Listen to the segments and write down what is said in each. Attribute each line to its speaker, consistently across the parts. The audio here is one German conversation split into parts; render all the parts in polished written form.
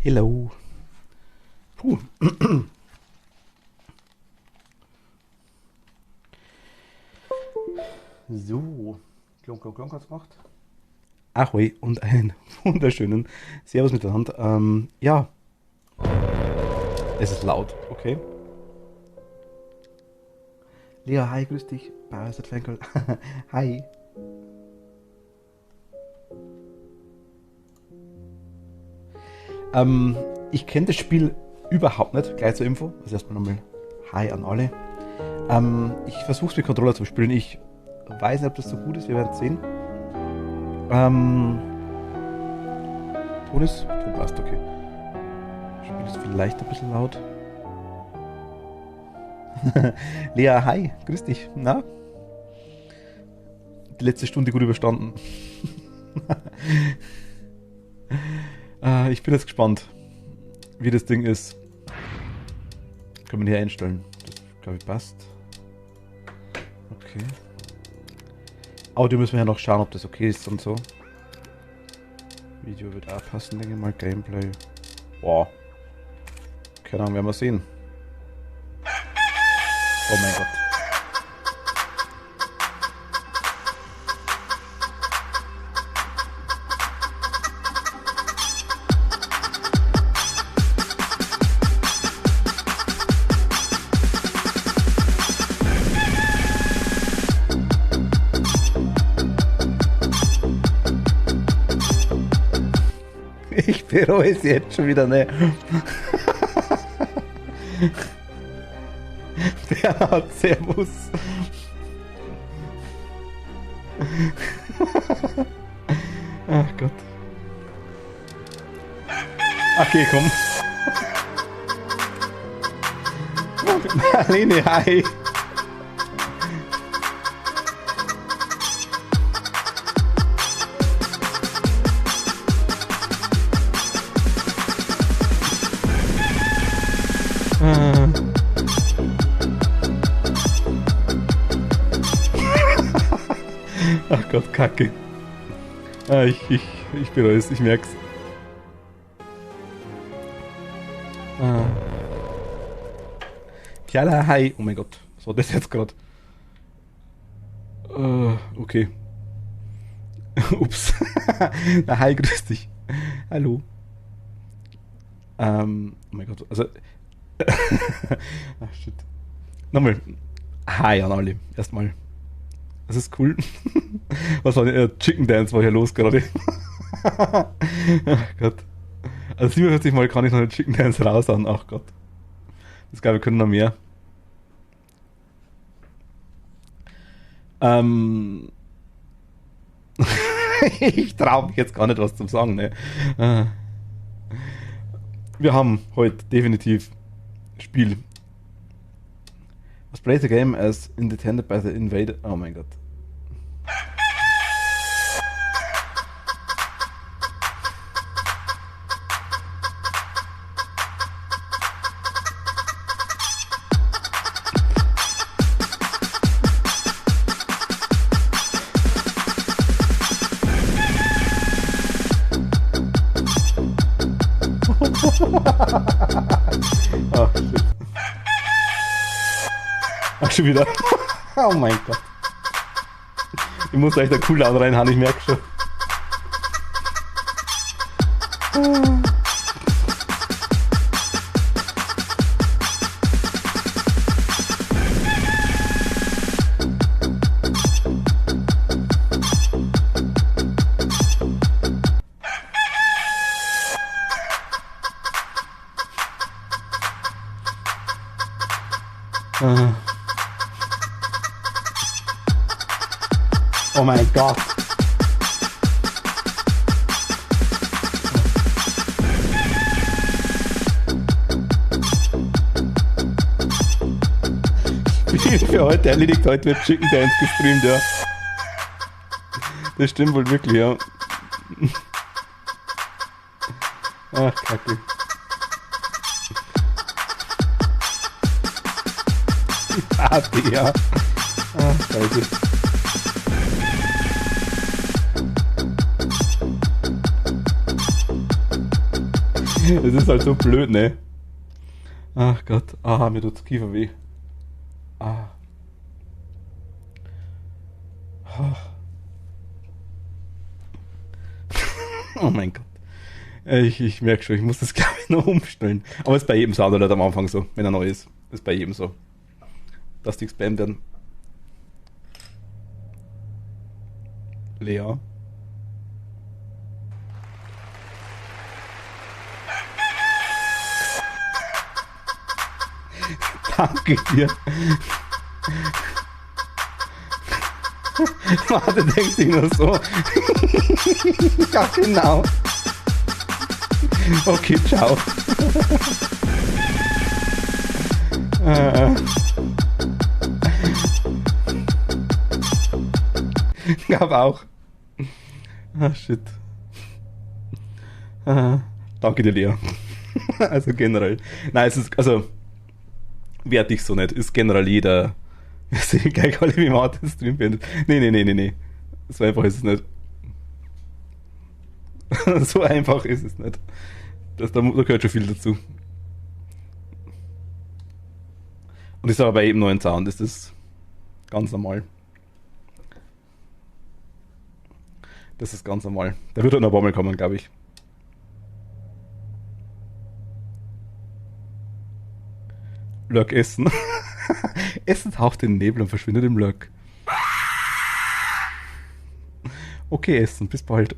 Speaker 1: Hello. Puh. So. Klonk, klonk, klonk hat's gemacht. Ahoi und einen wunderschönen Servus miteinander. Ja, es ist laut, okay. Lea, hi, grüß dich. Parasite Fancall. Hi. Ich kenne das Spiel überhaupt nicht, gleich zur Info. Also erstmal nochmal Hi an alle. Ich versuche es mit Controller zu spielen. Ich weiß nicht, ob das so gut ist, wir werden es sehen. Ton passt, okay. Das Spiel ist vielleicht ein bisschen laut. Lea, hi, grüß dich. Na? Die letzte Stunde gut überstanden. Ich bin jetzt gespannt, wie das Ding ist. Können wir hier einstellen. Das, glaube ich, passt. Okay. Audio müssen wir ja noch schauen, ob das okay ist und so. Video wird auch passen, denke ich mal. Gameplay. Boah. Keine Ahnung, werden wir sehen. Oh mein Gott. Ich bereue es jetzt schon wieder, ne? Bernhard, servus. Ach Gott. Okay, komm. Marlene, hi. Ach Gott, Kacke. Ich bereue es, ich merk's. Tjala, hi. Oh mein Gott, was war das jetzt gerade? Okay. Ups. Na, hi, grüß dich. Hallo. Oh mein Gott, also... Ach shit. Nochmal. Hi an alle. Erstmal. Das ist cool. Was war denn? Chicken Dance war hier los gerade. Ach Gott. Also 47 Mal kann ich noch einen Chicken Dance raushauen. Ach Gott. Das glaube ich können noch mehr. Ich traue mich jetzt gar nicht was zu sagen. Ne? Wir haben heute definitiv Spiel. Was plays the game as intended by the invader? Oh mein Gott. Oh, shit. Ach, schon wieder. Oh mein Gott. Ich muss gleich der Cooldown reinhauen, ich merke schon. Oh mein Gott. Spiel für heute erledigt, heute wird Chicken Dance gestreamt, ja. Das stimmt wohl wirklich, ja. Ach, Kacke. Party, ja. Ach, Scheiße. Es ist halt so blöd, ne? Ach Gott. Ah, mir tut's Kiefer weh. Ah. Oh mein Gott. Ich merke schon, ich muss das glaube ich noch umstellen. Aber ist bei jedem Sound halt am Anfang so, wenn er neu ist. Ist bei jedem so. Dass die gespammt werden. Lea. Danke dir. Warte, denkt sich nur so. Ja, genau. Okay, ciao. Gab auch. Ah, shit. Danke dir, Lea. Also generell. Nein, es ist, also, werte ich so nicht. Ist generell jeder. Wir sehen gleich alle, wie man den Stream findet. Nee. So einfach ist es nicht. So einfach ist es nicht. Da gehört schon viel dazu. Und ich sage bei jedem neuen Sound ist das ganz normal. Das ist ganz normal. Der wird halt noch ein paar Mal kommen, glaube ich. Lurk essen. Essen taucht in den Nebel und verschwindet im Lurk. Okay, Essen, bis bald.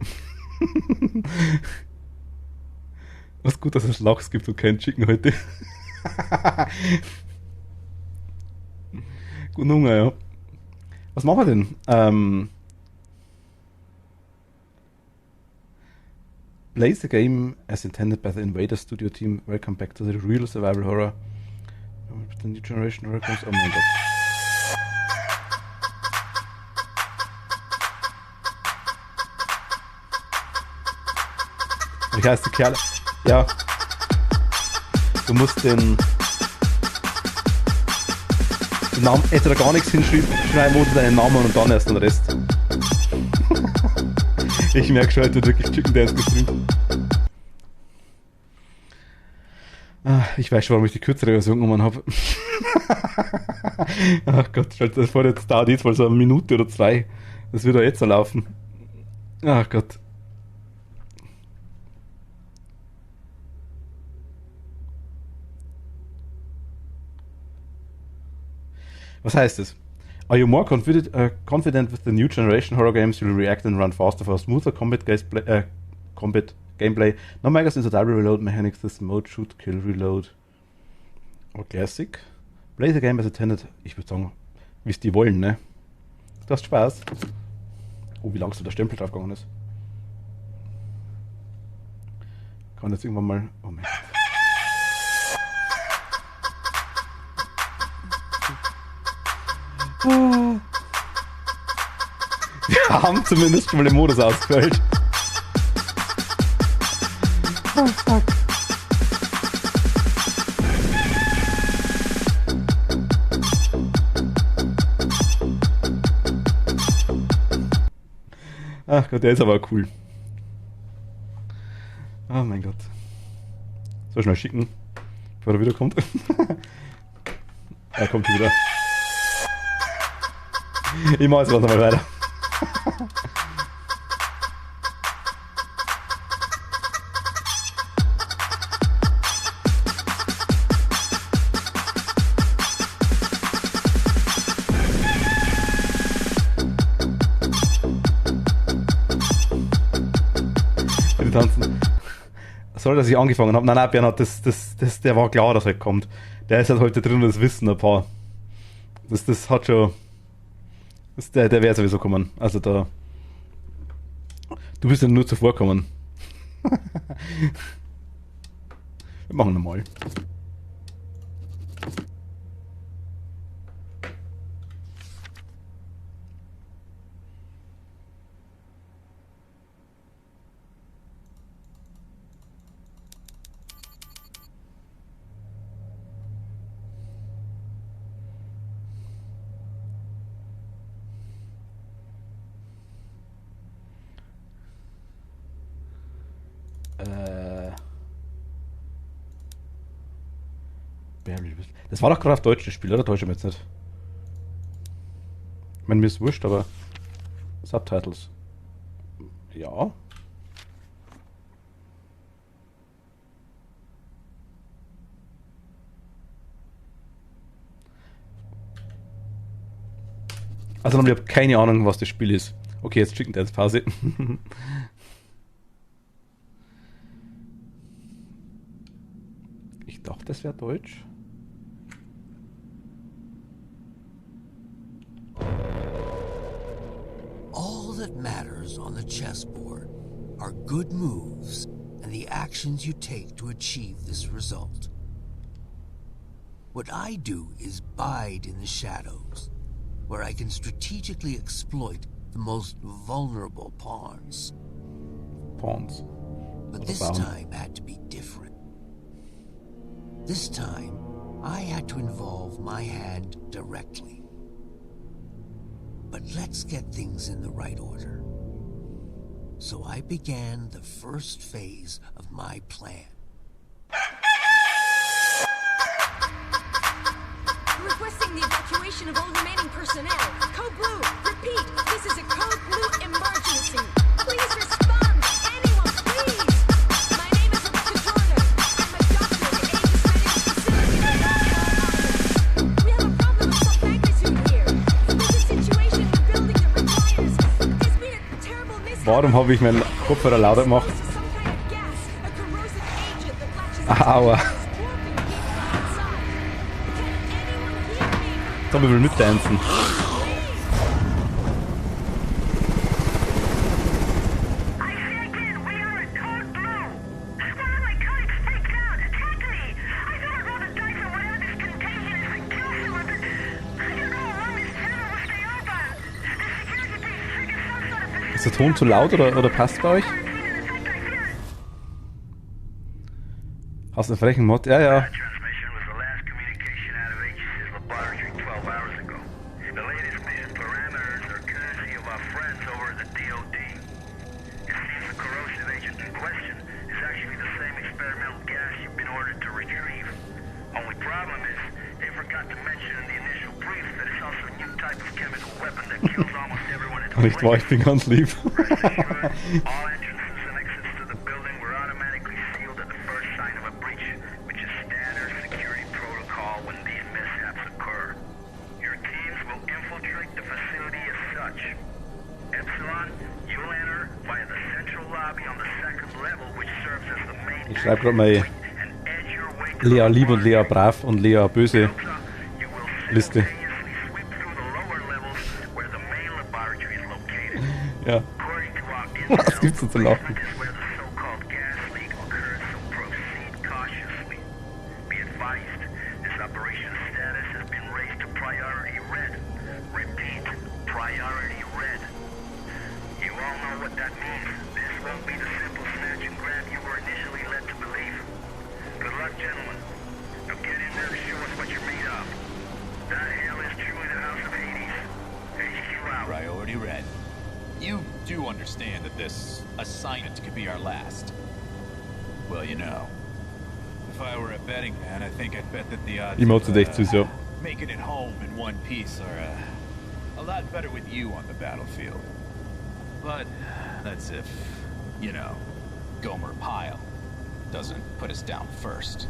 Speaker 1: Was gut, dass es Lachs gibt und kein Chicken heute. Guten Hunger, ja. Was machen wir denn? Play the game as intended by the Invader Studio team. Welcome back to the real survival horror. The new generation horror games. Oh mein Gott. Wie heißt die Kerle? Ja. Du musst den Namen, etwa gar nichts hinschreiben oder deinen Namen und dann erst den Rest. Ich merke schon, heute wird wirklich Chicken Dance gestreamt. Ich weiß schon, warum ich die kürzere Version genommen habe. Ach Gott, stellt das vor, jetzt dauert jetzt mal so eine Minute oder zwei. Das wird doch jetzt so laufen. Ach Gott. Was heißt es? Are you more confident with the new generation horror games? You'll react and run faster for smoother combat gameplay. No magazines or double reload mechanics. This mode shoot, kill, reload. Or classic. Play the game as intended. Ich würde sagen, wie es die wollen, ne? Du hast Spaß. Oh, wie langsam der Stempel drauf gegangen ist. Kann jetzt irgendwann mal. Oh mein Gott. Wir haben zumindest schon mal den Modus ausgewählt. Oh fuck. Ach Gott, der ist aber cool. Oh mein Gott. So schnell schicken, bevor er wiederkommt. Er kommt wieder. Ich mach jetzt was mal weiter. Bitte tanzen. Sorry, dass ich angefangen habe. Nein, Bernhard, der war klar, dass er kommt. Der ist halt heute drin und das wissen ein paar. Das hat schon. Der wäre sowieso kommen. Also da. Du bist ja nur zuvor kommen. Wir machen nochmal. Das war doch gerade auf Deutsch das Spiel, oder? Täusche ich mich jetzt nicht. Ich meine, mir ist wurscht, aber Subtitles. Ja. Also ich habe keine Ahnung, was das Spiel ist. Okay, jetzt Chicken Dance Pause. Ich dachte, das wäre Deutsch.
Speaker 2: All that matters on the chessboard are good moves and the actions you take to achieve this result. What I do is bide in the shadows, where I can strategically exploit the most vulnerable pawns. But this time had to be different. This time, I had to involve my hand directly. But let's get things in the right order. So I began the first phase of my plan.
Speaker 3: Requesting the evacuation of all remaining personnel. Code Blue. Repeat, this is a Code Blue emergency. Please respond. Anyone, please. My name is Rebecca Jordan. I'm a doctor at the AIDS facility. We have a problem of some magnitude here. There's a situation in the building that requires... There's been a terrible mishap.
Speaker 1: Warum habe ich meinen Kopfhörer lauter gemacht? Aua. Tommy will mitdancen. Ist der Ton zu laut oder passt bei euch? Hast du einen frechen Mod? Ja, ja. Nicht wahr, ich bin ganz lieb. Ich schreibe gerade mal Lea lieb und Lea brav und Lea böse Liste. Ja. Was gibt's denn zu lachen?
Speaker 4: Priority red. You do understand that this assignment could be our last. Well, you know, if I were a betting man, I think I'd bet that the odds of making it home in one piece are a lot better with you on the battlefield. But that's if, you know, Gomer Pyle doesn't put us down first.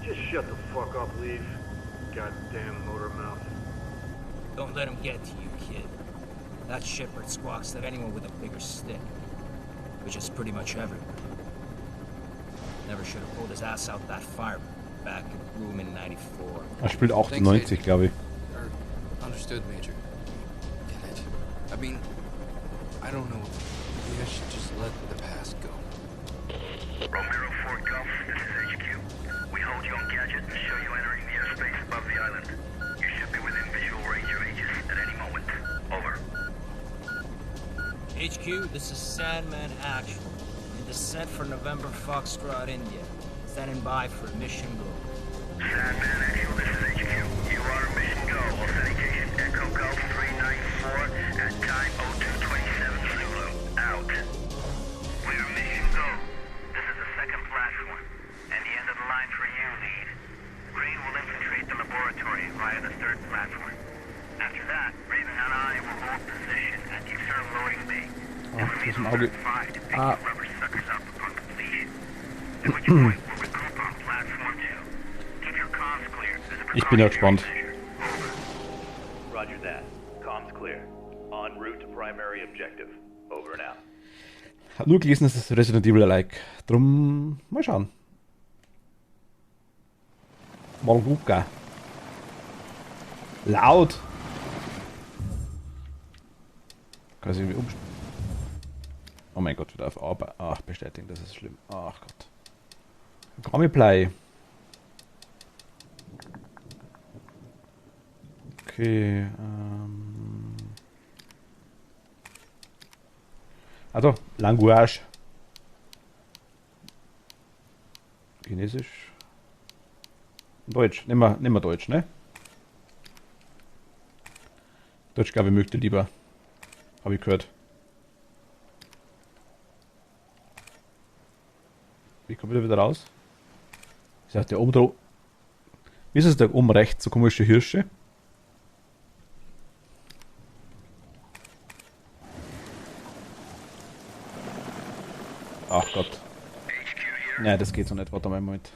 Speaker 5: Just shut the fuck up, Leaf. Goddamn motor mouth.
Speaker 6: Don't let him get to you, kid. That Shepard squawks at anyone with a bigger stick. Which is pretty much everyone. Never should have pulled his ass out that fire back in Bloom in 94.
Speaker 1: Er spielt 98, glaube ich.
Speaker 7: Understood, Major. Damn it. I mean, I don't know. Maybe I should just let the past go.
Speaker 8: Romero 4 Golf, this is HQ. We hold you on gadget and show you entering the airspace above the island. You should be within visual range of Aegis at any moment. Over.
Speaker 6: HQ, this is Sandman Actual. In descent for November Foxtrot, India. Standing by for mission go.
Speaker 8: Sandman Actual, this is HQ. You are mission go. Authentication Echo Golf 394 at time 0227 Zulu. Out. We are mission go. This is the second platform. And the end of the line for you, Lead.
Speaker 1: Ah, das ist im Auge. Ah. Ich bin ja gespannt.
Speaker 8: Roger that. Comms clear. En route to primary objective. Over and out.
Speaker 1: Hab nur gelesen, es ist Resident Evil-like. Drum mal schauen. Mal gucken. Laut! Kann ich irgendwie umstellen? Oh mein Gott, wieder auf Arbeit. Ach, bestätigen, das ist schlimm. Ach Gott. Gameplay. Okay, also, Language. Chinesisch. Deutsch. Nehmen wir Deutsch, ne? Deutsch, glaube ich, möchte lieber. Habe ich gehört. Wie kommt er wieder raus? Ich sag, der oben drauf. Wie ist es da oben rechts? So komische Hirsche. Ach Gott. Ja, das geht so nicht. Warte mal einen Moment.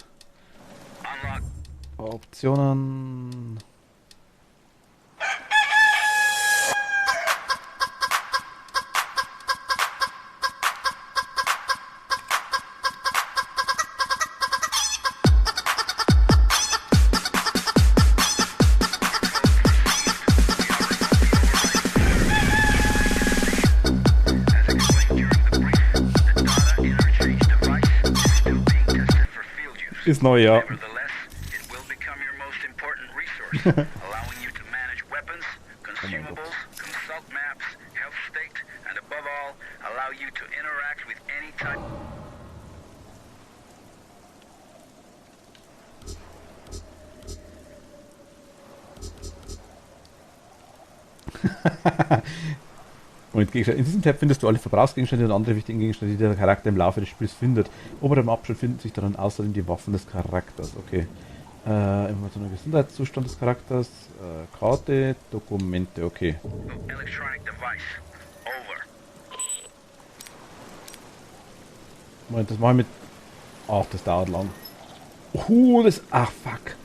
Speaker 1: Optionen. Ist neu, ja.
Speaker 8: Nevertheless, it will become your most important resource, allowing you to manage weapons, consumables, consult maps, health state, and above all, allow you to interact with any type.
Speaker 1: Und in diesem Tab findest du alle Verbrauchsgegenstände und andere wichtige Gegenstände, die der Charakter im Laufe des Spiels findet. Ober im Abschnitt finden sich darin außerdem die Waffen des Charakters. Okay. Information und Gesundheitszustand des Charakters. Karte, Dokumente, okay.
Speaker 8: Electronic device. Over.
Speaker 1: Moment, das mache ich mit. Ach, das dauert lang. Das. Ach, fuck.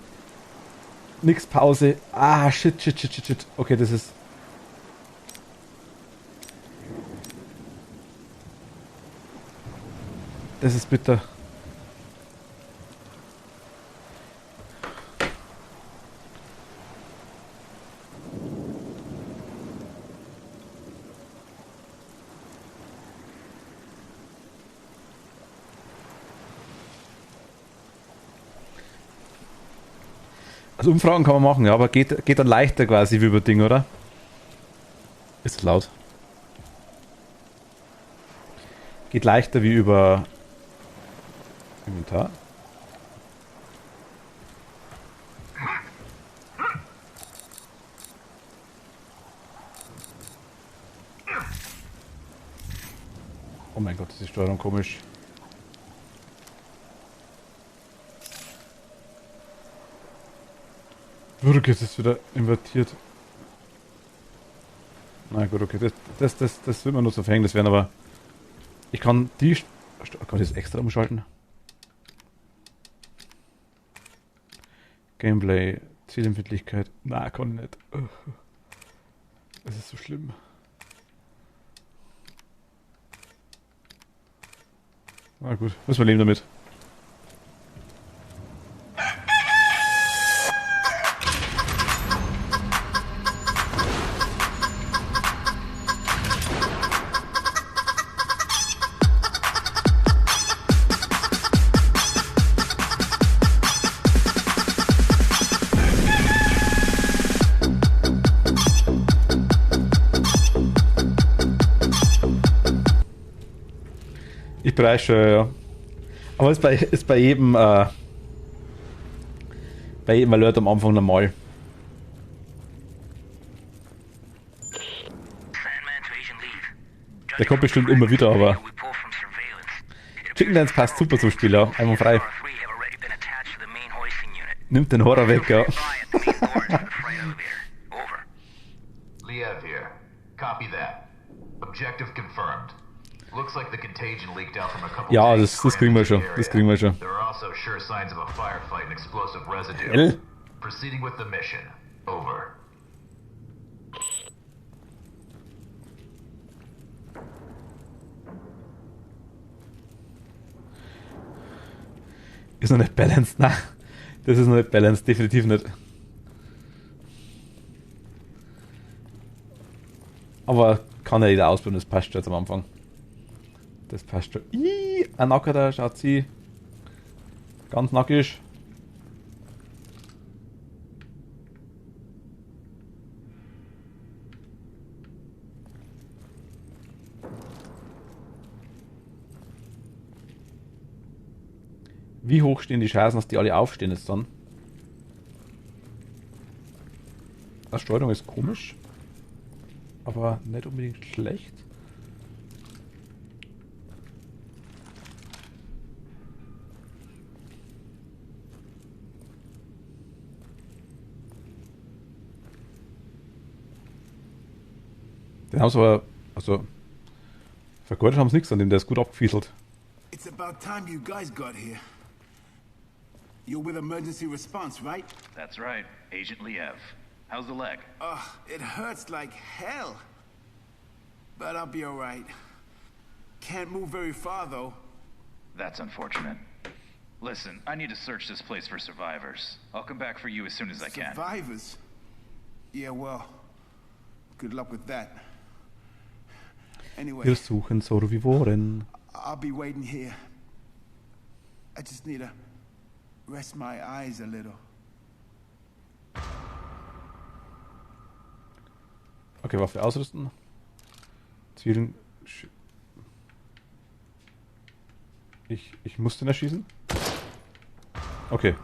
Speaker 1: Nix Pause. Ah, shit. Okay, das ist. Das ist bitter. Also Umfragen kann man machen, ja, aber geht dann leichter quasi wie über Ding, oder? Ist laut. Geht leichter wie über Inventar. Oh mein Gott, ist die Steuerung komisch. Würge, es ist wieder invertiert. Na gut, okay, das wird man nur so verhängen, das werden aber. Ich kann die. Oh Gott, jetzt extra umschalten. Gameplay, Zielempfindlichkeit. Na, kann ich nicht. Es ist so schlimm. Na gut, müssen wir leben damit. Ich bereich schon, ja. Aber ist bei jedem Alert am Anfang normal. Der kommt bestimmt immer wieder, aber Chicken Dance passt super zum Spiel, ja. Einmal frei. Nimmt den Horror weg, ja.
Speaker 9: Liev here. Copy that. Objective confirmed. Looks like the contagion leaked out from a couple
Speaker 1: Ja,
Speaker 9: tanks
Speaker 1: das kriegen wir
Speaker 9: crammed
Speaker 1: schon.
Speaker 9: into the
Speaker 1: Das
Speaker 9: area.
Speaker 1: kriegen wir schon.
Speaker 9: There are also sure signs of a firefight and explosive residue.
Speaker 1: Hell?
Speaker 9: Proceeding with the mission. Over.
Speaker 1: Ist noch nicht balanced, nein. Das ist noch nicht balanced, definitiv nicht. Aber kann ja jeder ausprobieren, das passt schon jetzt am Anfang. Das passt schon. Ih, ein Nacker da, schaut sie. Ganz nackig. Wie hoch stehen die Chancen, dass die alle aufstehen jetzt dann? Die Steuerung ist komisch, aber nicht unbedingt schlecht. Den haben sie aber, also vergeudet haben sie nichts an dem, der ist gut abgefieselt.
Speaker 10: It's about time you guys got here. You're with emergency response, right?
Speaker 4: That's right, Agent Liev. How's the leg?
Speaker 10: Ugh, it hurts like hell. But I'll be alright. Can't move very far, though.
Speaker 4: That's unfortunate. Listen, I need to search this place for survivors. I'll come back for you as soon as I can.
Speaker 10: Survivors? Yeah, well, good luck with that. Anyway,
Speaker 1: Wir suchen Survivoren.
Speaker 10: I'll be waiting here. I just need to rest my eyes a little.
Speaker 1: Okay, Waffe ausrüsten. Zielen. Ich muss den erschießen? Okay.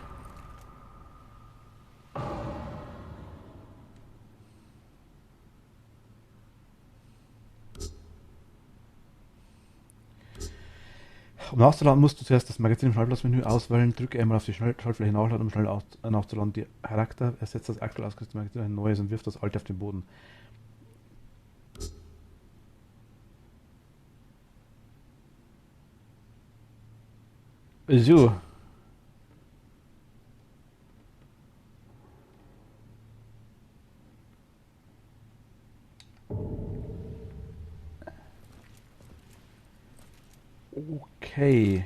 Speaker 1: Um nachzuladen musst du zuerst das Magazin im Schaltplatzmenü auswählen, drücke einmal auf die Schaltfläche nachladen, um schnell nachzuladen. Die Charakter ersetzt das aktuell ausgerüstete Magazin ein neues und wirft das alte auf den Boden. So. Okay.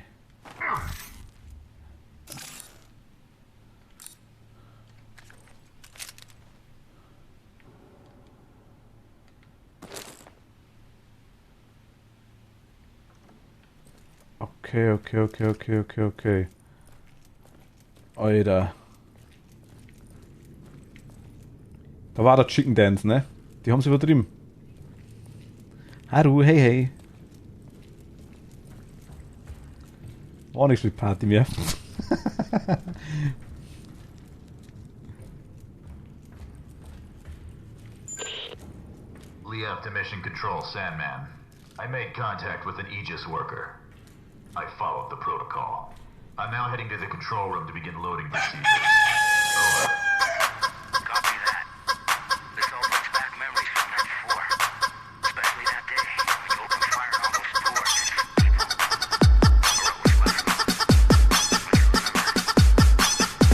Speaker 1: Okay. Alter. Da war der Chicken Dance, ne? Die haben sie übertrieben. Haru, hey. War nichts mit Party mehr.
Speaker 9: Liev to Mission Control, Sandman. I made contact with an Aegis worker. I followed the protocol. I'm now heading to the control room to begin loading procedures. Over.
Speaker 8: Copy that. This all brings back memories from that before. Especially that day when you opened fire on all those poor innocent people. Or what was left of them.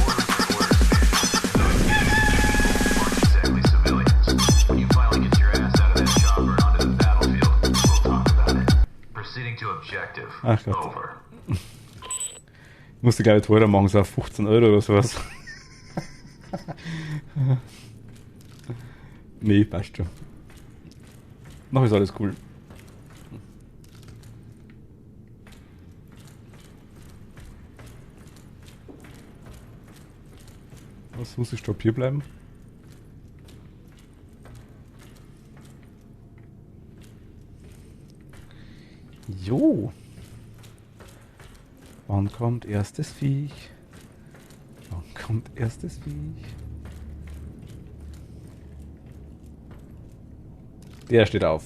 Speaker 9: Orders are orders, man. Those exactly civilians. When you finally get your ass out of that chopper and onto the battlefield, we'll talk about it. Proceeding to objective.
Speaker 1: Ach Gott.
Speaker 9: Over.
Speaker 1: Ich musste gar nicht teurer machen, so auf 15 Euro oder sowas. Nee, passt schon. Noch ist alles cool. Was muss ich stopp hier bleiben? Jo. Wann kommt erstes Viech? Der steht auf.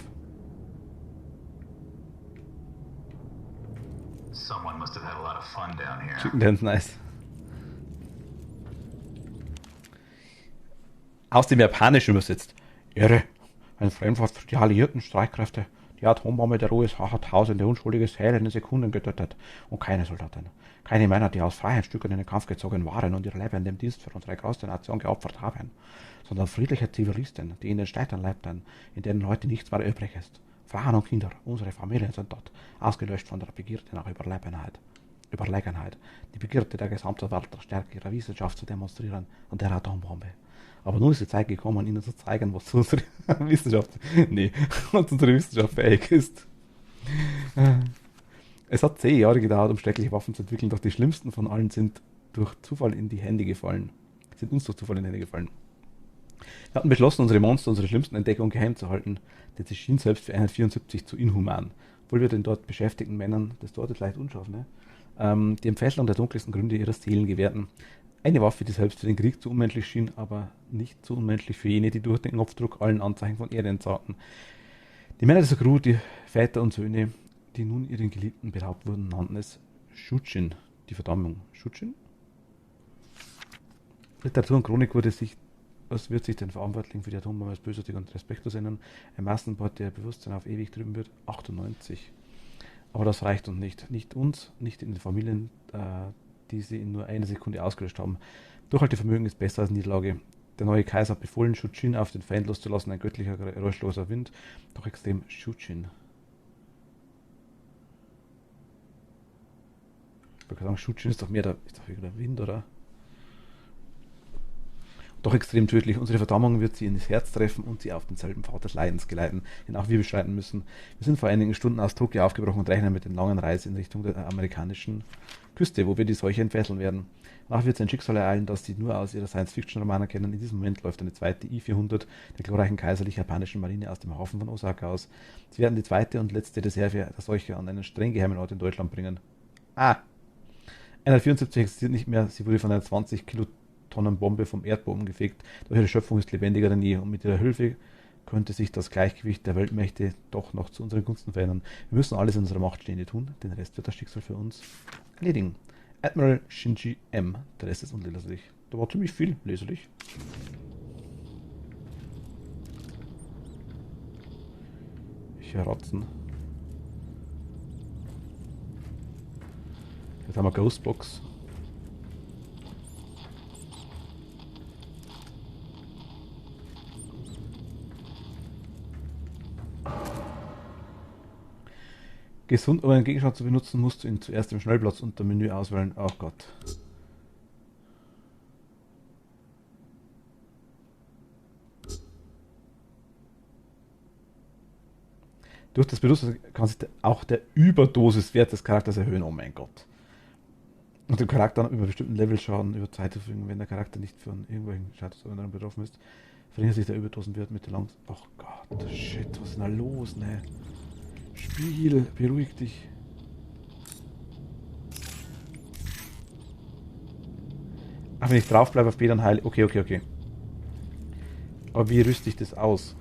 Speaker 9: Someone must have had a lot of fun down here.
Speaker 1: Chicken Dance, nice. Aus dem Japanischen übersetzt. Irre. Ein Fremdwort für die alliierten Streitkräfte. Die Atombombe der USA hat tausende unschuldige Seelen in Sekunden getötet. Und keine Soldaten. Keine Männer, die aus Freiheitsstücken in den Kampf gezogen waren und ihre Leben im Dienst für unsere große Nation geopfert haben. Sondern friedliche Zivilisten, die in den Städten lebten, in denen heute nichts mehr übrig ist. Frauen und Kinder, unsere Familien sind dort, ausgelöscht von der Begierde nach Überlegenheit. Die Begierde der gesamten Welt, der Stärke ihrer Wissenschaft zu demonstrieren und der Atombombe. Aber nun ist die Zeit gekommen, ihnen zu zeigen, was unsere Wissenschaft fähig ist. Es hat 10 Jahre gedauert, um schreckliche Waffen zu entwickeln, doch die schlimmsten von allen sind durch Zufall in die Hände gefallen. Wir hatten beschlossen, unsere Monster, unsere schlimmsten Entdeckungen geheim zu halten, denn sie schien selbst für Einheit 74 zu inhuman. Obwohl wir den dort beschäftigten Männern, das dort ist leicht unscharf, ne? Die Entfesselung der dunkelsten Gründe ihrer Seelen gewährten. Eine Waffe, die selbst für den Krieg zu unmenschlich schien, aber nicht zu unmenschlich für jene, die durch den Knopfdruck allen Anzeichen von Erde entsagten. Die Männer dieser Crew, die Väter und Söhne, die nun ihren Geliebten beraubt wurden, nannten es Shujin, die Verdammung. Shujin? Literatur und Chronik wird sich den Verantwortlichen für die Atombombe als bösartig und respektlos ändern. Ein Massenmord, der Bewusstsein auf ewig drüben wird. 98. Aber das reicht uns nicht. Nicht uns, nicht in den Familien, die sie in nur einer Sekunde ausgelöscht haben. Durchhaltevermögen ist besser als Niederlage. Der neue Kaiser hat befohlen, Shujin auf den Feind loszulassen, ein göttlicher, geräuschloser Wind, doch extrem Shujin. Ich würde sagen, Shujin ist doch mehr der Wind, oder? Doch extrem tödlich. Unsere Verdammung wird sie ins Herz treffen und sie auf denselben Pfad des Leidens geleiten, den auch wir beschreiten müssen. Wir sind vor einigen Stunden aus Tokio aufgebrochen und rechnen mit der langen Reise in Richtung der amerikanischen Küste, wo wir die Seuche entfesseln werden. Danach wird sie ein Schicksal ereilen, das sie nur aus ihrer Science-Fiction-Romane kennen. In diesem Moment läuft eine zweite I-400 der glorreichen kaiserlich-japanischen Marine aus dem Hafen von Osaka aus. Sie werden die zweite und letzte Reserve der Seuche an einen streng geheimen Ort in Deutschland bringen. Einheit 74 existiert nicht mehr. Sie wurde von einer 20 Kilotonnen Bombe vom Erdboden gefegt. Doch ihre Schöpfung ist lebendiger denn je und mit ihrer Hilfe könnte sich das Gleichgewicht der Weltmächte doch noch zu unseren Gunsten verändern. Wir müssen alles in unserer Macht Stehende tun, den Rest wird das Schicksal für uns erledigen. Admiral Shinji M. Der Rest ist unleserlich. Da war ziemlich viel leserlich. Ich höre Ratzen. Jetzt haben wir Ghostbox. Gesund, um einen Gegenstand zu benutzen, musst du ihn zuerst im Schnellplatz unter Menü auswählen. Oh Gott. Durch das Benutzen kann sich auch der Überdosiswert des Charakters erhöhen. Oh mein Gott. Und dem Charakter über bestimmten Levelschaden über Zeit zu verfügen, wenn der Charakter nicht von irgendwelchen Schadensveränderungen betroffen ist, verringert sich der Überdosenwert mit der Langzeit. Oh Gott, shit, was ist denn da los, ne? Spiel, beruhig dich. Ach, wenn ich drauf bleibe auf B, dann heile. Okay. Aber wie rüste ich das aus?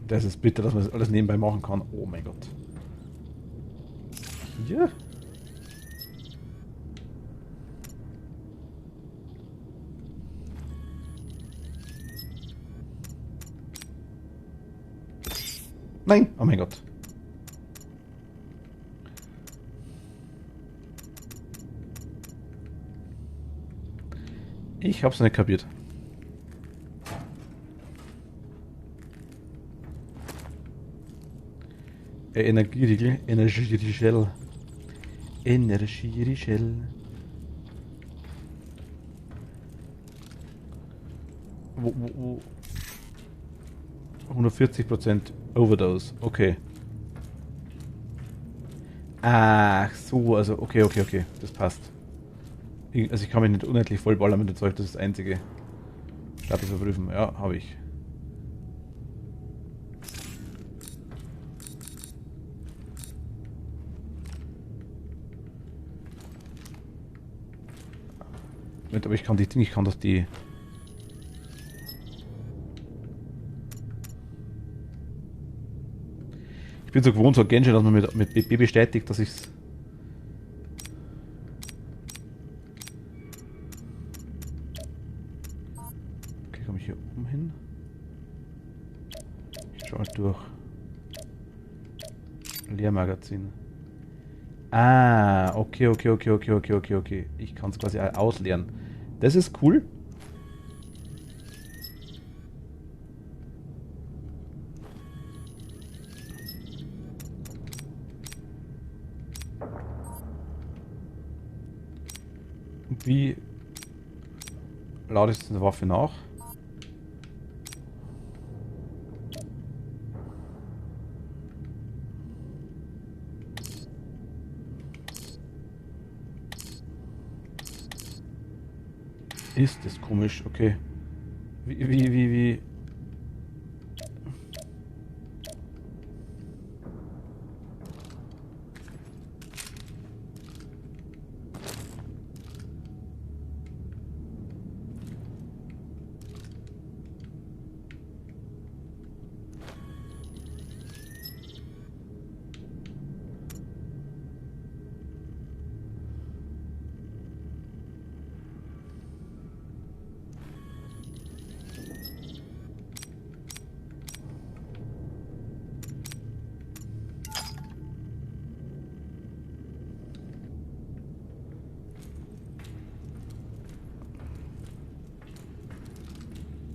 Speaker 1: Das ist bitter, dass man das alles nebenbei machen kann. Oh mein Gott. Hier? Nein! Oh mein Gott. Ich hab's nicht kapiert. Energieriegel. Energieriegel. 140% Overdose, okay. Ach so, also okay, das passt. Also ich kann mich nicht unendlich vollballern mit dem Zeug, das ist das einzige. Status überprüfen, ja, habe ich. Aber ich kann die Ich bin so gewohnt, so Genshin, dass man mit BP bestätigt, dass ich's. hier oben hin? Ich schau mal durch. Leermagazin. Ah, okay. Ich kann es quasi ausleeren. Das ist cool. Wie lade ich jetzt eine Waffe nach? Ist das komisch, okay. Wie.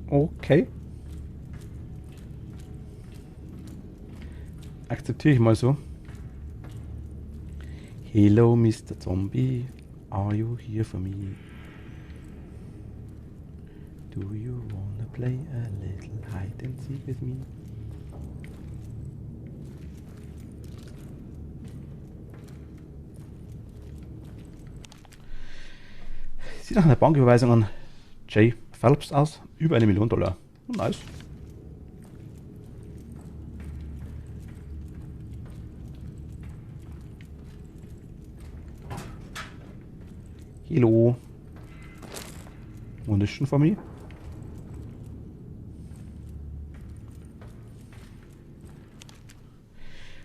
Speaker 1: Okay. Akzeptiere ich mal so. Hello, Mr. Zombie. Are you here for me? Do you wanna play a little hide and seek with me? Sieht nach einer Banküberweisung an Jay Phelps aus. Über $1 Million. Oh, nice. Hello. Munition for me.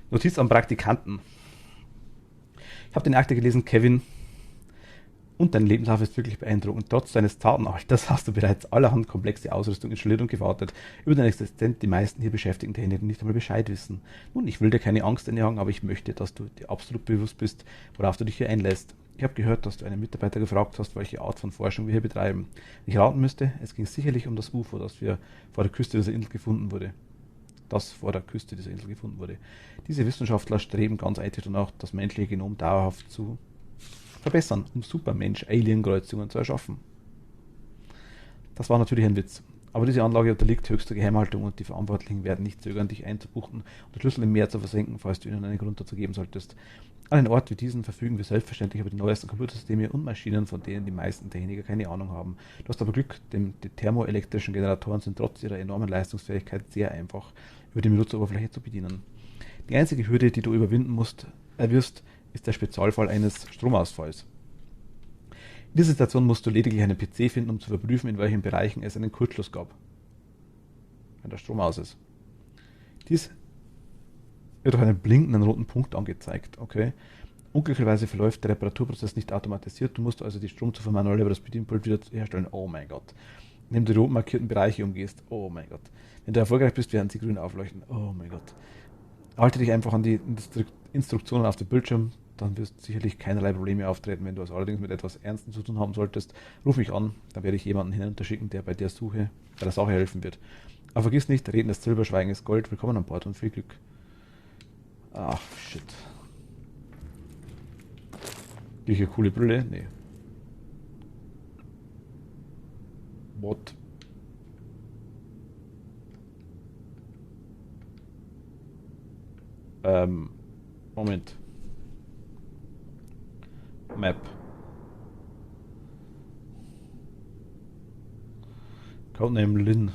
Speaker 1: Notiz am Praktikanten. Ich habe den Akte gelesen, Kevin. Und dein Lebenslauf ist wirklich beeindruckend. Trotz deines Tatenalters hast du bereits allerhand komplexe Ausrüstung installiert und gewartet. Über deine Existenz die meisten hier beschäftigten Techniker nicht einmal Bescheid wissen. Nun, ich will dir keine Angst einjagen, aber ich möchte, dass du dir absolut bewusst bist, worauf du dich hier einlässt. Ich habe gehört, dass du einen Mitarbeiter gefragt hast, welche Art von Forschung wir hier betreiben. Wenn ich raten müsste, es ging sicherlich um das UFO, das vor der Küste dieser Insel gefunden wurde. Diese Wissenschaftler streben ganz eindeutig danach, das menschliche Genom dauerhaft zu verbessern, um Supermensch-Alien-Kreuzungen zu erschaffen. Das war natürlich ein Witz. Aber diese Anlage unterliegt höchster Geheimhaltung und die Verantwortlichen werden nicht zögern, dich einzubuchten und den Schlüssel im Meer zu versenken, falls du ihnen einen Grund dazu geben solltest. An einen Ort wie diesen verfügen wir selbstverständlich über die neuesten Computersysteme und Maschinen, von denen die meisten Techniker keine Ahnung haben. Du hast aber Glück, denn die thermoelektrischen Generatoren sind trotz ihrer enormen Leistungsfähigkeit sehr einfach über die Benutzeroberfläche zu bedienen. Die einzige Hürde, die du überwinden wirst, ist der Spezialfall eines Stromausfalls. In dieser Situation musst du lediglich einen PC finden, um zu überprüfen, in welchen Bereichen es einen Kurzschluss gab, wenn der Strom aus ist. Dies wird durch einen blinkenden roten Punkt angezeigt. Okay. Unglücklicherweise verläuft der Reparaturprozess nicht automatisiert, du musst also die Stromzufuhr manuell über das Bedienpult wieder herstellen. Oh mein Gott. Indem du die rot markierten Bereiche umgehst. Oh mein Gott. Wenn du erfolgreich bist, werden sie grün aufleuchten. Oh mein Gott. Halte dich einfach an die Instruktionen auf dem Bildschirm, dann wirst sicherlich keinerlei Probleme auftreten. Wenn du es allerdings mit etwas Ernstem zu tun haben solltest, ruf mich an, dann werde ich jemanden hinunterschicken, der bei der Sache helfen wird. Aber vergiss nicht, Reden ist Silber, Schweigen ist Gold. Willkommen an Bord und viel Glück. Ach, shit. Krieg ich eine coole Brille? Nee. What? Moment. Map. Codename Lynn.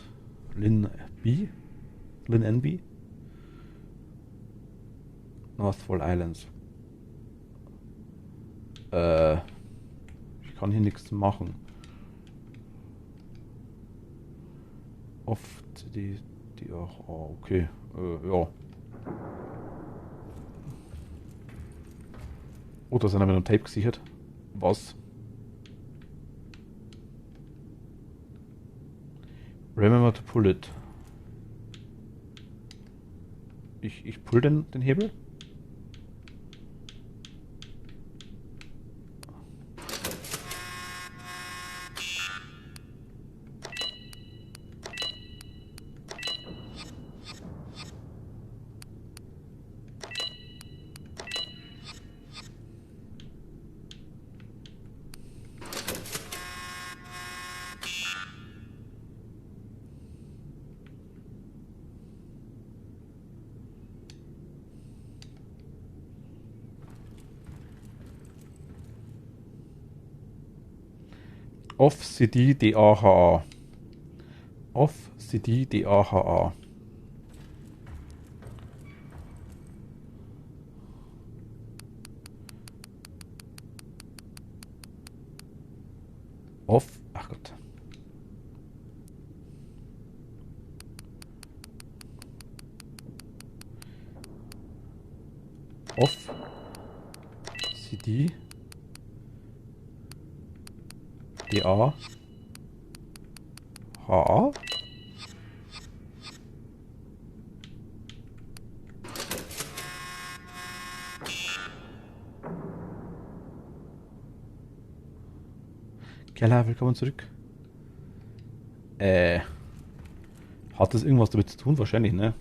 Speaker 1: Lynn B? Lynn NB? Northfall Islands. Ich kann hier nichts machen. Oft die auch. Oh, okay. Ja. Oh, da sind wir mit einem Tape gesichert. Was? Remember to pull it. Ich pull den Hebel. Off CD DAHA. Off CD DAHA. Off. Ach Gott. Off CD DA HA. Keller, willkommen zurück. Hat das irgendwas damit zu tun? Wahrscheinlich, ne?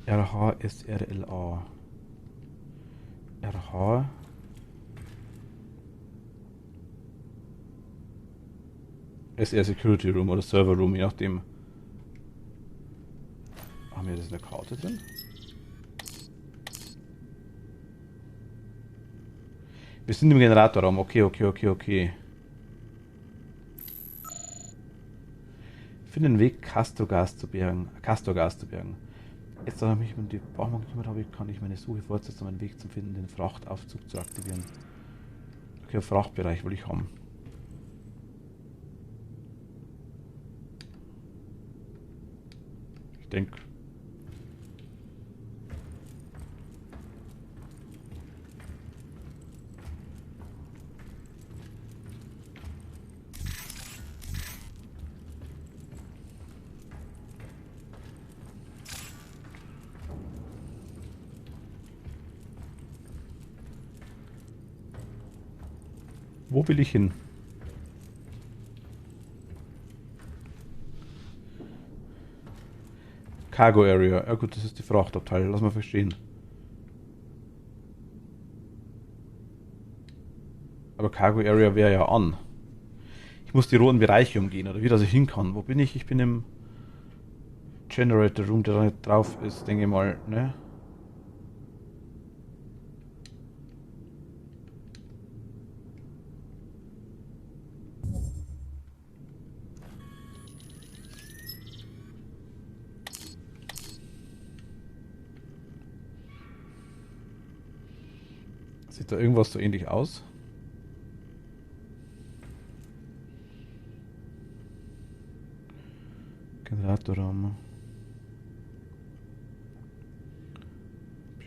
Speaker 1: RHSRLA. RH. SR Security Room oder Server Room, je nachdem. Haben wir das in der Karte drin? Wir sind im Generatorraum. Okay. Finde den Weg, Castorgas zu bergen. Jetzt, da ich mich um die Baumarkt gekümmert habe, kann ich meine Suche fortsetzen, um einen Weg zu finden, den Frachtaufzug zu aktivieren. Okay, Frachtbereich will ich haben. Ich denke. Wo will ich hin? Cargo Area. Ja gut, das ist die Frachtabteil. Lass mal verstehen. Aber Cargo Area wäre ja an. Ich muss die roten Bereiche umgehen, oder wie, dass ich hin kann. Wo bin ich? Ich bin im Generator Room, der da nicht drauf ist, denke ich mal, ne? Sieht da irgendwas so ähnlich aus? Generatorraum.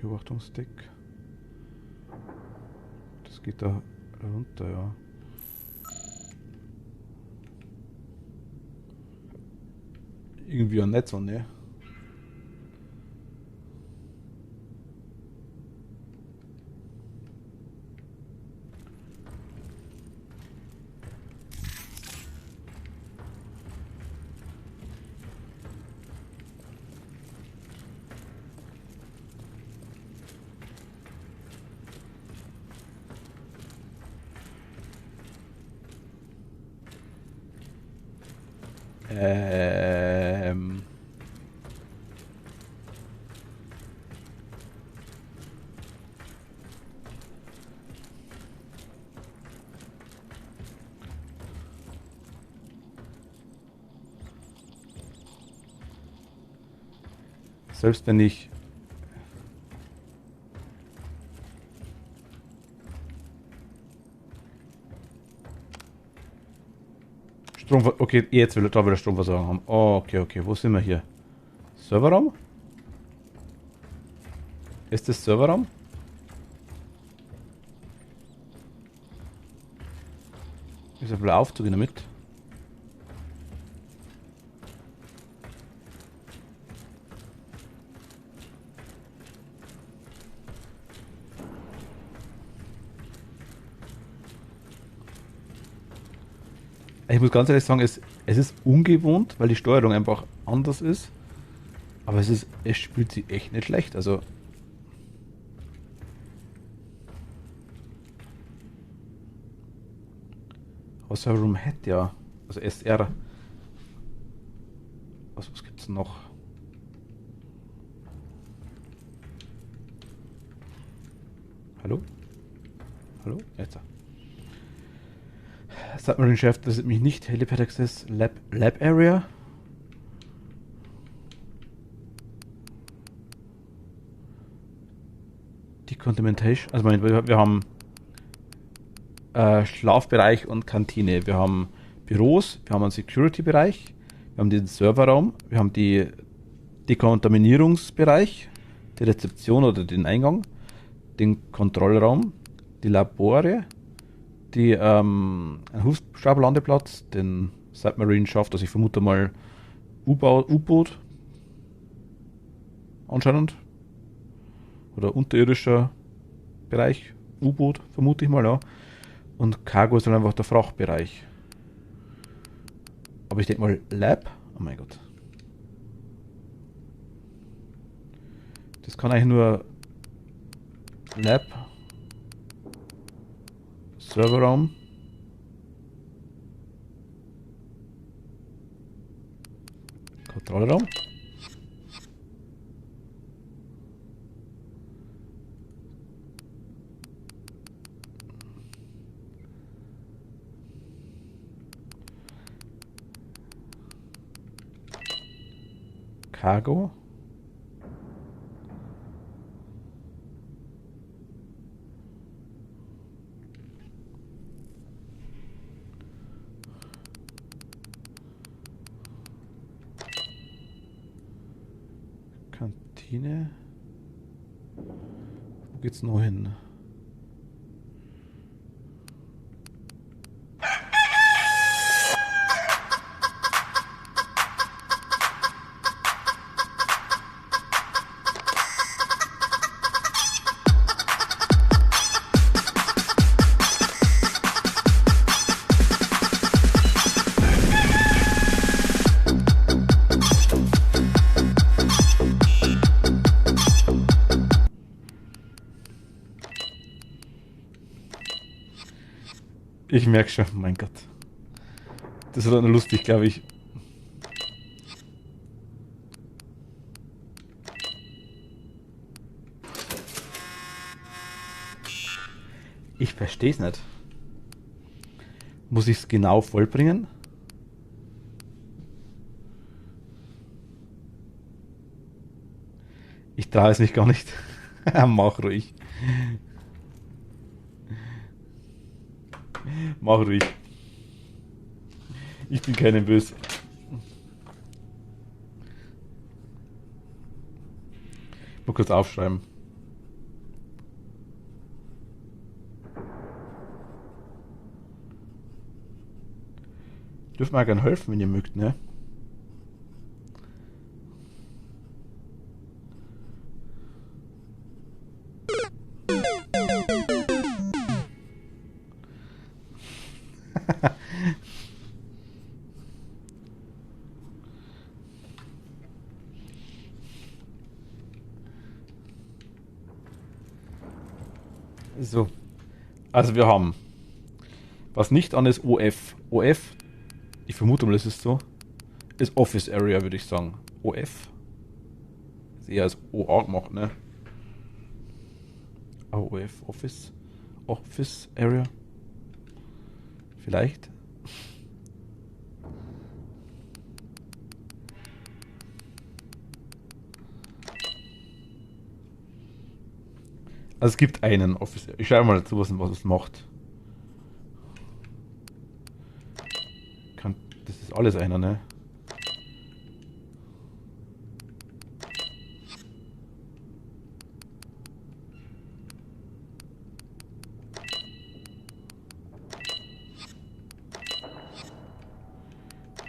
Speaker 1: Beobachtungsstick. Das geht da runter, ja. Irgendwie auch nicht so, ne? Selbst wenn ich Strom... Okay, jetzt will er Stromversorgung haben. Oh, okay. Wo sind wir hier? Serverraum? Ist das Serverraum? Ist ein Aufzug damit? Ich muss ganz ehrlich sagen, es ist ungewohnt, weil die Steuerung einfach anders ist. Aber es spielt sich echt nicht schlecht. Also außer Room Head, ja. Also SR. Was gibt's noch? Hallo? Hallo? Jetzt. Submarine Chef, das ist mich nicht. Helipad Access Lab Area. Decontamination. Also wir haben Schlafbereich und Kantine. Wir haben Büros, wir haben einen Security-Bereich, wir haben den Serverraum, wir haben die Dekontaminierungsbereich, die Rezeption oder den Eingang, den Kontrollraum, die Labore, einen Hubschrauberlandeplatz, den Submarine Shaft, also ich vermute mal U-Boot anscheinend. Oder unterirdischer Bereich, U-Boot, vermute ich mal, ja. Und Cargo ist dann einfach der Frachtbereich. Aber ich denke mal, Lab, oh mein Gott. Das kann eigentlich nur Lab, Serverraum, Kontrollraum. Cargo. Kantine. Wo geht's noch hin? Ich merke schon, mein Gott. Das wird nur lustig, glaube ich. Ich verstehe es nicht. Muss ich es genau vollbringen? Ich traue es mich gar nicht. Mach ruhig. Mach ruhig. Ich bin keinem böse. Mal kurz aufschreiben. Dürft mir gerne helfen, wenn ihr mögt, ne? So. Also wir haben, was nicht an ist, OF. OF, ich vermute mal, das ist so, ist Office Area, würde ich sagen. OF. Ist eher als OA gemacht, ne? OF, Office. Office Area. Vielleicht. Also es gibt einen Office. Ich schaue mal dazu, was es macht. Das ist alles einer, ne?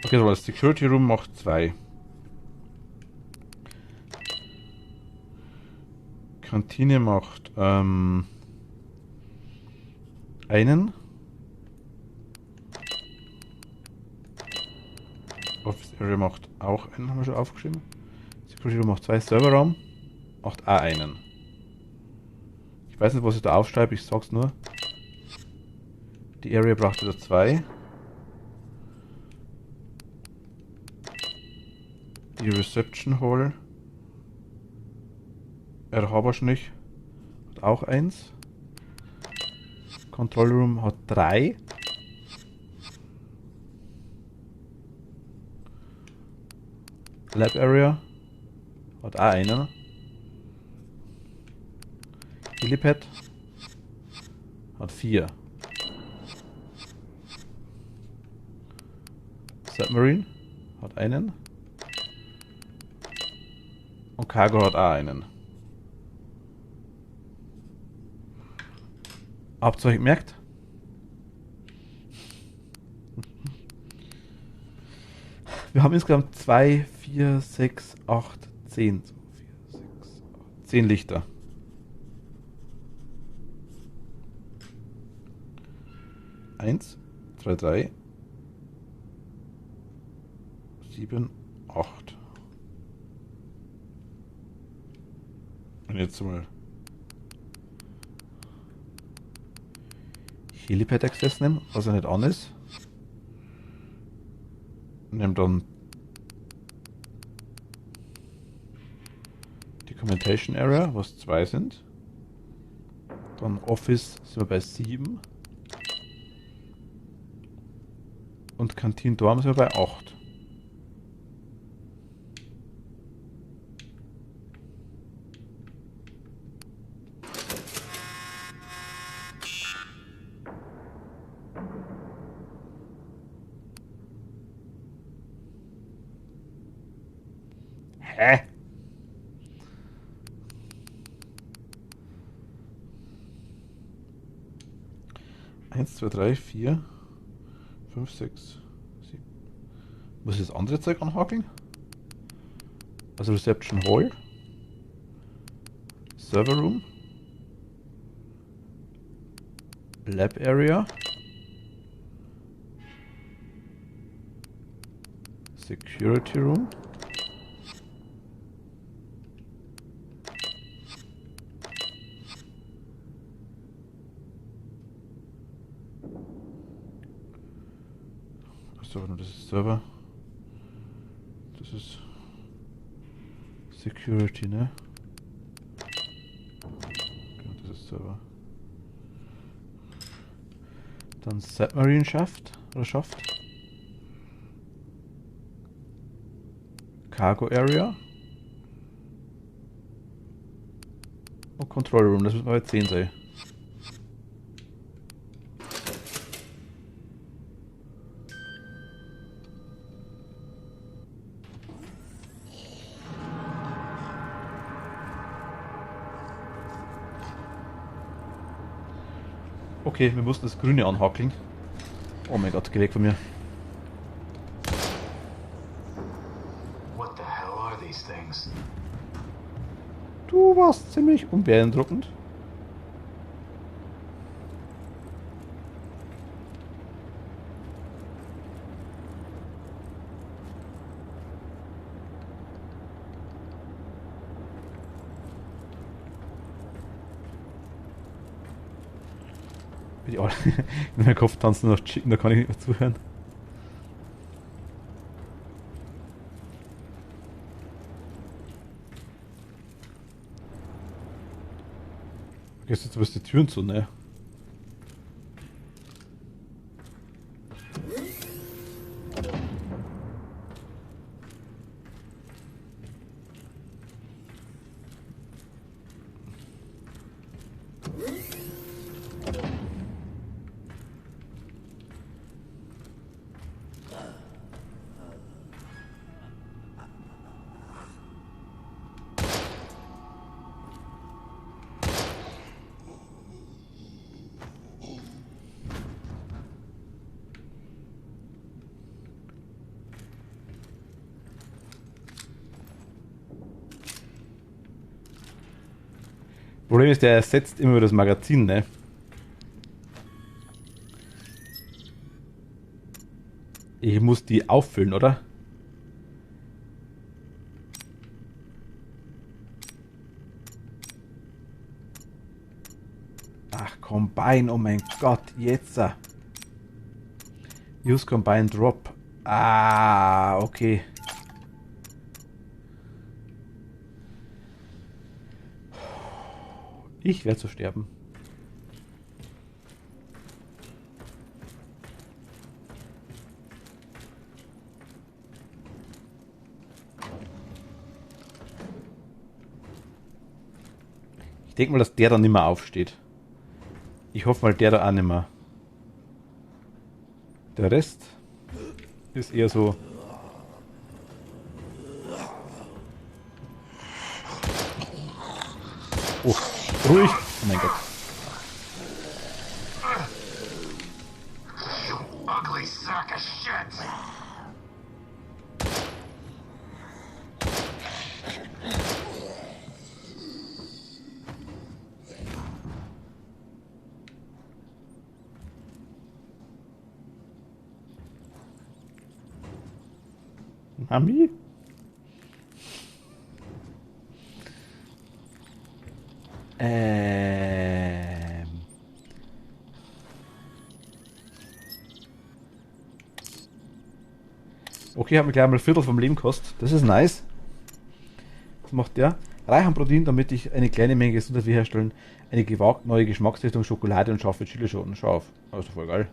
Speaker 1: Okay, so das Security Room macht 2. Kantine macht einen. Area macht auch einen, haben wir schon aufgeschrieben. Security Room macht 2, Serverraum macht auch einen. Ich weiß nicht, was ich da aufschreibe, ich sag's nur. Die Area braucht wieder 2. Die Reception Hall. Wahrscheinlich hat auch 1. Control Room hat 3. Lab Area hat auch einen. Helipad hat 4. Submarine hat einen. Und Cargo hat auch einen. Habt ihr euch gemerkt? Wir haben insgesamt 2, 4, 6, 8, 10. 2, 4, 6, 8, 10 Lichter. Eins, 2, 3, 7, 8. Und jetzt mal Helipad Access nehmen, was er nicht an ist. Nehmen dann die Documentation Area, was 2 sind. Dann Office sind wir bei 7. Und Canteen Dorm sind wir bei 8. Hä? Eins, 2, 3, 4, 5, 6, 7. Muss ich das andere Zeug anhakeln? Also Reception Hall, Server Room, Lab Area, Security Room, das ist Server. Das ist Security, ne? Genau, das ist Server. Dann Submarine Shaft oder Schaft. Cargo Area. Und Control Room, das müssen wir bei 10 sein. Okay, wir mussten das Grüne anhackeln. Oh mein Gott, geh weg von mir.
Speaker 9: What the hell are these things?
Speaker 1: Du warst ziemlich unbeeindruckend. Die alle in meinem Kopf tanzen noch Chicken, da kann ich nicht mehr zuhören. Vergiss jetzt, du bist die Türen zu, ne? Problem ist, der ersetzt immer wieder das Magazin, ne? Ich muss die auffüllen, oder? Combine, oh mein Gott, jetzt. Use Combine Drop. Ah, okay. Ich werde zu sterben. Ich denke mal, dass der dann nicht mehr aufsteht. Ich hoffe mal, der da auch nicht mehr. Der Rest ist eher so... Oh, ruhig! Oh mein Gott.
Speaker 9: You ugly sack of shit!
Speaker 1: Mami? Okay, hat mir gleich mal ein Viertel vom Leben gekostet. Das ist nice. Was macht der? Reich an Protein, damit ich eine kleine Menge Gesundheit wiederherstellen. Eine gewagt neue Geschmacksrichtung, Schokolade und scharfe Chilischoten. Schau auf. Also voll geil.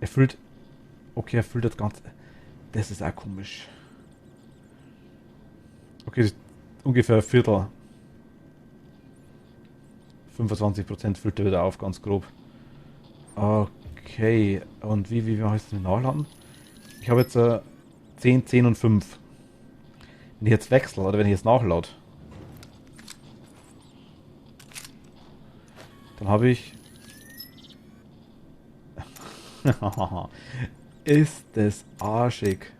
Speaker 1: Erfüllt. Okay, erfüllt das Ganze. Das ist auch komisch. Okay, das ist ungefähr ein Viertel. 25% füllt er wieder auf, ganz grob. Okay, und wie mache ich das mit Nachladen? Ich habe jetzt 10, 10 und 5. Wenn ich jetzt wechsle oder wenn ich jetzt nachlade, dann habe ich... Ist das arschig.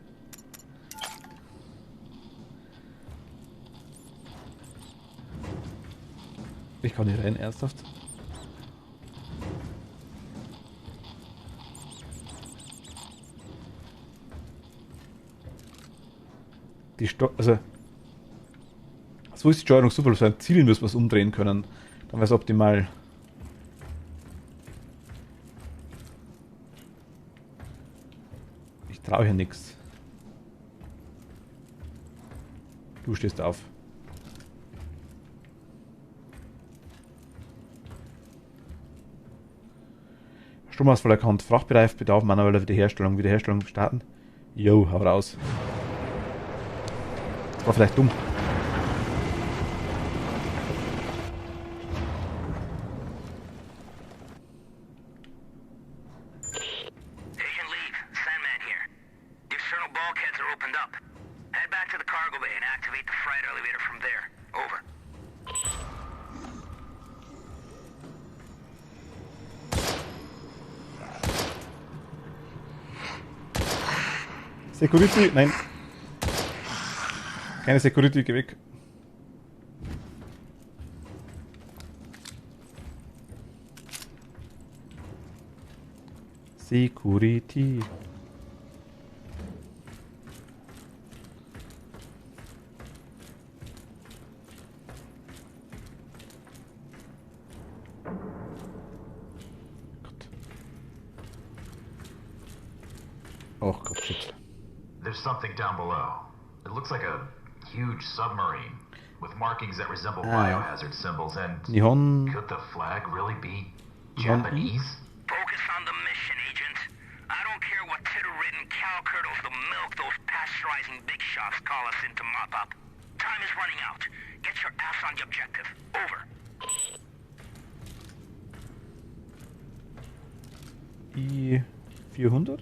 Speaker 1: Ich kann nicht rein, ernsthaft. Also so ist die Steuerung super, so ein Ziel müssen wir es umdrehen können. Dann wäre es optimal. Ich traue hier nichts. Du stehst auf. Stromausfall erkannt. Frachtbereich bedarf manueller Wiederherstellung. Wiederherstellung starten. Jo, hau raus. Das war vielleicht dumm.
Speaker 8: Agent Leave, Sandman here. The external bulkheads are opened up. Head back to the cargo bay and activate the freight elevator from there. Over.
Speaker 1: Security, nein. Keine Security, geh weg. Security. Gott. Oh Gott, shit.
Speaker 9: There's something down below. It looks like a huge submarine with markings that resemble biohazard symbols and...
Speaker 1: Nihon...
Speaker 9: Could the flag really be
Speaker 1: Nihon...
Speaker 9: Japanese?
Speaker 8: Focus on the mission, Agent. I don't care what titter-ridden cow curdles the milk those pasteurizing big shots call us in to mop up. Time is running out. Get your ass on the objective. Over.
Speaker 1: I-400?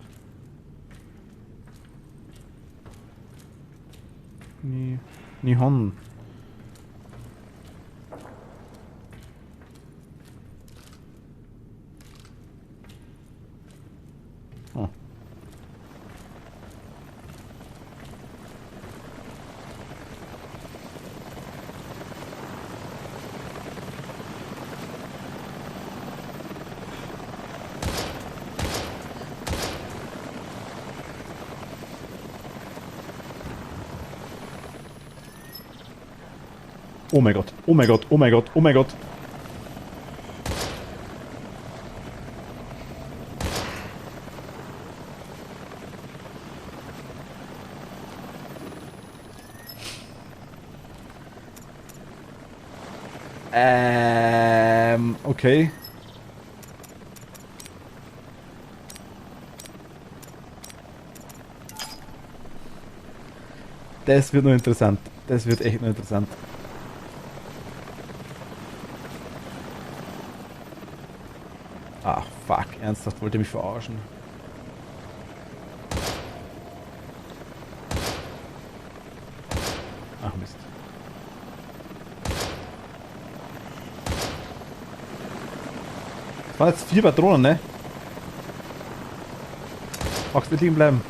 Speaker 1: Nihon. Oh. Oh mein Gott, oh mein Gott, oh mein Gott, oh mein Gott. Okay. Das wird nur interessant. Das wird echt nur interessant. Ach, fuck. Ernsthaft, wollte mich verarschen. Ach, Mist. Das waren jetzt 4 Patronen, ne? Magst du liegen bleiben?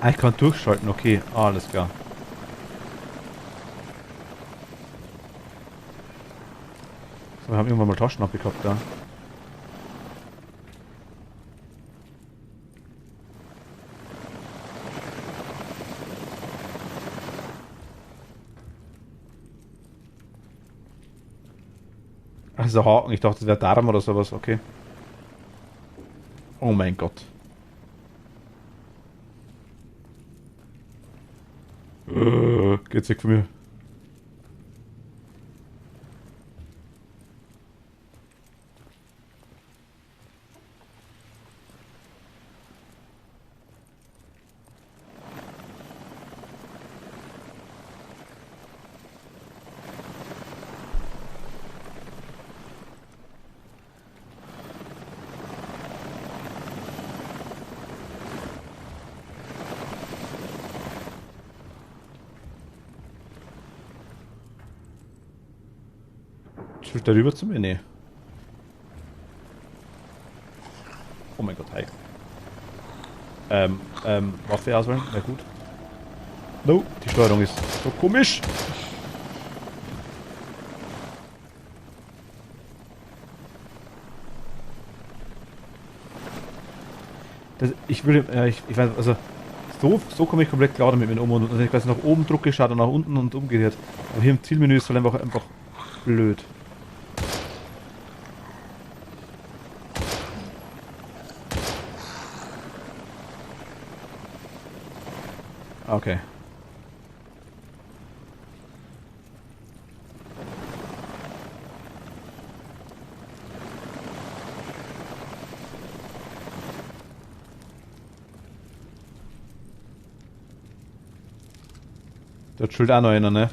Speaker 1: Ah, ich kann durchschalten, okay. Ah, alles klar. So, wir haben irgendwann mal Taschen abgeklappt da. Ach, das ist ein Haken. Ich dachte, das wäre Darm oder sowas. Okay. Oh mein Gott. Geht's weg von mir. Schuld darüber zu mir? Nee. Oh mein Gott, hi. Waffe auswählen? Na gut. No, die Steuerung ist so komisch. Das, ich will, ich weiß, also so komme ich komplett klar damit um und wenn ich quasi nach oben drücke, schaut er nach unten und umgekehrt. Aber hier im Zielmenü ist es halt einfach blöd. Okay. Da chillt auch noch einer, ne?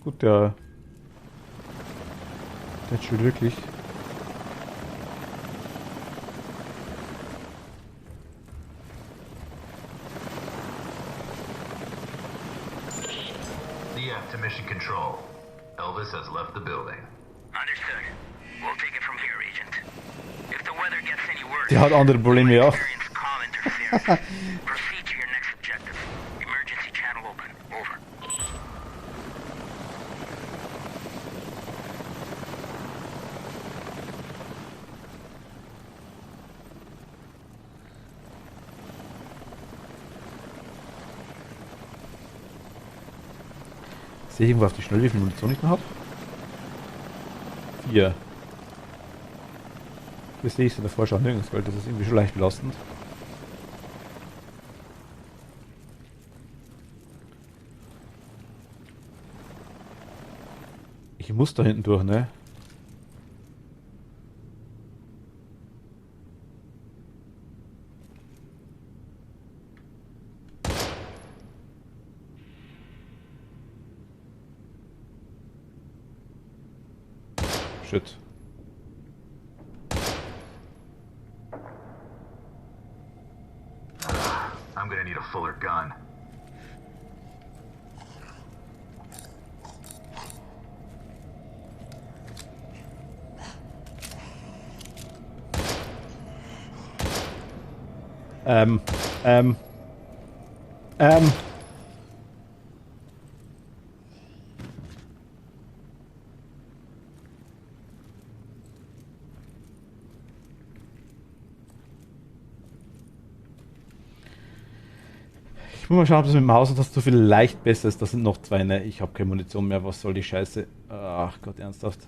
Speaker 1: Gut, der chillt wirklich.
Speaker 9: To Mission Control. Elvis has left the building.
Speaker 8: Understood. We'll take it from here, Agent. If the weather gets any worse,
Speaker 1: Der hat andere Probleme, ja.
Speaker 8: experience call interference. Proceed to your next objective. Emergency channel open. Over.
Speaker 1: Sehe ich irgendwo auf die Schnelle, wie viel Munition ich noch habe? 4. Hier sehe ich es in der Vorschau nirgends, weil das ist irgendwie schon leicht belastend. Ich muss da hinten durch, ne? Shit.
Speaker 9: I'm gonna need a fuller gun.
Speaker 1: Ich muss mal schauen, ob das mit dem Haus und das so viel leicht besser ist. Das sind noch 2, ne? Ich habe keine Munition mehr. Was soll die Scheiße? Ach Gott, ernsthaft.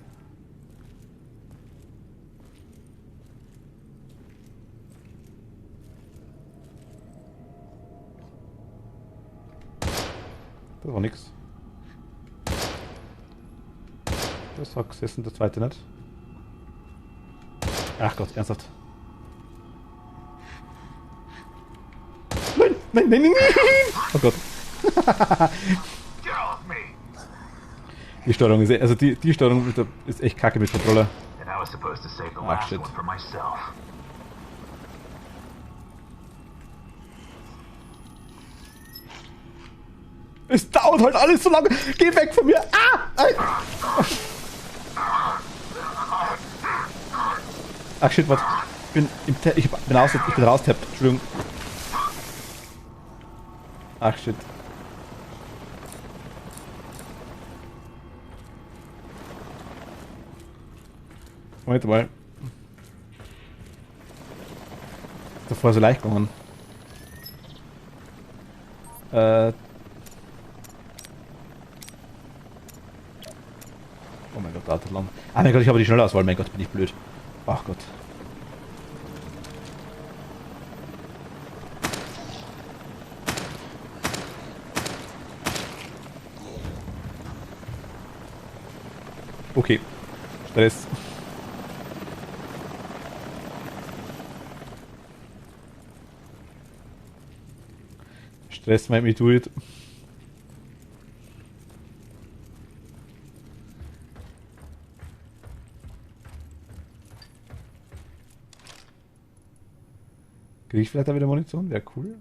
Speaker 1: Das war nix. Das hat gesessen, der zweite nicht. Ach Gott, ernsthaft. Nein, nein, nein, nein, nein! Oh Gott. Die Steuerung ist, also die Steuerung ist echt kacke mit Controller. Ach shit. Es dauert halt alles so lange. Geh weg von mir. Ach shit, was? Ich bin raustappt. Entschuldigung. Ach shit. Moment mal. Ist davor so leicht gegangen. Oh mein Gott, da lang. Ah mein Gott, ich habe die Schnellauswahl. Mein Gott, bin ich blöd. Ach Gott. Okay. Stress. Stress might me do it. Krieg ich vielleicht da wieder Munition? Wäre cool.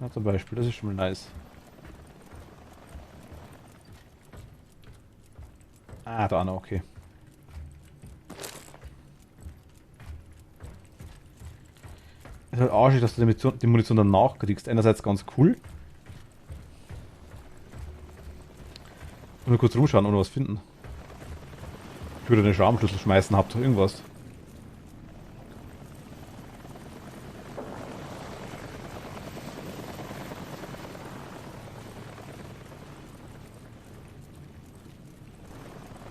Speaker 1: Ja, zum Beispiel, das ist schon mal nice. Ah, da noch, okay. Es ist halt arschig, dass du die Munition danach kriegst. Einerseits ganz cool. Nur kurz rumschauen ohne was finden. Ich würde den Schraubenschlüssel schmeißen, habt ihr irgendwas?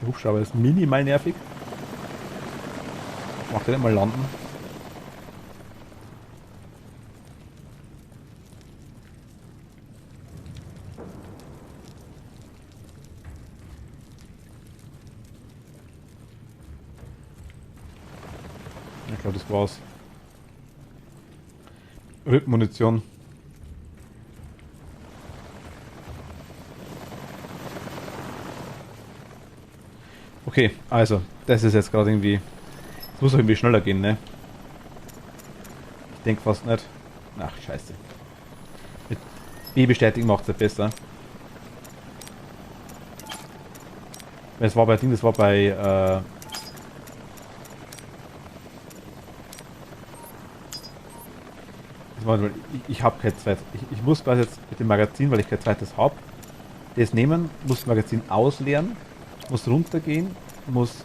Speaker 1: Der Hubschrauber ist minimal nervig. Macht er nicht mal landen. Ich glaube, das war's. Munition. Okay, also, das ist jetzt gerade irgendwie... Es muss auch irgendwie schneller gehen, ne? Ich denke fast nicht. Ach, scheiße. Mit B-Bestätigung macht es ja besser. Das war bei Ding, das war bei... Ich habe kein zweites. Ich muss quasi jetzt mit dem Magazin, weil ich kein zweites habe, das nehmen, muss das Magazin ausleeren, muss runtergehen, muss...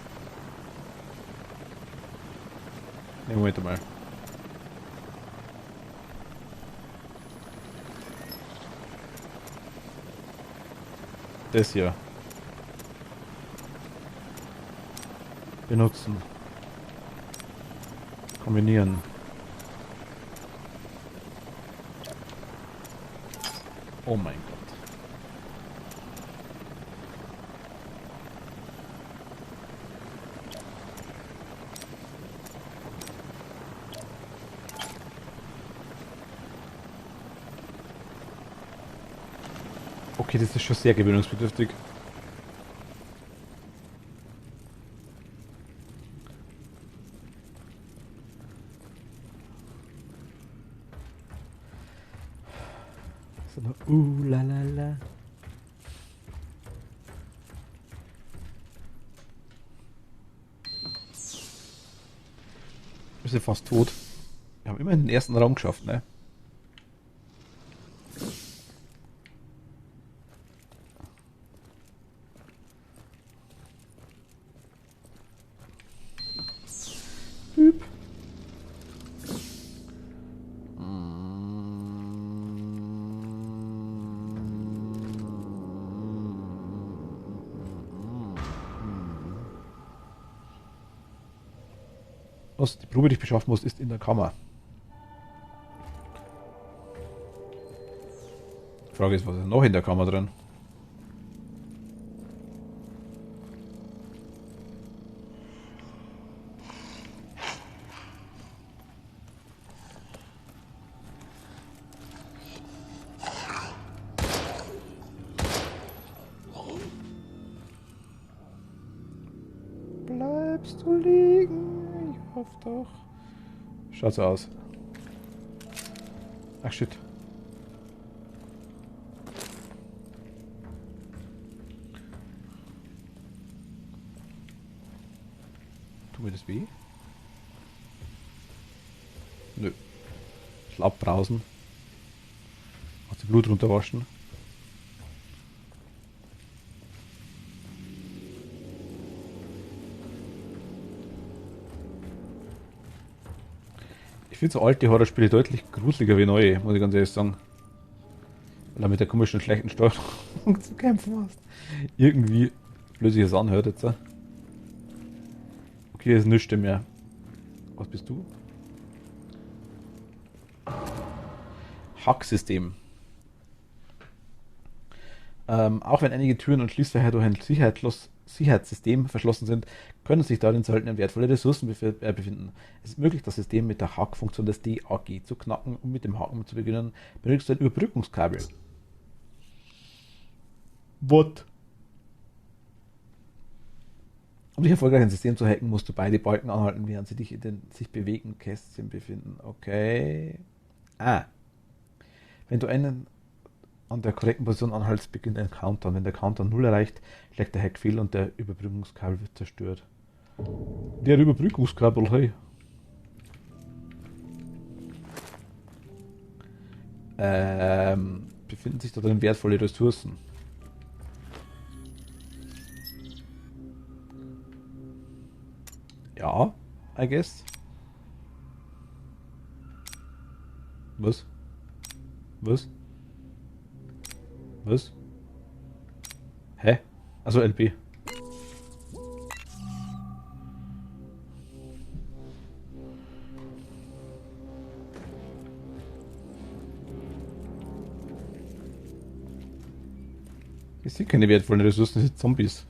Speaker 1: Ne, Moment mal. Das hier. Benutzen. Kombinieren. Oh mein Gott. Okay, das ist schon sehr gewöhnungsbedürftig. La la la. Wir sind fast tot. Wir haben immerhin den ersten Raum geschafft, ne? Was die Probe, die ich beschaffen muss, ist in der Kammer. Die Frage ist, was ist noch in der Kammer drin? Bleibst du liegen? Ich hoffe doch. Schaut so aus. Ach shit. Tut mir das weh? Nö. Schlapp brausen. Aus dem Blut runterwaschen. Ich finde so alte Horrorspiele deutlich gruseliger wie neue, muss ich ganz ehrlich sagen. Weil er mit der komischen schlechten Steuerung zu kämpfen hast. Irgendwie blöd sich das anhört jetzt. Okay, ist nichts mehr. Was bist du? Hacksystem. Auch wenn einige Türen und Schließfächer durch ein Sicherheitssystem verschlossen sind, können sich darin selten wertvolle Ressourcen befinden. Es ist möglich, das System mit der Hackfunktion des DAG zu knacken, um mit dem Haken zu beginnen. Benötigst du ein Überbrückungskabel. What? Um dich erfolgreich ein System zu hacken, musst du beide Balken anhalten, während sie dich in den sich bewegenden Kästchen befinden. Okay. Wenn du einen an der korrekten Position anhaltst, beginnt ein Countdown. Wenn der Countdown 0 erreicht, schlägt der Hack fehl und der Überbrückungskabel wird zerstört. Der Überbrückungskabel, hey. Befinden sich da drin wertvolle Ressourcen? Ja, I guess. Was? Was? Was? Hä? Also LB. Ich sehe keine wertvollen Ressourcen, das sind Zombies.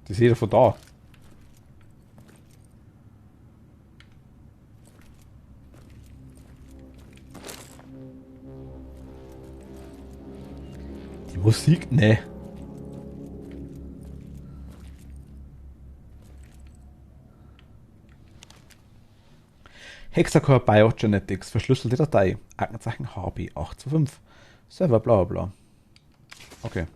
Speaker 1: Die sehe ich von da. Die Musik? Ne. Hexacore Biogenetics, verschlüsselte Datei, Aktenzeichen HB825, Server bla bla bla. Okay.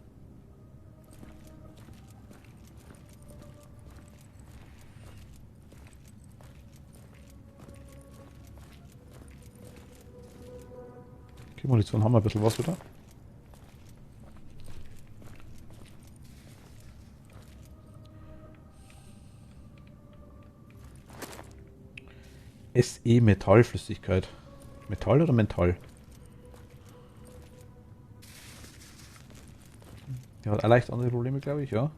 Speaker 1: Okay, Munition haben wir ein bisschen was wieder. SE Metallflüssigkeit. Metall oder Mental? Der hat auch leicht andere Probleme, glaube ich, ja.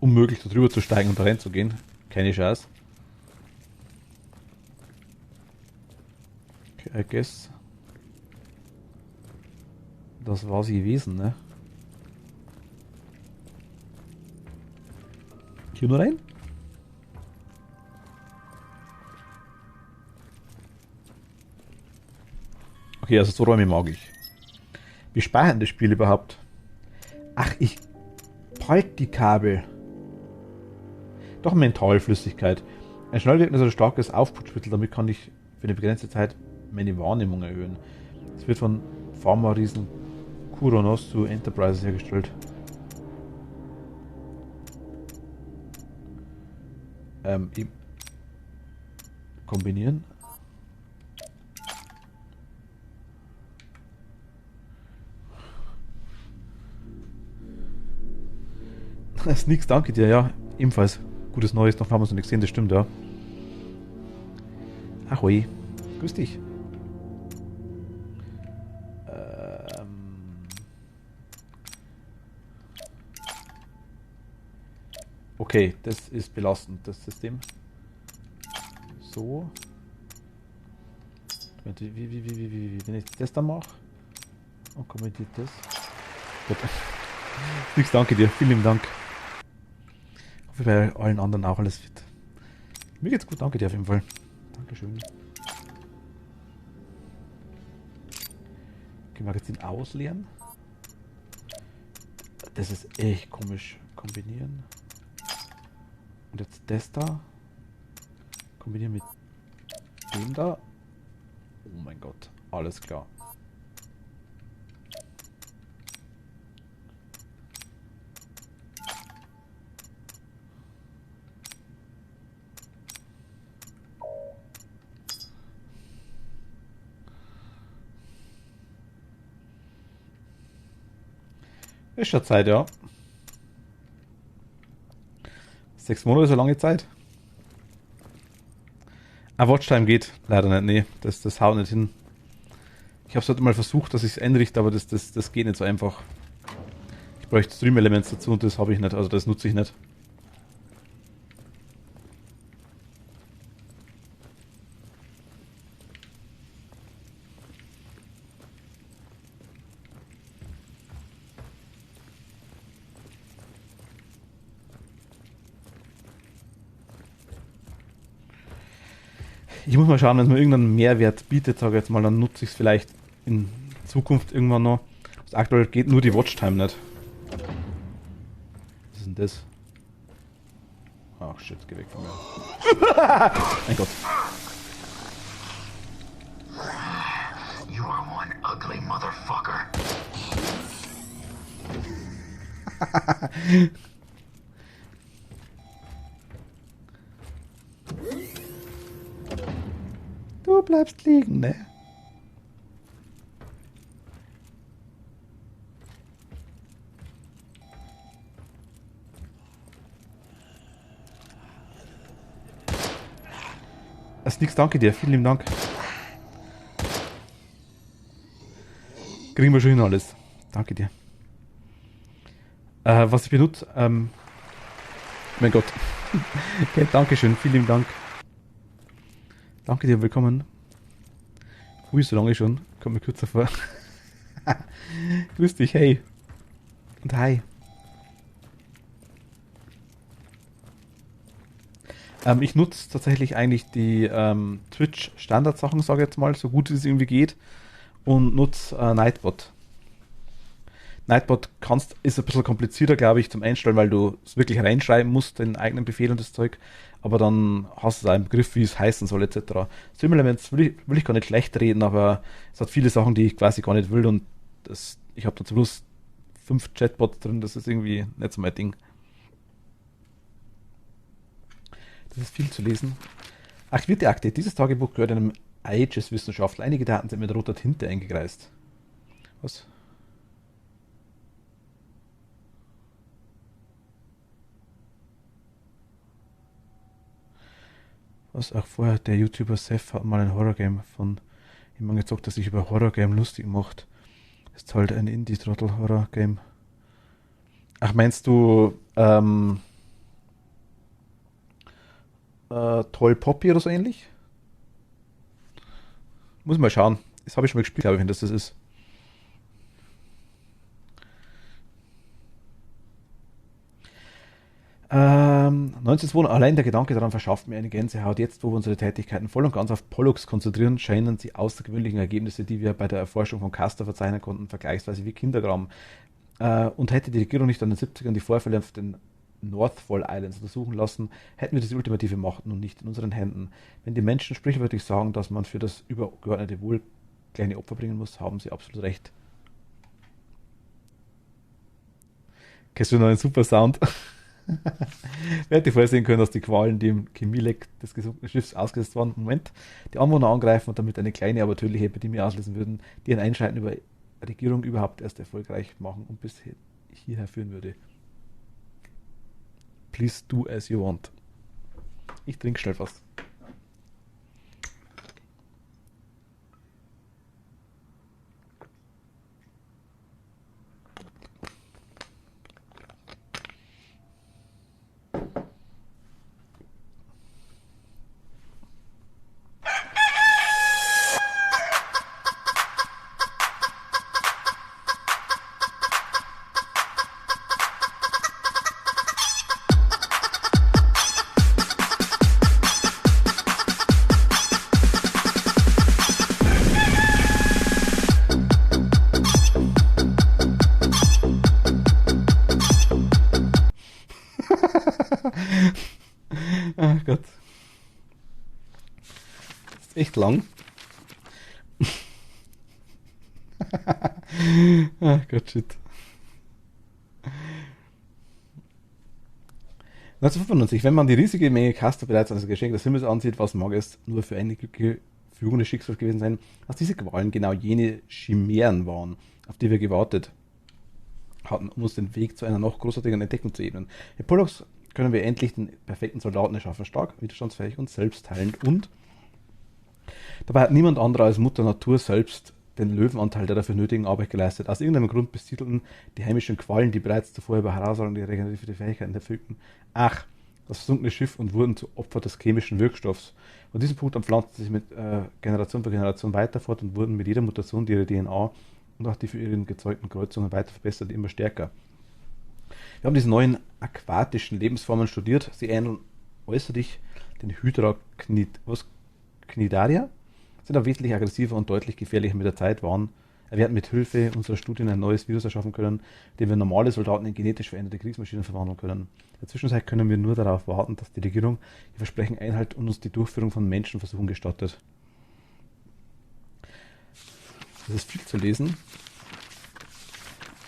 Speaker 1: Unmöglich da drüber zu steigen und da reinzugehen. Keine Chance. Okay, I guess. Das war sie gewesen, ne? Hier nur rein? Okay, also so Räume mag ich. Wie speichern das Spiel überhaupt? Ach, ich halt die Kabel. Doch Mentalflüssigkeit. Ein schnell wirkendes oder starkes Aufputschmittel, damit kann ich für eine begrenzte Zeit meine Wahrnehmung erhöhen. Es wird von Pharma-Riesen Kuronos zu Enterprises hergestellt. Kombinieren. Sneaks, danke dir, ja. Ebenfalls. Gutes Neues, noch haben wir uns noch nicht gesehen, das stimmt, ja. Ahoi. Grüß dich. Okay, das ist belastend, das System. So. Wenn ich das da mache und kommentiert das. Gut. Nix, danke dir, vielen lieben Dank. Ich hoffe bei allen anderen auch alles fit. Mir geht's gut, danke dir auf jeden Fall. Dankeschön. Okay, Magazin ausleeren. Das ist echt komisch. Kombinieren. Und jetzt das da. Kombinieren mit dem da. Oh mein Gott, alles klar. Ist schon Zeit, ja. 6 Monate ist eine lange Zeit. Ein Watchtime geht leider nicht. Nee, das haut nicht hin. Ich habe es heute mal versucht, dass ich es einrichte, aber das geht nicht so einfach. Ich bräuchte Stream Elements dazu und das habe ich nicht. Also das nutze ich nicht. Ich muss mal schauen, wenn es mir irgendeinen Mehrwert bietet, sage ich jetzt mal, dann nutze ich es vielleicht in Zukunft irgendwann noch. Also aktuell geht nur die Watchtime nicht. Was ist denn das? Ach shit, geh weg von mir. Mein Gott.
Speaker 9: You are one ugly motherfucker.
Speaker 1: Du bleibst liegen, ne? Das ist nix, danke dir, vielen lieben Dank. Kriegen wir schon hin alles. Danke dir. Was ich benutze, mein Gott. Okay, Dankeschön, vielen lieben Dank. Danke dir, willkommen. Ui, so lange schon. Kommt mir kürzer vor. Grüß dich, hey. Und hi. Ich nutze tatsächlich eigentlich die Twitch-Standard-Sachen, sage ich jetzt mal, so gut es irgendwie geht. Und nutze Nightbot. Nightbot ist ein bisschen komplizierter, glaube ich, zum Einstellen, weil du es wirklich reinschreiben musst, den eigenen Befehl und das Zeug. Aber dann hast du einen Begriff, wie es heißen soll, etc. Stream Elements will ich gar nicht schlecht reden, aber es hat viele Sachen, die ich quasi gar nicht will. Und ich habe da zum Schluss 5 Chatbots drin, das ist irgendwie nicht so mein Ding. Das ist viel zu lesen. Archivierte Akte. Dieses Tagebuch gehört einem Aegis-Wissenschaftler. Einige Daten sind mit roter Tinte eingekreist. Was? Was auch vorher, der YouTuber Seth hat mal ein Horrorgame von jemandem gezockt, der sich über Horrorgame lustig macht. Das ist halt ein Indie-Trottel-Horror-Game. Ach, meinst du Toll Poppy oder so ähnlich? Muss mal schauen. Das habe ich schon mal gespielt, glaube ich, wenn das ist. 1902, allein der Gedanke daran verschafft mir eine Gänsehaut. Jetzt, wo wir unsere Tätigkeiten voll und ganz auf Pollux konzentrieren, scheinen die außergewöhnlichen Ergebnisse, die wir bei der Erforschung von Castor verzeichnen konnten, vergleichsweise wie Kinderkram. Und hätte die Regierung nicht an den 70ern die Vorfälle auf den Northfall Islands untersuchen lassen, hätten wir diese ultimative Macht nun nicht in unseren Händen. Wenn die Menschen sprichwörtlich sagen, dass man für das übergeordnete Wohl kleine Opfer bringen muss, haben sie absolut recht. Kennst du noch einen super Sound? Wer hätte vorhersehen können, dass die Qualen, die im Chemieleck des gesunkenen Schiffs ausgesetzt waren, Moment, die Anwohner angreifen und damit eine kleine, aber tödliche Epidemie auslösen würden, die ein Einschreiten über Regierung überhaupt erst erfolgreich machen und bis hierher führen würde. Please do as you want. Ich trinke schnell was. Ach Gott. Das ist echt lang. Ach Gott, shit. 1995, wenn man die riesige Menge Castor bereits als Geschenk des Himmels ansieht, was mag es nur für eine glückliche Fügung des Schicksals gewesen sein, dass diese Qualen genau jene Chimären waren, auf die wir gewartet hatten, um uns den Weg zu einer noch großartigen Entdeckung zu ebnen. Mit Pollux können wir endlich den perfekten Soldaten erschaffen, stark, widerstandsfähig und selbstheilend, und dabei hat niemand anderer als Mutter Natur selbst den Löwenanteil der dafür nötigen Arbeit geleistet. Aus irgendeinem Grund besiedelten die heimischen Qualen, die bereits zuvor über herausragende regenerative Fähigkeiten erfüllten, das versunkene Schiff und wurden zu Opfer des chemischen Wirkstoffs. Von diesem Punkt an pflanzten sie sich mit Generation für Generation weiter fort und wurden mit jeder Mutation, die ihre DNA und auch die für ihren gezeugten Kreuzungen weiter verbessert, immer stärker. Wir haben diese neuen aquatischen Lebensformen studiert. Sie ähneln äußerlich den Hydra-Cnidaria, sind aber wesentlich aggressiver und deutlich gefährlicher mit der Zeit waren. Wir werden mit Hilfe unserer Studien ein neues Virus erschaffen können, dem wir normale Soldaten in genetisch veränderte Kriegsmaschinen verwandeln können. In der Zwischenzeit können wir nur darauf warten, dass die Regierung ihr Versprechen einhält und uns die Durchführung von Menschenversuchen gestattet. Das ist viel zu lesen.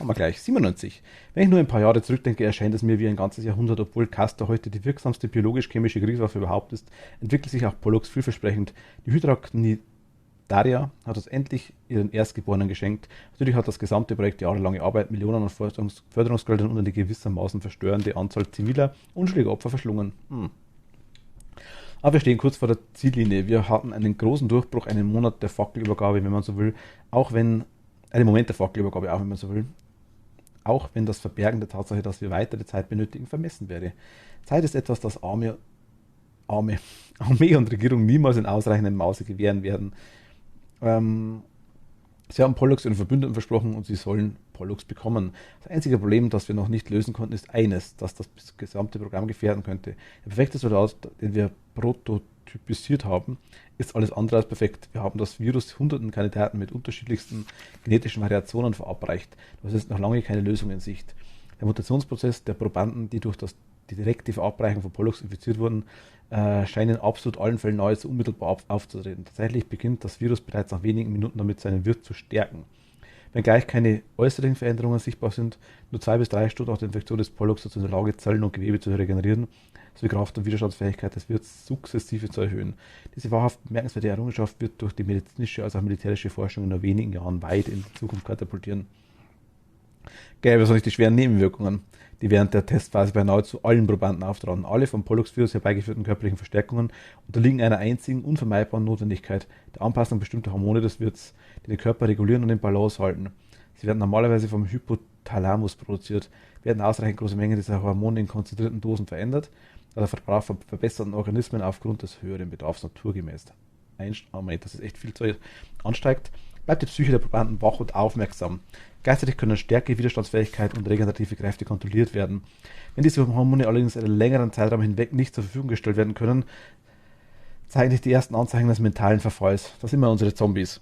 Speaker 1: Haben wir gleich. 97. Wenn ich nur ein paar Jahre zurückdenke, erscheint es mir wie ein ganzes Jahrhundert. Obwohl Castor heute die wirksamste biologisch-chemische Kriegswaffe überhaupt ist, entwickelt sich auch Pollux vielversprechend. Die Hydra-Cnidaria hat uns endlich ihren Erstgeborenen geschenkt. Natürlich hat das gesamte Projekt jahrelange Arbeit, Millionen an Förderungsgeldern und eine gewissermaßen verstörende Anzahl ziviler, unschuldiger Opfer verschlungen. Aber wir stehen kurz vor der Ziellinie. Wir hatten einen großen Durchbruch, einen Monat der Fackelübergabe, wenn man so will, einen Moment der Fackelübergabe, auch wenn man so will. Auch wenn das Verbergen der Tatsache, dass wir weitere Zeit benötigen, vermessen wäre. Zeit ist etwas, das Armee und Regierung niemals in ausreichendem Maße gewähren werden. Sie haben Pollux ihren Verbündeten versprochen und sie sollen Pollux bekommen. Das einzige Problem, das wir noch nicht lösen konnten, ist eines, das das gesamte Programm gefährden könnte. Der perfekte Soldat, den wir prototypisiert haben, ist alles andere als perfekt. Wir haben das Virus hunderten Kandidaten mit unterschiedlichsten genetischen Variationen verabreicht. Das ist noch lange keine Lösung in Sicht. Der Mutationsprozess der Probanden, die durch die direkte Verabreichung von Pollux infiziert wurden, scheinen in absolut allen Fällen nahezu unmittelbar aufzutreten. Tatsächlich beginnt das Virus bereits nach wenigen Minuten damit, seinen Wirt zu stärken. Wenngleich keine äußeren Veränderungen sichtbar sind, nur 2 bis 3 Stunden nach der Infektion des Pollux dazu in der Lage, Zellen und Gewebe zu regenerieren, sowie Kraft und Widerstandsfähigkeit des Wirts sukzessive zu erhöhen. Diese wahrhaft bemerkenswerte Errungenschaft wird durch die medizinische als auch militärische Forschung in nur wenigen Jahren weit in die Zukunft katapultieren. Gäbe es auch nicht die schweren Nebenwirkungen, die während der Testphase bei nahezu allen Probanden auftraten. Alle vom Pollux-Virus herbeigeführten körperlichen Verstärkungen unterliegen einer einzigen unvermeidbaren Notwendigkeit, der Anpassung bestimmter Hormone des Wirts, die den Körper regulieren und in Balance halten. Sie werden normalerweise vom Hypothalamus produziert, werden ausreichend große Mengen dieser Hormone in konzentrierten Dosen verändert, da der Verbrauch von verbesserten Organismen aufgrund des höheren Bedarfs naturgemäß das ist echt viel zu ansteigt, bleibt die Psyche der Probanden wach und aufmerksam. Gleichzeitig können Stärke, Widerstandsfähigkeit und regenerative Kräfte kontrolliert werden. Wenn diese Hormone allerdings einen längeren Zeitraum hinweg nicht zur Verfügung gestellt werden können, zeigen sich die ersten Anzeichen des mentalen Verfalls. Das sind immer unsere Zombies.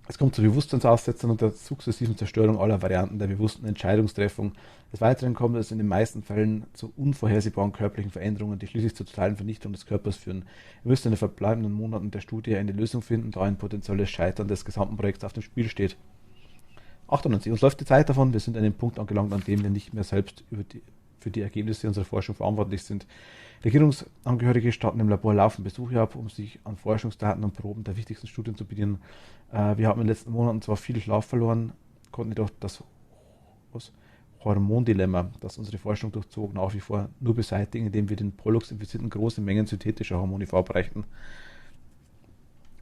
Speaker 1: Es kommt zu Bewusstseinsaussetzern und der sukzessiven Zerstörung aller Varianten der bewussten Entscheidungstreffung. Des Weiteren kommt es in den meisten Fällen zu unvorhersehbaren körperlichen Veränderungen, die schließlich zur totalen Vernichtung des Körpers führen. Wir müssen in den verbleibenden Monaten der Studie eine Lösung finden, da ein potenzielles Scheitern des gesamten Projekts auf dem Spiel steht. 98. Uns läuft die Zeit davon. Wir sind an dem Punkt angelangt, an dem wir nicht mehr selbst für die Ergebnisse unserer Forschung verantwortlich sind. Regierungsangehörige statten im Labor laufend Besuche ab, um sich an Forschungsdaten und Proben der wichtigsten Studien zu bedienen. Wir haben in den letzten Monaten zwar viel Schlaf verloren, konnten jedoch das Hormondilemma, das unsere Forschung durchzog, nach wie vor nur beseitigen, indem wir den Pollux-Infizierten große Mengen synthetischer Hormone verabreichten.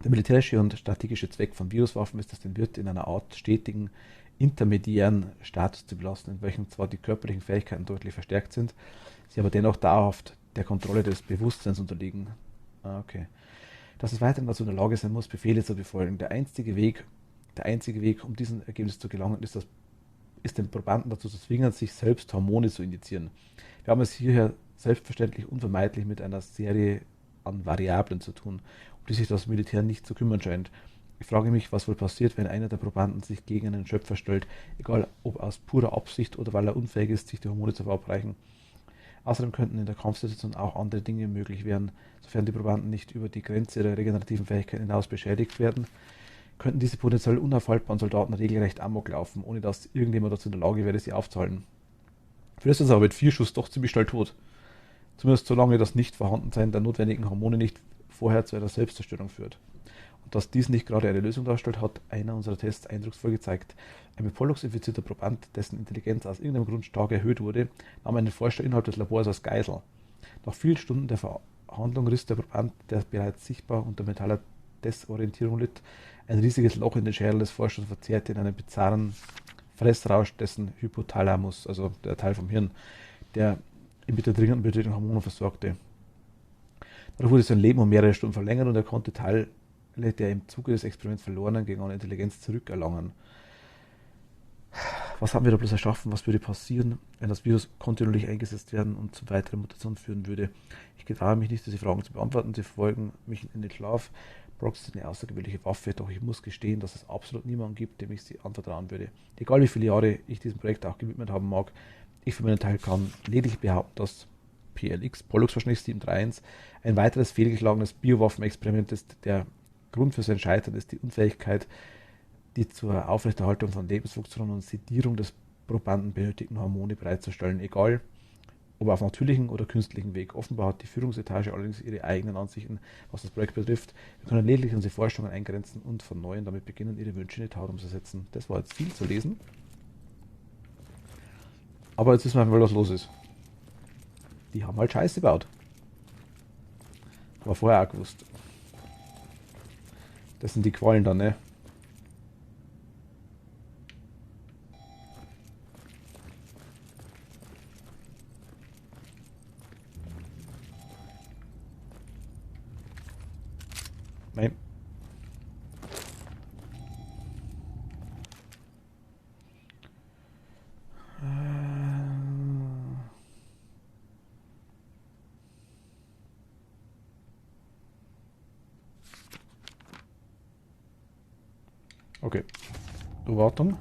Speaker 1: Der militärische und strategische Zweck von Viruswaffen ist es, den Wirt in einer Art stetigen, intermediären Status zu belassen, in welchem zwar die körperlichen Fähigkeiten deutlich verstärkt sind, sie aber dennoch dauerhaft der Kontrolle des Bewusstseins unterliegen. Okay. Dass es weiterhin dazu in der Lage sein muss, Befehle zu befolgen. Der einzige Weg, um diesen Ergebnis zu gelangen, ist den Probanden dazu zu zwingen, sich selbst Hormone zu injizieren. Wir haben es hierher selbstverständlich unvermeidlich mit einer Serie an Variablen zu tun, um die sich das Militär nicht zu kümmern scheint. Ich frage mich, was wohl passiert, wenn einer der Probanden sich gegen einen Schöpfer stellt, egal ob aus purer Absicht oder weil er unfähig ist, sich die Hormone zu verabreichen. Außerdem könnten in der Kampfsituation auch andere Dinge möglich werden, sofern die Probanden nicht über die Grenze ihrer regenerativen Fähigkeiten hinaus beschädigt werden, könnten diese potenziell unaufhaltbaren Soldaten regelrecht Amok laufen, ohne dass irgendjemand dazu in der Lage wäre, sie aufzuhalten. Für das ist aber mit 4 Schuss doch ziemlich schnell tot. Zumindest solange das Nicht-Vorhandensein der notwendigen Hormone nicht vorher zu einer Selbstzerstörung führt. Und dass dies nicht gerade eine Lösung darstellt, hat einer unserer Tests eindrucksvoll gezeigt. Ein mit Pollux infizierter Proband, dessen Intelligenz aus irgendeinem Grund stark erhöht wurde, nahm einen Forscher innerhalb des Labors als Geisel. Nach vielen Stunden der Verhandlung riss der Proband, der bereits sichtbar unter mentaler Desorientierung litt, ein riesiges Loch in den Schädel des Forschers und verzehrte in einen bizarren Fressrausch dessen Hypothalamus, also der Teil vom Hirn, der ihn mit der dringenden benötigten Hormone versorgte. Dadurch wurde sein Leben um mehrere Stunden verlängert und er konnte Teile der im Zuge des Experiments verlorenen gegangenen Intelligenz zurückerlangen. Was haben wir da bloß erschaffen? Was würde passieren, wenn das Virus kontinuierlich eingesetzt werden und zu weiteren Mutationen führen würde? Ich getraue mich nicht, diese Fragen zu beantworten. Sie verfolgen mich in den Schlaf. Prox ist eine außergewöhnliche Waffe, doch ich muss gestehen, dass es absolut niemanden gibt, dem ich sie anvertrauen würde. Egal wie viele Jahre ich diesem Projekt auch gewidmet haben mag, ich für meinen Teil kann lediglich behaupten, dass PLX, Pollux wahrscheinlich 731, ein weiteres fehlgeschlagenes Biowaffenexperiment ist. Der Grund für sein Scheitern ist die Unfähigkeit, die zur Aufrechterhaltung von Lebensfunktionen und Sedierung des Probanden benötigten Hormone bereitzustellen, egal ob auf natürlichem oder künstlichem Weg. Offenbar hat die Führungsetage allerdings ihre eigenen Ansichten, was das Projekt betrifft. Wir können lediglich unsere Forschungen eingrenzen und von neuem damit beginnen, ihre Wünsche in die Tat umzusetzen. Das war jetzt viel zu lesen. Aber jetzt wissen wir einfach, was los ist. Die haben halt Scheiße gebaut. Haben wir vorher auch gewusst. Das sind die Qualen dann, ne? Nein. Okay. Wartung.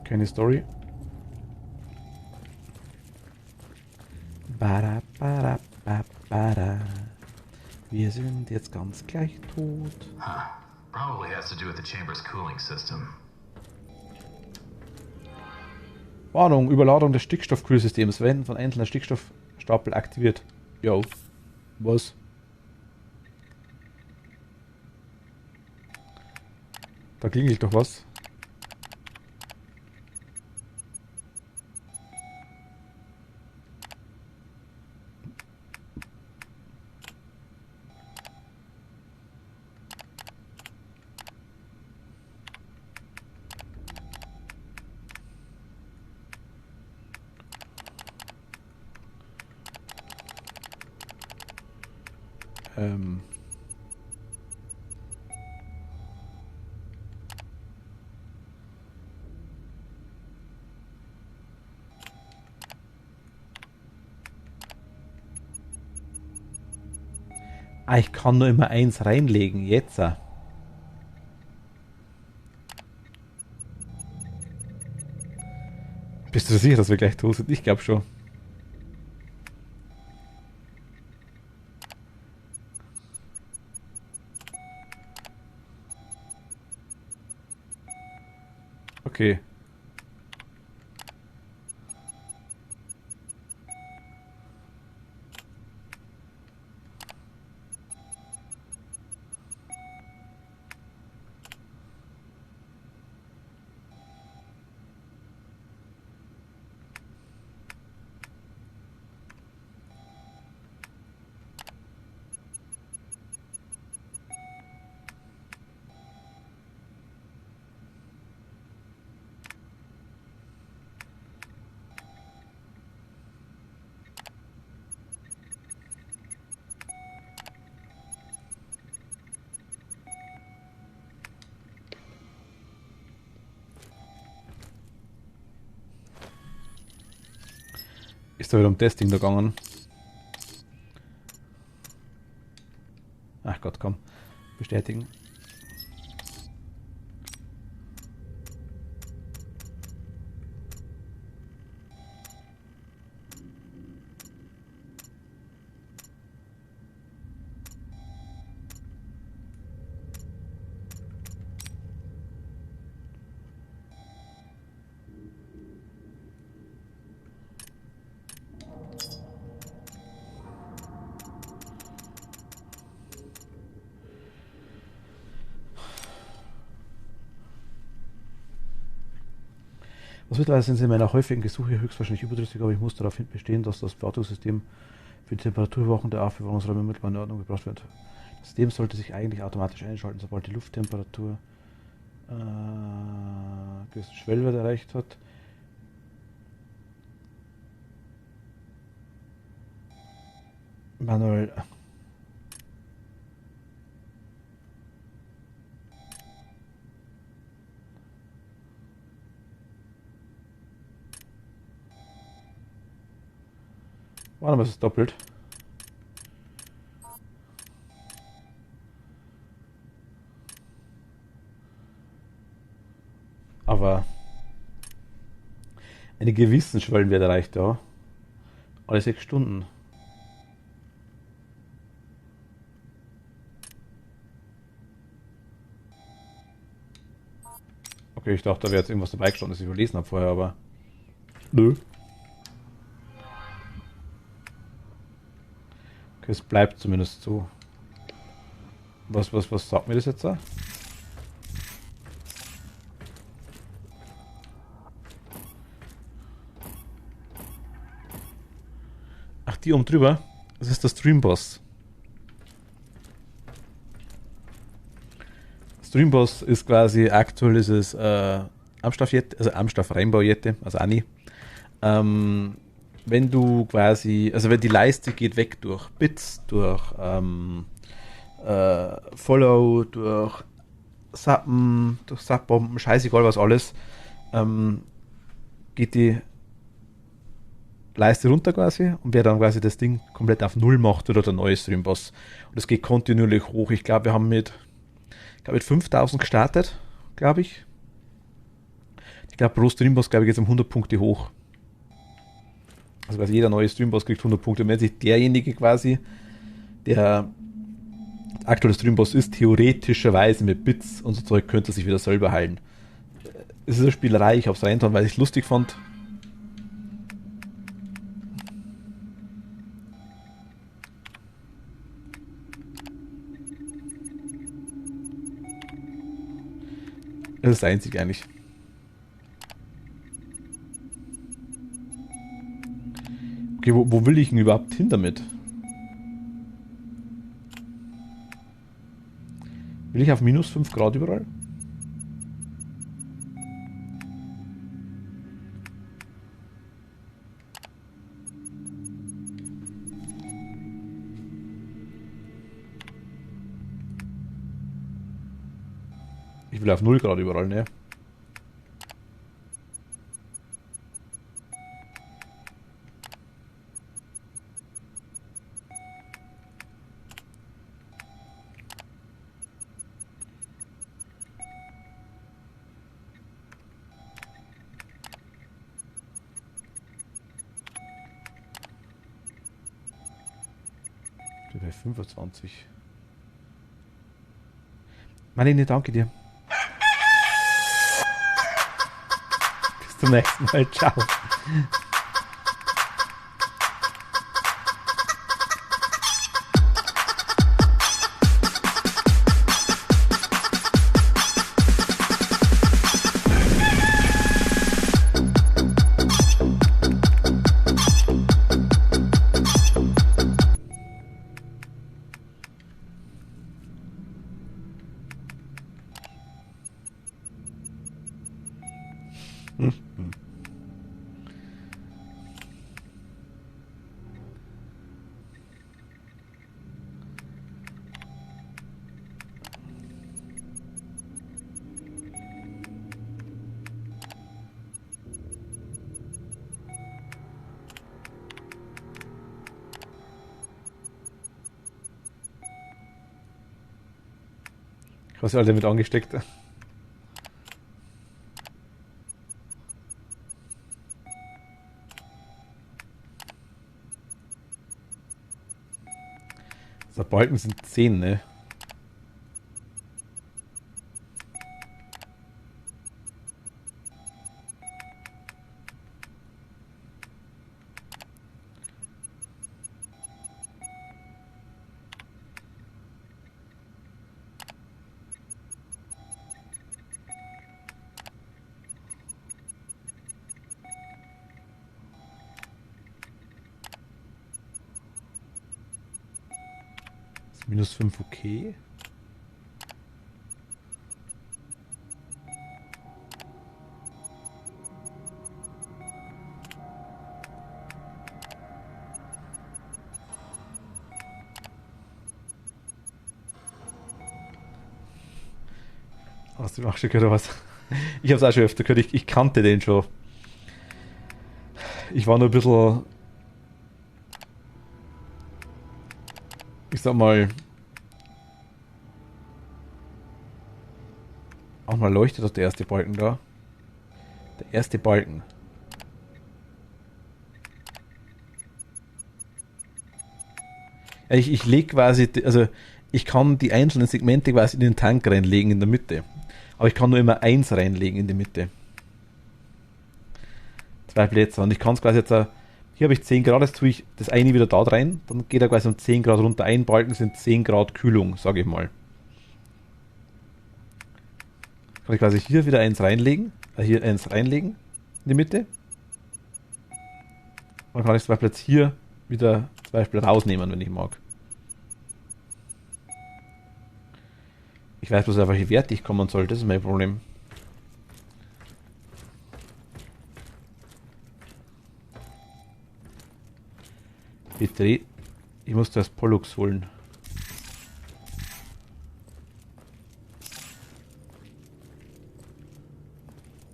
Speaker 1: Keine Story. Bara, bara, bara, bara. Wir sind jetzt ganz gleich tot.
Speaker 9: Huh. Probably has to do with the chamber's cooling system.
Speaker 1: Warnung, Überladung des Stickstoffkühlsystems, wenn von einzelner Stickstoffstapel aktiviert. Jo. Was? Da klingelt doch was. Ah, ich kann nur immer eins reinlegen. Jetzt. Bist du sicher, dass wir gleich tot sind? Ich glaube schon. Okay. Ist da wieder um Testing da gegangen? Ach Gott, komm. Bestätigen. Mittlerweile sind sie in meiner häufigen Gesuche höchstwahrscheinlich überdrüssig, aber ich muss darauf bestehen, dass das Wartungssystem für die Temperaturüberwachung der Aufbewahrungsräume mittlerweile in Ordnung gebracht wird. Das System sollte sich eigentlich automatisch einschalten, sobald die Lufttemperatur gewissen Schwellwert erreicht hat. Manuel. Warte mal, es ist doppelt. Aber eine gewissen Schwellenwert erreicht, ja. Alle 6 Stunden. Okay, ich dachte, da wäre jetzt irgendwas dabei gestanden, das ich überlesen habe vorher, aber nö. Okay, es bleibt zumindest so. Was sagt mir das jetzt da? Ach, die oben drüber? Das ist der Streamboss. Streamboss ist quasi, aktuell ist es Amstaff-Jette, also Amstaff-Rheinbau-Jette, also Anni. Wenn du quasi, also wenn die Leiste geht weg durch Bits, durch Follow, durch Sappen, durch Sappbomben, scheißegal was alles, geht die Leiste runter quasi und wer dann quasi das Ding komplett auf Null macht oder der neue Streamboss. Und es geht kontinuierlich hoch. Ich glaube, wir haben mit 5000 gestartet, glaube ich. Ich glaube, pro Streamboss, glaube ich, geht es um 100 Punkte hoch. Also quasi jeder neue Streamboss kriegt 100 Punkte. Und wenn sich derjenige quasi, der aktuelle Streamboss ist, theoretischerweise mit Bits und so Zeug, könnte er sich wieder selber heilen. Es ist eine Spielerei, ich habe es reingetan, weil ich es lustig fand. Das ist das Einzige eigentlich. Okay, wo will ich denn überhaupt hin damit? Will ich auf minus 5 Grad überall? Ich will auf 0 Grad überall, ne? Bei 25. Marlene, danke dir. Bis zum nächsten Mal. Ciao. Was ist alle damit angesteckt? Der Balken sind 10, ne? -5 okay. Hast du auch schon gehört, oder was? Ich habe es auch schon öfter gehört, ich kannte den schon. Ich war nur ein bisschen, ich sag mal, auch mal leuchtet doch der erste Balken da. Der erste Balken. Ja, ich lege quasi, also ich kann die einzelnen Segmente quasi in den Tank reinlegen in der Mitte. Aber ich kann nur immer eins reinlegen in die Mitte. 2 Plätze. Und ich kann es quasi jetzt, hier habe ich 10 Grad, jetzt tue ich das eine wieder da rein, dann geht er quasi um 10 Grad runter. Ein Balken sind 10 Grad Kühlung, sage ich mal. Kann ich quasi hier wieder eins reinlegen, hier eins reinlegen in die Mitte. Dann kann ich zum Beispiel jetzt hier wieder zum Beispiel rausnehmen, wenn ich mag. Ich weiß bloß, auf welche Werte ich kommen soll, das ist mein Problem. Bitte, ich muss das Pollux holen.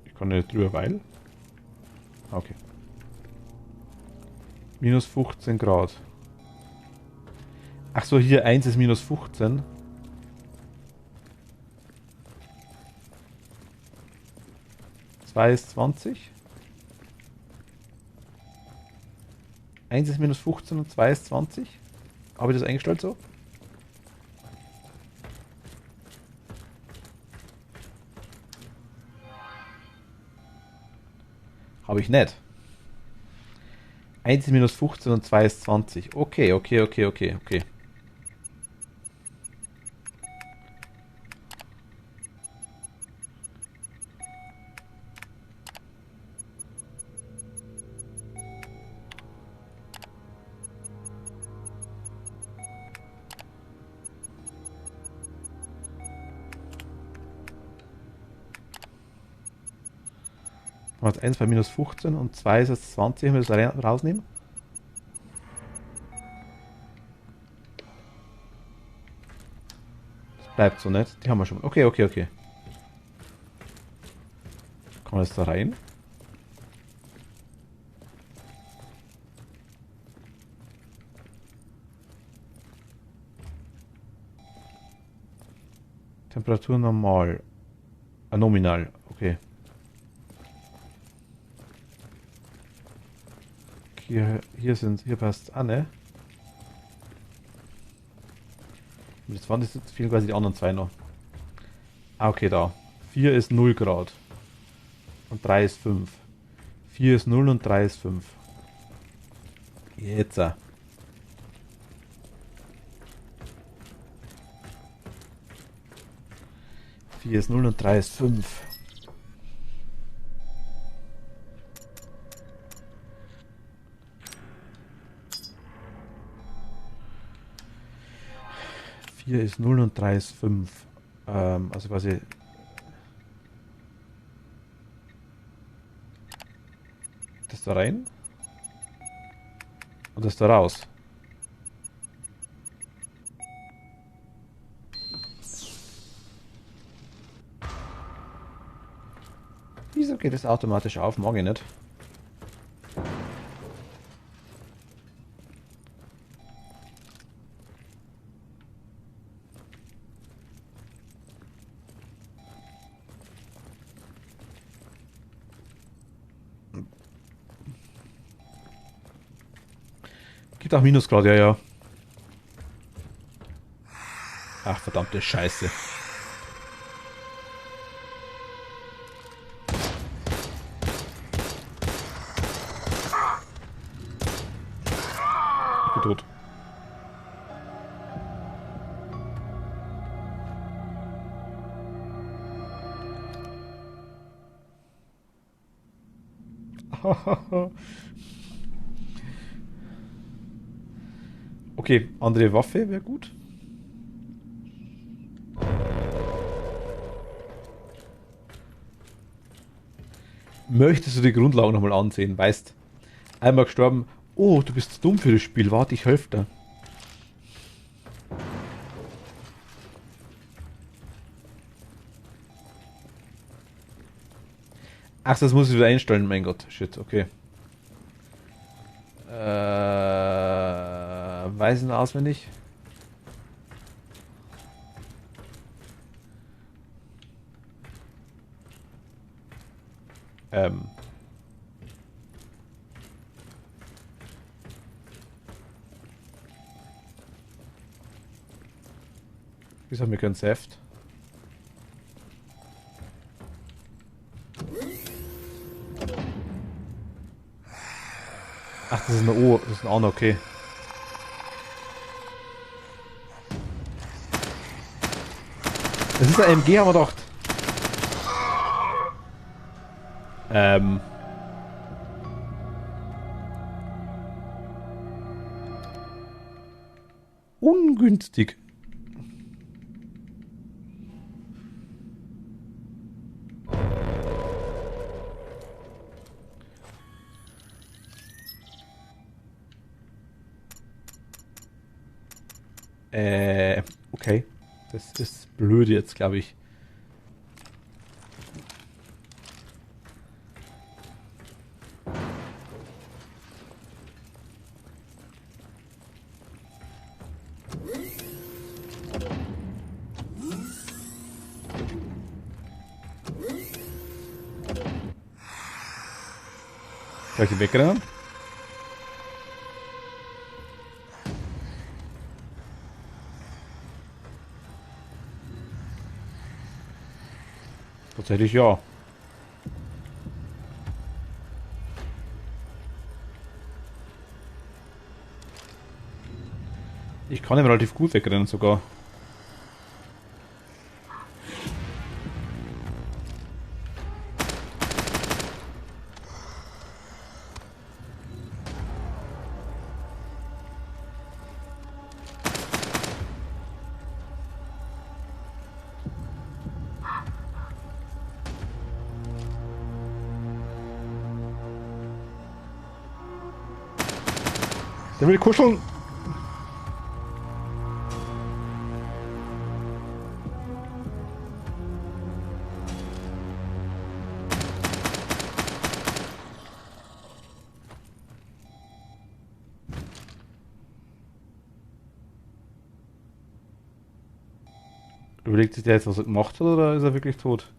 Speaker 1: Ich kann nicht drüber, weil. Okay. Minus 15 Grad. Ach so, hier 1 ist minus 15. Zwei ist 20. 1 ist minus 15 und 2 ist 20. Habe ich das eingestellt so? Habe ich nicht. 1 ist minus 15 und 2 ist 20. Okay. Man hat 1 bei minus 15 und 2 ist jetzt 20, wenn wir das rausnehmen. Das bleibt so nicht. Die haben wir schon. Okay. Kann man das da rein? Temperatur normal. Nominal. Okay. Hier passt an, ne? Jetzt fehlen quasi die anderen zwei noch. Ah, okay, da. 4 ist 0 Grad. Und 3 ist 5. 4 ist 0 und 3 ist 5. Jetzt. 4 ist 0 und 3 ist 5. Hier ist 0 und 3 ist 5. Also quasi. Das da rein. Und das da raus. Wieso geht es automatisch auf? Mag ich nicht. Gibt auch Minusgrad, ja. Ach, verdammte Scheiße. Ich bin tot. Okay, andere Waffe wäre gut. Möchtest du die Grundlagen nochmal ansehen? Weißt, einmal gestorben. Oh, du bist zu dumm für das Spiel. Warte, ich helfe dir. Ach, das muss ich wieder einstellen. Mein Gott. Shit, okay. Weiß ich noch auswendig? Wieso haben wir keinen Saft? Ach, das ist eine O, das ist ein O, okay. Das ist ein MG, haben wir gedacht. Ungünstig. Okay. Das ist blöd jetzt, glaube ich. Soll ich ihn wegrennen? Tatsächlich ja. Ich kann ihn relativ gut wegrennen sogar. Der will kuscheln. Überlegt sich der jetzt, was er gemacht hat, oder ist er wirklich tot?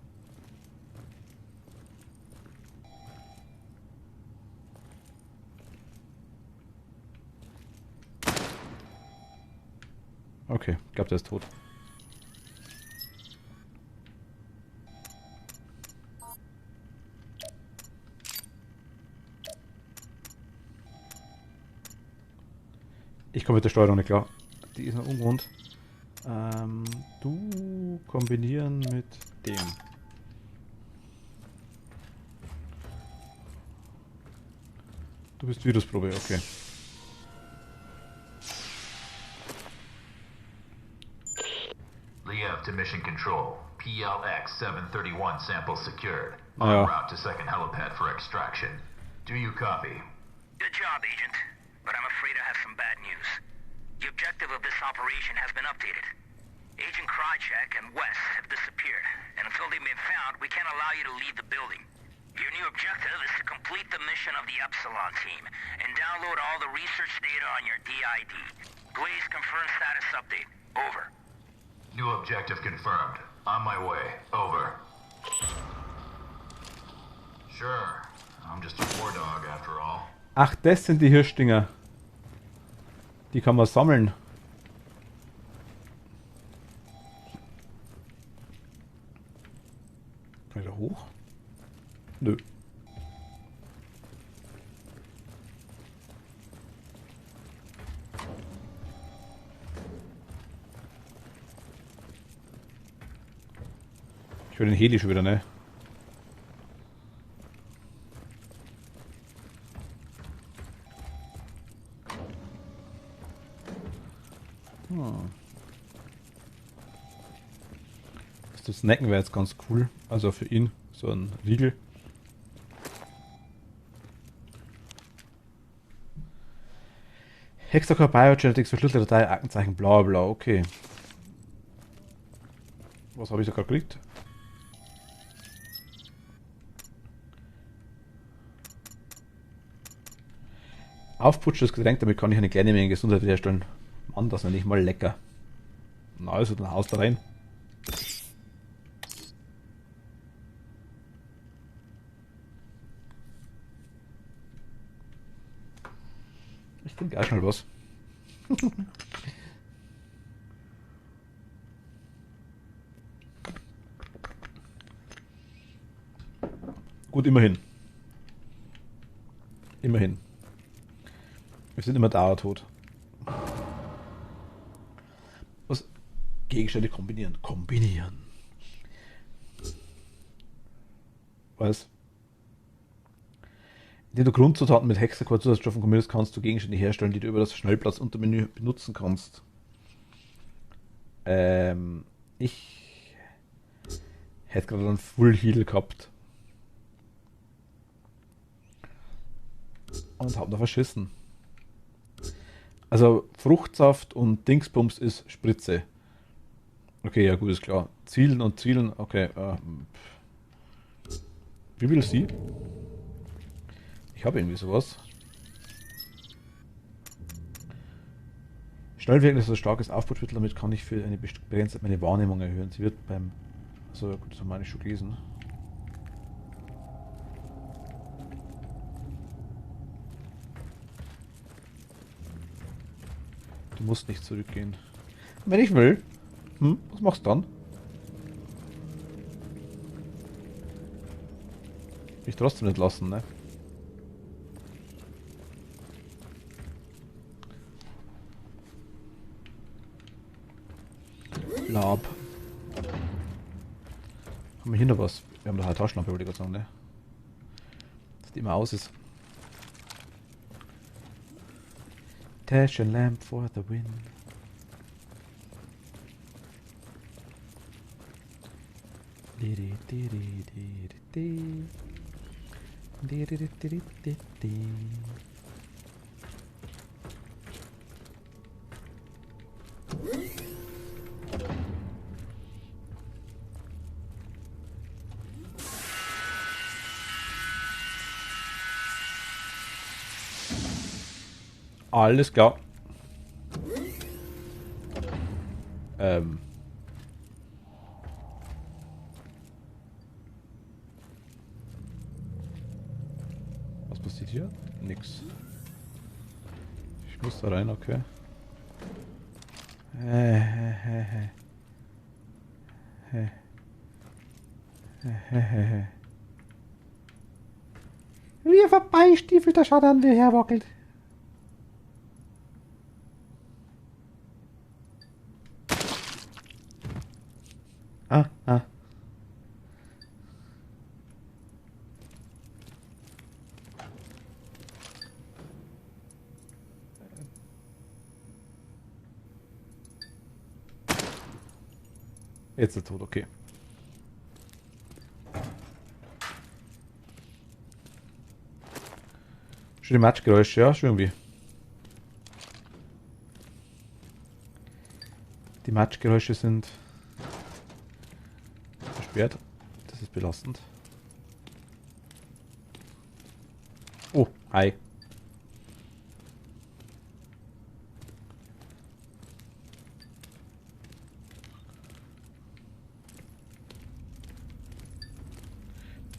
Speaker 1: Okay, ich glaube, der ist tot. Ich komme mit der Steuerung nicht klar. Die ist noch unrund. Du kombinieren mit dem. Du bist Virusprobe, okay.
Speaker 9: Liev to Mission Control. PLX 731 sample secured.
Speaker 1: Oh,
Speaker 9: En
Speaker 1: ja.
Speaker 9: route to second helipad for extraction. Do you copy?
Speaker 8: Good job, Agent. But I'm afraid I have some bad news. The objective of this operation has been updated. Agent Krychek and West have disappeared, and until they've been found, we can't allow you to leave the building. Your new objective is to complete the mission of the Epsilon team and download all the research data on your DID. Please confirm status update. Over.
Speaker 9: New objective confirmed. On my way. Over. Sure. I'm just a war dog after all.
Speaker 1: Ach, das sind die Hirschdinger. Die kann man sammeln. Kann ich da hoch? Nö. Ich höre den Heli schon wieder, ne? Das snacken wäre jetzt ganz cool. Also für ihn so ein Riegel. Hexacore Biogenetics verschlüsselte Datei, Aktenzeichen, bla bla, okay. Was habe ich da gerade gekriegt? Aufputschendes Getränk, damit kann ich eine kleine Menge Gesundheit wiederherstellen. Mann, das ist ja nicht mal lecker. Na also, dann haust da rein. Ich trinke auch schnell was. Gut, immerhin. Immerhin. Wir sind immer dauertot. Was? Gegenstände kombinieren. Kombinieren. Was? Indem du Grundzutaten mit Hexacore-Zusatzstoffen kombinierst, kannst du Gegenstände herstellen, die du über das Schnellplatz-Untermenü benutzen kannst. Ich hätte gerade einen Full Heal gehabt. Und hab noch verschissen. Also Fruchtsaft und Dingsbums ist Spritze. Okay, ja gut, ist klar. Zielen und Zielen, okay. Wie will sie? Ich habe irgendwie sowas. Schnell wirken ist ein starkes Aufputschmittel, damit kann ich für eine begrenzte Zeit meine Wahrnehmung erhöhen. Sie wird beim... Also gut, das haben wir eigentlich schon gelesen. Du musst nicht zurückgehen. Wenn ich will. Was machst du dann? Mich trotzdem nicht lassen, ne? Lab. Haben wir hier noch was? Wir haben da eine Taschenlampe, wollte ich gerade sagen, ne? Dass die immer aus ist. Taschenlamp for the win. Alles klar. Was passiert hier? Nix. Ich muss da rein, okay. Wie vorbeistiefelter Schatten an dir herwackelt. Ah. Jetzt ist er tot, okay. Schöne Matschgeräusche, ja, schön irgendwie. Die Matschgeräusche sind versperrt. Das ist belastend. Oh, hi.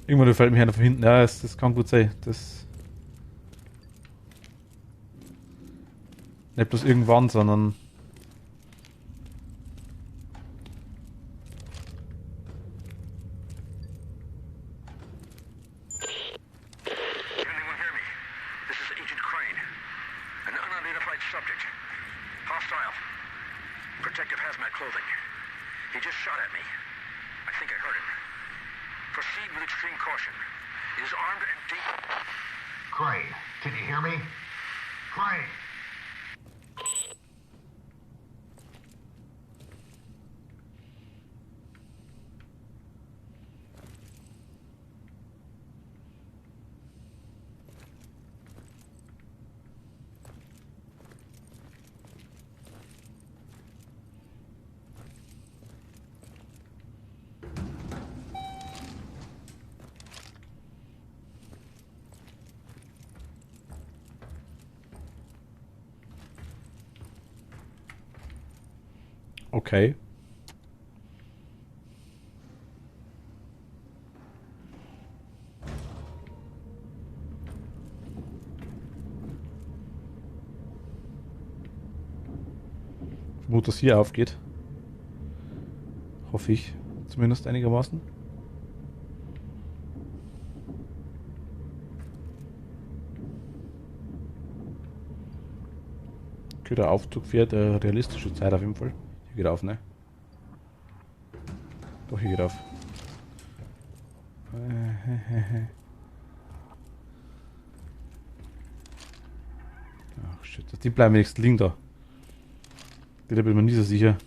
Speaker 1: Irgendwann fällt mir einer von hinten. Ja, das kann gut sein. Das nicht bloß irgendwann, sondern
Speaker 9: Crane, can you hear me? Crane!
Speaker 1: Okay. Wo das hier aufgeht. Hoffe ich. Zumindest einigermaßen. Okay, der Aufzug fährt realistische Zeit auf jeden Fall. Hier geht auf, ne? Doch, hier geht auf. Ach shit, die bleiben wenigstens liegen da. Da bin ich mir nie so sicher.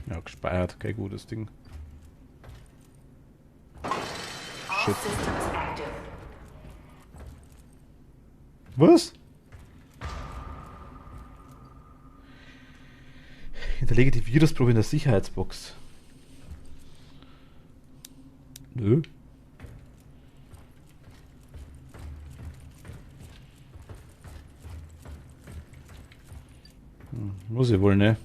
Speaker 1: Ja, gespeichert, kein gutes Ding. Shit. Was? Hinterlege die Virusprobe in der Sicherheitsbox. Nö. Muss ich wohl, ne?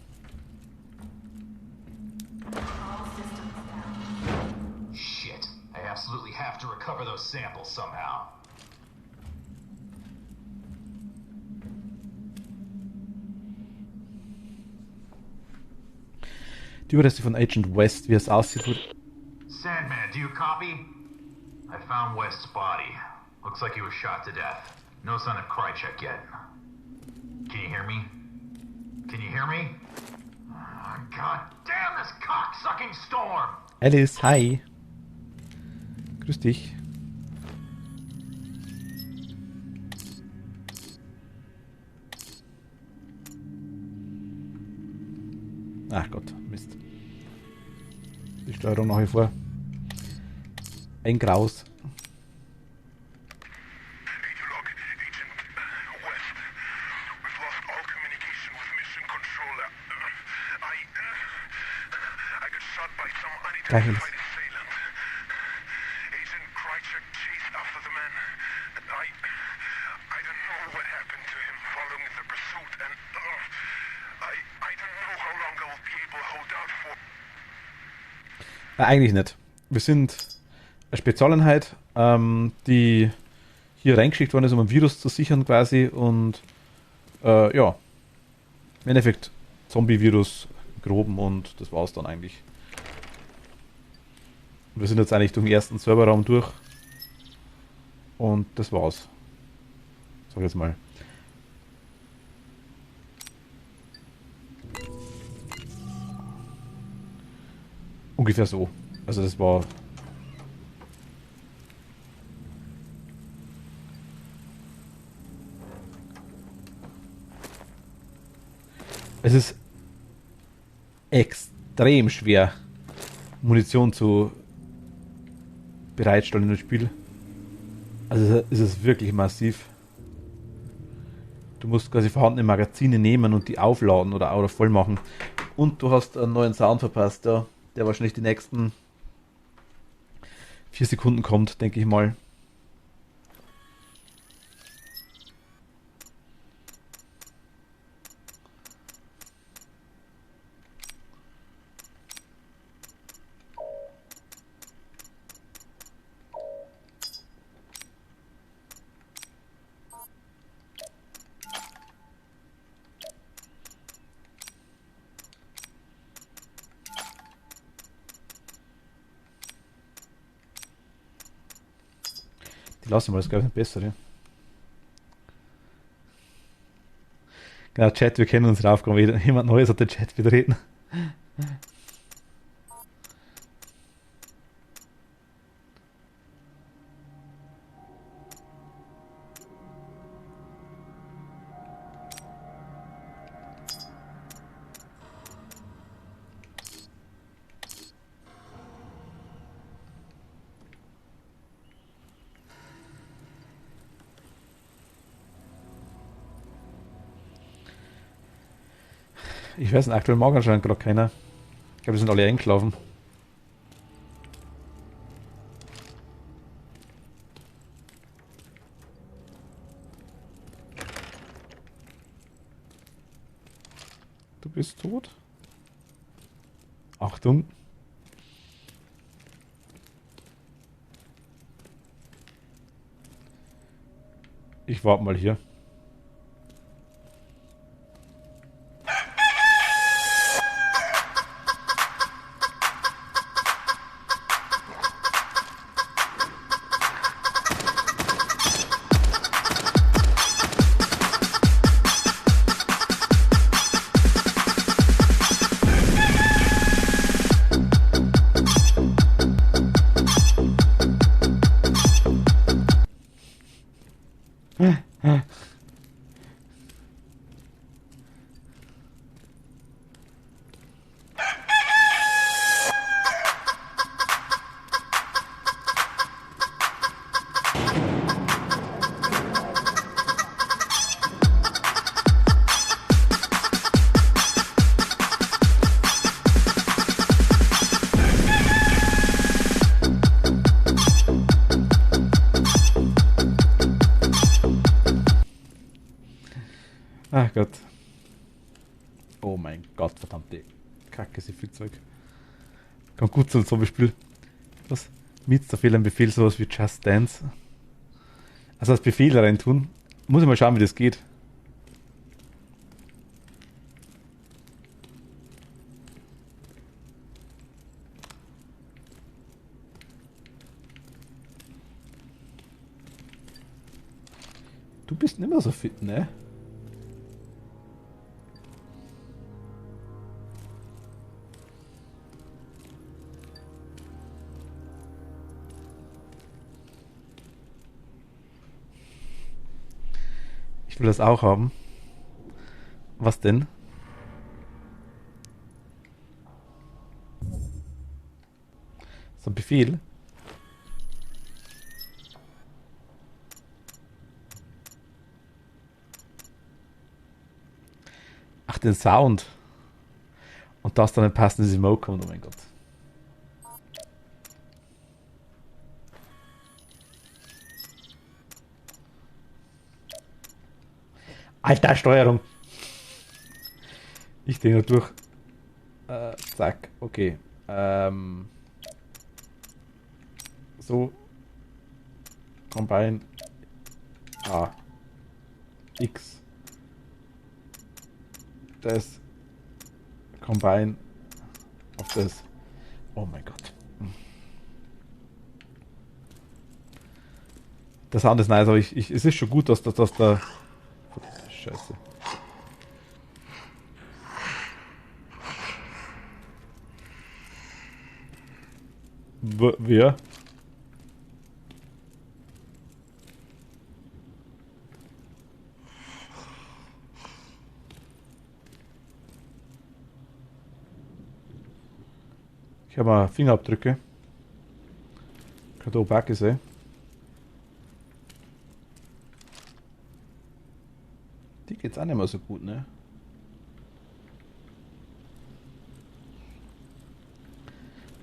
Speaker 9: Shit. I absolutely have to recover those samples somehow.
Speaker 1: Die Überreste von Agent West, wie es aussieht, wurde...
Speaker 9: Sandman, do you copy? I found West's body. Looks like he was shot to death. No sign of Krychek yet. Can you hear me? Can you hear me? God damn this cocksucking storm!
Speaker 1: Alice, hi. Grüß dich. Ach Gott, Mist. Die Steuerung nach wie vor. Ein Graus. Gleich Alice. Eigentlich nicht. Wir sind eine Spezialeinheit, die hier reingeschickt worden ist, um ein Virus zu sichern quasi und ja, im Endeffekt Zombie-Virus groben und das war's dann eigentlich. Wir sind jetzt eigentlich durch den ersten Serverraum durch und das war's. Sag ich jetzt mal. Ungefähr so. Also das war... Es ist extrem schwer, Munition zu bereitstellen in das Spiel. Also ist es wirklich massiv. Du musst quasi vorhandene Magazine nehmen und die aufladen oder voll machen. Und du hast einen neuen Sound verpasst, ja, der wahrscheinlich die nächsten 4 Sekunden kommt, denke ich mal. Lassen wir das, glaube ich, besser, ja. Genau, Chat, wir kennen uns rauf, jemand Neues hat den Chat betreten. Ich weiß nicht, aktuell mag anscheinend gerade keiner. Ich glaube, die sind alle eingelaufen. Du bist tot. Achtung. Ich warte mal hier. Ach Gott. Oh mein Gott, verdammte Kacke, so viel Zeug. Kommt gut zu einem Zombie-Spiel. Was? Mit der Fehler im Befehl, sowas wie Just Dance. Also als Befehl rein tun. Muss ich mal schauen, wie das geht. Du bist nicht mehr so fit, ne? Ich will das auch haben. Was denn? So ein Befehl. Ach, den Sound. Und das dann ein passendes Emote kommt, oh mein Gott. Alter, Steuerung. Ich drehe nur durch. Zack, okay. So. Combine. A. X. Das. Combine. Auf das. Oh mein Gott. Das Sound ist nice, aber es ist schon gut, dass da. Scheiße. Wer? Ich habe mal Fingerabdrücke. Könnte Obake sein. Die geht's auch nicht mehr so gut, ne?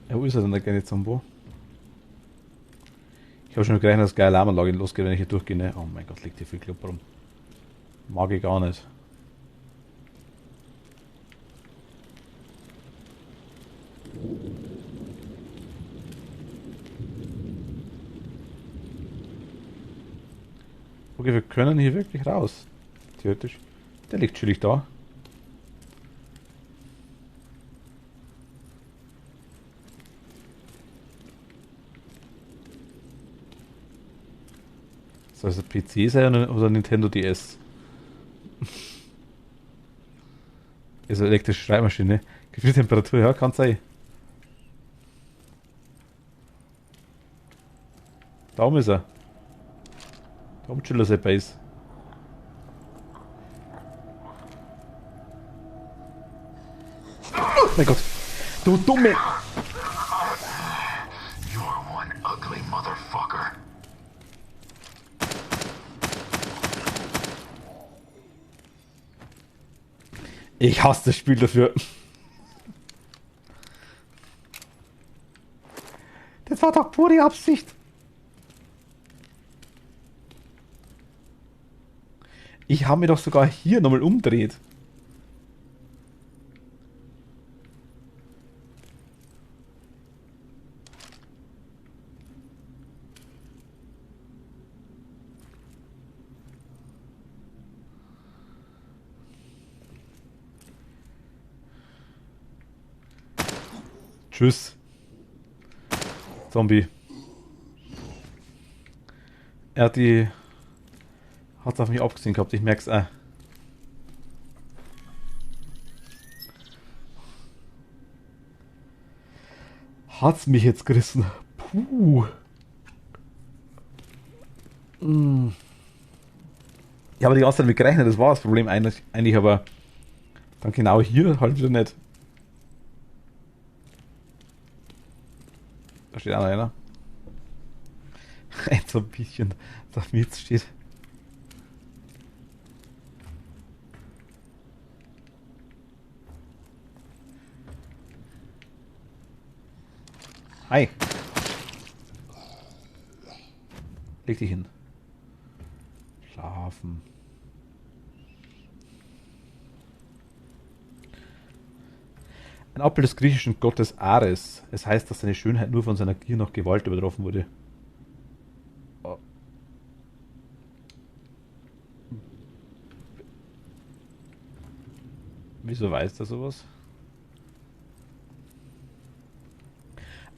Speaker 1: Ja, wo ist er denn, der kleine Zombo? Ich habe schon gerechnet, dass geile Alarmanlage losgeht, wenn ich hier durchgehe, ne? Oh mein Gott, liegt hier viel Club rum. Mag ich gar nicht. Okay, wir können hier wirklich raus. Theoretisch. Der liegt chillig da. Soll es ein PC sein oder Nintendo DS? Ist eine elektrische Schreibmaschine. Gefriertemperatur, ja, kann sein. Da oben ist er. Da oben chillt er sein Base. Oh mein Gott. Du Dumme!
Speaker 9: You're one ugly motherfucker.
Speaker 1: Ich hasse das Spiel dafür. war doch pure Absicht. Ich habe mir doch sogar hier nochmal umdreht. Tschüss. Zombie. Er hat auf mich abgesehen gehabt, ich merk's auch. Hat's mich jetzt gerissen. Puh. Ich habe die ganze Zeit damit gerechnet, das war das Problem eigentlich, aber dann genau hier halt wieder nicht. Da steht auch noch einer. Ein so ein bisschen, da mir jetzt steht. Hi. Leg dich hin. Schlafen. Ein Abbild des griechischen Gottes Ares. Es heißt, dass seine Schönheit nur von seiner Gier nach Gewalt übertroffen wurde. Oh. Wieso weiß der sowas?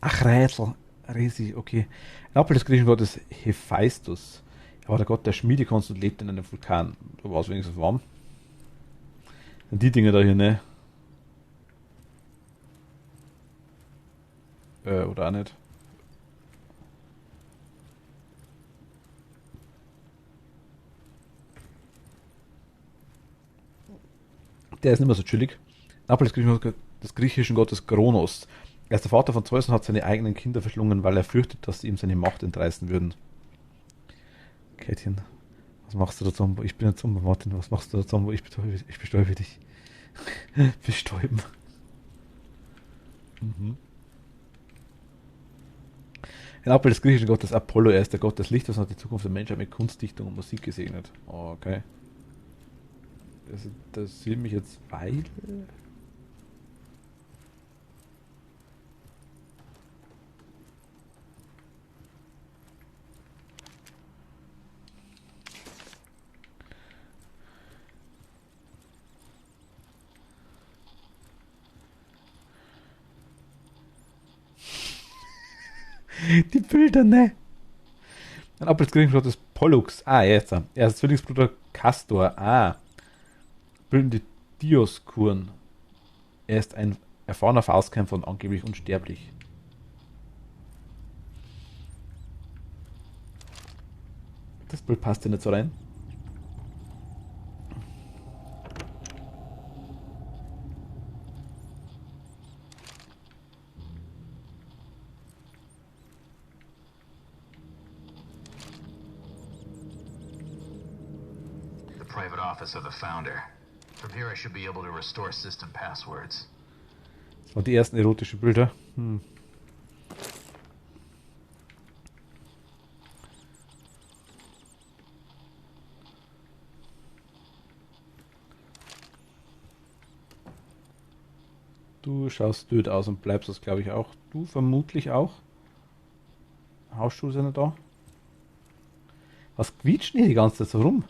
Speaker 1: Ach, Rätsel. Riesig, okay. Ein Abbild des griechischen Gottes Hephaistos. Er war der Gott der Schmiedekunst und lebte in einem Vulkan. Da war es wenigstens warm. Und die Dinge da hier, ne? Oder auch nicht. Der ist nicht mehr so chillig. Napoli des griechischen Gottes Kronos. Er ist der Vater von Zeus und hat seine eigenen Kinder verschlungen, weil er fürchtet, dass sie ihm seine Macht entreißen würden. Kätchen, was machst du da, Zombo? Ich bin ein Zombo, Martin. Was machst du da, Zombo? Ich bestäube dich. Bestäuben. Mhm. Ein Abbild des griechischen Gottes Apollo. Er ist der Gott des Lichtes und hat die Zukunft der Menschheit mit Kunstdichtung und Musik gesegnet. Oh, okay. Das interessiert mich jetzt, weil... Die Bilder, ne? Ein Abbild des griechischen Gottes Pollux. Ah, jetzt. Er ist Zwillingsbruder Castor. Ah. Bilden die Dioskuren. Er ist ein erfahrener Faustkämpfer und angeblich unsterblich. Das Bild passt ja nicht so rein.
Speaker 9: The private office of the founder. From here I should be able to restore system passwords.
Speaker 1: Das waren die ersten erotischen Bilder. Du schaust blöd aus und bleibst das, glaube ich, auch. Du vermutlich auch. Hausschuhe sind da. Was quietscht denn hier die ganze Zeit so rum?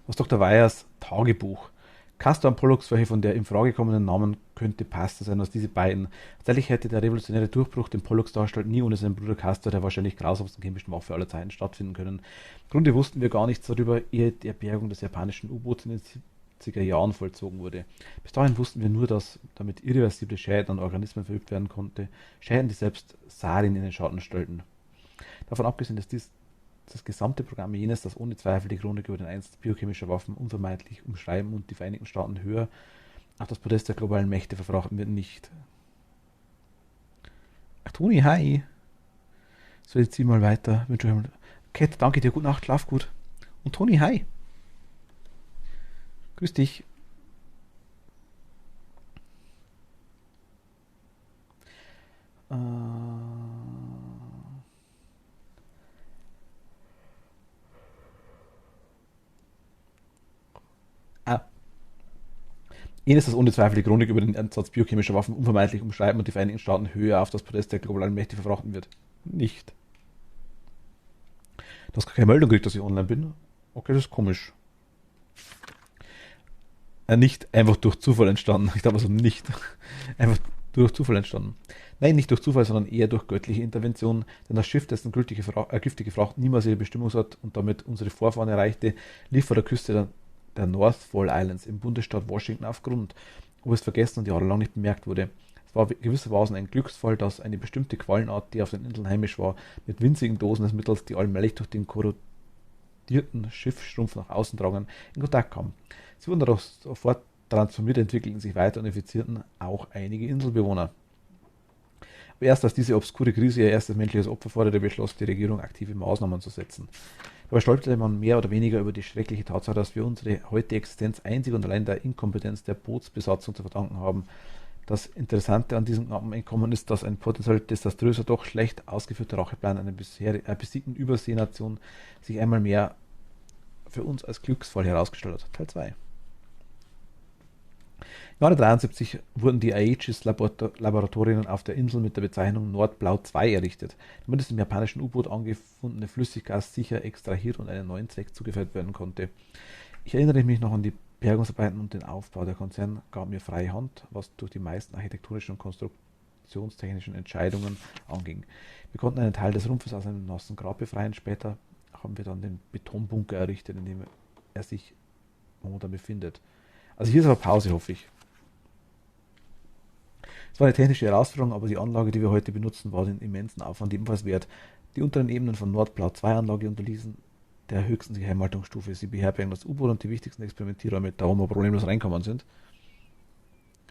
Speaker 1: Aus Dr. Weyers Tagebuch. Castor und Pollux, welche von der in Frage kommenden Namen könnte passender sein als diese beiden. Tatsächlich hätte der revolutionäre Durchbruch, den Pollux darstellt, nie ohne seinen Bruder Castor, der wahrscheinlich grausamsten chemischen Waffe aller Zeiten, stattfinden können. Im Grunde wussten wir gar nichts darüber, ehe die Bergung des japanischen U-Boots in den 70er Jahren vollzogen wurde. Bis dahin wussten wir nur, dass damit irreversible Schäden an Organismen verübt werden konnte, Schäden, die selbst Sarin in den Schatten stellten. Davon abgesehen, dass das gesamte Programm jenes, das ohne Zweifel die Chronik über den Einst biochemischer Waffen unvermeidlich umschreiben und die Vereinigten Staaten höher auf das Podest der globalen Mächte verfrachten wird, nicht. Ach, Toni, hi! So, jetzt zieh mal weiter. Cat, danke dir, gute Nacht, schlaf gut. Und Toni, hi. Grüß dich. Eines, das ohne Zweifel die Chronik über den Einsatz biochemischer Waffen unvermeidlich umschreiben und die Vereinigten Staaten höher auf das Podest der globalen Mächte verfrachten wird. Nicht. Du hast gar keine Meldung gekriegt, dass ich online bin. Okay, das ist komisch. Nicht einfach durch Zufall entstanden. Ich glaube also nicht. Einfach durch Zufall entstanden. Nein, nicht durch Zufall, sondern eher durch göttliche Intervention. Denn das Schiff, dessen giftige Fracht niemals ihre Bestimmungsort und damit unsere Vorfahren erreichte, lief vor der Küste der North Fall Islands im Bundesstaat Washington auf Grund, wo es vergessen und jahrelang nicht bemerkt wurde. Es war gewissermaßen ein Glücksfall, dass eine bestimmte Quallenart, die auf den Inseln heimisch war, mit winzigen Dosen des Mittels, die allmählich durch den korrodierten Schiffsstrumpf nach außen drangen, in Kontakt kam. Sie wurden darauf sofort transformiert, entwickelten sich weiter und infizierten auch einige Inselbewohner. Aber erst als diese obskure Krise ihr erstes menschliches Opfer forderte, beschloss die Regierung, aktive Maßnahmen zu setzen. Dabei stolperte man mehr oder weniger über die schreckliche Tatsache, dass wir unsere heutige Existenz einzig und allein der Inkompetenz der Bootsbesatzung zu verdanken haben. Das Interessante an diesem knappen Einkommen ist, dass ein potenziell desaströser, doch schlecht ausgeführter Racheplan einer besiegten Überseenation sich einmal mehr für uns als Glücksfall herausgestellt hat. Teil 2. Im Jahre 1973 wurden die Aegis-Laboratorien auf der Insel mit der Bezeichnung Nordblau 2 errichtet, damit es im japanischen U-Boot angefundene Flüssiggas sicher extrahiert und einen neuen Zweck zugeführt werden konnte. Ich erinnere mich noch an die Bergungsarbeiten und den Aufbau. Der Konzern gab mir freie Hand, was durch die meisten architektonischen und konstruktionstechnischen Entscheidungen anging. Wir konnten einen Teil des Rumpfes aus einem nassen Grab befreien. Später haben wir dann den Betonbunker errichtet, in dem er sich momentan befindet. Also hier ist aber Pause, hoffe ich. Es war eine technische Herausforderung, aber die Anlage, die wir heute benutzen, war den immensen Aufwand ebenfalls wert. Die unteren Ebenen von Nordblau 2 Anlage unterließen der höchsten Geheimhaltungsstufe. Sie beherbergen das U-Boot und die wichtigsten Experimentierräume, da wo wir problemlos reinkommen sind.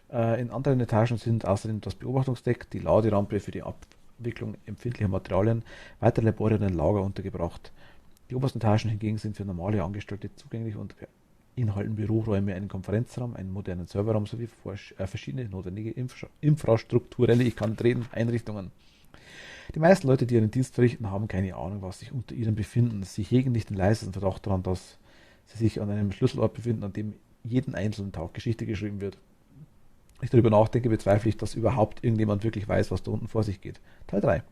Speaker 1: In anderen Etagen sind außerdem das Beobachtungsdeck, die Laderampe für die Abwicklung empfindlicher Materialien, weitere Labore und ein Lager untergebracht. Die obersten Etagen hingegen sind für normale Angestellte zugänglich und beinhalten Büroräume, einen Konferenzraum, einen modernen Serverraum sowie verschiedene notwendige infrastrukturelle, Einrichtungen. Die meisten Leute, die ihren Dienst verrichten, haben keine Ahnung, was sich unter ihnen befinden. Sie hegen nicht den leisesten Verdacht daran, dass sie sich an einem Schlüsselort befinden, an dem jeden einzelnen Tag Geschichte geschrieben wird. Wenn ich darüber nachdenke, bezweifle ich, dass überhaupt irgendjemand wirklich weiß, was da unten vor sich geht. Teil 3.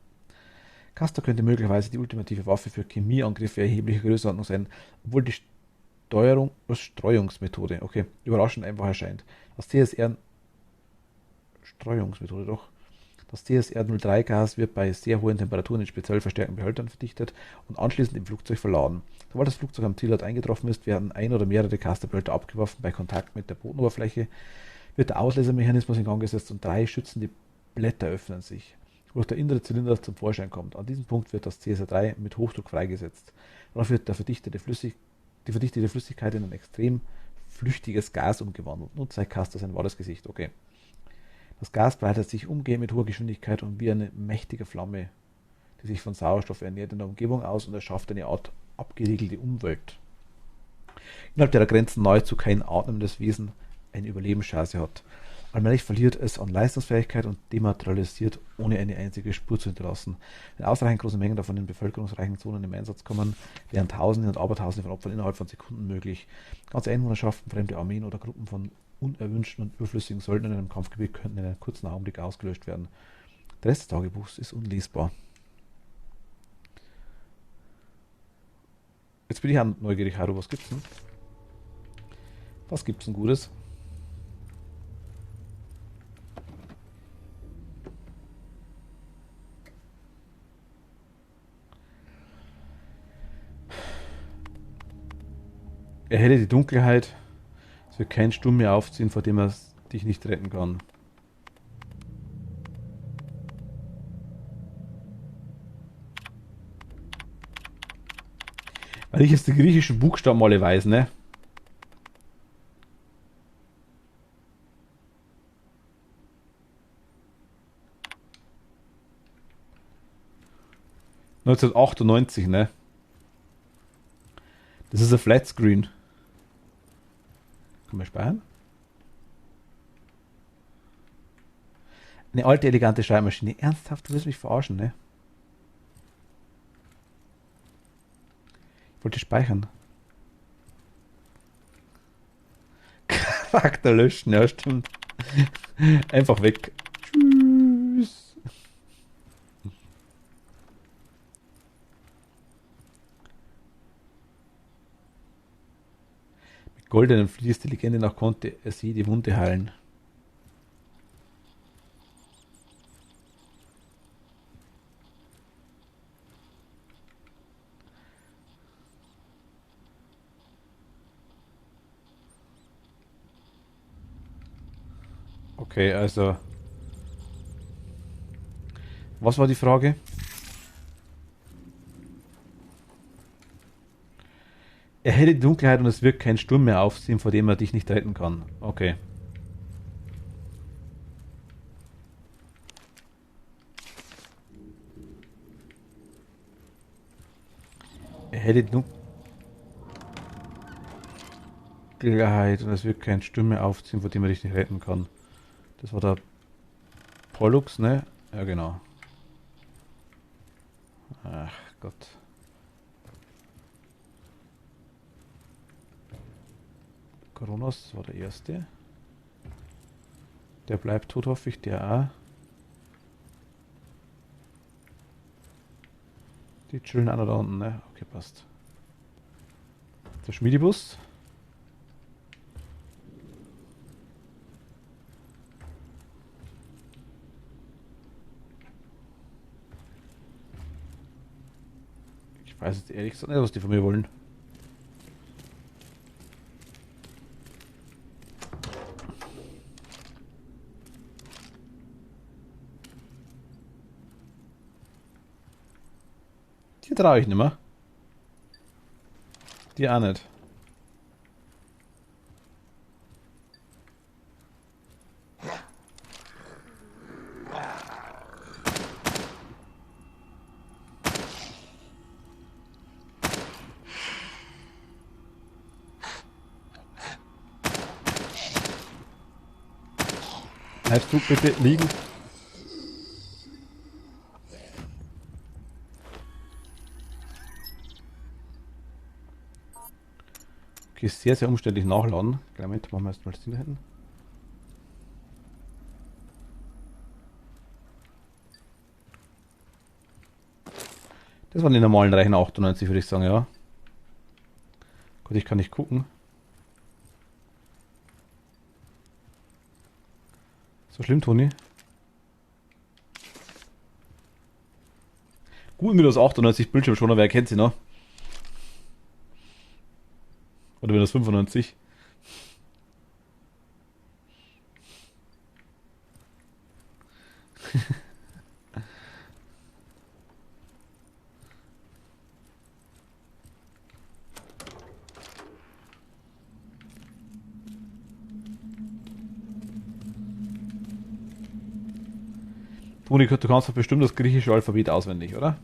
Speaker 1: Castor könnte möglicherweise die ultimative Waffe für Chemieangriffe erheblicher Größenordnung sein, obwohl die Streuungsmethode, okay, überraschend einfach erscheint. Das Streuungsmethode doch. Das CSR-03-Gas wird bei sehr hohen Temperaturen in speziell verstärkten Behältern verdichtet und anschließend im Flugzeug verladen. Sobald das Flugzeug am Zielort eingetroffen ist, werden ein oder mehrere Castor-Behälter abgeworfen. Bei Kontakt mit der Bodenoberfläche wird der Auslösemechanismus in Gang gesetzt und 3 schützende Blätter öffnen sich, wodurch der innere Zylinder zum Vorschein kommt. An diesem Punkt wird das CSR3 mit Hochdruck freigesetzt. Darauf wird die verdichtete Flüssigkeit in ein extrem flüchtiges Gas umgewandelt. Nun zeigt Castor sein wahres Gesicht. Okay. Das Gas breitet sich umgehend mit hoher Geschwindigkeit und wie eine mächtige Flamme, die sich von Sauerstoff ernährt, in der Umgebung aus und erschafft eine Art abgeriegelte Umwelt, innerhalb der Grenzen nahezu kein atmendes Wesen eine Überlebenschance hat. Allmählich verliert es an Leistungsfähigkeit und dematerialisiert, ohne eine einzige Spur zu hinterlassen. Wenn ausreichend große Mengen davon in bevölkerungsreichen Zonen im Einsatz kommen, wären Tausende und Abertausende von Opfern innerhalb von Sekunden möglich. Ganze Einwohnerschaften, fremde Armeen oder Gruppen von unerwünschten und überflüssigen Söldnern in einem Kampfgebiet könnten in einem kurzen Augenblick ausgelöscht werden. Der Rest des Tagebuchs ist unlesbar. Jetzt bin ich auch neugierig, Haru, was gibt's denn? Was gibt's denn Gutes? Erhelle die Dunkelheit. Es wird kein Sturm mehr aufziehen, vor dem er dich nicht retten kann. Weil ich jetzt die griechischen Buchstaben alle weiß, ne? (1998), ne? Das ist ein Flatscreen. Können wir speichern? Eine alte, elegante Schreibmaschine. Ernsthaft, du willst mich verarschen, ne? Ich wollte speichern. Charakter löschen, ja stimmt. Einfach weg. Tschüss. Mit goldenen Vlies die Legende nach konnte er sie die Wunde heilen. Okay, also. Was war die Frage? Er hält die Dunkelheit und es wird kein Sturm mehr aufziehen, vor dem er dich nicht retten kann. Okay. Er hält die Dunkelheit und es wird kein Sturm mehr aufziehen, vor dem er dich nicht retten kann. Das war der Pollux, ne? Ja, genau. Ach Gott. Kronos, das war der erste. Der bleibt tot, hoffe ich. Der auch. Die chillen alle da unten, ne? Okay, passt. Der Schmiedibus. Ich weiß jetzt ehrlich gesagt nicht, was die von mir wollen. Die traue ich nicht mehr. Die auch nicht. Bleibst du bitte liegen? Okay, sehr, sehr umständlich nachladen. Moment, machen wir erstmal das Ding da hinten. Das waren die normalen Reichen 98, würde ich sagen, ja. Gut, ich kann nicht gucken. So schlimm, Toni. Gut, Windows 98 Bildschirmschoner, wer kennt sie noch? Oder Windows 95. Toni, du kannst doch bestimmt das griechische Alphabet auswendig, oder?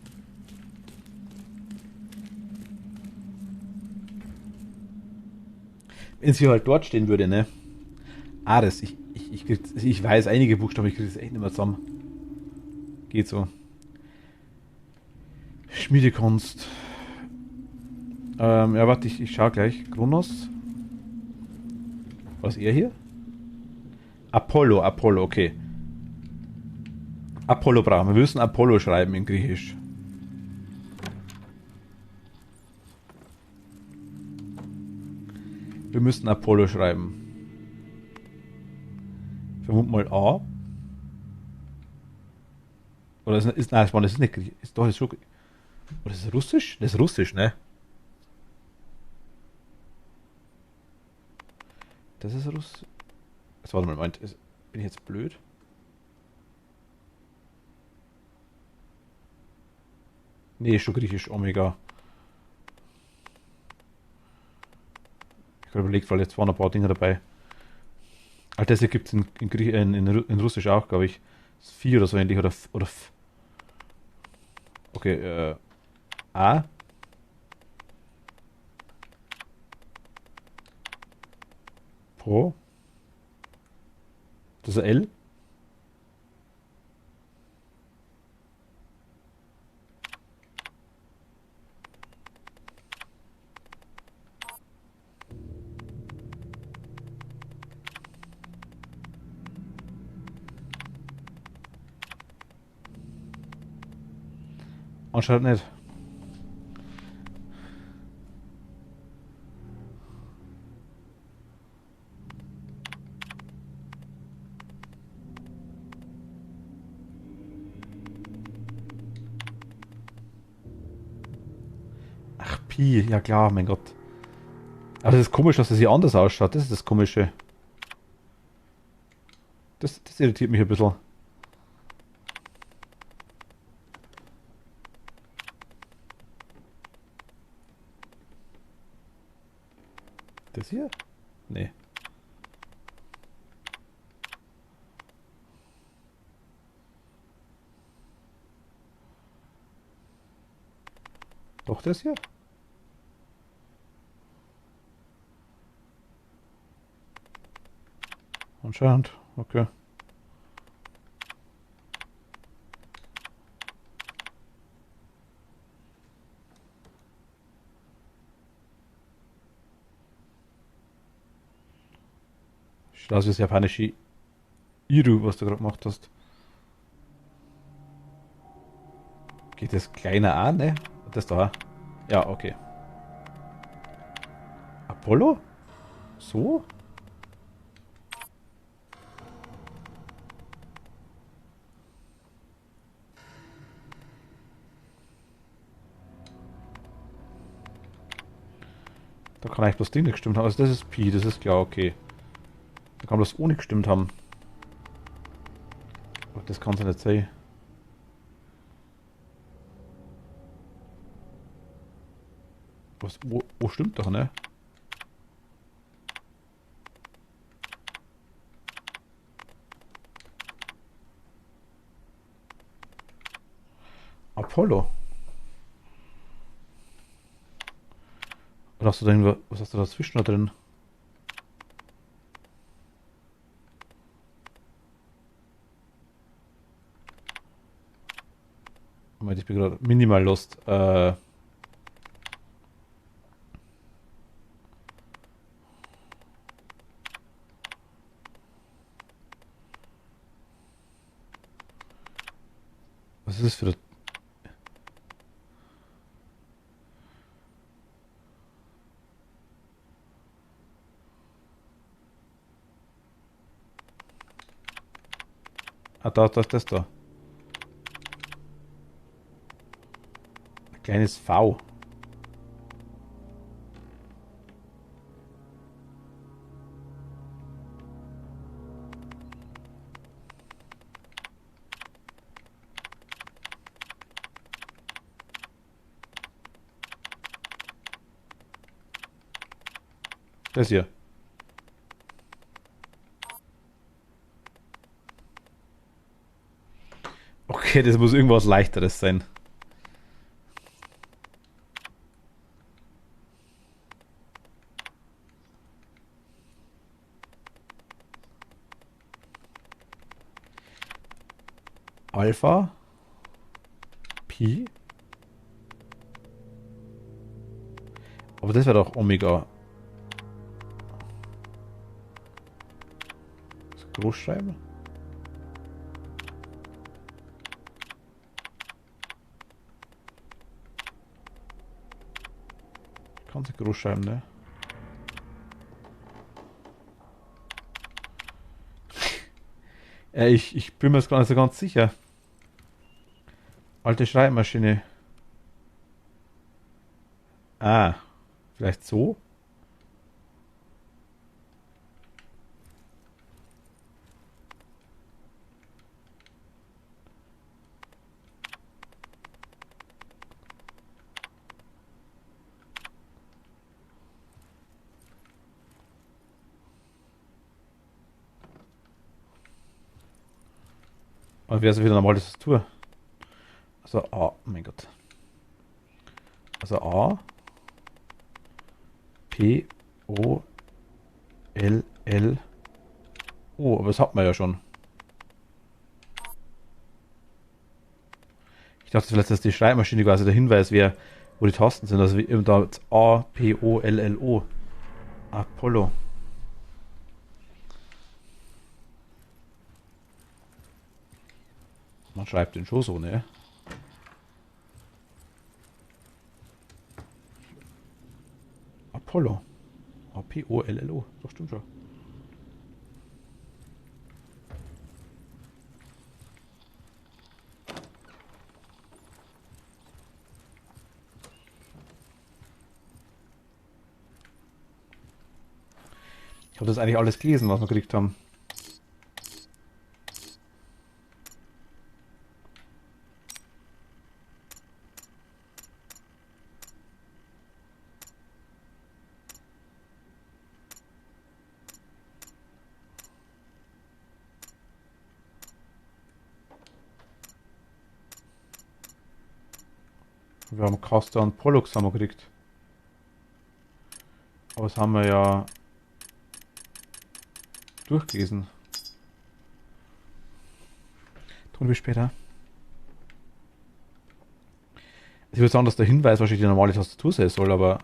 Speaker 1: Wenn sie halt dort stehen würde, ne? Ares, ich weiß einige Buchstaben, ich kriege das echt nicht mehr zusammen. Geht so. Schmiedekunst. Ja, warte, ich schau gleich. Kronos. Was ist er hier? Apollo, okay. Apollo brauchen wir. Wir müssen Apollo schreiben in Griechisch. Wir müssen Apollo schreiben. Vermuten mal A. Oder ist nein, das ist nicht Griechisch. Ist doch, ist schon. Oder ist das Russisch? Das ist Russisch, ne? Das ist Russisch. Jetzt warte mal, Moment. Bin ich jetzt blöd? Nee, schon griechisch, Omega. Ich habe überlegt, weil jetzt waren ein paar Dinge dabei. All das gibt es in Russisch auch, glaube ich. Das 4 oder so ähnlich. Oder F. Okay, A. Pro. Das ist ein L. Anscheinend nicht. Ach, Pi, ja klar, mein Gott. Aber das ist komisch, dass das hier anders ausschaut. Das ist das Komische. Das irritiert mich ein bisschen. Das hier? Nee. Doch das hier? Anscheinend, okay. Schaut aus wie das japanische Iru, was du gerade gemacht hast. Geht das kleiner an, ne? Das da? Ja, okay. Apollo? So? Da kann eigentlich bloß Ding nicht gestimmt haben. Also das ist Pi, das ist klar, okay. Da kann bloß ohne gestimmt haben. Aber das kann es ja nicht sein. Was, wo stimmt doch, ne? Apollo. Was hast du denn, was hast du dazwischen da drin? Moment, ich bin gerade minimal lost. Was ist das für... Ah, da ist das da. Ein kleines V. Das hier. Okay, das muss irgendwas Leichteres sein. Alpha. Pi. Aber das wäre doch Omega. Das Großschreiben. Kannst du groß schreiben, ne? Ich bin mir jetzt gar nicht so ganz sicher. Alte Schreibmaschine. Ah, vielleicht so? Und wäre es wieder normal Tastatur. Also A, oh mein Gott. Also A, P, O, L, L. Oh, aber das hat man ja schon. Ich dachte vielleicht, dass die Schreibmaschine quasi der Hinweis wäre, wo die Tasten sind. Also eben da A, P, O, L, L, O. Apollo. Man schreibt den schon so, ne? Apollo. A, P, O, L, L, O. Doch, stimmt schon. Ich habe das eigentlich alles gelesen, was wir gekriegt haben. Wir haben Caster und Pollux haben wir gekriegt. Aber das haben wir ja durchgelesen. Tun wir später. Ich würde sagen, dass der Hinweis wahrscheinlich die normale Tastatur sein soll, aber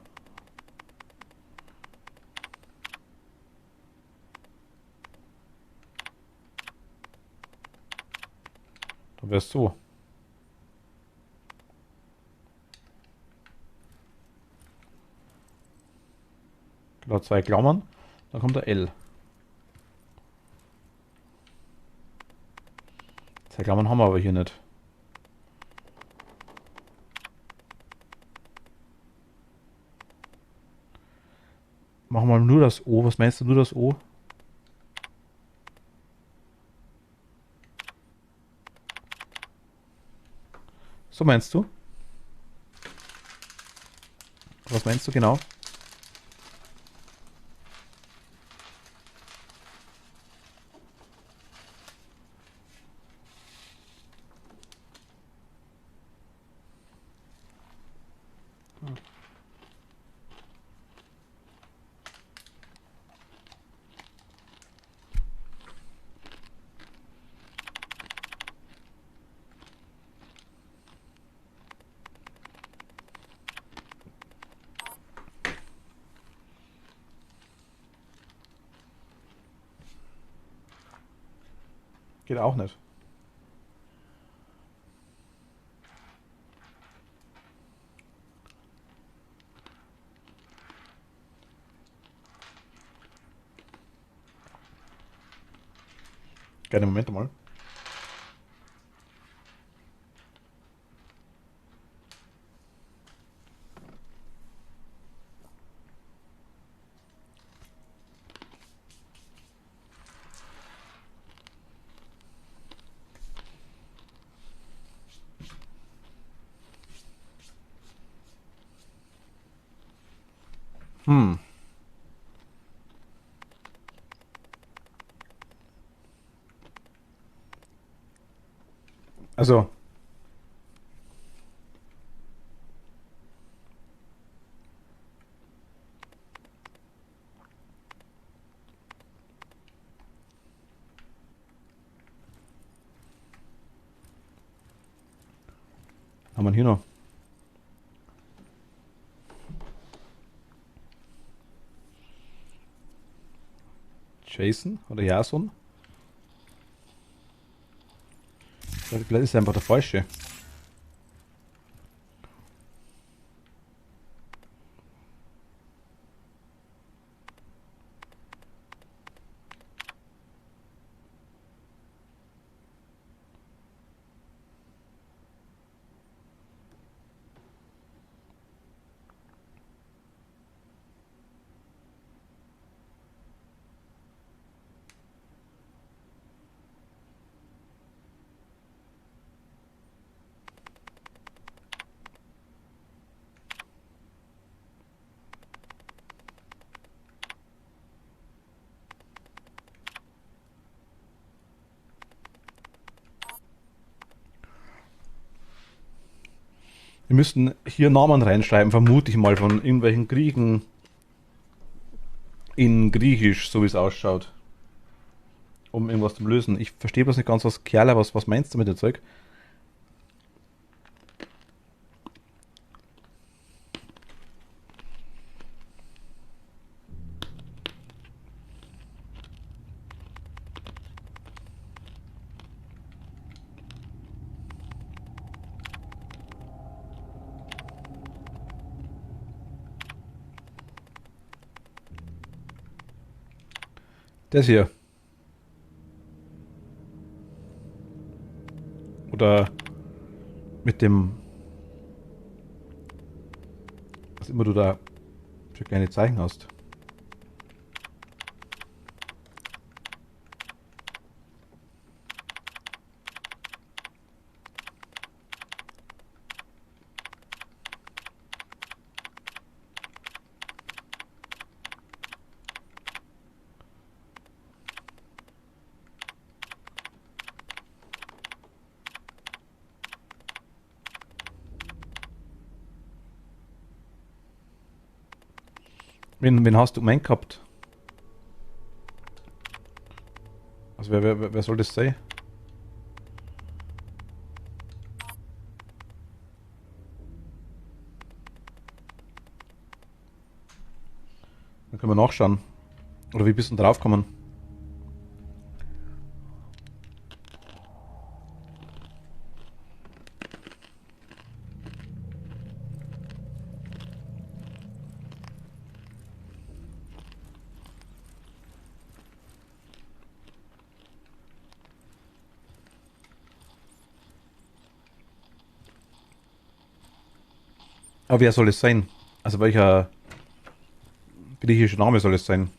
Speaker 1: dann wäre es so. Da 2 Klammern, dann kommt der L. 2 Klammern haben wir aber hier nicht. Machen wir nur das O. Was meinst du, nur das O? So meinst du? Was meinst du genau? Geht auch nicht. Gerne, Moment mal. Also. Haben wir hier noch? Jason oder Jason? Vielleicht ist er einfach der falsche. Wir müssten hier Namen reinschreiben, vermute ich mal, von irgendwelchen Kriegen in Griechisch, so wie es ausschaut. Um irgendwas zu lösen. Ich verstehe bloß nicht ganz, was meinst du mit dem Zeug? Das hier. Oder mit dem, was immer du da für kleine Zeichen hast. Wen hast du gemeint gehabt? Also wer soll das sein? Dann können wir nachschauen. Oder wie bist du denn drauf gekommen? Aber wer soll es sein? Also welcher griechische Name soll es sein?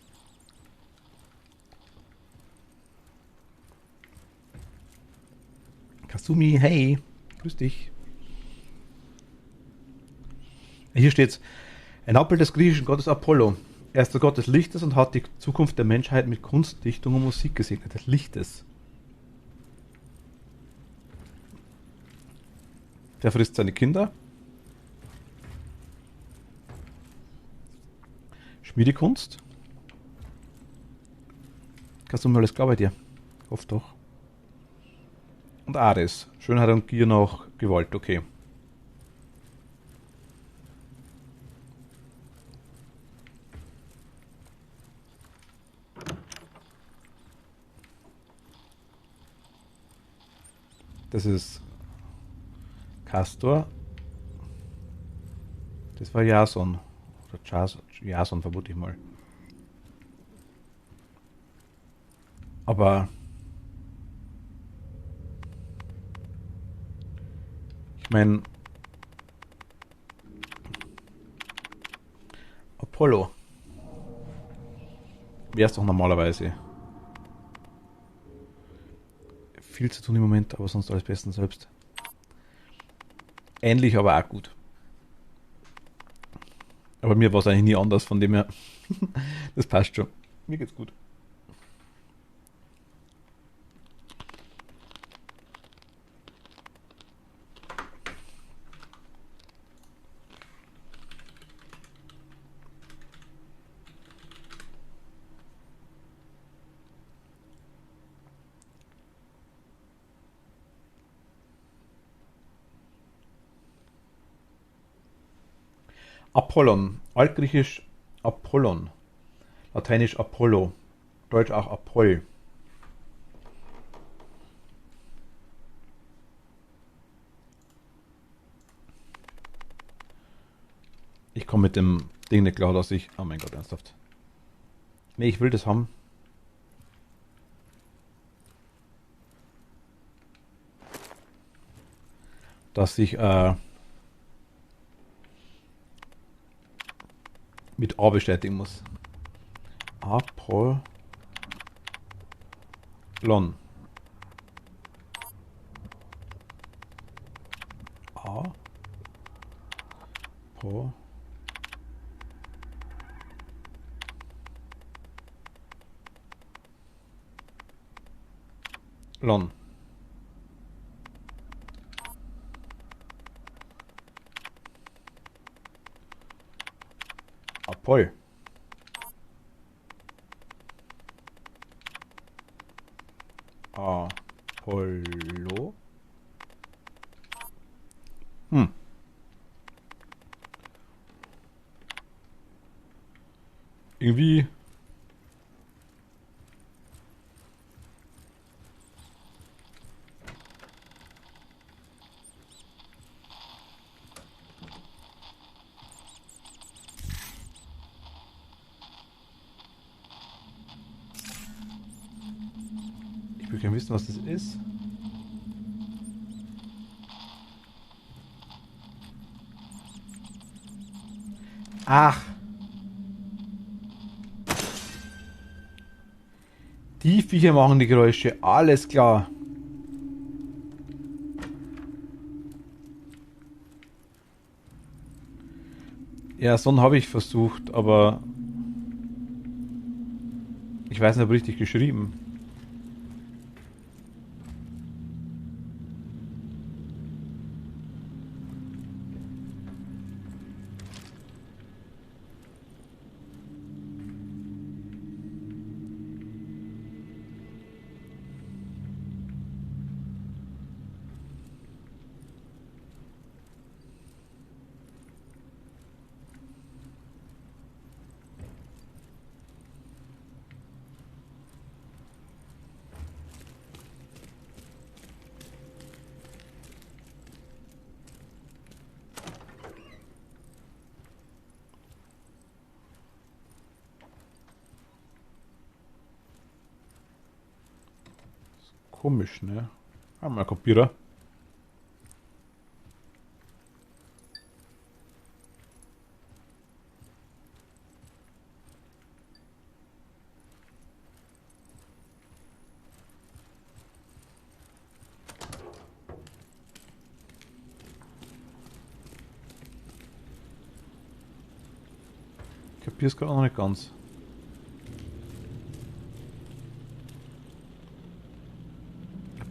Speaker 1: Kasumi, hey, grüß dich. Hier steht's. Ein Abbild des griechischen Gottes Apollo. Er ist der Gott des Lichtes und hat die Zukunft der Menschheit mit Kunst, Dichtung und Musik gesegnet. Des Lichtes. Der frisst seine Kinder. Schmiedekunst. Kasumi, alles klar bei dir? Hoffe doch. Und Ares. Schönheit und Gier nach Gewalt, okay. Das ist Castor. Das war Jason. Oder Jason, vermute ich mal. Aber ich meine, Apollo wäre es doch normalerweise. Viel zu tun im Moment, aber sonst alles bestens selbst. Ähnlich, aber auch gut. Aber mir war es eigentlich nie anders, von dem her. Das passt schon. Mir geht's gut. Apollon, altgriechisch Apollon, lateinisch Apollo, deutsch auch Apoll. Ich komme mit dem Ding nicht klar, dass ich... Oh mein Gott, ernsthaft. Nee, ich will das haben. Dass ich mit A bestätigen muss. Apollon. Apollon. Apoll. irgendwie... Ich will gerne wissen, was das ist. Ach. Die Viecher machen die Geräusche. Alles klar. Ja, so einen habe ich versucht, aber ich weiß nicht, ob richtig geschrieben. Komisch, ne? Haben wir Kopierer. Ich kapier's gerade noch nicht ganz.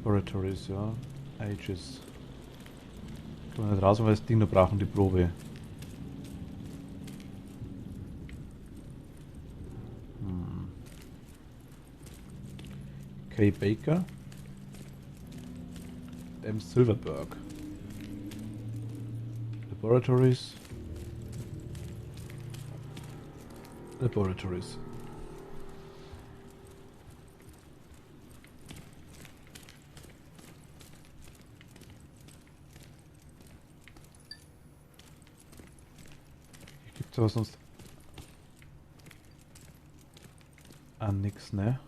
Speaker 1: Laboratories, ja. Ages. Können wir nicht raus, weil wir das Ding noch brauchen, die Probe. Kay Baker. M. Silverberg. Laboratories. Laboratories. Hier gibt's aber sonst nix, ne?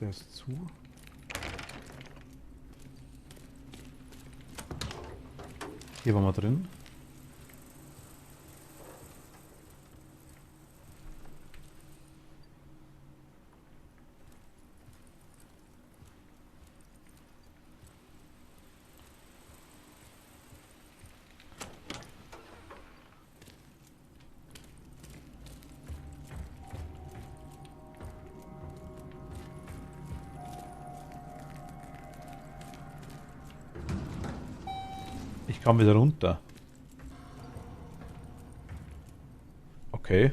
Speaker 1: Der ist zu. Hier waren wir drin. Ich kam wieder runter. Okay.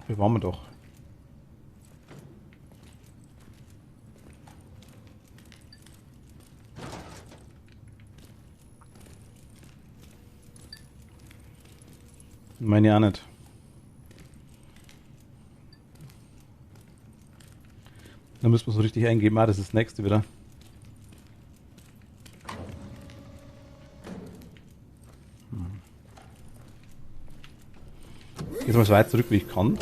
Speaker 1: Hier waren wir doch. Meine auch nicht. Da müssen wir so richtig eingeben. Ah, das ist das nächste wieder. Jetzt mal so weit zurück, wie ich kann.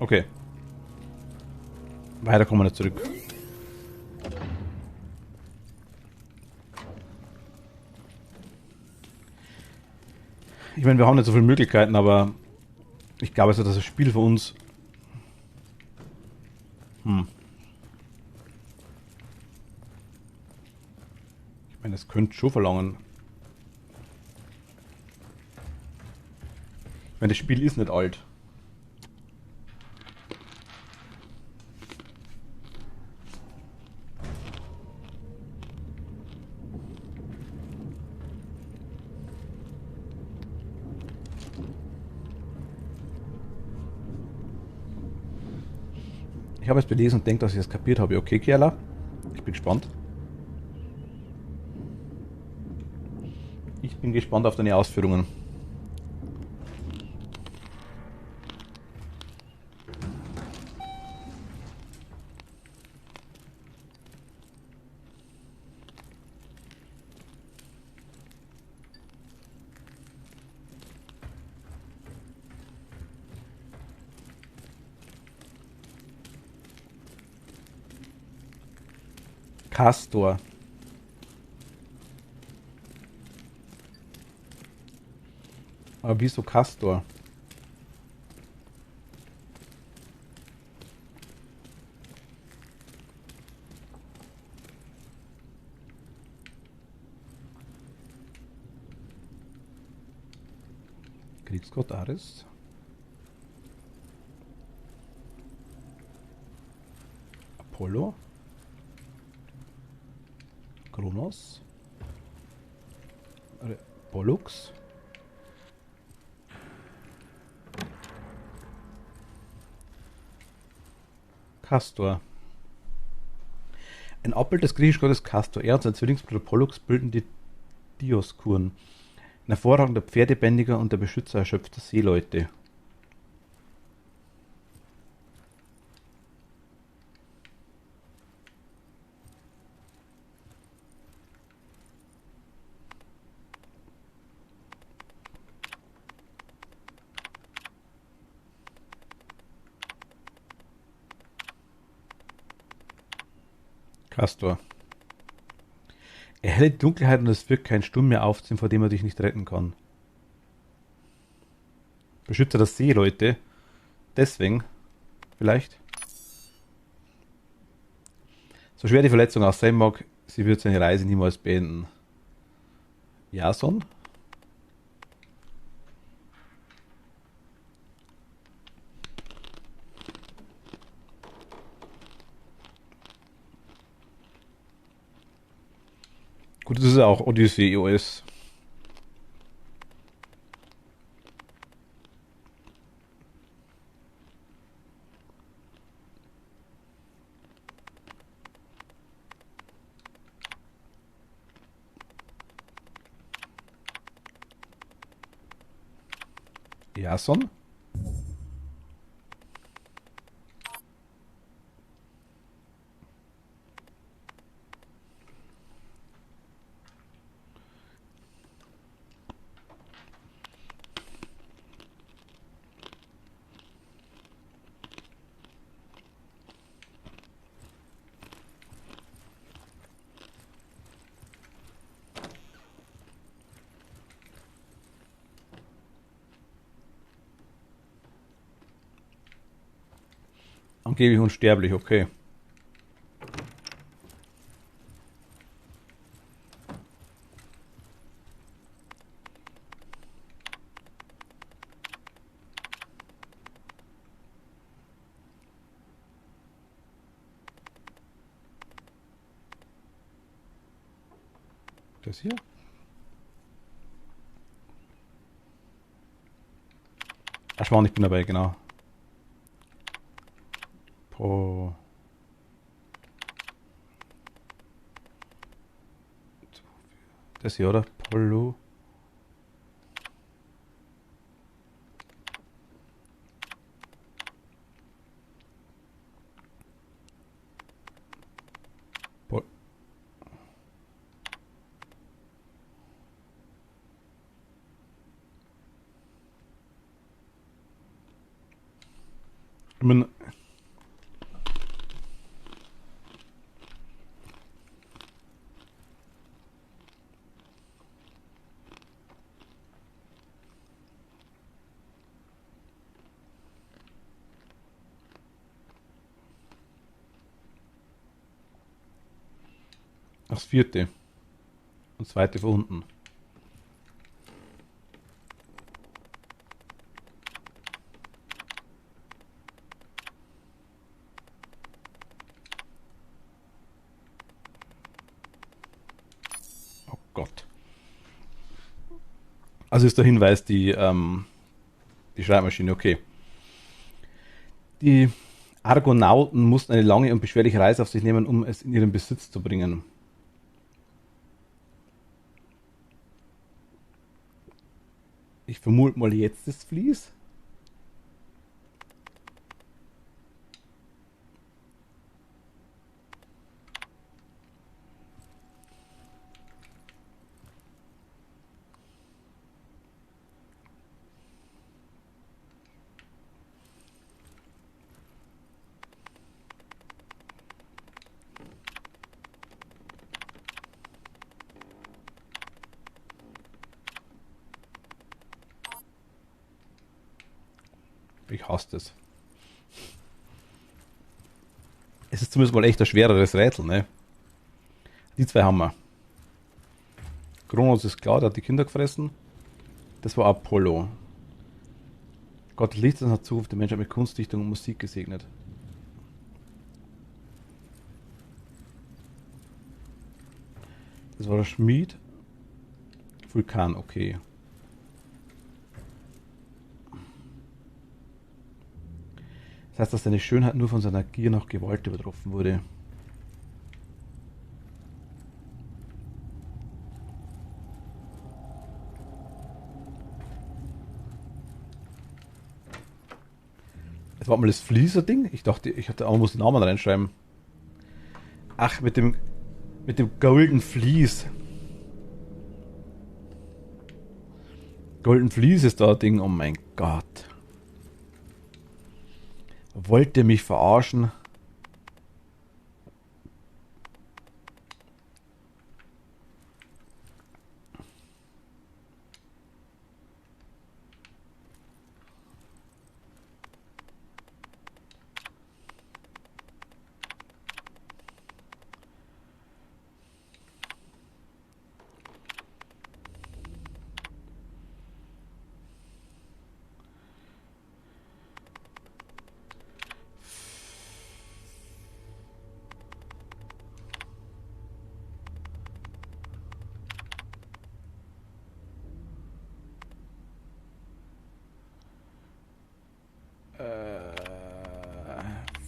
Speaker 1: Okay. Weiter kommen wir nicht zurück. Ich meine, wir haben nicht so viele Möglichkeiten, aber ich glaube, also, dass das Spiel für uns... Ich meine, das könnte schon verlangen. Ich meine, das Spiel ist nicht alt. Ich habe es belesen und denke, dass ich es kapiert habe. Okay, Kerla. Ich bin gespannt. Ich bin gespannt auf deine Ausführungen. Castor. Aber wieso Castor? Kriegsgott Ares. Apollo. Kronos. Pollux. Castor. Ein Abbild des griechischen Gottes Castor. Er und sein Zwillingsbruder Pollux bilden die Dioskuren. Ein hervorragender Pferdebändiger und der Beschützer erschöpfter Seeleute. Castor. Erhelle die Dunkelheit und es wird kein Sturm mehr aufziehen, vor dem er dich nicht retten kann. Beschützer der Seeleute. Deswegen. Vielleicht. So schwer die Verletzung auch sein mag, sie wird seine Reise niemals beenden. Jason? Gut, das ist auch Odyssey OS. Jason? Angeblich unsterblich, okay. Das hier? Ach, Schmarrn, ich bin dabei, genau. Das hier, oder? Polo. meine, das 4. Und 2. von unten. Oh Gott. Also ist der Hinweis die Schreibmaschine, okay. Die Argonauten mussten eine lange und beschwerliche Reise auf sich nehmen, um es in ihren Besitz zu bringen. Ich vermute mal jetzt das Vlies. Ich hasse das. Es ist zumindest mal echt ein schwereres Rätsel, ne? Die 2 haben wir. Kronos ist klar, der hat die Kinder gefressen. Das war Apollo. Gott des Lichts hat Zukunft der Menschheit mit Kunstdichtung und Musik gesegnet. Das war der Schmied. Vulkan, okay. Das heißt, dass seine Schönheit nur von seiner Gier nach Gewalt übertroffen wurde. Das war mal das Fließer-Ding. Ich dachte, man muss den Namen reinschreiben. Ach, mit dem Golden Vlies. Golden Vlies ist da ein Ding, oh mein Gott. Wollt ihr mich verarschen?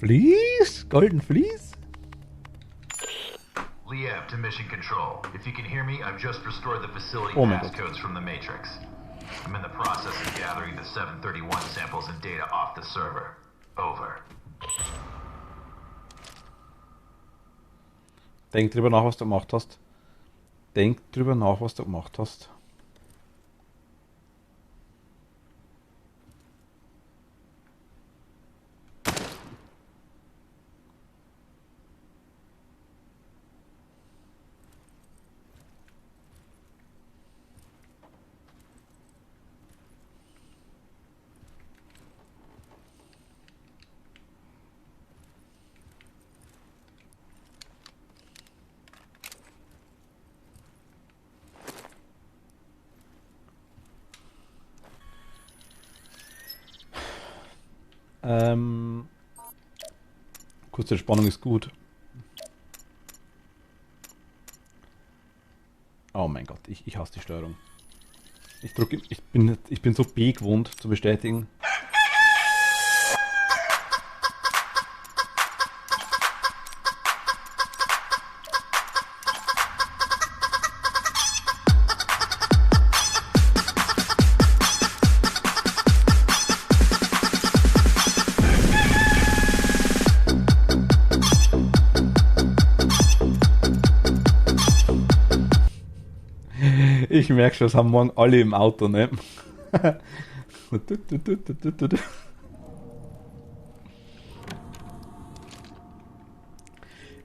Speaker 1: Fleece? Golden Fleece?
Speaker 9: Liev to Mission Control. If you can hear me, I've just restored the facility passcodes from the Matrix. I'm in the process of gathering the 731 samples and data off the server. Over.
Speaker 1: Denk drüber nach, was du gemacht hast. Denk drüber nach, was du gemacht hast. Kurze Spannung ist gut. Oh mein Gott, ich hasse die Steuerung. Ich bin so B gewohnt zu bestätigen. Ich merke schon, das haben morgen alle im Auto, ne?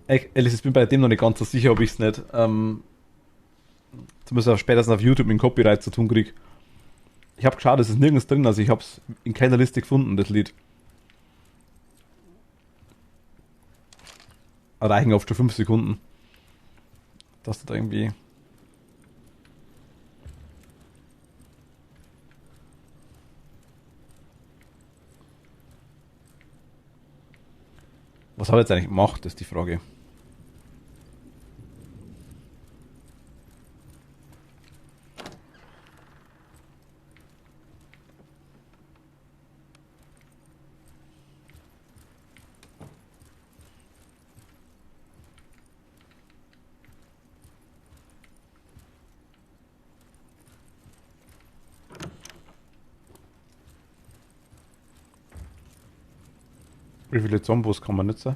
Speaker 1: Ehrlich, ich bin bei dem noch nicht ganz so sicher, ob ich es nicht zumindest auch spätestens auf YouTube mit Copyright zu tun kriege. Ich habe geschaut, es ist nirgends drin, also ich habe es in keiner Liste gefunden, das Lied. Reichen oft schon 5 Sekunden. Dass du da irgendwie... Was habe ich jetzt eigentlich gemacht, ist die Frage. Wie viele Zombos kann man nutzen?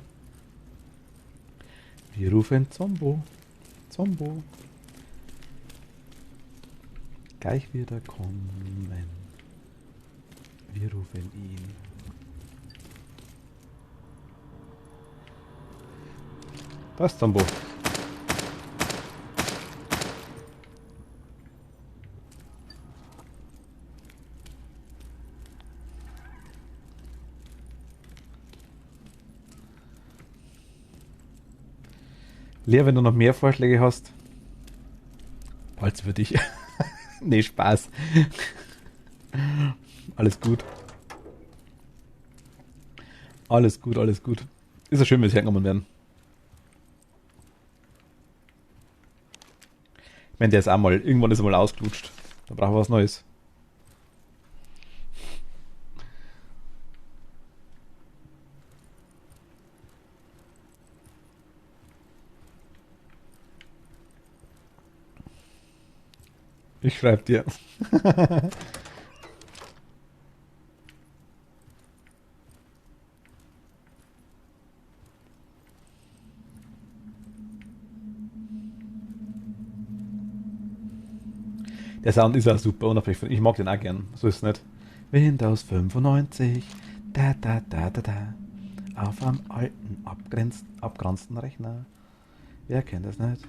Speaker 1: Wir rufen Zombo. Zombo. Gleich wird er kommen. Wir rufen ihn. Da ist Zombo. Lea, wenn du noch mehr Vorschläge hast, bald für dich. Nee, Spaß. Alles gut. Alles gut, alles gut. Ist ja schön, wenn sie hergenommen werden. Ich meine, der ist auch mal, irgendwann ist er mal ausgelutscht. Da brauchen wir was Neues. Ich schreib dir. Der Sound ist auch super, unabhängig von. Ich mag den auch gern. So ist es nicht. Windows 95. Da, da, da, da, da. Auf einem alten, abgeranzten Rechner. Wer kennt das nicht?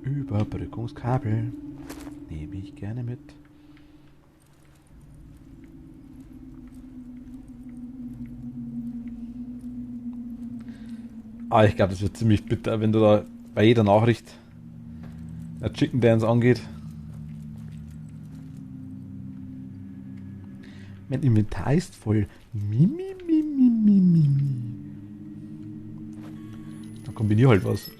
Speaker 1: Überbrückungskabel. Nehme ich gerne mit. Ah, ich glaube, das wird ziemlich bitter, wenn du da bei jeder Nachricht der Chicken Dance angeht. Mein Inventar ist voll. Mimi, mimi, mimi, mimi. Dann kombiniere halt was.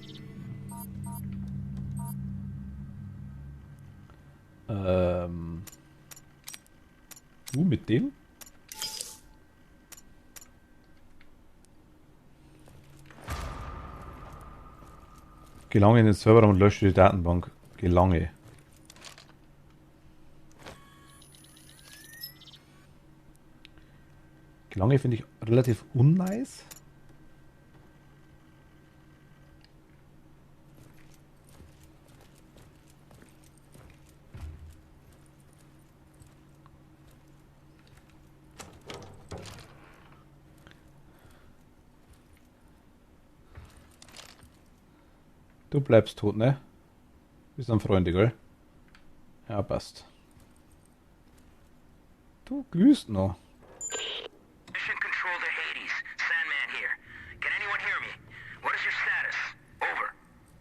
Speaker 1: Mit dem? Gelange in den Server und lösche die Datenbank. Gelange. Gelange finde ich relativ unnice. Du bleibst tot, ne? Bist ein Freund, gell? Ja, passt. Du grüßt noch.
Speaker 8: Mission Control to Hades. Sandman here. Can anyone hear me? What is your status? Over.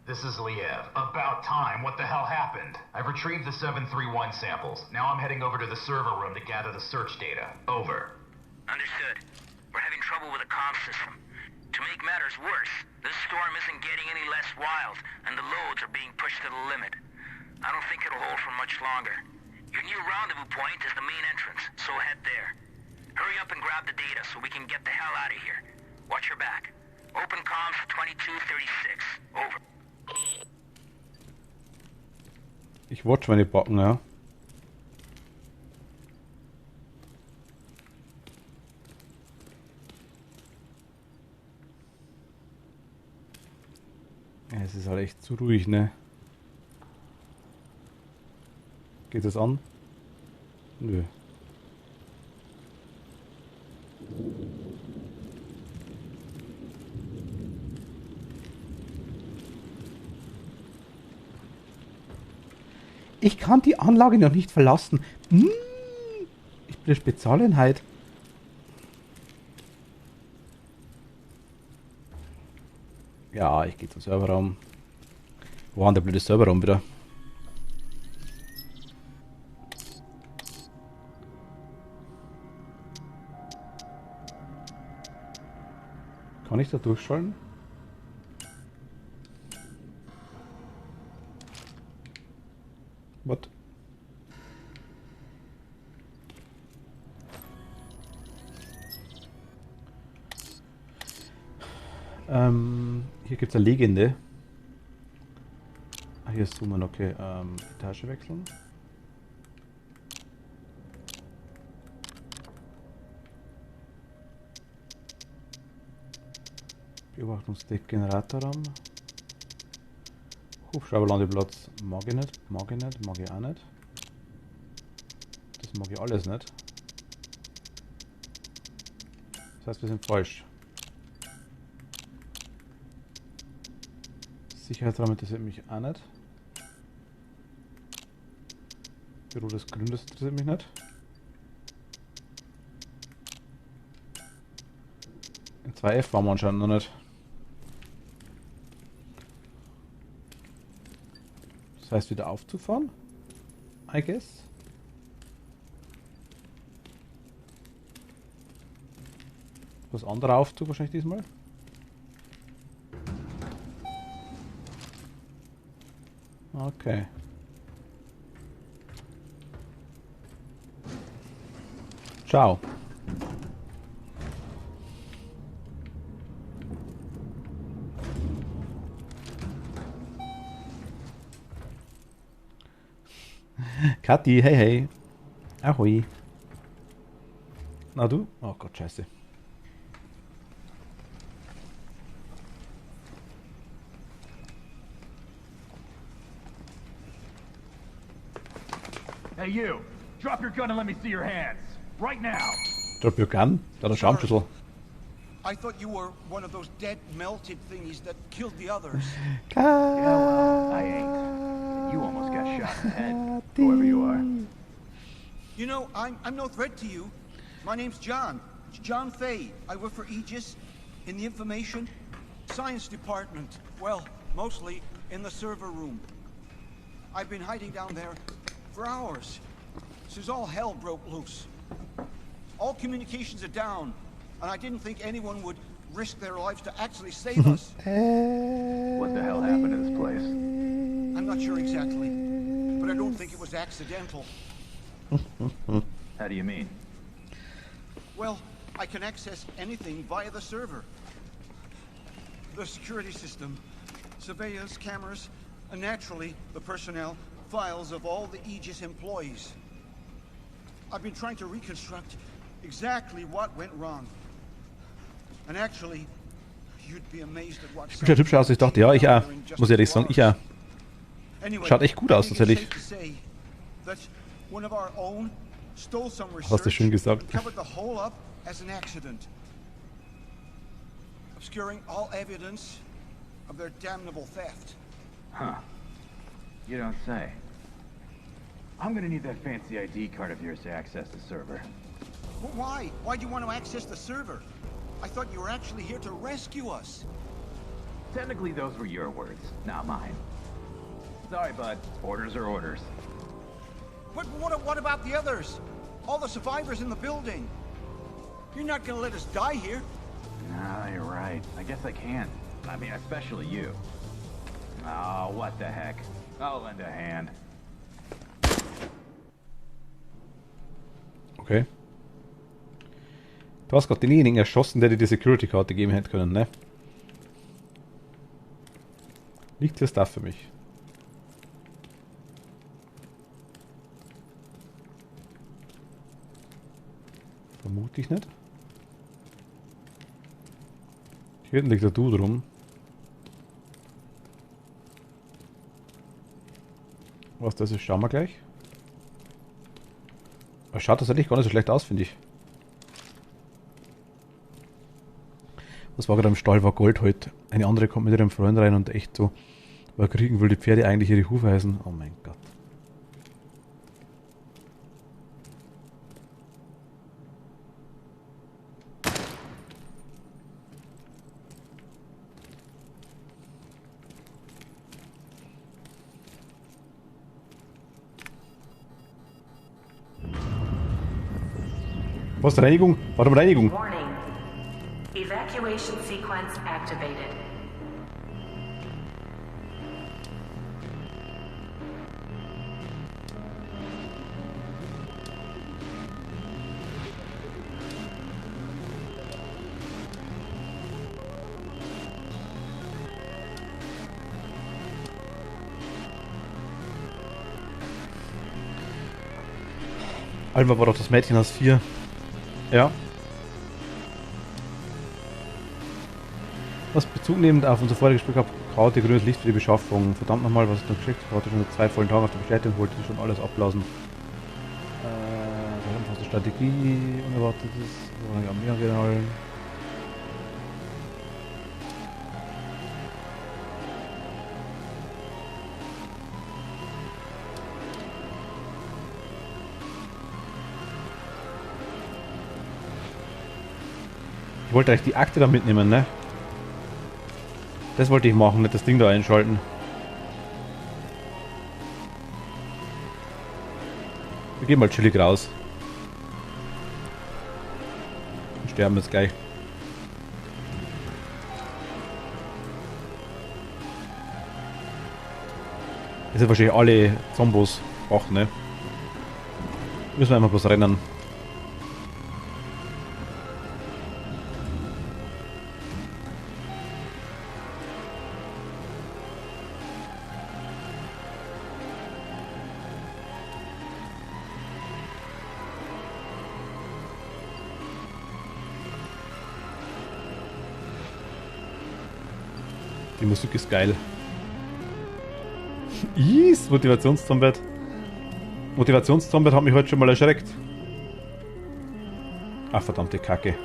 Speaker 9: This is Liev. About time. What the hell happened? I've retrieved the 731 samples. Now I'm heading over to the server room to gather the search data. Over.
Speaker 8: Understood. We're having trouble with the comm system. To make matters worse, this storm isn't getting any less wild, and the loads are being pushed to the limit. I don't think it'll hold for much longer. Your new rendezvous point is the main entrance, so head there. Hurry up and grab the data so we can get the hell out of here. Watch your back. Open comms 2236. Over.
Speaker 1: Ich watch meine Backen, ja. Ja, es ist halt echt zu ruhig, ne? Geht das an? Nö. Ich kann die Anlage noch nicht verlassen. Ich bin eine Spezialeinheit. Ja, ich gehe zum Serverraum. Wo war denn der blöde Serverraum wieder? Kann ich da durchschalten? What? Hier gibt es eine Legende. Ah, hier ist Zoomen, okay. Etage wechseln. Beobachtungsdeck, Generatorraum. Hubschrauberlandeplatz mag ich nicht, mag ich nicht, mag ich auch nicht. Das mag ich alles nicht. Das heißt, wir sind falsch. Sicherheitsraum interessiert mich auch nicht. Büro des Gründers interessiert mich nicht. In 2F waren wir anscheinend noch nicht. Das heißt, wieder aufzufahren? I guess. Was anderer Aufzug wahrscheinlich diesmal. Okay. Ciao. Kathi, hey hey. Ahoi. Na du? Oh Gott, scheiße.
Speaker 9: Hey you! Drop your gun and let me see your hands! Right now!
Speaker 1: Drop your gun? Da der Schaumschüssel.
Speaker 10: I thought you were one of those dead, melted thingies that killed the others.
Speaker 9: Yeah, well, I ain't. You almost got shot in the head, whoever you are.
Speaker 10: You know, I'm no threat to you. My name's John. John Fay. I work for Aegis in the Information Science Department. Well, mostly in the server room. I've been hiding down there for hours, since all hell broke loose. All communications are down, and I didn't think anyone would risk their lives to actually save us.
Speaker 9: What the hell happened to this place?
Speaker 10: I'm not sure exactly, but I don't think it was accidental.
Speaker 9: How do you mean?
Speaker 10: Well, I can access anything via the server. The security system, surveillance cameras, and naturally, the personnel files of all the Aegis employees. I've been trying to reconstruct exactly what went wrong. And actually, you'd be amazed at what...
Speaker 1: Sieht hübsch aus, ich dachte, ja, ich auch. Muss ehrlich sagen, ich auch. Schaut echt gut aus, tatsächlich. Hast du schön gesagt.
Speaker 10: Obscuring all evidence of their damnable theft.
Speaker 9: Huh. You don't say. I'm gonna need that fancy ID card of yours to access the server.
Speaker 10: But why? Why do you want to access the server? I thought you were actually here to rescue us.
Speaker 9: Technically, those were your words, not mine. Sorry, bud. Orders are orders.
Speaker 10: But what about the others? All the survivors in the building? You're not gonna let us die here.
Speaker 9: Nah, you're right. I guess I can't. I mean, especially you. Oh, what the heck. I'll lend a hand.
Speaker 1: Okay. Du hast gerade denjenigen erschossen, der dir die Security-Karte geben hätte können, ne? Liegt hier Stuff für mich. Vermute ich nicht. Hier hinten liegt der Dude rum. Was das ist, schauen wir gleich. Aber schaut tatsächlich gar nicht so schlecht aus, finde ich. Was war gerade im Stall, war Gold heute. Eine andere kommt mit ihrem Freund rein und echt so, weil kriegen will die Pferde eigentlich ihre Hufe heißen. Oh mein Gott. Was, Reinigung? Warte mal, Reinigung.
Speaker 11: Warning. Evacuation sequence activated.
Speaker 1: Alva war doch das Mädchen aus 4. Ja. Was Bezug nehmend auf unser voriges Spiel gehabt, Kraute grünes Licht für die Beschaffung. Verdammt nochmal, was ist noch geschickt? Kraute schon seit 2 vollen Tagen auf der Bestätigung, wollte schon alles abblasen. Was die Strategie unerwartet ist. Armee-General. Ich wollte eigentlich die Akte da mitnehmen, ne? Das wollte ich machen, nicht das Ding da einschalten. Wir gehen mal chillig raus. Und sterben jetzt gleich. Das sind wahrscheinlich alle Zombos. Ach, ne? Müssen wir einfach bloß rennen. Die Musik ist geil. Is, Motivationszombet. Motivationszombet hat mich heute schon mal erschreckt. Ach, verdammte Kacke.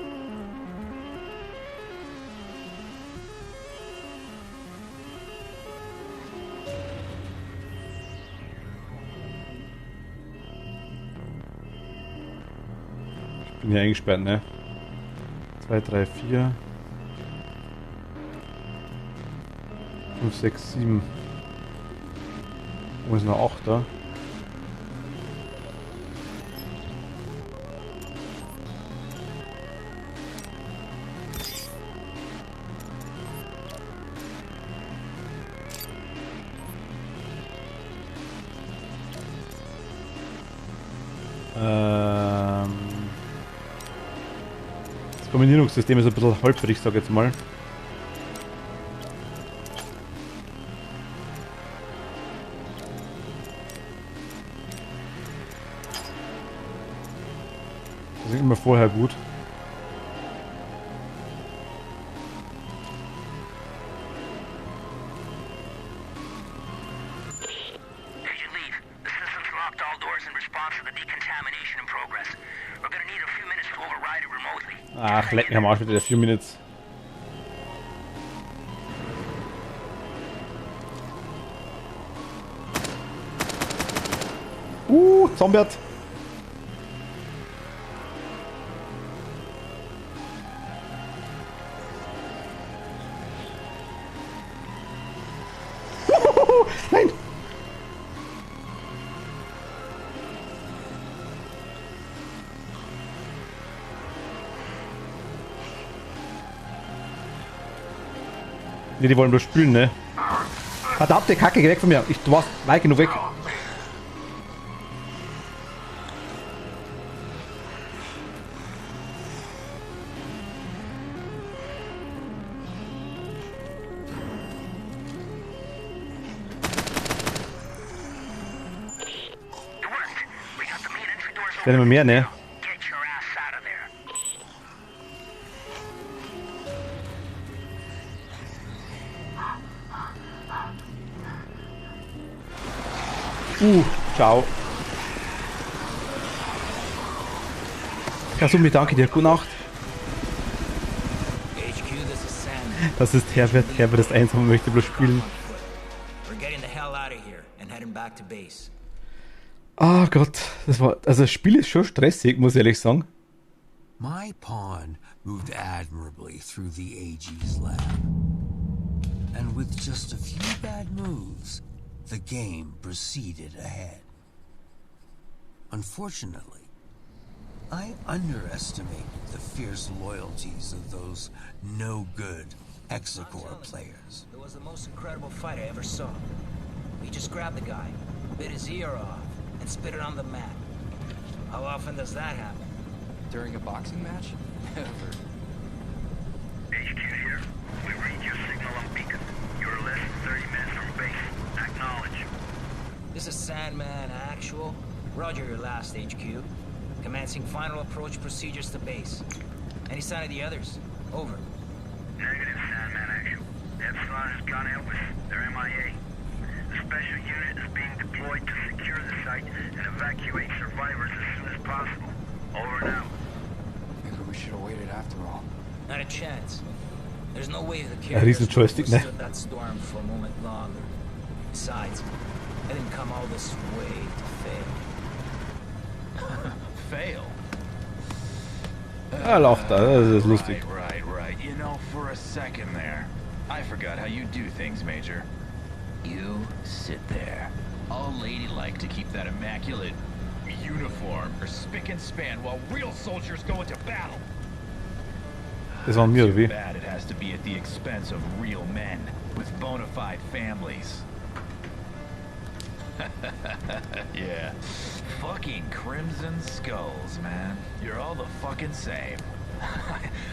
Speaker 1: Ich bin hier eingesperrt, ne? 2, 3, 4. 5, 6, 7. Wo ist noch 8 da? Das Kombinierungssystem ist ein bisschen holprig, sag ich jetzt mal. Das ist immer vorher gut. Ach, leck mich am Arsch mit der 4 Minuten. Zombiert! Nein! Nee, die wollen bloß spülen, ne? Verdammte Kacke, geh weg von mir! Du warst weit genug weg! Werden wir mehr, ne? Ciao. Kasumi, danke dir. Gute Nacht. Das ist Herbert. Herbert ist einsam und möchte bloß spielen. Ah Gott, das war, also das Spiel ist schon stressig, muss ich ehrlich sagen.
Speaker 2: My pawn moved admirably through the AG's lab. And with just a few bad moves, the game proceeded ahead. Unfortunately, I underestimate the fierce loyalties of those no-good Hexacore players.
Speaker 6: It was the most incredible fight I ever saw. We just grabbed the guy, bit his ear off, and spit it on the mat. How often does that happen?
Speaker 7: During a boxing match? Never.
Speaker 8: HQ here. We read your signal on beacon. You're less than 30 minutes from base. Acknowledge.
Speaker 6: This is Sandman Actual. Roger your last HQ. Commencing final approach procedures to base. Any sign of the others? Over.
Speaker 8: Negative, Sandman Actual. Epsilon has gone out with their MIA. The special unit is being deployed to secure the site and evacuate survivors as soon as possible. Over and out.
Speaker 7: Maybe we should have waited after all.
Speaker 6: Not a chance. There's no way the
Speaker 1: Ja, riesen
Speaker 6: carriers would have
Speaker 1: Joystick, ne?
Speaker 6: withstood that storm for a moment longer. Besides, I didn't come all this way to fail.
Speaker 4: Fail?
Speaker 1: Er lacht da, das ist lustig.
Speaker 4: Right. You know, for a second there, I forgot how you do things, Major. You sit there, all ladylike to keep that immaculate uniform or spick and span while real soldiers go into battle.
Speaker 1: Das waren mir, oder wie?
Speaker 4: Bad it has to be at the expense of real men with bona fide families. Yeah. Fucking Crimson Skulls, man. You're all the fucking same.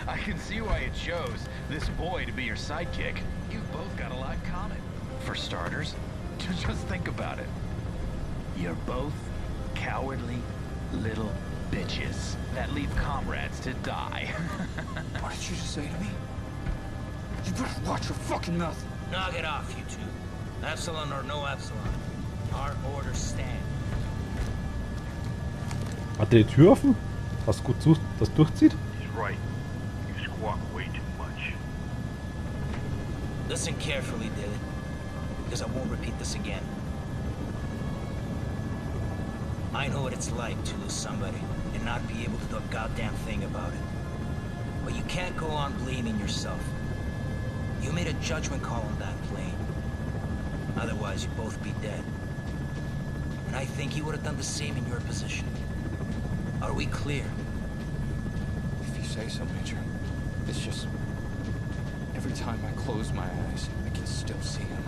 Speaker 4: I can see why you chose this boy to be your sidekick. You've both got a lot in common. For starters, just think about it. You're both cowardly little bitches that leave comrades to die.
Speaker 10: What did you just say to me? You better watch your fucking mouth.
Speaker 6: Knock it off, you two. Epsilon or no Epsilon. Our orders stand.
Speaker 1: Hat der die Tür offen? Was gut das durchzieht?
Speaker 5: He's right. You squawk way too much.
Speaker 6: Listen carefully, Dylan, because I won't repeat this again. I know what it's like to lose somebody and not be able to do a goddamn thing about it. But you can't go on blaming yourself. You made a judgment call on that plane. Otherwise, you'd both be dead. And I think you would have done the same in your position. Are we clear?
Speaker 7: If you say so, Major. It's just... Every time I close my eyes, I can still see him.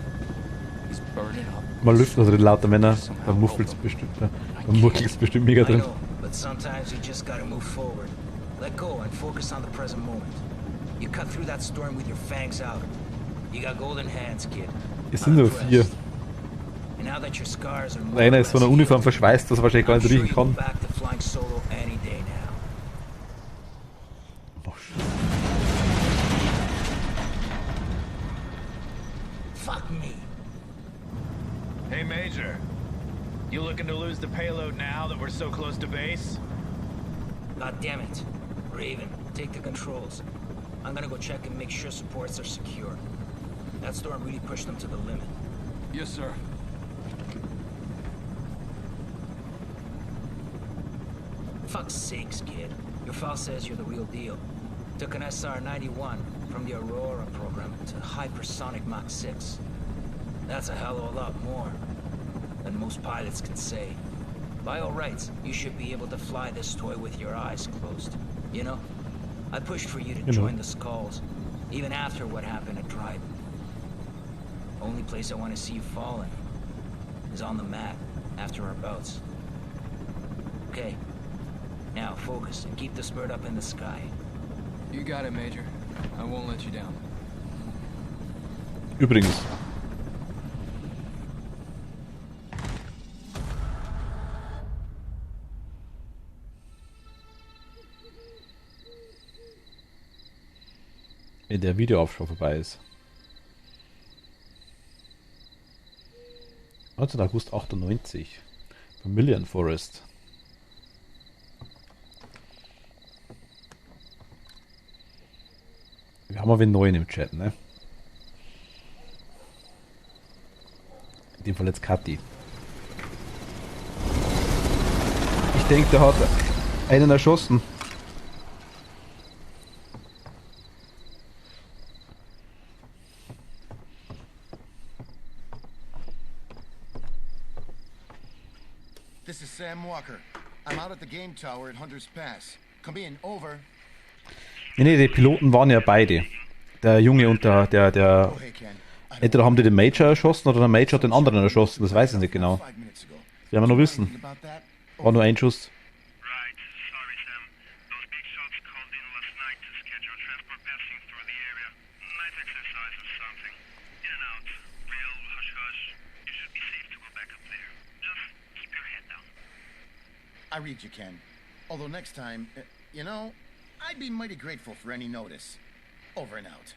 Speaker 7: He's burning up.
Speaker 1: Mal lüften, also die laute Männer, da muffelt's bestimmt, da muckelt's bestimmt mega
Speaker 6: I
Speaker 1: drin.
Speaker 6: know, but sometimes you just gotta move forward. Let go and focus on the present moment. You cut through that storm with your fangs out. You got golden hands, kid.
Speaker 1: Es sind nur 4.
Speaker 6: And now that your scars are more
Speaker 1: Einer ist
Speaker 6: or
Speaker 1: von der
Speaker 6: less
Speaker 1: Uniform
Speaker 6: healed,
Speaker 1: verschweißt, dass er wahrscheinlich gar
Speaker 6: I'm
Speaker 1: nicht
Speaker 6: sure
Speaker 1: riechen
Speaker 6: you'll
Speaker 1: kann.
Speaker 6: go back to flying solo any day now. Fuck me.
Speaker 4: Hey, Major. You looking to lose the payload now that we're so close to base?
Speaker 6: God damn it. Raven, take the controls. I'm gonna go check and make sure supports are secure. That storm really pushed them to the limit.
Speaker 7: Yes, sir.
Speaker 6: Fuck's sakes, kid. Your file says you're the real deal. Took an SR-91 from the Aurora program to hypersonic Mach 6. That's a hell of a lot more than most pilots can say. By all rights, you should be able to fly this toy with your eyes closed. You know, I pushed for you to join the Skulls, even after what happened at Dryden. Only place I want to see you falling is on the mat after our bouts. Okay, now focus and keep the spurt up in the sky.
Speaker 7: You got it, Major. I won't let you down.
Speaker 1: Übrigens. Wenn der Videoaufschau vorbei ist. 19. August 98. Vermilion Forest. Wir haben mal wen neuen im Chat, ne? In dem Fall jetzt Kathi. Ich denke, der hat einen erschossen.
Speaker 12: This is Sam Walker. I'm out at the game tower at Hunter's Pass. Come in, over.
Speaker 1: Nee, die Piloten waren ja beide. Der Junge und der
Speaker 12: Oh, hey, Ken.
Speaker 1: entweder haben die den Major erschossen oder der Major hat den anderen erschossen, das weiß ich nicht genau. Das werden wir noch wissen. War nur ein Schuss.
Speaker 5: Right. Sorry, Sam. Those big shots called in last night to schedule transport passing through the area. Night exercise or something. In and out. Real hush-hush. You should be safe to go back up there. Just keep your head down.
Speaker 12: I read you, Ken. Although next time, you know, I'd be mighty grateful for any notice. Over and out.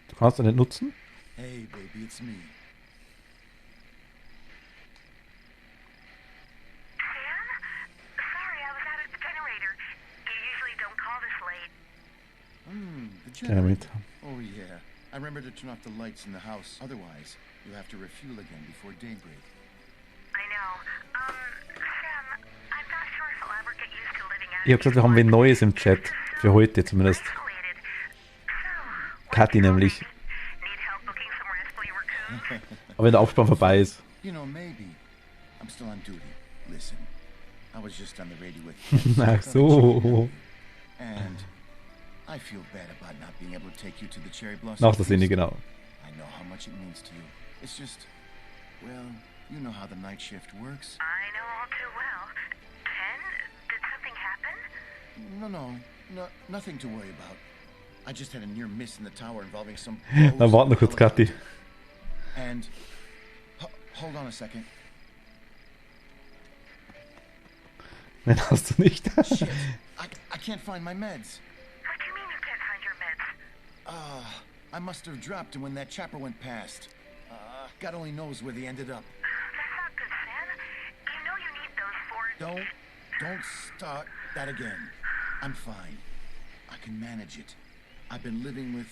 Speaker 1: Du kannst ihn nicht nutzen?
Speaker 12: Hey, baby, it's me.
Speaker 11: Sorry, I was out at the generator. You usually don't call this late.
Speaker 12: The
Speaker 1: Damn it.
Speaker 12: Oh, yeah. I remember to turn off the lights in the house. Otherwise, you'll have to refuel again before daybreak.
Speaker 11: I know. Sam, I'm not sure if I'll ever get used to living out
Speaker 1: Ich hab gesagt, wir haben wen Neues im Chat. Für heute zumindest. Kathi nämlich. Aber wenn der Aufspann vorbei ist.
Speaker 12: You know, maybe. I'm still on duty. Listen, I was just on the radio with
Speaker 1: Ach so.
Speaker 12: And I feel bad about not being able to take you to the Cherry Blossom.
Speaker 1: Nach der Szene, genau.
Speaker 12: I know how much it means to you. It's just, well, you know how the night shift works.
Speaker 11: I know all too well. Ken, did something happen?
Speaker 12: No, nothing to worry about. I just had a near miss in the tower involving some.
Speaker 1: Dann warte noch kurz, Kathi.
Speaker 12: And hold on a second.
Speaker 1: Nein, hast du nicht.
Speaker 12: Shit, I can't find my meds.
Speaker 11: What do you mean you can't find your meds?
Speaker 12: I must have dropped them when that chopper went past. God only knows where they ended up.
Speaker 11: That's not good, Sam. You know you need those for...
Speaker 12: Don't start that again. I'm fine. I can manage it. I've been living with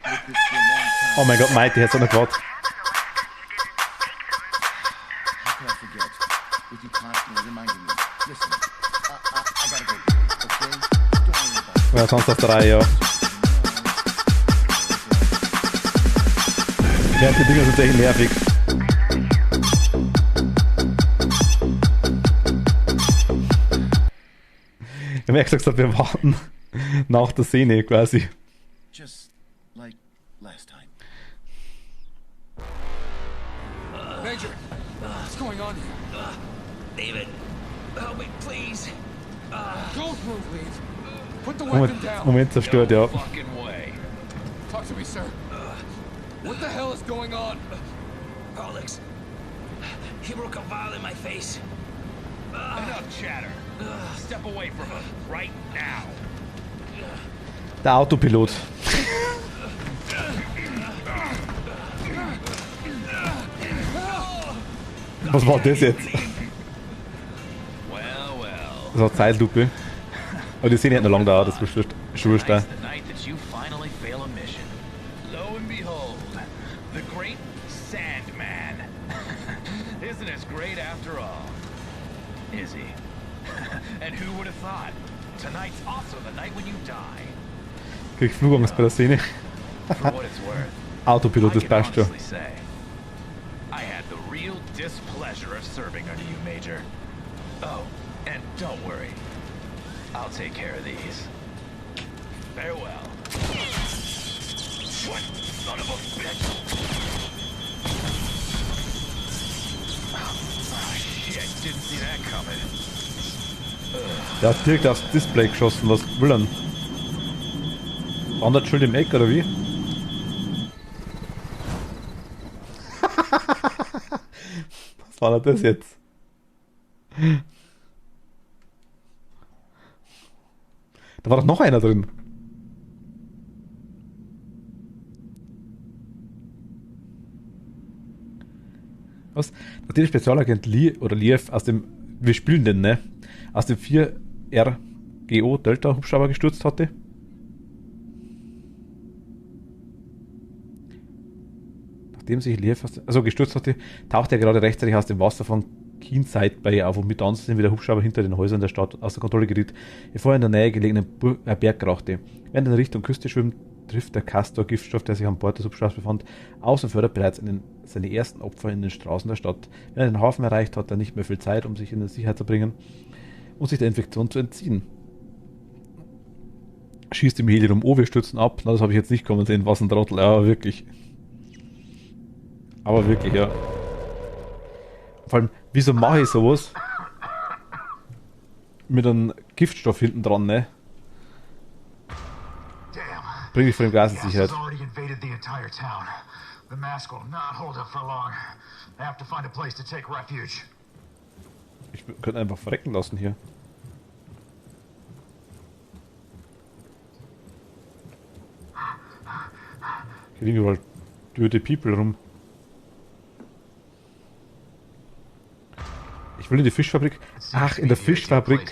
Speaker 12: this for a long time.
Speaker 1: Oh mein Gott, Mighty hat so eine Quad.
Speaker 12: How could I forget? With you constantly reminding me. Listen, I gotta go, okay? Don't worry about it.
Speaker 1: Ja, sonst auf der Reihe, ja. Ja, die Dinger sind echt nervig. Ich habe gesagt, wir warten nach der Szene quasi.
Speaker 12: Just like last time.
Speaker 7: Major, what's going on here?
Speaker 6: David, help me, please.
Speaker 7: Don't move, Lead. Put the weapon down.
Speaker 1: Moment zerstört, ja.
Speaker 9: Fucking way.
Speaker 7: Talk to me, sir. What the hell is going on?
Speaker 6: Alex, he broke a vial in my face.
Speaker 9: Enough chatter. Step away from him right now.
Speaker 1: Der Autopilot. Was war das jetzt? Das war Zeitlupe. Aber die Szene hat noch lange gedauert, das ist wurscht.
Speaker 4: Isn't as great after all? Is he? And who would have thought? Tonight's also the night when you die.
Speaker 1: Krieg Flugangst bei der Szene.
Speaker 4: For what it's worth,
Speaker 1: Autopilot, das
Speaker 4: I can
Speaker 1: passt schon.
Speaker 4: honestly say, I had the real displeasure of serving under you, Major. Oh, and don't worry. I'll take care of these. Farewell. What son of a bitch! Oh, shit, didn't see that coming.
Speaker 1: Der hat direkt aufs Display geschossen, was will er? Wandert schuld im Eck, oder wie? Was war denn das jetzt? Da war doch noch einer drin. Was? Nachdem der Spezialagent Liev aus dem, wir spielen den, ne? Aus dem 4RGO Delta Hubschrauber gestürzt hatte. Nachdem sich Liev gestürzt hatte, tauchte er gerade rechtzeitig aus dem Wasser von Keenside Bay auf und mit anzusehen, wie der Hubschrauber hinter den Häusern der Stadt außer Kontrolle geriet, bevor er in der Nähe gelegenen Berg rauchte. Während er in Richtung Küste trifft der Castor-Giftstoff, der sich an Bord des Hubschraubers befand, aus und fördert bereits seine ersten Opfer in den Straßen der Stadt. Wenn er den Hafen erreicht, hat er nicht mehr viel Zeit, um sich in Sicherheit zu bringen und sich der Infektion zu entziehen. Schießt im Heli rum, oh, wir stürzen ab. Na, das habe ich jetzt nicht kommen sehen, was ein Trottel. Ja, wirklich. Aber wirklich, ja. Vor allem, wieso mache ich sowas? Mit einem Giftstoff hinten dran, ne? Bring dich vor dem Gas in Sicherheit. Ich könnte einfach verrecken lassen hier. Hier liegen überall töte People rum. Ich will in die Fischfabrik. Ach, in der Fischfabrik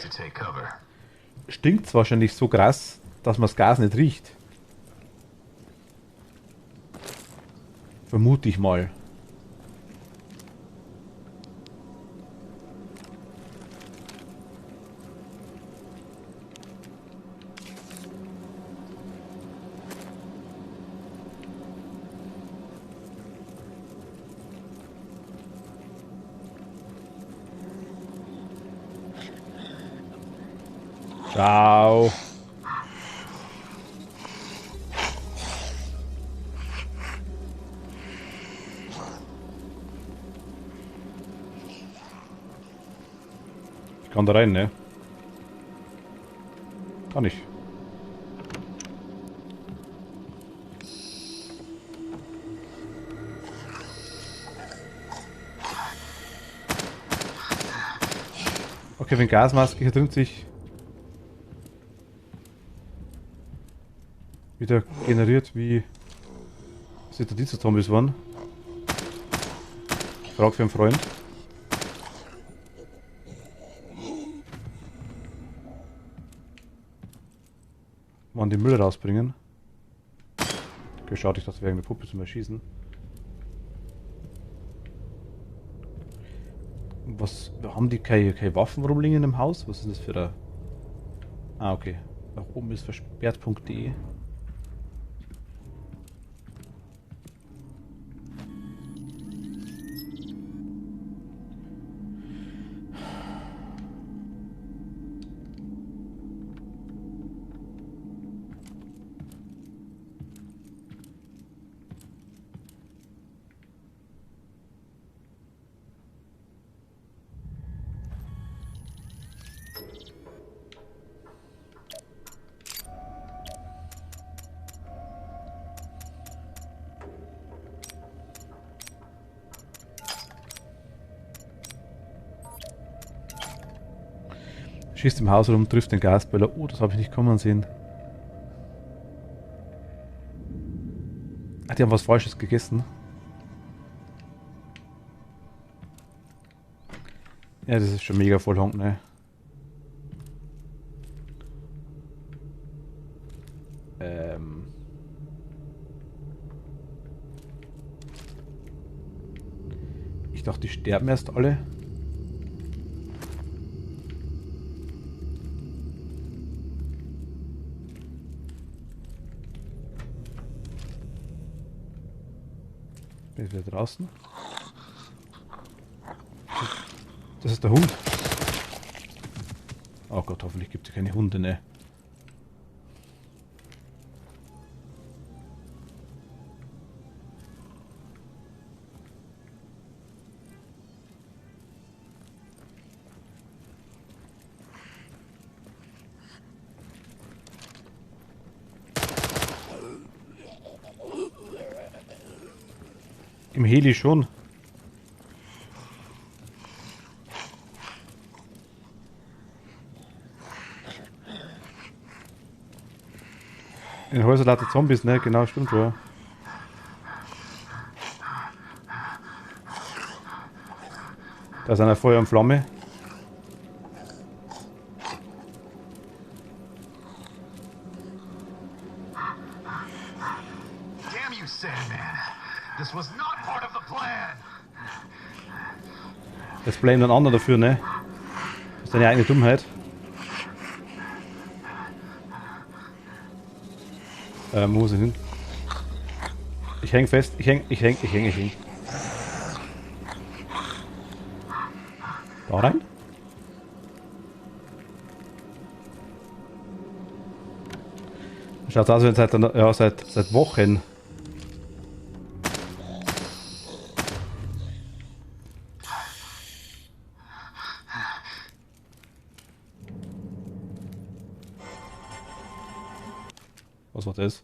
Speaker 1: stinkt es wahrscheinlich so krass, dass man das Gas nicht riecht. Vermute ich mal. Ciao. Ich kann da rein, ne? Kann ich. Okay, wenn Gasmaske hier drin sich wieder generiert, wie sind da diese Zombies waren. Frag für einen Freund. Mal den Müll rausbringen. Okay, schade, ich dachte, wir wären eine Puppe zum Erschießen. Was, haben die keine Waffen rumliegen im Haus? Was ist das für ein... Ah, okay. Nach oben ist versperrt.de. Schießt im Haus rum, trifft den Gasboiler. Oh, das habe ich nicht kommen sehen. Ah, die haben was Falsches gegessen. Ja, das ist schon mega voll Honk, ne? Ich dachte, die sterben erst alle. Bin wieder draußen. Das ist der Hund. Oh Gott, hoffentlich gibt es keine Hunde, ne? Im Heli schon. In Häusern lauter Zombies, ne? Genau, stimmt ja. Da ist einer Feuer und Flamme. Jetzt blamen den anderen dafür, ne? Das ist deine eigene Dummheit. Wo muss ich hin? Ich häng fest. Ich häng. Da rein? Schaut aus, wie seit Wochen. Was war das?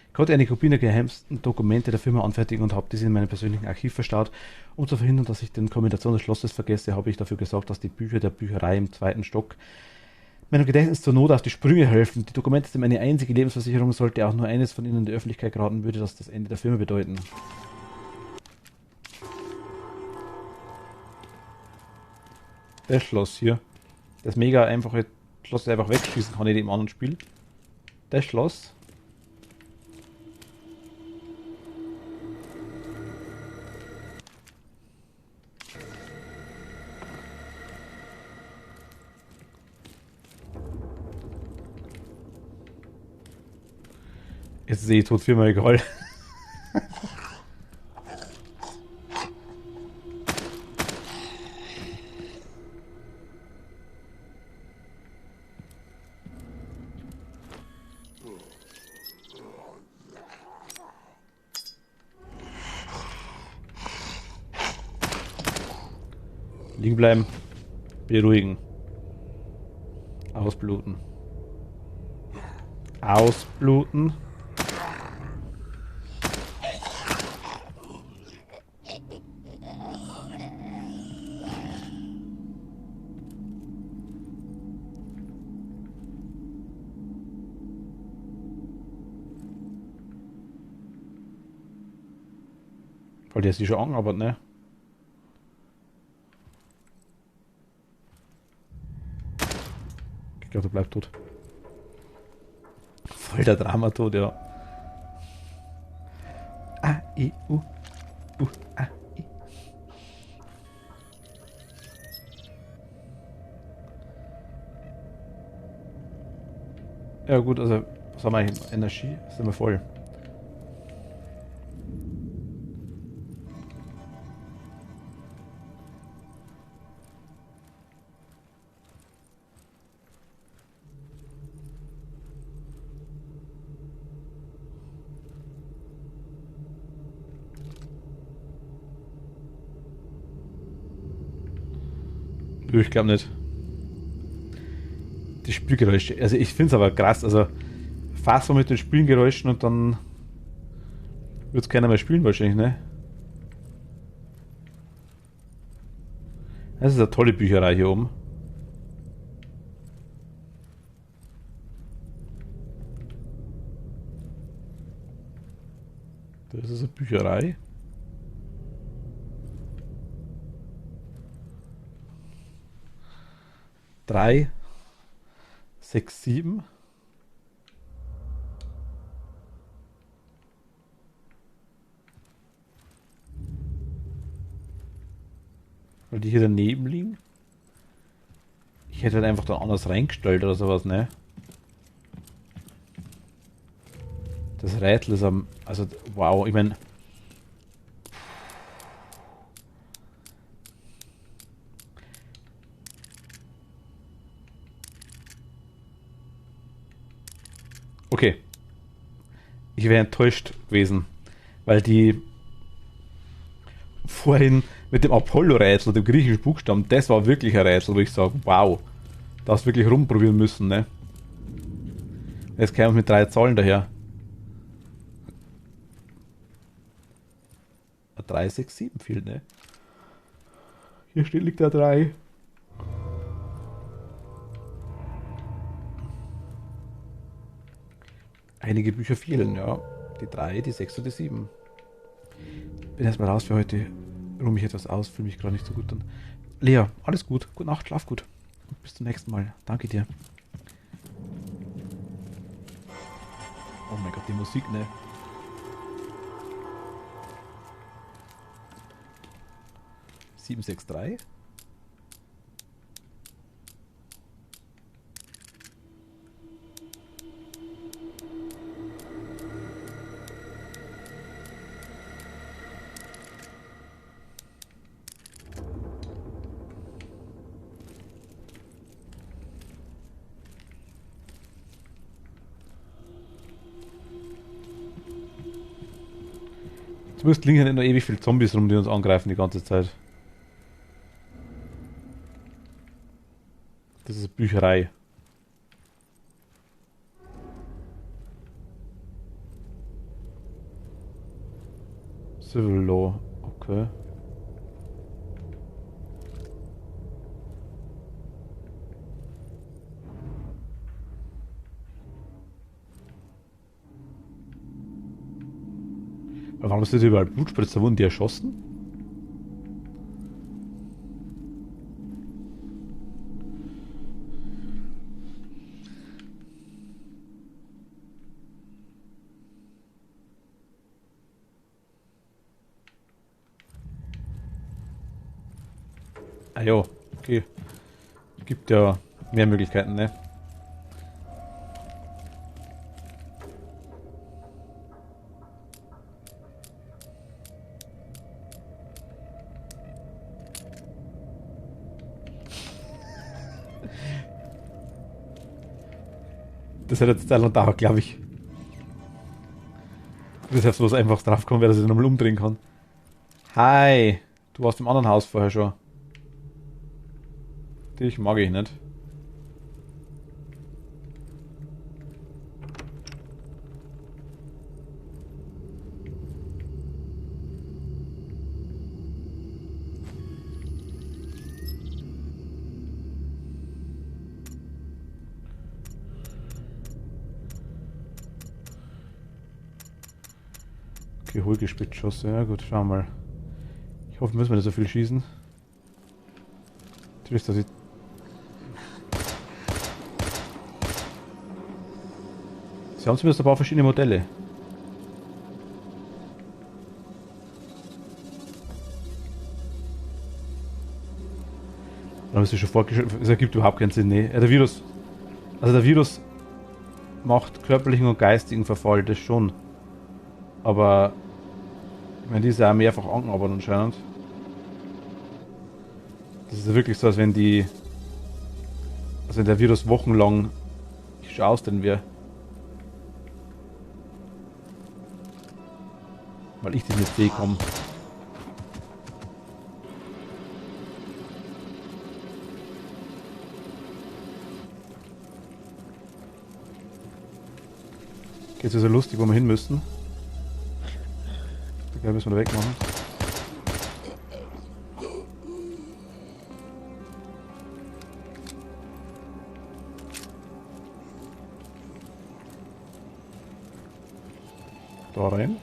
Speaker 1: Ich konnte eine Kopie der geheimsten Dokumente der Firma anfertigen und habe diese in meinem persönlichen Archiv verstaut. Um zu verhindern, dass ich die Kombination des Schlosses vergesse, habe ich dafür gesorgt, dass die Bücher der Bücherei im 2. Stock meinem Gedächtnis zur Not auf die Sprünge helfen. Die Dokumente sind meine einzige Lebensversicherung. Sollte auch nur eines von ihnen in die Öffentlichkeit geraten, würde das das Ende der Firma bedeuten. Das Schloss hier. Das mega einfache Schloss, das einfach wegschießen kann in dem anderen Spiel. Das Schloss. Jetzt sehe ich tot viermal egal. Liegen bleiben. Beruhigen. Ausbluten. Ausbluten. Weil der ist die schon angearbeitet, ne? Ich glaube, der bleibt tot. Voll der Dramatod, ja. A, I, U. A, I. Ja gut, also, was haben wir eigentlich? Energie? Sind wir voll. Ich glaube nicht. Die Spielgeräusche. Also ich finde es aber krass. Also fass mal mit den Spielgeräuschen und dann wird es keiner mehr spielen wahrscheinlich, ne? Das ist eine tolle Bücherei hier oben. Das ist eine Bücherei. Drei, 6, 7. Weil die hier daneben liegen. Ich hätte halt einfach da anders reingestellt oder sowas, ne? Das Rätsel ist am... Also, wow, ich meine... Okay. Ich wäre enttäuscht gewesen, weil die vorhin mit dem Apollo-Rätsel, dem griechischen Buchstaben, das war wirklich ein Rätsel, wo ich sage, wow, da hast du wirklich rumprobieren müssen, ne? Jetzt kämen wir mit 3 Zahlen daher. 3, 6, 7 fehlt, ne? Hier steht, liegt der 3. Einige Bücher fehlen, ja. Die 3, die 6 und die 7. Bin erstmal raus für heute. Ruhe mich etwas aus, fühle mich gerade nicht so gut. Dann Lea, alles gut. Gute Nacht, schlaf gut. Und bis zum nächsten Mal. Danke dir. Oh mein Gott, die Musik, ne? Sieben, 6, 3. Zumindest liegen ja nicht noch ewig viele Zombies rum, die uns angreifen die ganze Zeit. Das ist eine Bücherei. Civil Law, okay. Aber warum ist das überall Blutspritzer? Wurden die erschossen? Ah jo, okay. Gibt ja mehr Möglichkeiten, ne? Das hat jetzt Zeit dauert, glaube ich. Das heißt, was einfach drauf kommt, wer das jetzt nochmal umdrehen kann. Hi! Du warst im anderen Haus vorher schon. Dich mag ich nicht. Okay, Hohlgespittschosse. Ja gut, schauen wir mal. Ich hoffe, müssen wir nicht so viel schießen. Natürlich, dass ich... Sie haben zumindest ein paar verschiedene Modelle. Dann ist es schon vorgeschrieben. Es ergibt überhaupt keinen Sinn, nee. Der Virus. Also der Virus macht körperlichen und geistigen Verfall, das schon. Aber ich meine, die ist ja auch mehrfach angearbeitet anscheinend. Das ist ja wirklich so, als wenn die... Also wenn der Virus wochenlang schon ausdehnen wäre. Weil ich das nicht bekomme. Geht es so lustig, wo wir hin müssen. Da müssen wir da wegmachen. Da rein.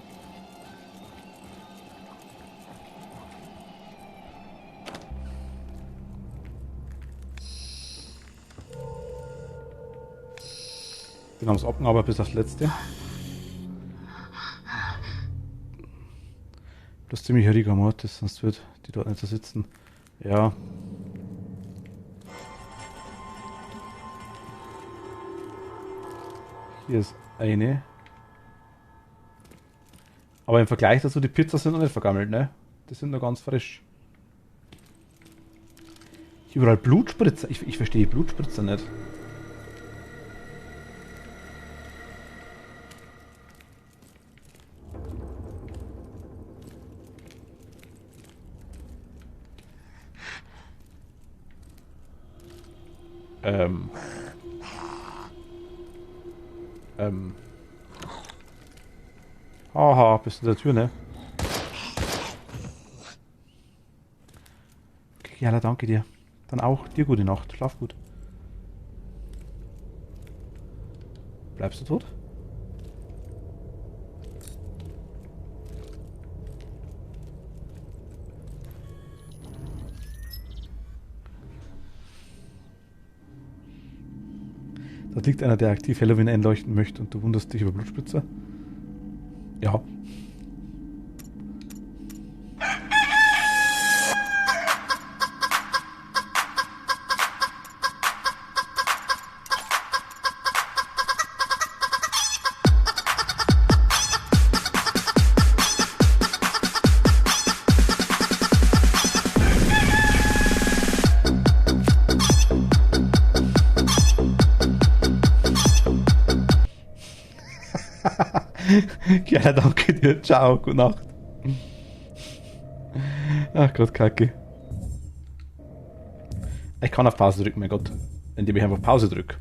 Speaker 1: Den haben wir abgearbeitet bis aufs letzte. Das ist ziemlich Rigor Mortis, sonst wird die dort nicht so sitzen. Ja. Hier ist eine. Aber im Vergleich dazu, die Pizza sind noch nicht vergammelt, ne? Die sind noch ganz frisch. Überall Blutspritzer. Ich verstehe Blutspritzer nicht. Haha, bist du in der Tür, ne? Okay, ja, danke dir. Dann auch dir gute Nacht. Schlaf gut. Bleibst du tot? Da liegt einer, der aktiv Halloween einleuchten möchte und du wunderst dich über Blutspritzer? Ja. Ja, danke dir. Ciao, gute Nacht. Ach Gott, Kacke. Ich kann auf Pause drücken, mein Gott. Indem ich einfach Pause drücke.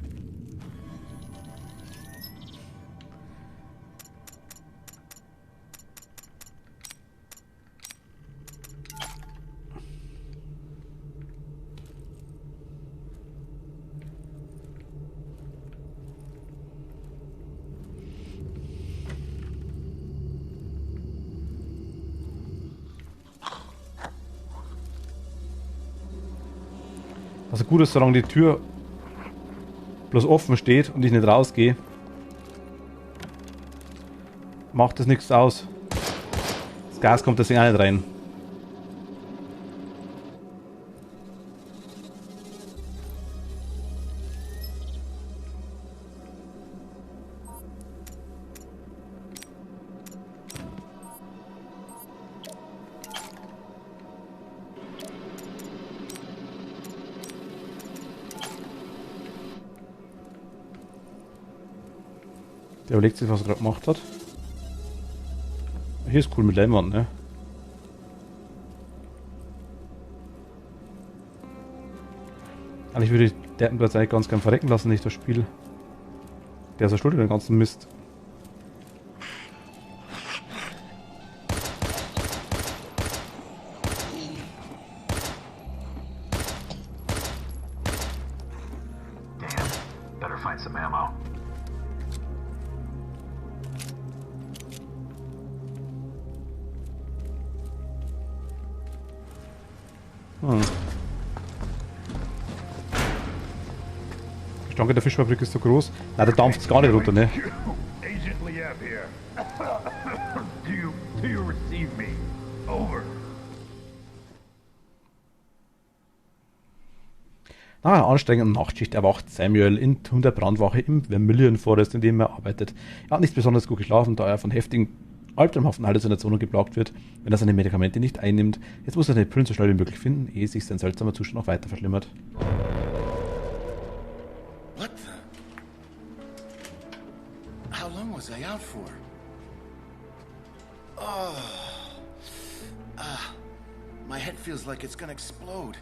Speaker 1: Also gut ist, solange die Tür bloß offen steht und ich nicht rausgehe, macht das nichts aus. Das Gas kommt deswegen auch nicht rein. Der überlegt sich, was er gerade gemacht hat. Hier ist cool mit Leinwand, ne? Eigentlich würde ich Dertenplatz eigentlich ganz gern verrecken lassen, nicht das Spiel. Der ist ja schuld an den ganzen Mist.
Speaker 9: Damn. Better find some ammo.
Speaker 1: Die Stange der Fischfabrik ist so groß. Nein, da dampft es gar nicht runter, ne?
Speaker 5: Agent Liev here. Do you receive me? Over.
Speaker 1: Nach einer anstrengenden Nachtschicht erwacht Samuel in der Brandwache im Vermilion Forest, in dem er arbeitet. Er hat nicht besonders gut geschlafen, da er von heftigen albtraumhaften Halluzinationen geplagt wird, wenn er seine Medikamente nicht einnimmt. Jetzt muss er seine Pillen so schnell wie möglich finden, ehe sich sein seltsamer Zustand noch weiter verschlimmert.
Speaker 12: What the? How long was I out for? Oh. My head feels like it's gonna explode.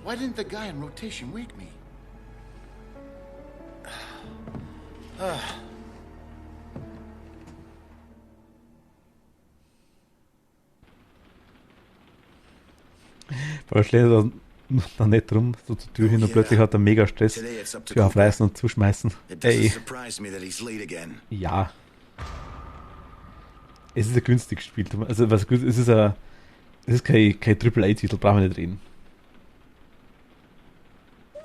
Speaker 12: Why didn't the guy in rotation wake me?
Speaker 1: Aber schlägt er dann nicht rum, so zur Tür hin und plötzlich hat er mega Stress. Tür aufreißen und zuschmeißen. Ey. Ja. Es ist ein günstig gespielt. Also was gut, es ist kein AAA-Titel, brauchen wir nicht reden. Wow.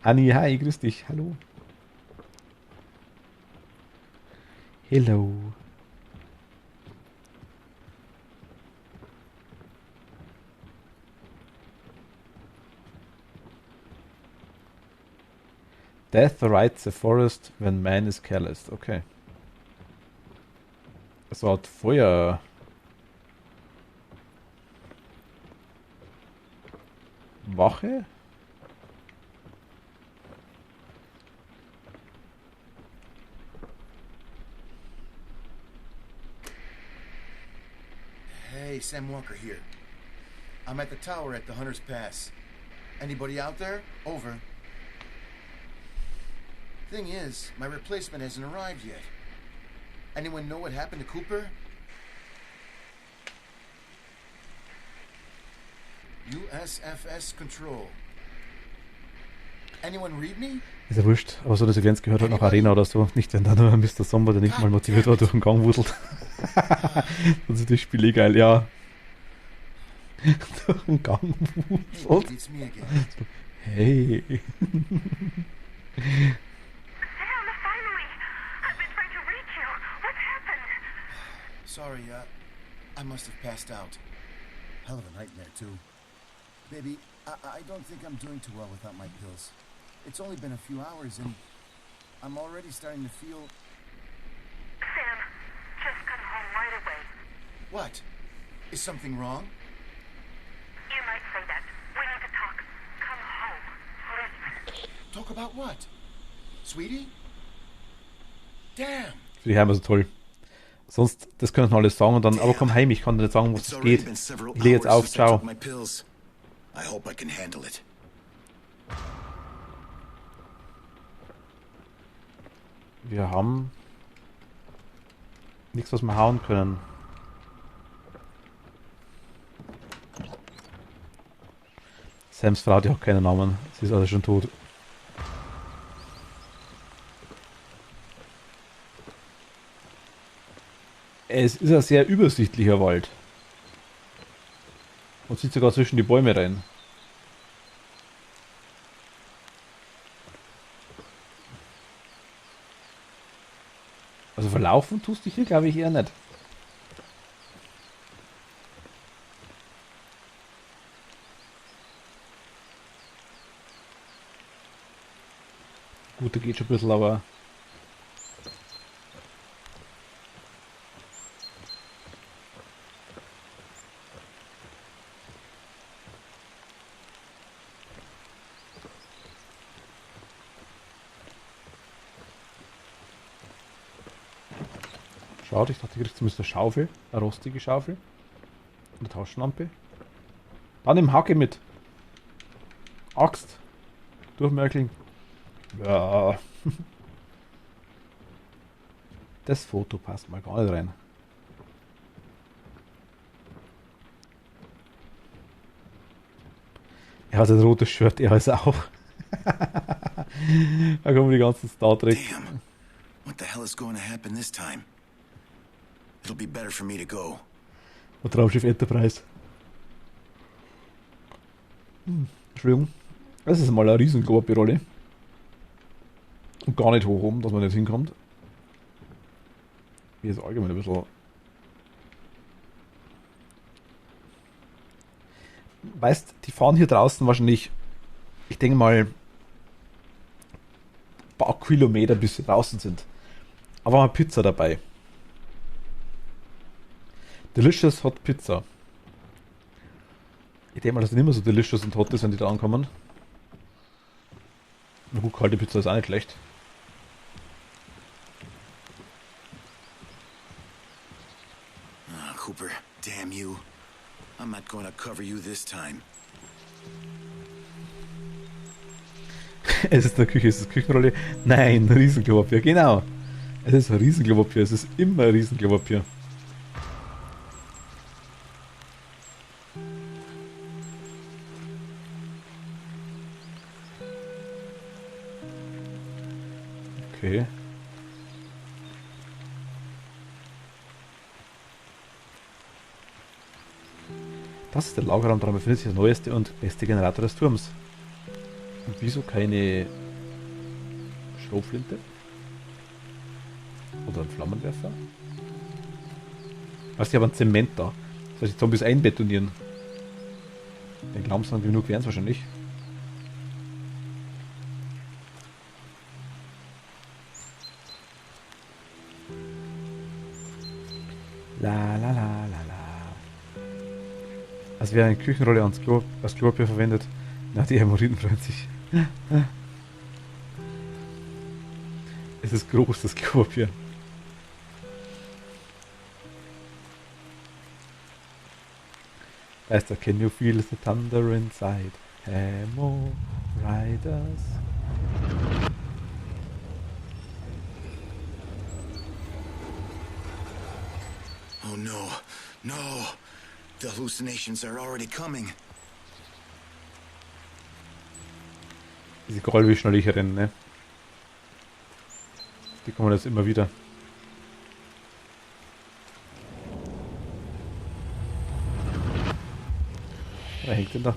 Speaker 1: Anni, hi, grüß dich, hallo. Hello. Death rides the forest when man is careless. Okay. So hat Feuer. Wache?
Speaker 12: Hey, Sam Walker here. I'm at the tower at the Hunter's Pass. Anybody out there? Over. Thing is, my replacement hasn't arrived yet. Anyone know what happened to Cooper? USFS Control. Anyone read me?
Speaker 1: Ist ja wurscht, aber so, dass Events gehört hat nach Arena oder so. Nicht, wenn da nur Mr. Somber, der nicht mal motiviert war, durch den Gang wudelt. Das ist das Spiel eh geil, ja. Durch den Gang wudelt. Hey.
Speaker 12: Sorry, I must have passed out. Hell of a nightmare, too. Baby, I don't think I'm doing too well without my pills. It's only been a few hours, and I'm already starting to feel...
Speaker 11: Sam, just come home right away.
Speaker 12: What? Is something wrong?
Speaker 11: You might say that. We need to talk. Come home, please.
Speaker 12: Talk about what? Sweetie? Damn!
Speaker 1: Finde ich immer so toll. Sonst, das können alle sagen und dann, aber komm heim, ich kann dir nicht sagen, was es geht. Ich lege jetzt auf, ciao.
Speaker 12: I hope I can handle it.
Speaker 1: Wir haben nichts, was wir hauen können. Sams Frau, die hat keinen Namen. Sie ist also schon tot. Es ist ein sehr übersichtlicher Wald. Man sieht sogar zwischen die Bäume rein. Also verlaufen tust du hier, glaube ich, eher nicht. Gut, da geht schon ein bisschen, aber... Schade, ich dachte, ich krieg zumindest eine Schaufel, eine rostige Schaufel. Eine Taschenlampe. Dann im Hacke mit. Axt. Durchmörkeln. Ja. Das Foto passt mal gar nicht rein. Er hat ein rotes Shirt, er ist auch. Da kommen die ganzen Star Trek.
Speaker 12: Damn. What the hell is going to happen this time? It'll be better for me to go.
Speaker 1: Und Raumschiff Enterprise. Entschuldigung. Das ist mal eine riesen Rolle. Und gar nicht hoch oben, dass man nicht hinkommt. Hier ist allgemein ein bisschen... Weißt, die fahren hier draußen wahrscheinlich, ich denke mal, ein paar Kilometer bis sie draußen sind. Aber haben Pizza dabei. Delicious Hot Pizza. Ich denke mal, dass es nicht mehr so delicious und hot ist, wenn die da ankommen. Na gut, kalte Pizza ist auch nicht schlecht.
Speaker 12: Ah, Cooper, damn you. I'm not going to cover you this time.
Speaker 1: Es ist eine Küche, es ist Küchenrolle. Nein, Riesenklopapier, genau. Es ist ein Riesenklopapier, es ist immer ein Riesenklopapier. Okay. Das ist der Lagerraum, daran befindet sich das neueste und beste Generator des Turms. Und wieso keine Schrotflinte? Oder ein Flammenwerfer? Also die haben einen Zement da. Das heißt, die Zombies einbetonieren. Den glauben sie dann genug wären es wahrscheinlich. La la la la la. Als wäre eine Küchenrolle als Klopapier verwendet. Na, die Hämorrhoiden freuen sich. Es ist groß, das Klopapier. Heißt er, can you feel the thunder inside? Hemo Riders.
Speaker 12: Oh no, no. The hallucinations are already coming.
Speaker 1: Diese Grollwischnerlicherin, ne? Die kommen jetzt immer wieder. Wer hängt denn da?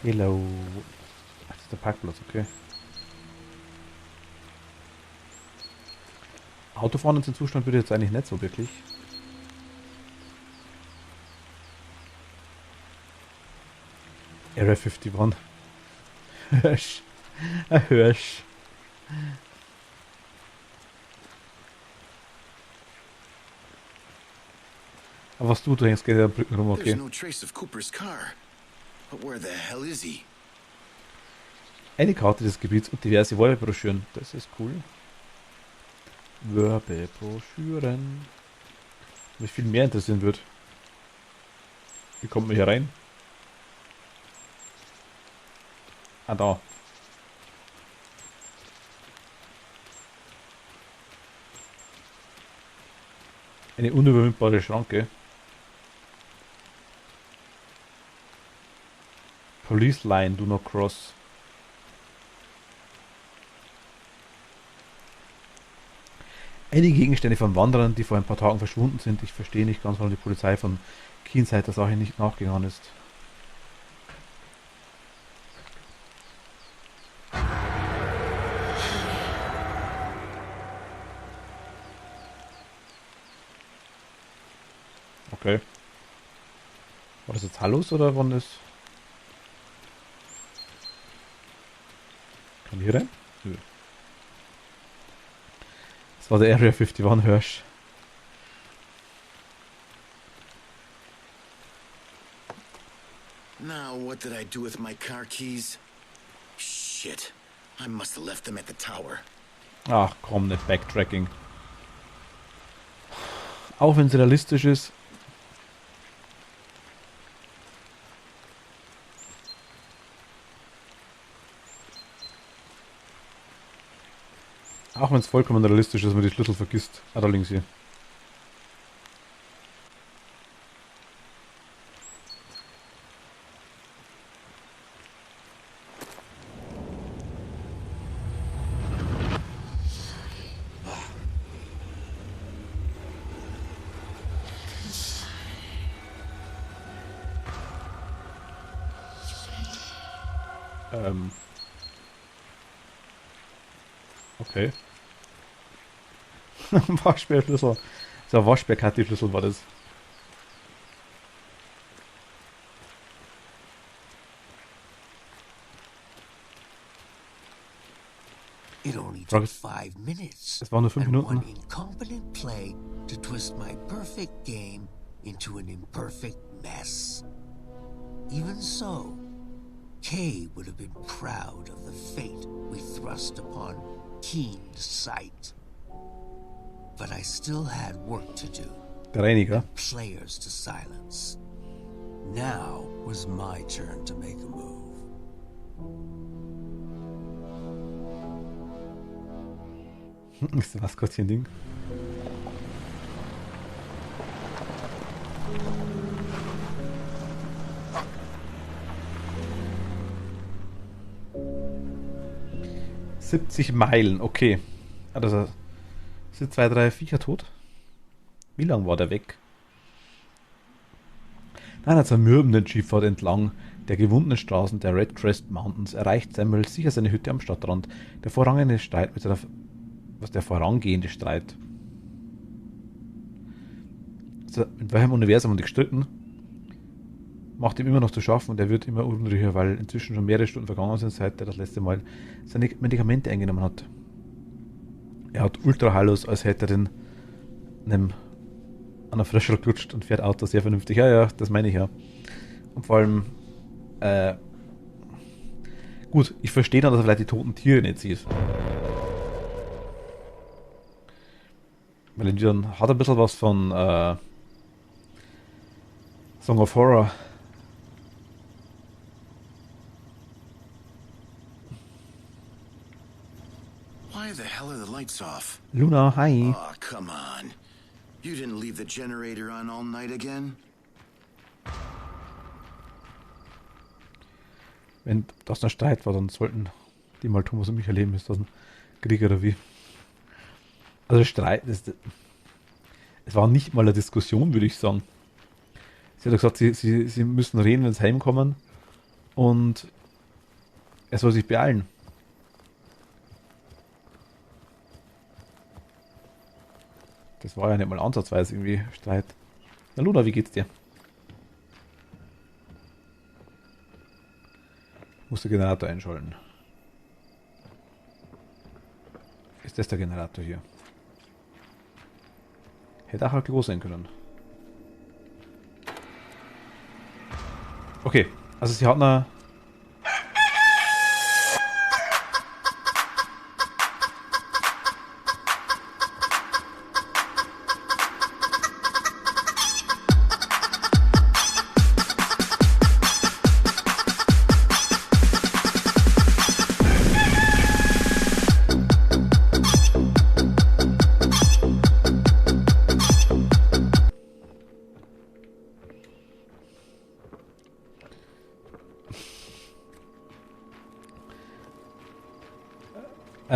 Speaker 1: Hello. Ach, das ist der Parkplatz, okay. Autofahren in diesem Zustand würde jetzt eigentlich nicht so wirklich. Area 51. Hirsch. Ein Hirsch. Aber was du hängst, geht ja am Brücken rum, okay.
Speaker 12: There's no trace of Cooper's car. But where the hell is he?
Speaker 1: Eine Karte des Gebiets und diverse Werbebroschüren. Das ist cool. Werbebroschüren. Mich viel mehr interessieren wird. Wie kommt man hier rein? Ah, da. Eine unüberwindbare Schranke. Police line, do not cross. Einige Gegenstände von Wanderern, die vor ein paar Tagen verschwunden sind. Ich verstehe nicht ganz, warum die Polizei von Keenside der Sache nicht nachgegangen ist. Okay. War das jetzt Hallos oder wann ist... Kann ich hier rein? Nö. Das war der Area 51 Hirsch.
Speaker 12: Now, what did I do with my car keys? Shit. I must have left them at the tower.
Speaker 1: Ach komm, nicht Backtracking. Auch wenn es realistisch ist. Auch wenn es vollkommen realistisch ist, dass man die Schlüssel vergisst. Ah, da links hier. Okay. Waschbärschlüssel. So ein Waschbärkatti-Schlüssel war das.
Speaker 2: It only took 5 minutes.
Speaker 1: Es waren nur 5
Speaker 2: and
Speaker 1: Minuten.
Speaker 2: one incompetent play to twist my perfect game into an imperfect mess. Even so, Kay would have been proud of the fate we thrust upon Keen's sight. But I still had work to do.
Speaker 1: Der Reiniger.
Speaker 2: Players to silence. Now was my turn to make a move.
Speaker 1: Ist das Maskottchen-Ding? ...70 Meilen, okay. Also sind 2, 3 Viecher tot? Wie lang war der weg? Nach einer zermürbenden Skifahrt entlang der gewundenen Straßen der Red Crest Mountains erreicht Samuel sicher seine Hütte am Stadtrand. Der vorangehende Streit Also, in welchem Universum haben die gestritten? Macht ihm immer noch zu schaffen und er wird immer unruhiger, weil inzwischen schon mehrere Stunden vergangen sind, seit er das letzte Mal seine Medikamente eingenommen hat. Er hat Ultra-Hallos, als hätte er den an der Fröschel gelutscht und fährt Auto sehr vernünftig. Ja, ja, das meine ich ja. Und vor allem, gut, ich verstehe dann, dass er vielleicht die toten Tiere nicht sieht. Weil in Dune hat ein bisschen was von Song of Horror.
Speaker 12: Why the hell are the lights off?
Speaker 1: Luna, hi.
Speaker 12: Oh, come on. You didn't leave the generator on all night again?
Speaker 1: Wenn das ein Streit war, dann sollten die mal Thomas und mich erleben. Ist das ein Krieg oder wie? Also Streit, es war nicht mal eine Diskussion, würde ich sagen. Sie hat gesagt, sie müssen reden, wenn sie heimkommen. Und er soll sich beeilen. Das war ja nicht mal ansatzweise irgendwie Streit. Na Luna, wie geht's dir? Muss der Generator einschalten. Ist das der Generator hier? Hätte auch ein Klo sein können. Okay, also sie hat eine...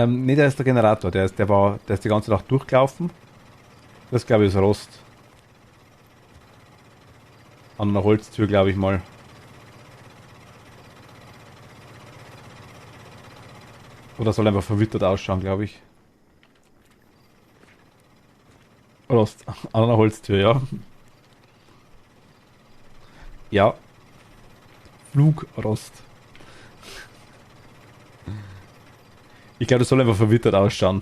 Speaker 1: Nee, der ist der Generator. Der ist die ganze Nacht durchgelaufen. Das glaube ich ist Rost. An einer Holztür, glaube ich mal. Oder soll einfach verwittert ausschauen, glaube ich. Rost. An einer Holztür, ja. Ja. Flugrost. Ich glaube, das soll einfach verwittert ausschauen.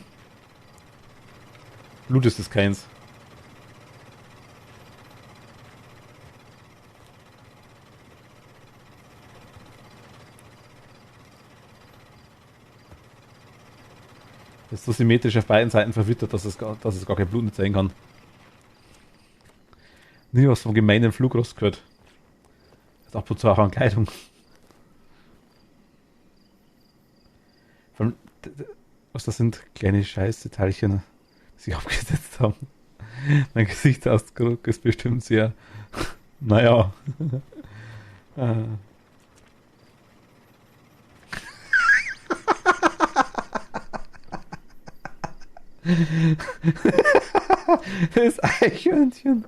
Speaker 1: Blut ist das keins. Das ist so symmetrisch auf beiden Seiten verwittert, dass es gar kein Blut nicht sein kann. Nie was vom gemeinen Flugrost gehört. Das ist ab und zu auch an Kleidung. Was das sind kleine Scheißdetalchen, die sich abgesetzt haben. Mein Gesichtsausdruck ist bestimmt sehr, naja. Das Eichhörnchen.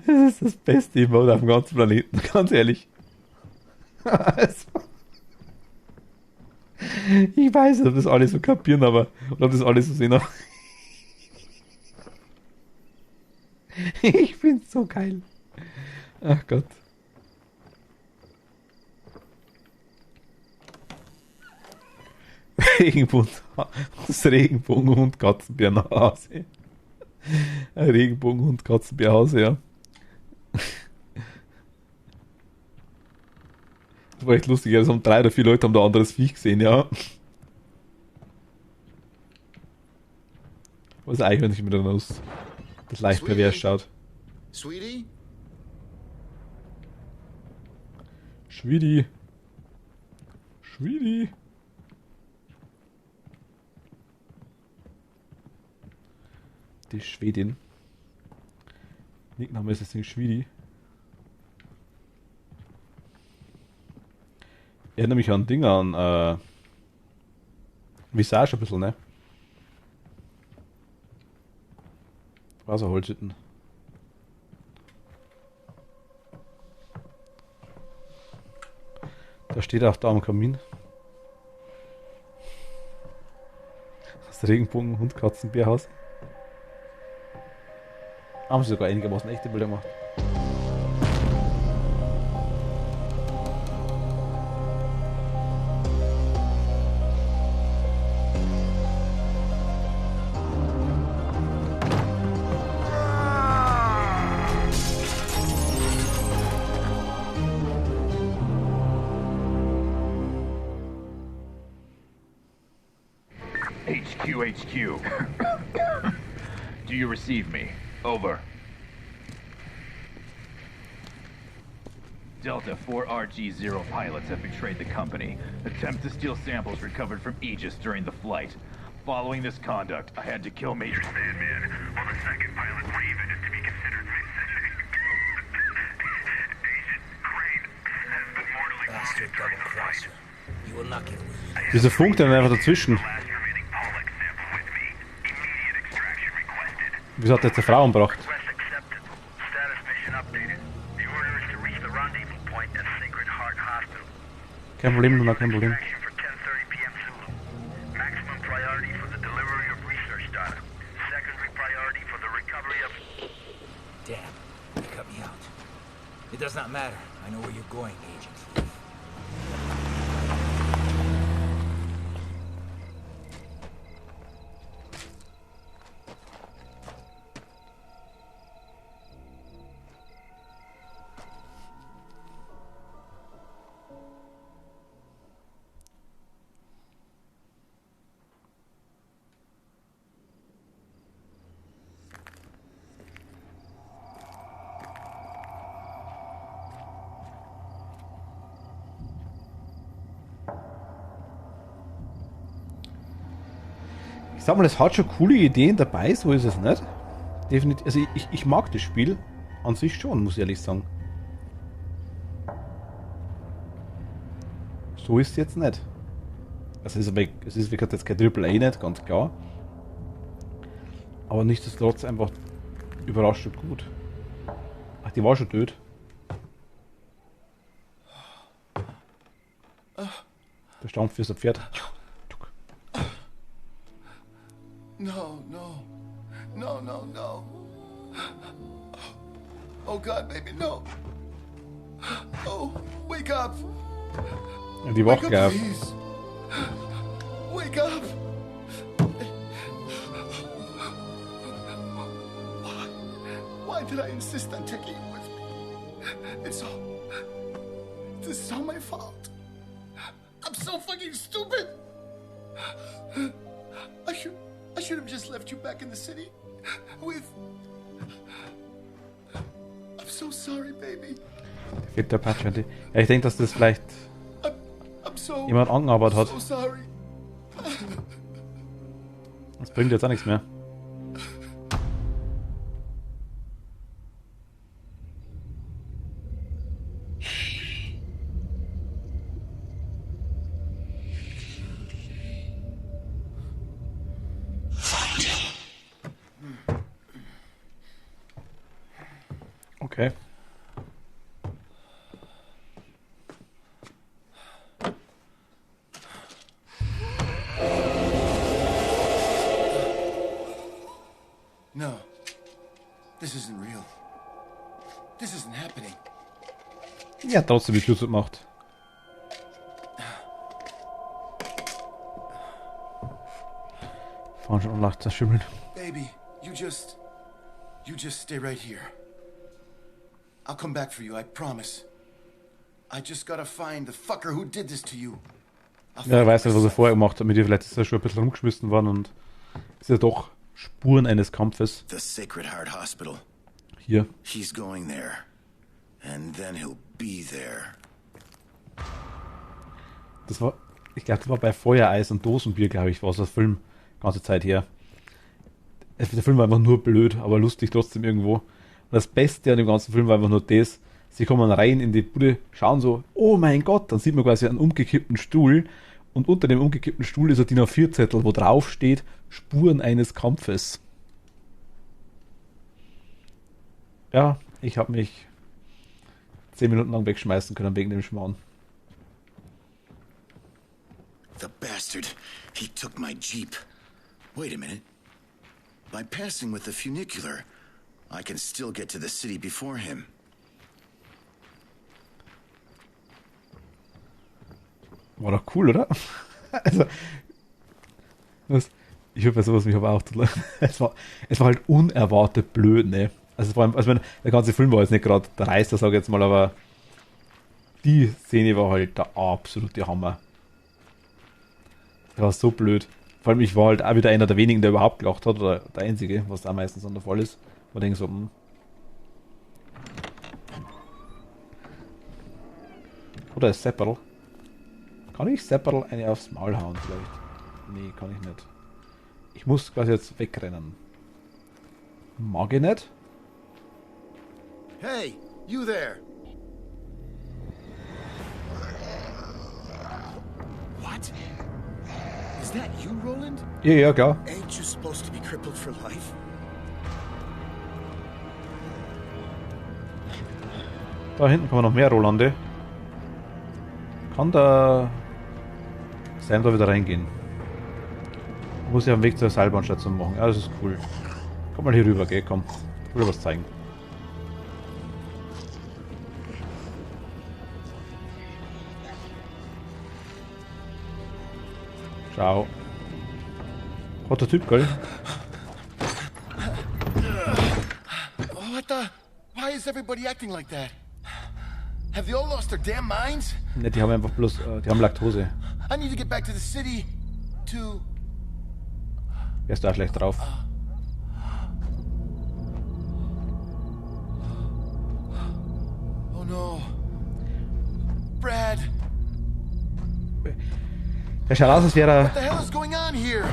Speaker 1: Das ist das beste Emote auf dem ganzen Planeten, ganz ehrlich. Also, ich weiß nicht, ob das alle so kapieren, aber oder ob das alle so sehen. Ich find's so geil. Ach Gott. Regenbogenhund, Katzenbär nach Hause. Ein Regenbogenhund, Katzenbär Hause, ja. Das war echt lustig, es haben 3 oder 4 Leute haben da anderes Viech gesehen, ja. Was Eichhörnchen mit der Nuss, das leicht pervers schaut.
Speaker 12: Sweetie?
Speaker 1: Schwidi. Schwidi. Die Schwedin. Nickname ist das Ding Schwidi. Erinnert mich an Dinge an Visage ein bisschen, ne? Wasserholzhütten. Da steht auch da am Kamin. Das Regenbogen-Hund Katzenbärhaus. Haben sie sogar einigermaßen echte Bilder gemacht.
Speaker 9: HQ. Do you receive me? Over. Delta 4RG-0 pilots have betrayed the company. Attempt to steal samples recovered from Aegis during the flight. Following this conduct, I had to kill Major
Speaker 5: Sandman, while the second pilot Raven is to be considered mid-sentient. Agent Crane has been mortally
Speaker 6: Bastard double crosser. You will not get away.
Speaker 1: Dieser Funk dann einfach dazwischen. Wieso hat er jetzt eine Frau umgebracht? Kein Problem, Luna, kein Problem.
Speaker 6: Damn, you cut me out. It does not matter. I know where you're going, Agent.
Speaker 1: Ich sag mal, es hat schon coole Ideen dabei, so ist es nicht. Definitiv, also ich mag das Spiel an sich schon, muss ich ehrlich sagen. So ist es jetzt nicht. Also es ist wie gesagt jetzt kein Triple A nicht, ganz klar. Aber nichtsdestotrotz einfach überraschend gut. Ach, die war schon tot. Der Stampf für so ein Pferd.
Speaker 12: No, no. No, no, no. Oh God, baby, no. Oh, wake up.
Speaker 1: Ja, die wacht
Speaker 12: Wake up,
Speaker 1: gleich.
Speaker 12: please. Wake up. Why did I insist on taking you with me? This is all my fault. I'm so fucking stupid. I should have just left you back in the city with... I'm so sorry, baby.
Speaker 1: Fehlt der Patch. Ja, ich denke, dass das vielleicht
Speaker 12: I'm so...
Speaker 1: jemand angearbeitet hat.
Speaker 12: So sorry.
Speaker 1: Das bringt jetzt auch nichts mehr. Okay.
Speaker 12: No. This isn't real. This isn't happening.
Speaker 1: Ja, trotzdem die Tür gemacht. Fahren schon leicht zerschimmeln.
Speaker 12: Baby, you just stay right here. I'll come back for you, I promise. I just gotta find the fucker who did this to you.
Speaker 1: Ja, er weiß nicht, was er vorher gemacht hat. Mit dir vielleicht ist er schon ein bisschen rumgeschmissen worden und ist ja doch Spuren eines Kampfes.
Speaker 12: The Sacred Heart Hospital.
Speaker 1: Hier.
Speaker 12: He's going there. And then he'll be there.
Speaker 1: Das war, ich glaube, das war bei Feuereis und Dosenbier, glaube ich, war so das Film, ganze Zeit her. Der Film war einfach nur blöd, aber lustig trotzdem irgendwo. Und das Beste an dem ganzen Film war einfach nur das, sie kommen rein in die Bude, schauen so, oh mein Gott, dann sieht man quasi einen umgekippten Stuhl und unter dem umgekippten Stuhl ist ein DIN A4-Zettel, wo drauf steht, Spuren eines Kampfes. Ja, ich habe mich 10 Minuten lang wegschmeißen können wegen dem Schmarrn.
Speaker 12: The bastard. He took my Jeep. Wait a minute. By passing with the funicular, I can still get to the city before him.
Speaker 1: War doch cool, oder? Also, ich hoffe, bei sowas mich aber auch zu lachen. Es war halt unerwartet blöd, ne? Also, vor allem, also der ganze Film war jetzt nicht gerade der Reißer, sage ich jetzt mal, aber die Szene war halt der absolute Hammer. Der war so blöd. Vor allem, ich war halt auch wieder einer der wenigen, der überhaupt gelacht hat, oder der Einzige, was da meistens dann der Fall ist. Man denkt so, Oder ist Sepperl? Kann ich Sepperl eine aufs Maul hauen vielleicht? Nee, kann ich nicht. Ich muss quasi jetzt wegrennen. Mag ich nicht?
Speaker 12: Hey, you there. What? Is that you, Roland?
Speaker 1: Ja, klar.
Speaker 12: Ain't you supposed to be crippled for life?
Speaker 1: Da hinten kommen noch mehr Rolande. Kann der Sam da wieder reingehen? Muss ja am Weg zur Seilbahnstation machen. Ja, das ist cool. Komm mal hier rüber, gell? Komm. Ich will dir was zeigen. Ciao. Hotter Typ, gell?
Speaker 12: What the? Why is everybody acting like that? Have they all lost their damn minds?
Speaker 1: Ne, die haben einfach bloß, die haben Laktose.
Speaker 12: I need to get back to the city to...
Speaker 1: Wer ist da schlecht drauf?
Speaker 12: Oh no. Brad.
Speaker 1: Der schaut aus, als wäre er...
Speaker 12: What the hell is going on here?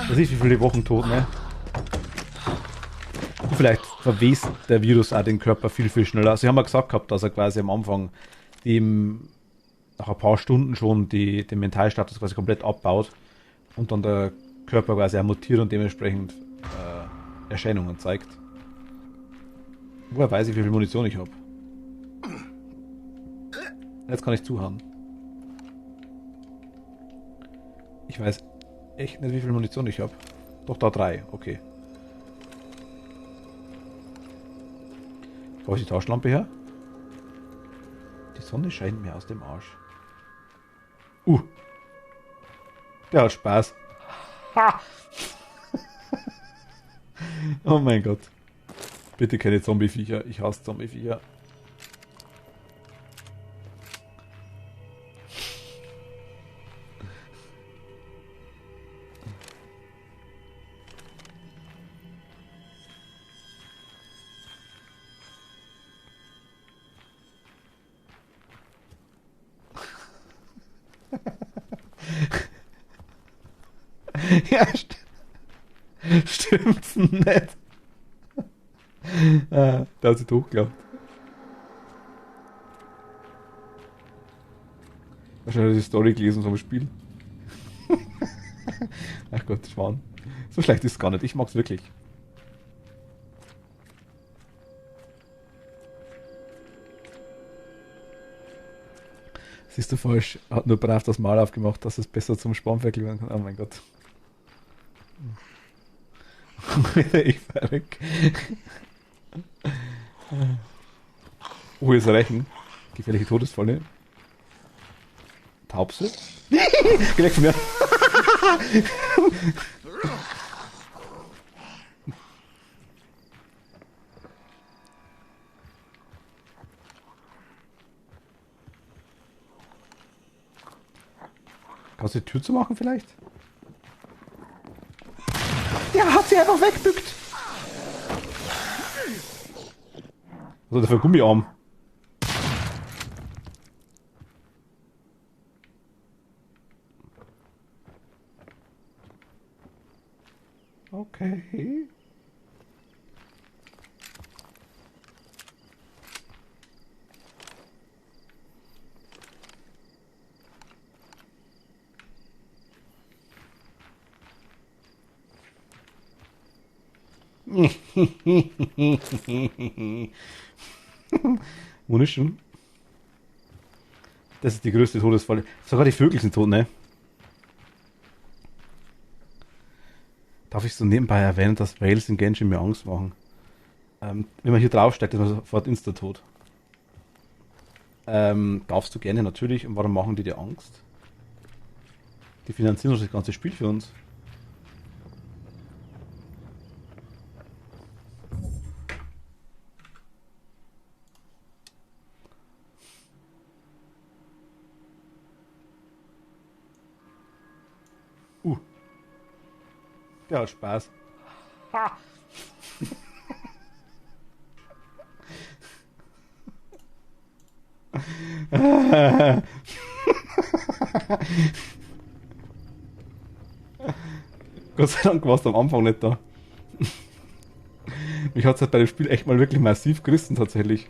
Speaker 1: Du siehst, wie viele Wochen tot, ne? Und vielleicht verwest der Virus auch den Körper viel, viel schneller. Sie haben ja gesagt gehabt, dass er quasi am Anfang dem nach ein paar Stunden schon den Mentalstatus quasi komplett abbaut und dann der Körper quasi auch mutiert und dementsprechend Erscheinungen zeigt. Woher weiß ich, wie viel Munition ich habe? Jetzt kann ich zuhauen. Ich weiß echt nicht, wie viel Munition ich habe. Doch, da 3, okay. Wo ist die Taschenlampe her? Die Sonne scheint mir aus dem Arsch. Der hat Spaß. Ha! Oh mein Gott. Bitte keine Zombie-Viecher. Ich hasse Zombie-Viecher. Ja, stimmt's nicht. Der hat sich hochgeklappt. Wahrscheinlich die Story gelesen vom Spiel. Ach Gott, Schwan. So schlecht ist es gar nicht. Ich mag's wirklich. Siehst du falsch, hat nur brav das Mal aufgemacht, dass es besser zum Spanferkel werden kann. Oh mein Gott. Ich verreck. Oh, hier ist ein Rechen. Gefährliche Todesfalle. Taubse. Geh weg von mir. Kannst du die Tür zumachen vielleicht? Ja, hat sie einfach wegbückt. Was hat der für einen Gummiarm? Okay. Wunderschön. Das ist die größte Todesfalle. Sogar die Vögel sind tot, ne? Darf ich so nebenbei erwähnen, dass Whales in Genshin mir Angst machen? Wenn man hier draufsteigt, ist man sofort insta-tot. Darfst du gerne, natürlich. Und warum machen die dir Angst? Die finanzieren das ganze Spiel für uns. Der hat Spaß. Ha. Gott sei Dank warst du am Anfang nicht da. Mich hat es halt bei dem Spiel echt mal wirklich massiv gerissen, tatsächlich.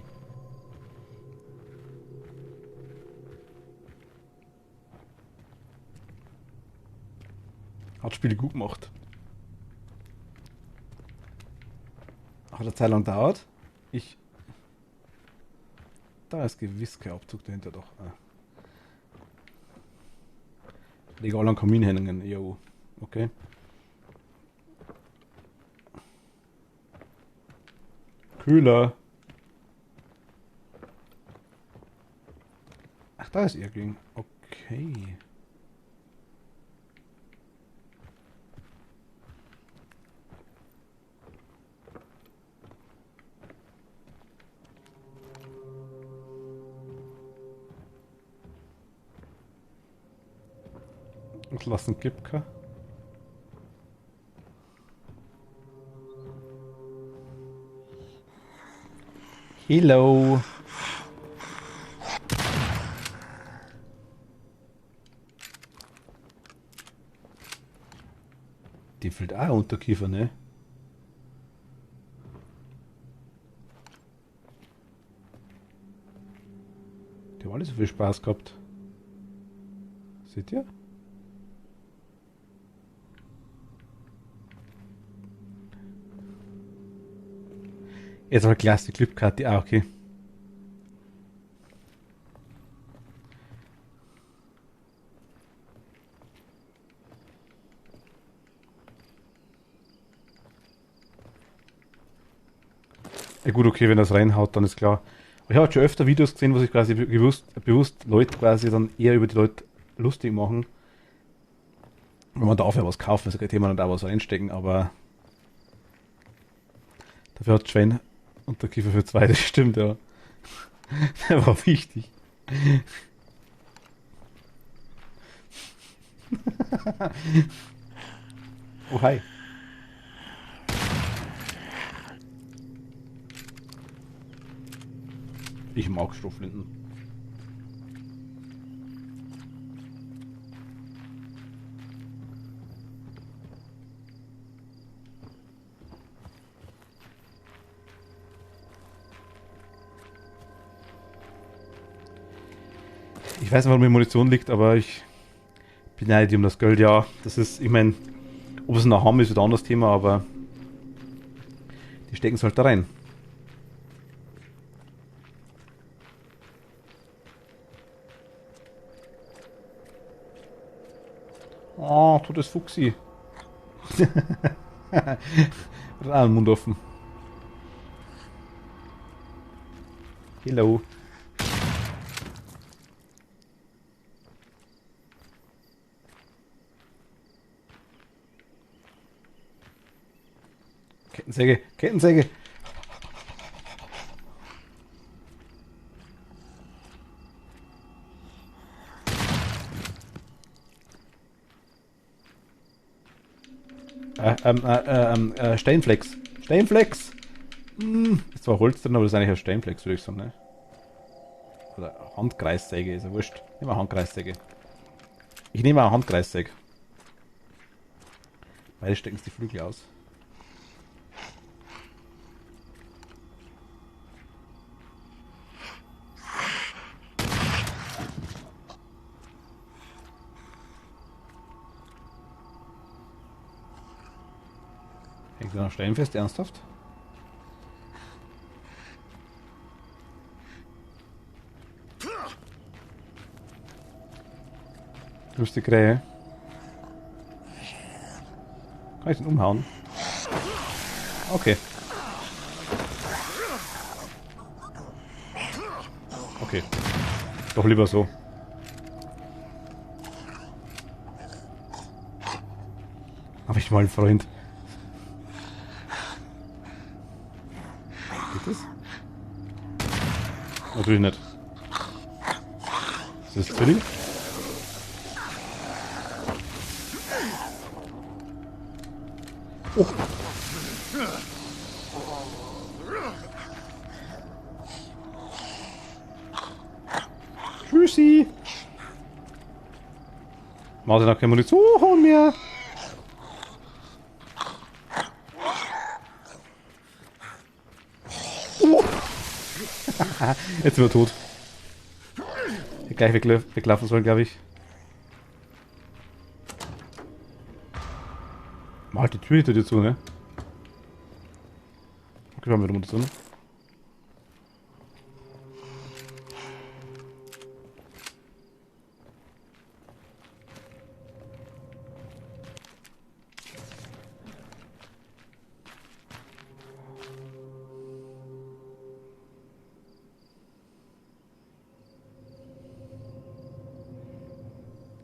Speaker 1: Hat das Spiel gut gemacht. Hat eine Zeit lang dauert. Da ist gewiss kein Abzug dahinter doch. Legal an Kamin hängen, jo. Okay. Kühler. Ach, da ist Irrging. Okay. Und lassen Gipka. Hello. Die fehlt auch Unterkiefer, ne? Die haben alle so viel Spaß gehabt. Seht ihr? Jetzt aber klasse Clipkarte. Ah, okay. Ja gut, okay, wenn das reinhaut, dann ist klar. Aber ich habe schon öfter Videos gesehen, wo sich quasi bewusst Leute quasi dann eher über die Leute lustig machen. Wenn man darf ja was kaufen, ist ja kein Thema, und da was reinstecken, aber dafür hat Schwein und der Kiefer für zwei, das stimmt, ja. Der war wichtig. Oh, hi. Ich mag Strohflinten. Ich weiß nicht, warum die Munition liegt, aber ich beneide die um das Geld, ja. Das ist, ich meine, ob es noch haben ist wieder ein anderes Thema, aber die stecken es halt da rein. Oh, totes Fuchsi. Hat auch den Mund offen. Hello. Kettensäge, Kettensäge. Steinflex. Steinflex! Ist zwar Holz drin, aber das ist eigentlich ein Steinflex, würde ich sagen, ne? Oder Handkreissäge, ist ja wurscht. Nehmen wir Handkreissäge. Ich nehme eine Handkreissäge. Beide stecken die Flügel aus. Hängt er noch steinfest, ernsthaft? Lustige Krähe. Kann ich den umhauen? Okay. Okay. Doch lieber so. Hab ich mal einen Freund. Geht das? Natürlich nicht. Ist das Billy? Oh. Tschüssi. Warte, noch keine Munition mehr. Oh. Jetzt sind wir tot. Hätte gleich weglaufen sollen, glaube ich. Mal die Tür hinter dir zu, ne? Okay, wir haben wieder Munition.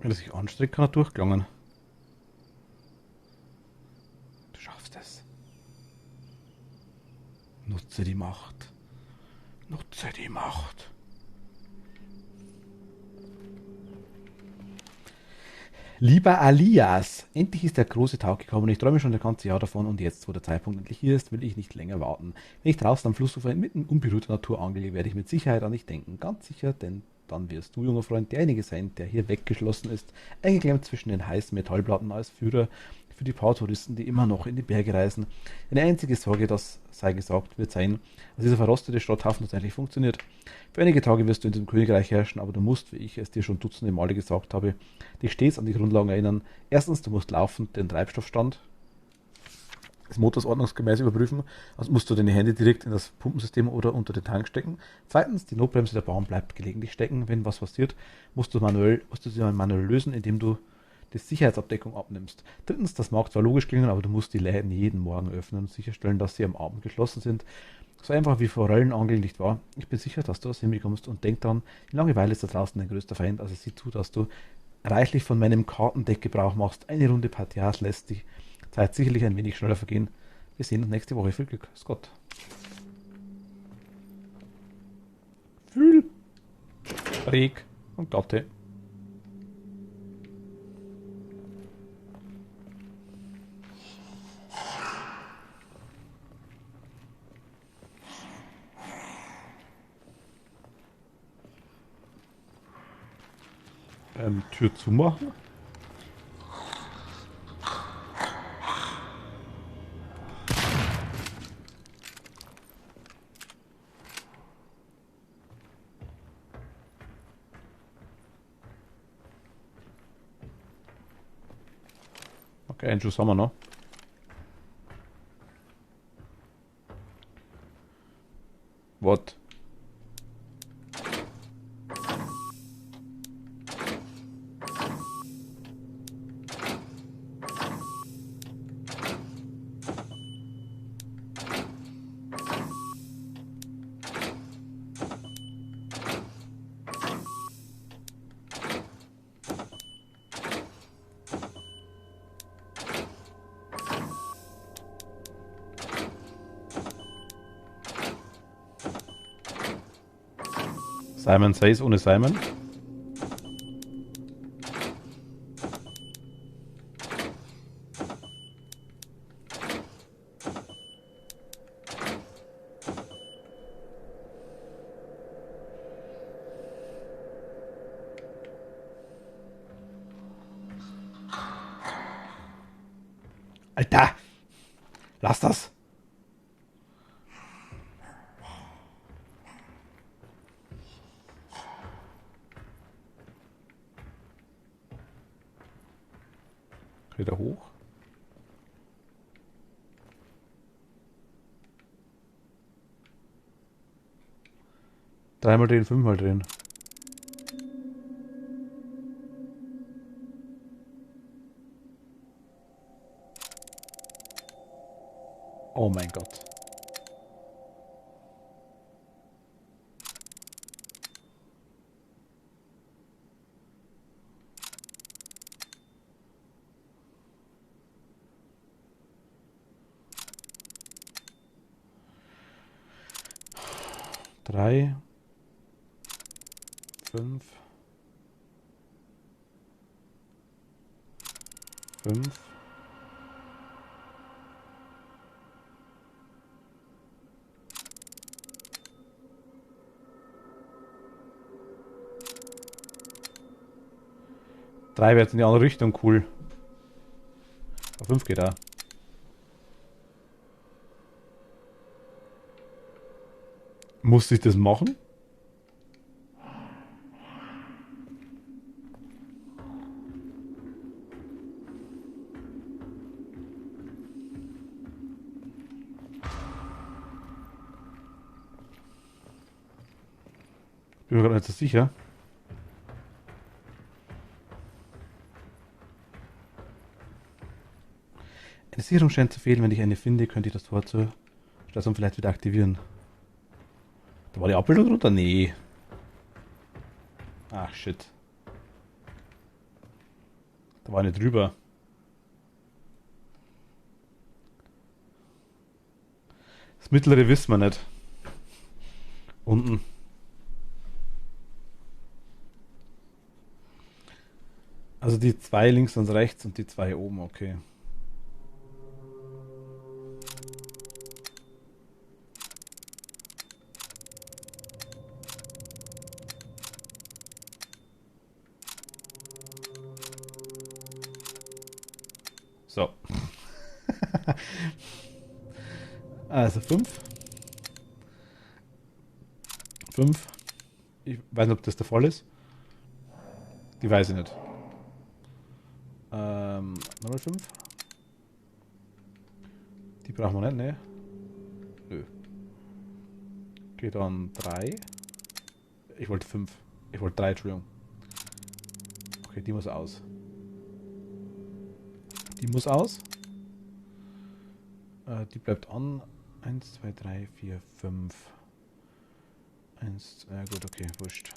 Speaker 1: Wenn er sich anstrengt, kann er durchgelangen. Du schaffst es. Nutze die Macht. Nutze die Macht. Lieber Alias, endlich ist der große Tag gekommen. Ich träume schon das ganze Jahr davon und jetzt, wo der Zeitpunkt endlich hier ist, will ich nicht länger warten. Wenn ich draußen am Flussufer inmitten unberührter Natur angelege, werde ich mit Sicherheit an dich denken. Ganz sicher, denn dann wirst du, junger Freund, derjenige sein, der hier weggeschlossen ist, eingeklemmt zwischen den heißen Metallplatten als Führer für die Powertouristen, die immer noch in die Berge reisen. Eine einzige Sorge, das sei gesagt, wird sein, dass dieser verrostete Schrotthafen tatsächlich funktioniert. Für einige Tage wirst du in diesem Königreich herrschen, aber du musst, wie ich es dir schon dutzende Male gesagt habe, dich stets an die Grundlagen erinnern. Erstens, du musst laufend den Treibstoffstand des Motors ordnungsgemäß überprüfen, also musst du deine Hände direkt in das Pumpensystem oder unter den Tank stecken. Zweitens, die Notbremse der Bahn bleibt gelegentlich stecken. Wenn was passiert, musst du sie manuell lösen, indem du die Sicherheitsabdeckung abnimmst. Drittens, das mag zwar logisch klingen, aber du musst die Läden jeden Morgen öffnen und sicherstellen, dass sie am Abend geschlossen sind. So einfach wie Forellenangeln, nicht wahr? Ich bin sicher, dass du das hinbekommst und denk daran, die Langeweile ist da draußen dein größter Feind, also sieh zu, dass du reichlich von meinem Kartendeck Gebrauch machst. Eine Runde Partias lässt die Zeit sicherlich ein wenig schneller vergehen. Wir sehen uns nächste Woche. Viel Glück, Scott. Fühl, Reg und Gatte. Tür zumachen. Okay, einen Schuss haben wir noch. What? Simon Says ohne Simon. Alter! Lass das! Wieder hoch. Dreimal drehen, fünfmal drehen. Oh mein Gott. Drei, 5, 5. Drei wäre jetzt in die andere Richtung cool. Auf 5 geht er. Musste ich das machen? Bin mir gerade nicht so sicher. Eine Sicherung scheint zu fehlen. Wenn ich eine finde, könnte ich das Tor zur Station vielleicht wieder aktivieren. Da war die Abbildung drunter? Nee. Ach, shit. Da war eine drüber. Das mittlere wissen wir nicht. Unten. Also die 2 links und rechts und die 2 oben, okay. So. So. Also 5. 5. Ich weiß nicht, ob das der Fall ist. Die weiß ich nicht. Nochmal 5. Die brauchen wir nicht, ne? Nö. Okay, dann 3. Ich wollte 5. Ich wollte 3, Entschuldigung. Okay, die muss aus. Die muss aus. Die bleibt an. 1, 2, 3, 4, 5. 1, ja gut, okay, wurscht.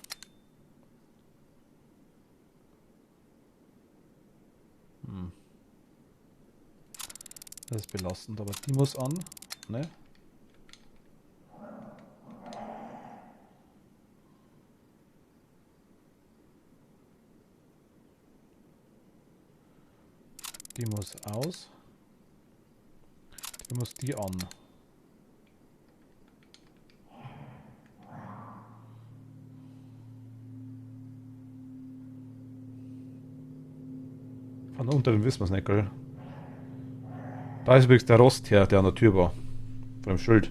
Speaker 1: Das ist belastend, aber die muss an, ne? Die muss aus. Die muss die an. Von da unten wissen wir es nicht, gell? Da ist übrigens der Rost her, der an der Tür war. Von dem Schild.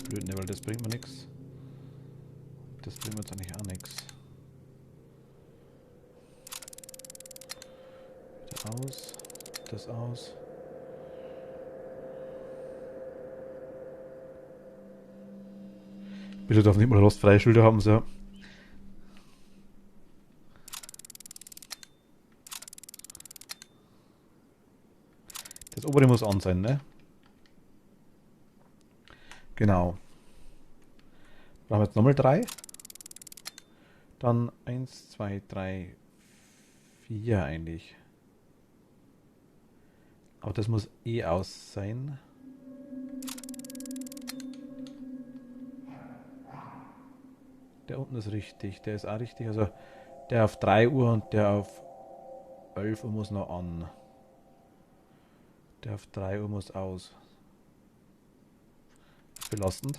Speaker 1: Blöd, ne, weil das bringt mir nichts. Das bringt mir jetzt eigentlich auch nichts. Wieder aus. Das aus. Bitte darf nicht mal rostfreie Schilder haben, so. Das obere muss an sein, ne? Genau. Brauchen wir jetzt nochmal 3. Dann 1, 2, 3, 4 eigentlich. Aber das muss eh aus sein. Der unten ist richtig. Der ist auch richtig. Also der auf 3 Uhr und der auf 11 Uhr muss noch an. Der auf 3 Uhr muss aus. Belastend.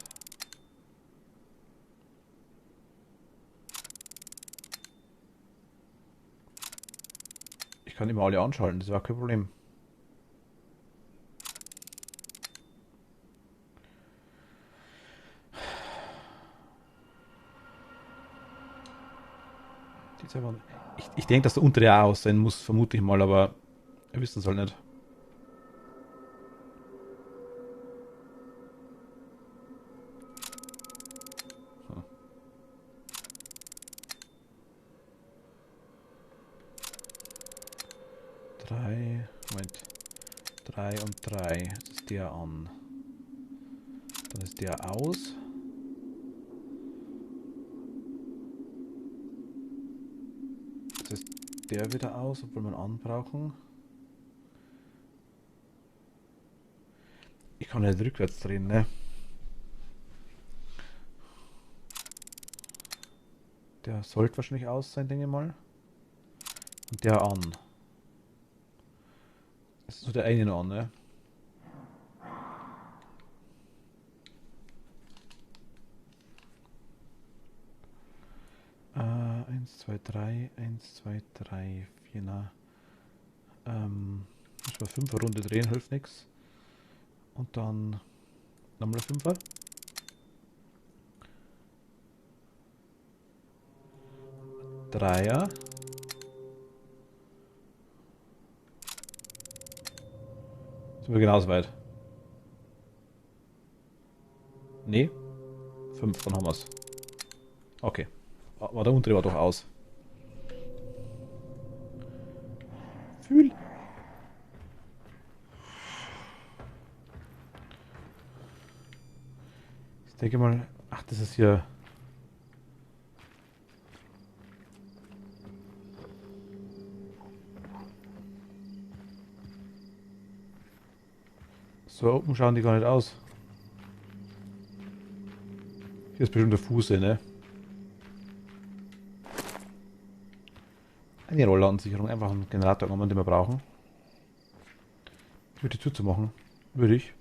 Speaker 1: Ich kann immer alle anschalten, das war kein Problem. Ich denke, dass der untere auch aus sein muss, vermute ich mal, aber wir wissen es halt nicht. Moment. 3 und 3. Jetzt ist der an. Dann ist der aus. Jetzt ist der wieder aus, obwohl wir ihn anbrauchen. Ich kann nicht rückwärts drehen, ne? Der sollte wahrscheinlich aus sein, denke ich mal. Und der an. Das ist nur der eine noch an, ne? Eins, zwei, drei, 1, 2, 3, 4, na. Müssen wir 5 Runde drehen, hilft nichts. Und dann nochmal 5er. Dreier. Sind wir genauso weit? Nee. 5, dann haben wir es. Okay. Aber der untere war doch aus. Fühl. Ich denke mal, ach, das ist hier. So oben schauen die gar nicht aus. Hier ist bestimmt der Fuße, ne? Eine Rollladensicherung, einfach einen Generator genommen, den wir brauchen. Ich würde die Tür zu machen. Würde ich.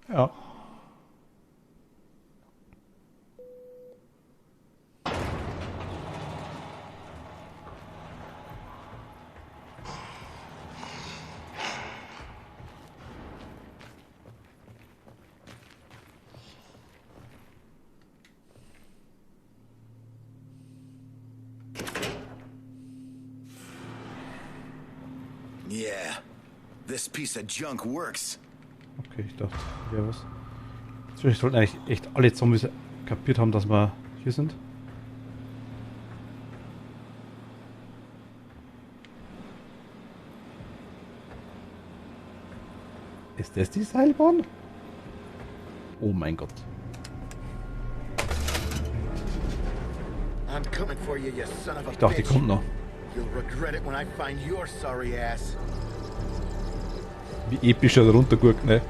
Speaker 1: Ja.
Speaker 12: Yeah, this piece of junk works.
Speaker 1: Okay, ich dachte, wäre was. Wir sollten eigentlich echt alle Zombies kapiert haben, dass wir hier sind. Ist das die Seilbahn? Oh mein Gott.
Speaker 12: I'm coming for you, you son of a
Speaker 1: Ich dachte, die
Speaker 12: bitch.
Speaker 1: kommt noch.
Speaker 12: You'll regret it when I find your sorry ass.
Speaker 1: Wie episch er da runterguckt, ne?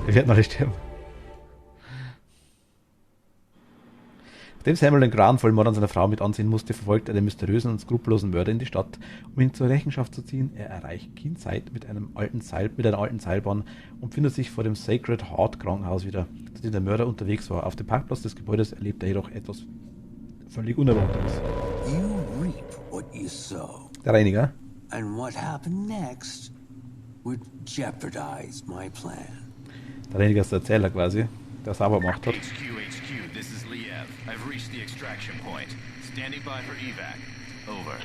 Speaker 1: Er wird noch nicht sterben. Nachdem Samuel den grauenvollen Mord an seiner Frau mit ansehen musste, verfolgt er den mysteriösen und skrupellosen Mörder in die Stadt, um ihn zur Rechenschaft zu ziehen. Er erreicht Kinside mit einer alten Seilbahn und findet sich vor dem Sacred Heart Krankenhaus wieder, zu dem der Mörder unterwegs war. Auf dem Parkplatz des Gebäudes erlebt er jedoch etwas völlig Unerwartetes.
Speaker 2: You reap what you sow.
Speaker 1: Der Reiniger.
Speaker 2: And what happened next would jeopardize my plan.
Speaker 1: Der Reiniger ist der Erzähler quasi, der sauber gemacht hat.
Speaker 4: HQ, this is Liev. I've reached the extraction point. Standing by for evac. Over.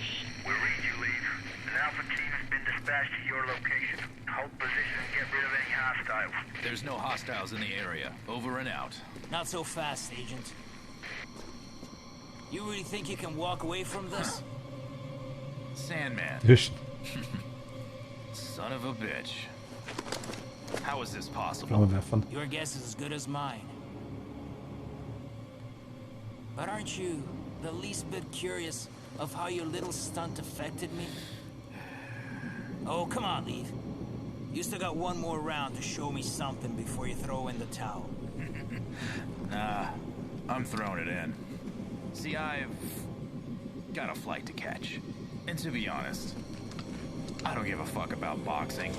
Speaker 5: We read you, Leave. An Alpha team has been dispatched to your location. Hold position and get rid of any hostiles.
Speaker 4: There's no hostiles in the area. Over and out.
Speaker 6: Not so fast, Agent. You really think you can walk away from this?
Speaker 4: Sandman.
Speaker 1: Hüscht.
Speaker 4: Son of a bitch. How is this possible?
Speaker 1: Flammenwerfern.
Speaker 6: Your guess is as good as mine. But aren't you the least bit curious of how your little stunt affected me? Oh, come on, Leave. You still got one more round to show me something before you throw in the towel.
Speaker 4: Nah, I'm throwing it in. See, I've got a flight to catch. And to be honest, I don't give a fuck about boxing.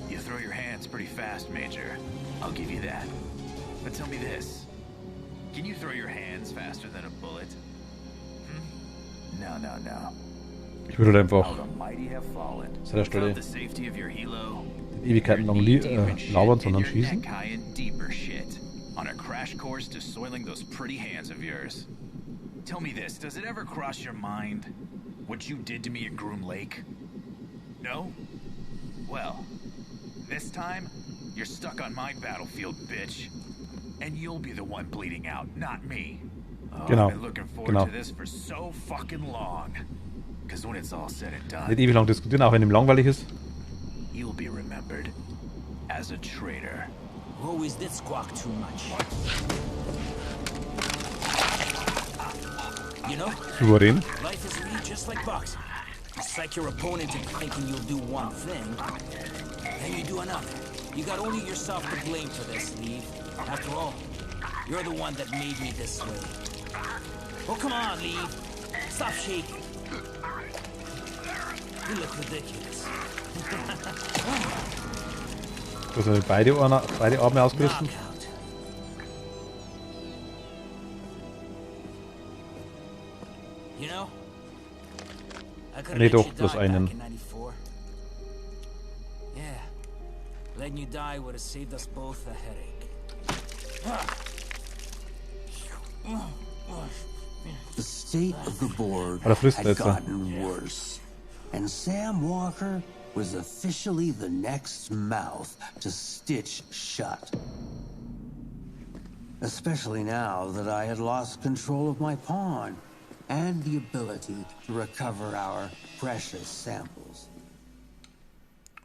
Speaker 4: You throw your hands pretty fast, Major. I'll give you that. But tell me this. Can you throw your hands faster than a bullet? No, no, no.
Speaker 1: Ich würde einfach
Speaker 4: How the mighty have fallen.
Speaker 1: zu der Stelle
Speaker 4: Without the safety of your helo,
Speaker 1: Ewigkeiten lang labern, sondern schießen.
Speaker 4: deeper shit on a crash course to soiling those pretty hands of yours. Tell me this, does it ever cross your mind what you did to me at Groom Lake? No? Well, this time, you're stuck on my battlefield, bitch. And you'll be the one bleeding out, not me. Oh,
Speaker 1: Genau,
Speaker 4: I've been looking forward
Speaker 1: genau.
Speaker 4: to this for so fucking long. Because when it's all said and done,
Speaker 1: Nicht ewig lang diskutieren, auch wenn ihm langweilig ist.
Speaker 4: you'll be remembered as a traitor.
Speaker 6: Always did squawk too much. You know,
Speaker 1: Souverän.
Speaker 6: life is really just like boxing. You psych your opponent into thinking you'll do one thing, then you do another. You got only yourself to blame for this, Leave. After all, you're the one that made me this way. Oh, come on, Leave. Stop shaking. You look ridiculous.
Speaker 1: Du hast beide Arme ausgerissen.
Speaker 6: Knockout. You know, I could
Speaker 1: Nee,
Speaker 6: let
Speaker 1: doch,
Speaker 6: you
Speaker 1: bloß
Speaker 6: die
Speaker 1: einen.
Speaker 6: back in 94. Yeah, letting you die would have saved us both a headache.
Speaker 2: The state of the board
Speaker 1: Oder frisst
Speaker 2: had
Speaker 1: jetzt.
Speaker 2: gotten worse, and Sam Walker was officially the next mouth to stitch shut. Especially now that I had lost control of my pawn and the ability to recover our precious samples.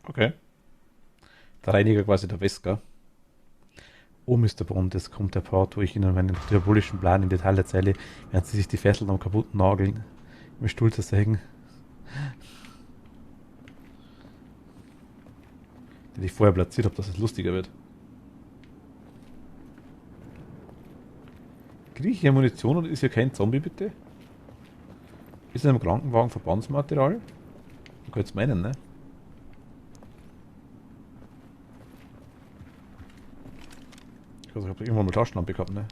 Speaker 1: Okay. Der Reiniger quasi der Wesker. Oh, Mr. Bond, es kommt der Part, wo ich Ihnen meinen diabolischen Plan im Detail erzähle, während Sie sich die Fesseln am kaputten Nageln Mit Stuhl zersägen. Den ich vorher platziert habe, dass es lustiger wird. Kriege ich hier Munition und ist hier kein Zombie, bitte? Ist in einem Krankenwagen Verbandsmaterial? Man könnte es meinen, ne? Also ich habe irgendwann mal Taschenlampe gehabt, ne?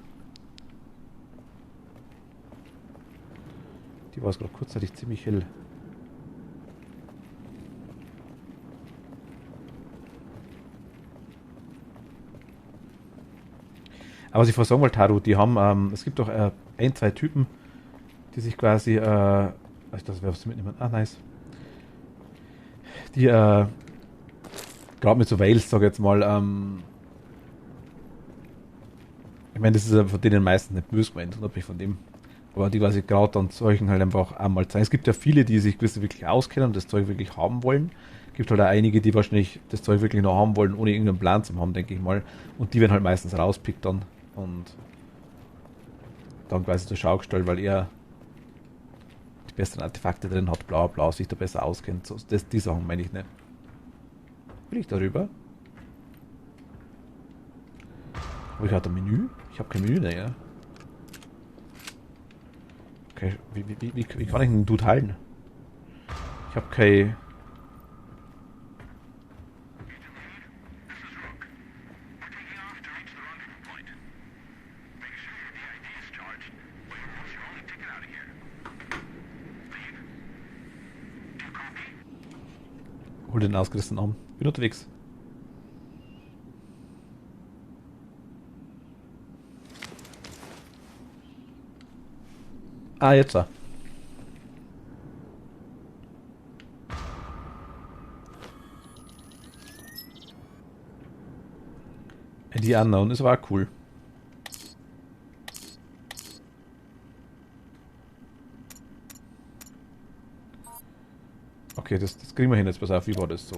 Speaker 1: Die war es gerade kurzzeitig ziemlich hell. Aber was ich vorhin sagen wollte, Haru, die haben, es gibt doch ein, zwei Typen, die sich quasi, das wäre was mitnehmen. Ah, nice. Die, gerade mit so Wales, sag ich jetzt mal, ich meine, das ist ja von denen meistens nicht böse gemeint, unabhängig von dem. Aber die quasi gerade an solchen halt einfach einmal zeigen. Es gibt ja viele, die sich wirklich auskennen und das Zeug wirklich haben wollen. Es gibt halt auch einige, die wahrscheinlich das Zeug wirklich noch haben wollen, ohne irgendeinen Plan zu haben, denke ich mal. Und die werden halt meistens rauspickt dann und dann quasi zur Schau gestellt, weil er die besseren Artefakte drin hat, bla bla, sich da besser auskennt. So, die Sachen meine ich nicht. Will ich darüber? Habe ich gerade ein Menü? Ich habe kein Menü mehr. Okay, wie kann ich den Dude heilen? Ich habe kein... Hol den ausgerissenen Arm. Bin unterwegs. Ah, jetzt. Die Unknown ist aber auch cool. Okay, das kriegen wir hin jetzt. Pass auf, wie war das so?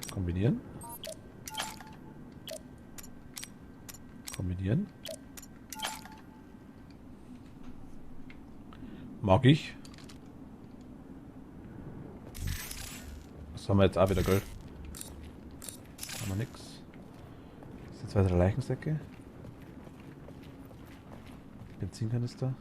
Speaker 1: Kombinieren. Kombinieren. Mag ich. Was haben wir jetzt auch wieder, Geld? Haben wir nix. Das sind 2, 3 Leichensäcke. Benzinkanister.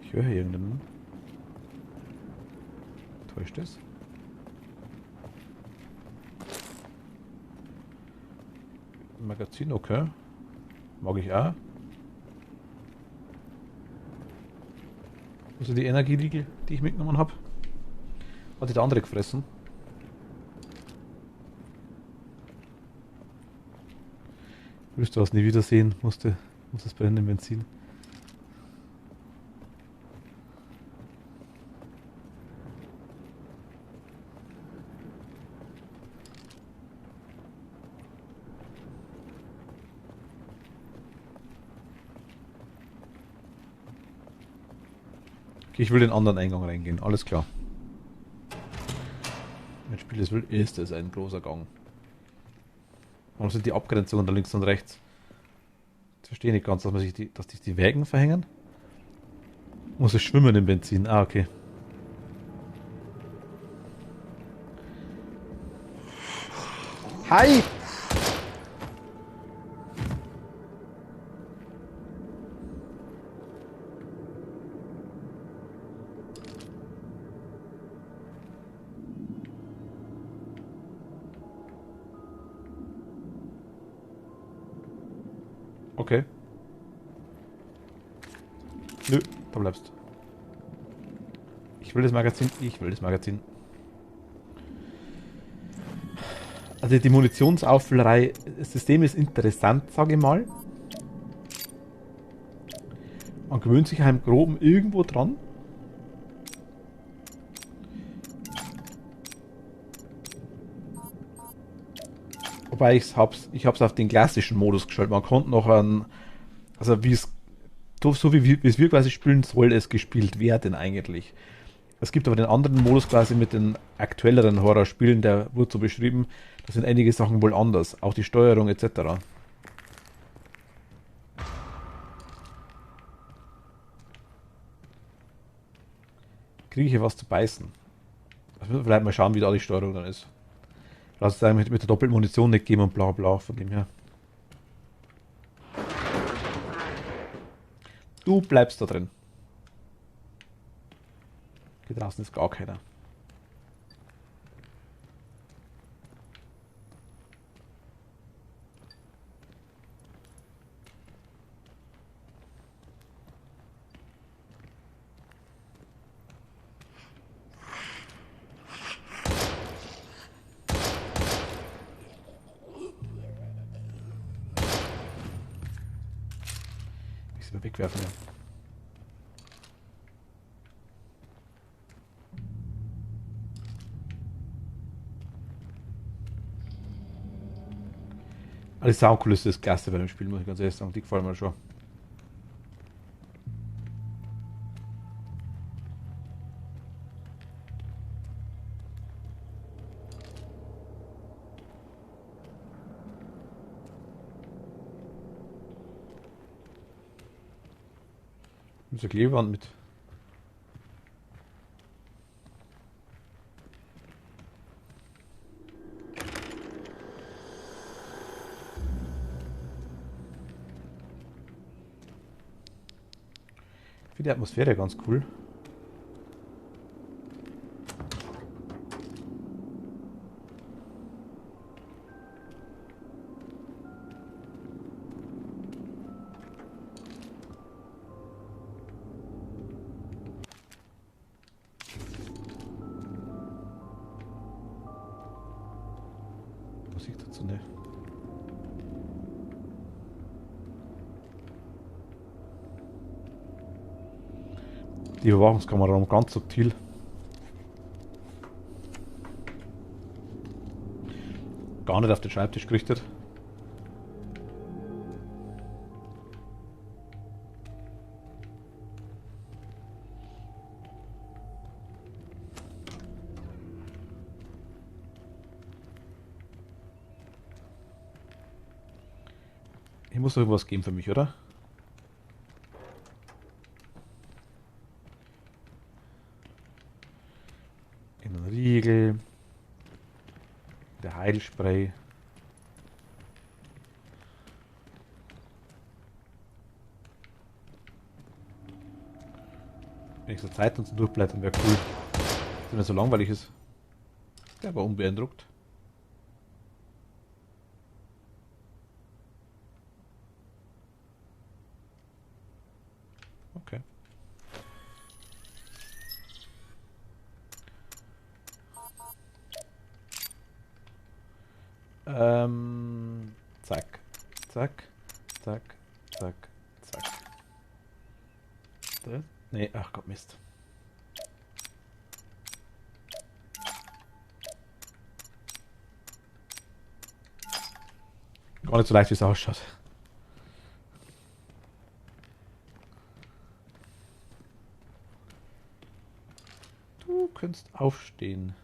Speaker 1: Ich höre hier irgendeinen. Täuscht es? Magazin, okay. Mag ich auch. Also die Energieriegel, die ich mitgenommen habe. Hat der andere gefressen. Willst du das nie wiedersehen? Muss das brennende Benzin. Ich will den anderen Eingang reingehen, alles klar. Wenn das Spiel es will, ist es ein großer Gang. Warum sind die Abgrenzungen da links und rechts? Ich verstehe nicht ganz, dass sich die Wägen verhängen. Muss es schwimmen im Benzin? Ah, okay. Hi! Okay. Nö, da bleibst. Ich will das Magazin. Ich will das Magazin. Also die Munitionsaufüllerei, das System ist interessant, sage ich mal. Man gewöhnt sich im Groben irgendwo dran. Wobei ich hab's auf den klassischen Modus gestellt. Man konnte noch also wie es so wie es wir quasi spielen, soll es gespielt werden eigentlich. Es gibt aber den anderen Modus quasi mit den aktuelleren Horrorspielen, der wurde so beschrieben, da sind einige Sachen wohl anders, auch die Steuerung etc. Kriege ich hier was zu beißen? Also müssen wir vielleicht mal schauen, wie da die Steuerung dann ist. Lass es eigentlich mit der doppelten Munition nicht geben und bla bla, von dem her. Du bleibst da drin. Hier draußen ist gar keiner. Ich sie mal wegwerfen, ja. Die Soundkulisse ist klasse bei dem Spiel, muss ich ganz ehrlich sagen. Die gefallen mir schon. Mit der Klebeband mit. Ich finde die Atmosphäre ganz cool. Musik dazu, ne? Die Überwachungskamera ganz subtil. Gar nicht auf den Schreibtisch gerichtet. Hier muss doch irgendwas geben für mich, oder? Ein Riegel. Der Heilspray. Wenn ich so Zeit und so durchbleibt, dann wäre cool. Wenn er so langweilig ist. Der war unbeeindruckt. Okay. Zack. Zack. Zack. Zack. Zack. Das? Nee, ach Gott, Mist. Gar nicht so leicht, wie es ausschaut. Du könntest aufstehen.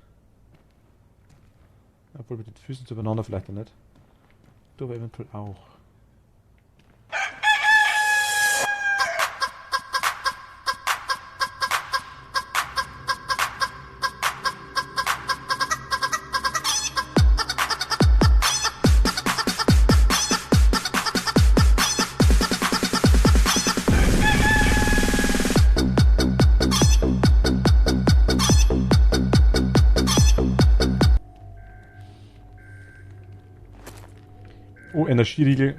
Speaker 1: Obwohl mit den Füßen zueinander vielleicht noch nicht. Du aber eventuell auch. Oh, Energieriegel.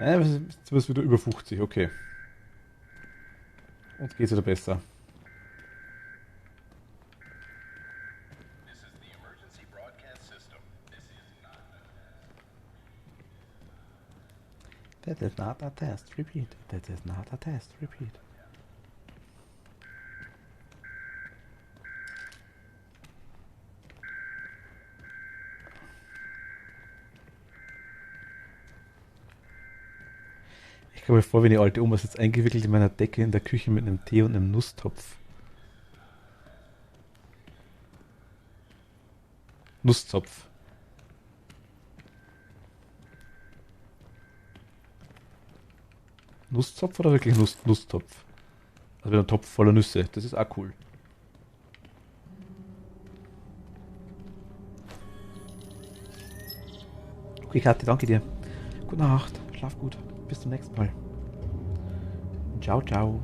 Speaker 1: Jetzt wirst du wieder über 50, okay. Uns geht's wieder besser. That is not a test. Repeat. That is not a test. Repeat. Ich komme mir vor, wie die alte Oma sitzt eingewickelt in meiner Decke in der Küche mit einem Tee und einem Nusstopf. Nusszopf. Nusszopf oder wirklich Nusstopf? Also mit einem Topf voller Nüsse. Das ist auch cool. Okay, Kathi, danke dir. Gute Nacht. Schlaf gut. Bis zum nächsten Mal. Ciao, ciao.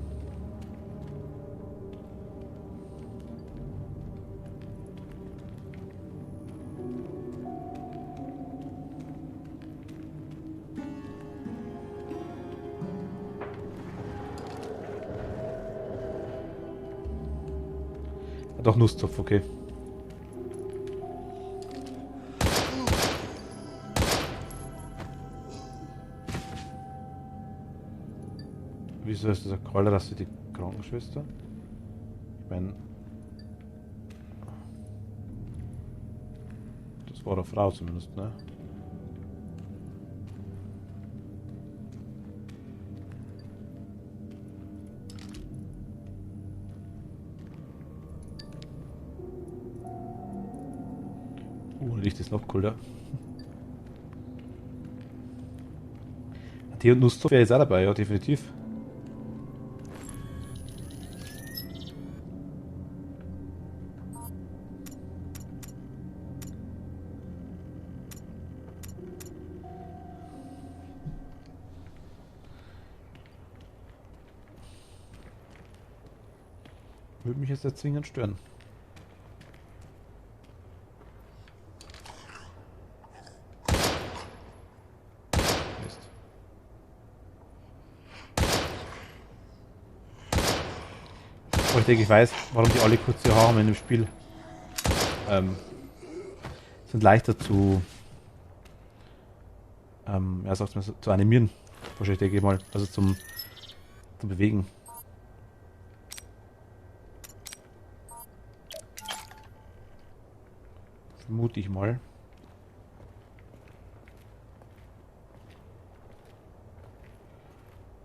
Speaker 1: Doch, Nusszopf, okay. Wieso ist das ein Keule, dass sie die Krankenschwester? Ich meine... Das war eine Frau zumindest, ne? Licht ist noch cooler. Tee und Nusszopf wäre jetzt auch dabei, ja, definitiv. Würde mich jetzt zwingend stören. Ich denke, ich weiß, warum die alle kurze Haare haben in dem Spiel. Sind leichter zu ja, sag's mal, zu animieren. Wahrscheinlich denke ich mal. Also zum Bewegen. Vermute ich mal.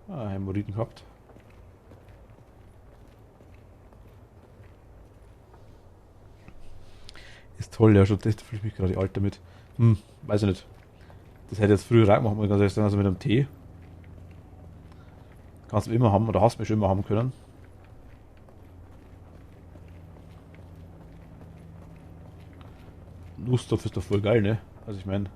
Speaker 1: Hämorrhoiden gehabt. Ist toll, ja, schon das fühle ich mich gerade alt damit. Weiß ich nicht. Das hätte ich jetzt früher reingemacht, muss ich ganz ehrlich sagen, also mit einem Tee. Kannst du immer haben, oder hast du mich schon immer haben können. Nusszopf ist doch voll geil, ne? Also ich meine...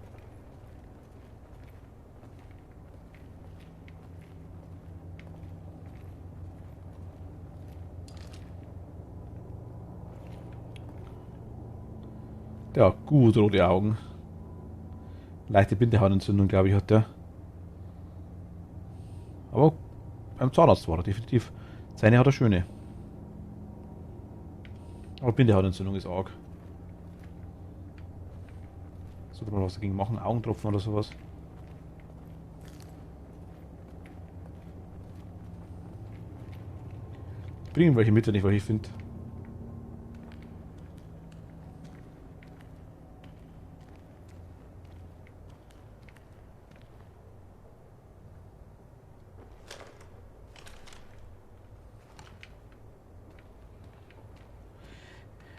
Speaker 1: Ja, gut rote Augen. Leichte Bindehautentzündung, glaube ich, hat der. Aber beim Zahnarzt war er definitiv. Seine hat er schöne. Aber Bindehautentzündung ist arg. Sollte man was dagegen machen? Augentropfen oder sowas? Bringen welche mit, wenn ich welche finde.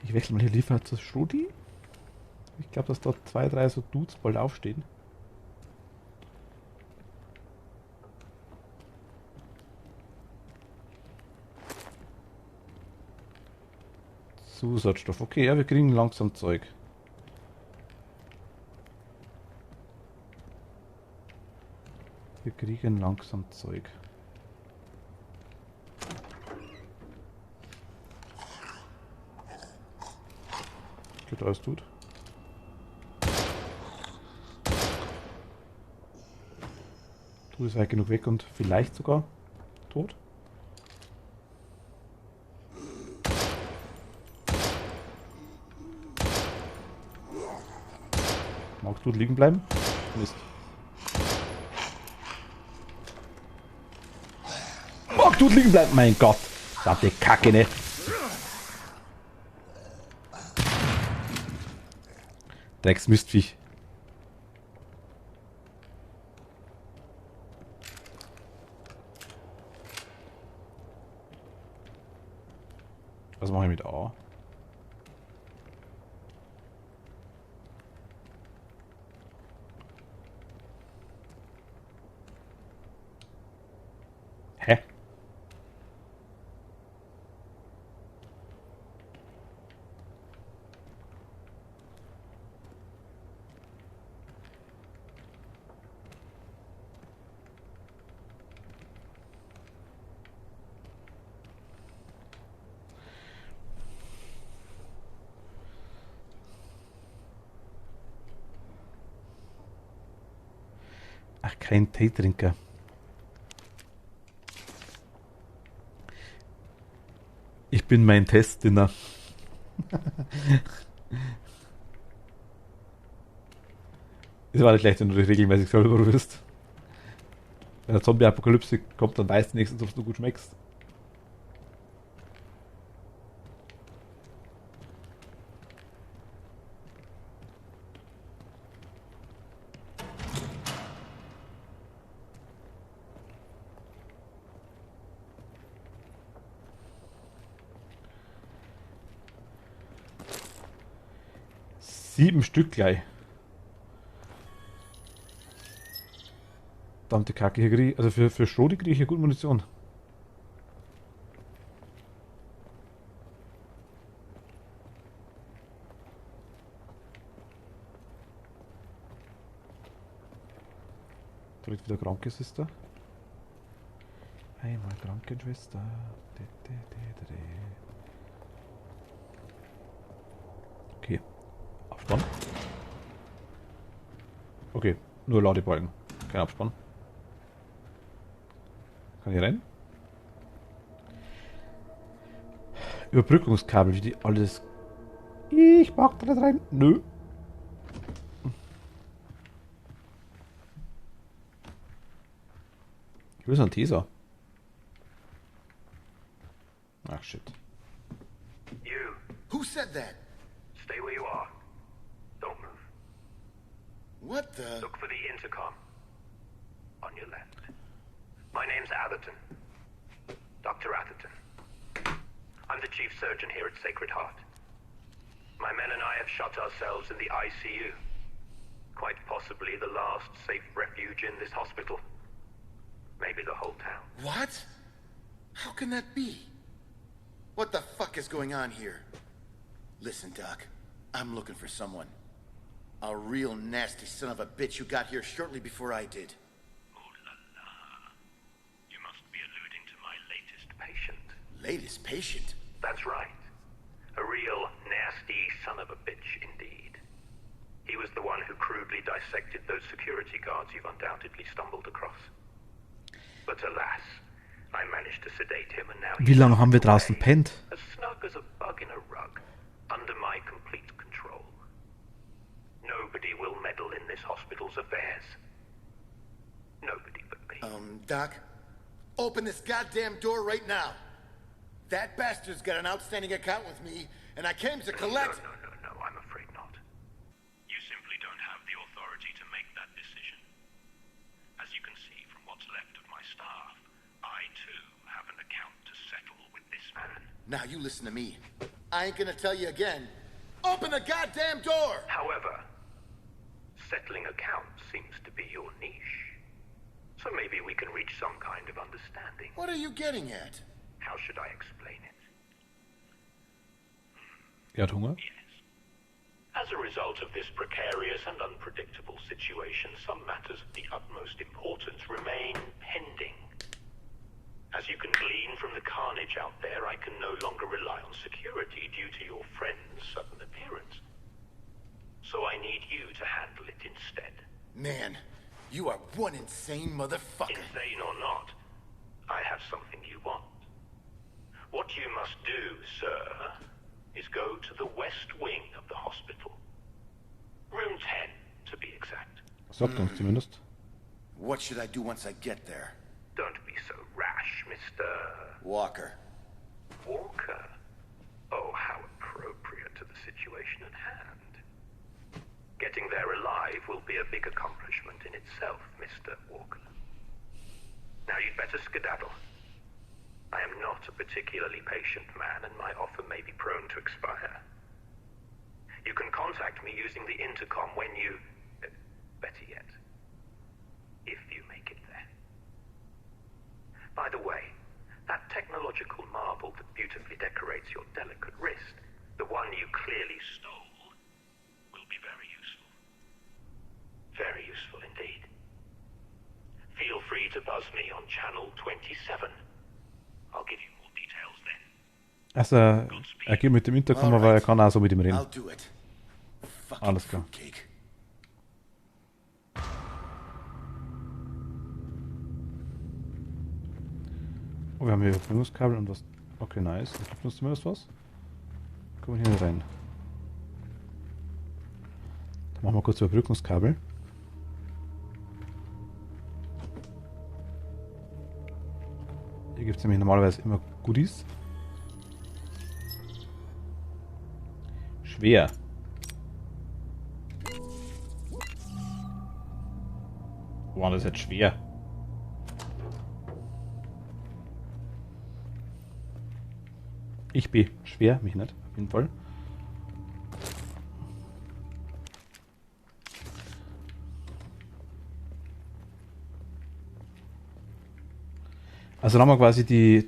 Speaker 1: Ich wechsle mal hier lieber zu Schrudi. Ich glaube, dass dort 2, 3 so Dudes bald aufstehen. Zusatzstoff. Okay, ja, wir kriegen langsam Zeug. Wir kriegen langsam Zeug. Geht alles gut. Du bist weit genug weg und vielleicht sogar tot. Magst du liegen bleiben? Mist. Fuck, du liegen bleiben. Mein Gott. Verdammte Kacke, ne? Drecksmistviech. Was mache ich mit A? Hä? Ach, kein Teetrinker. Ich bin mein Testdinner. Es war nicht leicht, wenn du dich regelmäßig selber rührst. Wenn eine Zombie-Apokalypse kommt, dann weißt du nächstens, ob du gut schmeckst. Sieben Stück gleich. Verdammte Kacke, hier kriege ich, also für Schrodi kriege ich hier gut Munition. Direkt wieder Krankenschwester. Einmal Krankenschwester. Okay. Abspann. Okay, nur Ladebalken. Kein Abspann. Kann ich rein? Überbrückungskabel, wie die alles. Ich mag da nicht rein. Nö. Ich will so einen Teaser. Ach shit.
Speaker 12: You. Who said that?
Speaker 13: Stay where you are. Don't move.
Speaker 12: What the?
Speaker 13: Look for the intercom. On your left. My name's Atherton. Dr. Atherton. I'm the chief surgeon here at Sacred Heart. My men and I have shut ourselves in the ICU. Quite possibly the last safe refuge in this hospital. Maybe the whole town.
Speaker 12: What? How can that be? What the fuck is going on here? Listen, Doc. I'm looking for someone. A real nasty son of a bitch who got here shortly before I did. Latest patient?
Speaker 13: That's right. A real nasty son of a bitch indeed. He was the one who crudely dissected those security guards you've undoubtedly stumbled across. But alas, I managed to sedate him and now
Speaker 1: Wie lange haben wir draußen pennt?
Speaker 13: as snug as a bug in a rug, under my complete control. Nobody will meddle in this hospital's affairs. Nobody but me.
Speaker 12: Doc, open this goddamn door right now. That bastard's got an outstanding account with me, and I came to collect...
Speaker 13: No, I'm afraid not. You simply don't have the authority to make that decision. As you can see from what's left of my staff, I too have an account to settle with this man.
Speaker 12: Now you listen to me. I ain't gonna tell you again. Open the goddamn door!
Speaker 13: However, settling accounts seems to be your niche. So maybe we can reach some kind of understanding.
Speaker 12: What are you getting at?
Speaker 13: How should I explain it?
Speaker 1: Er hat Hunger?
Speaker 13: Yes. As a result of this precarious and unpredictable situation, some matters of the utmost importance remain pending. As you can glean from the carnage out there, I can no longer rely on security due to your friend's sudden appearance. So I need you to handle it instead.
Speaker 12: Man, you are one insane motherfucker.
Speaker 13: Insane or not, I have something you want. What you must do, sir, is go to the west wing of the hospital. Room 10, to be exact.
Speaker 1: Sagt uns zumindest.
Speaker 12: What should I do once I get there?
Speaker 13: Don't be so rash, Miss Mr.
Speaker 12: Walker.
Speaker 13: Walker? Oh, how appropriate to the situation at hand. Getting there alive will be a big accomplishment in itself, Mr. Walker. Now you'd better skedaddle. I am not a particularly patient man, and my offer may be prone to expire. You can contact me using the intercom when you... better yet, if you make it there. By the way, that technological marvel that beautifully decorates your delicate wrist, the one you clearly stole, will be very useful. Very useful indeed. Feel free to buzz me on channel 27. I'll give you more details then.
Speaker 1: Also, er geht mit dem Intercom, aber er kann auch so mit ihm reden.
Speaker 12: I'll do it. Fucking
Speaker 1: Alles klar.
Speaker 12: fruitcake.
Speaker 1: Oh, wir haben hier Verbindungskabel und was. Okay, nice. Das gibt uns zumindest was. Kommen wir hier rein. Dann machen wir kurz Überbrückungskabel. Hier gibt es nämlich normalerweise immer Goodies. Schwer. Wow, das ist jetzt schwer. Ich bin schwer, mich nicht, auf jeden Fall. Also dann haben wir quasi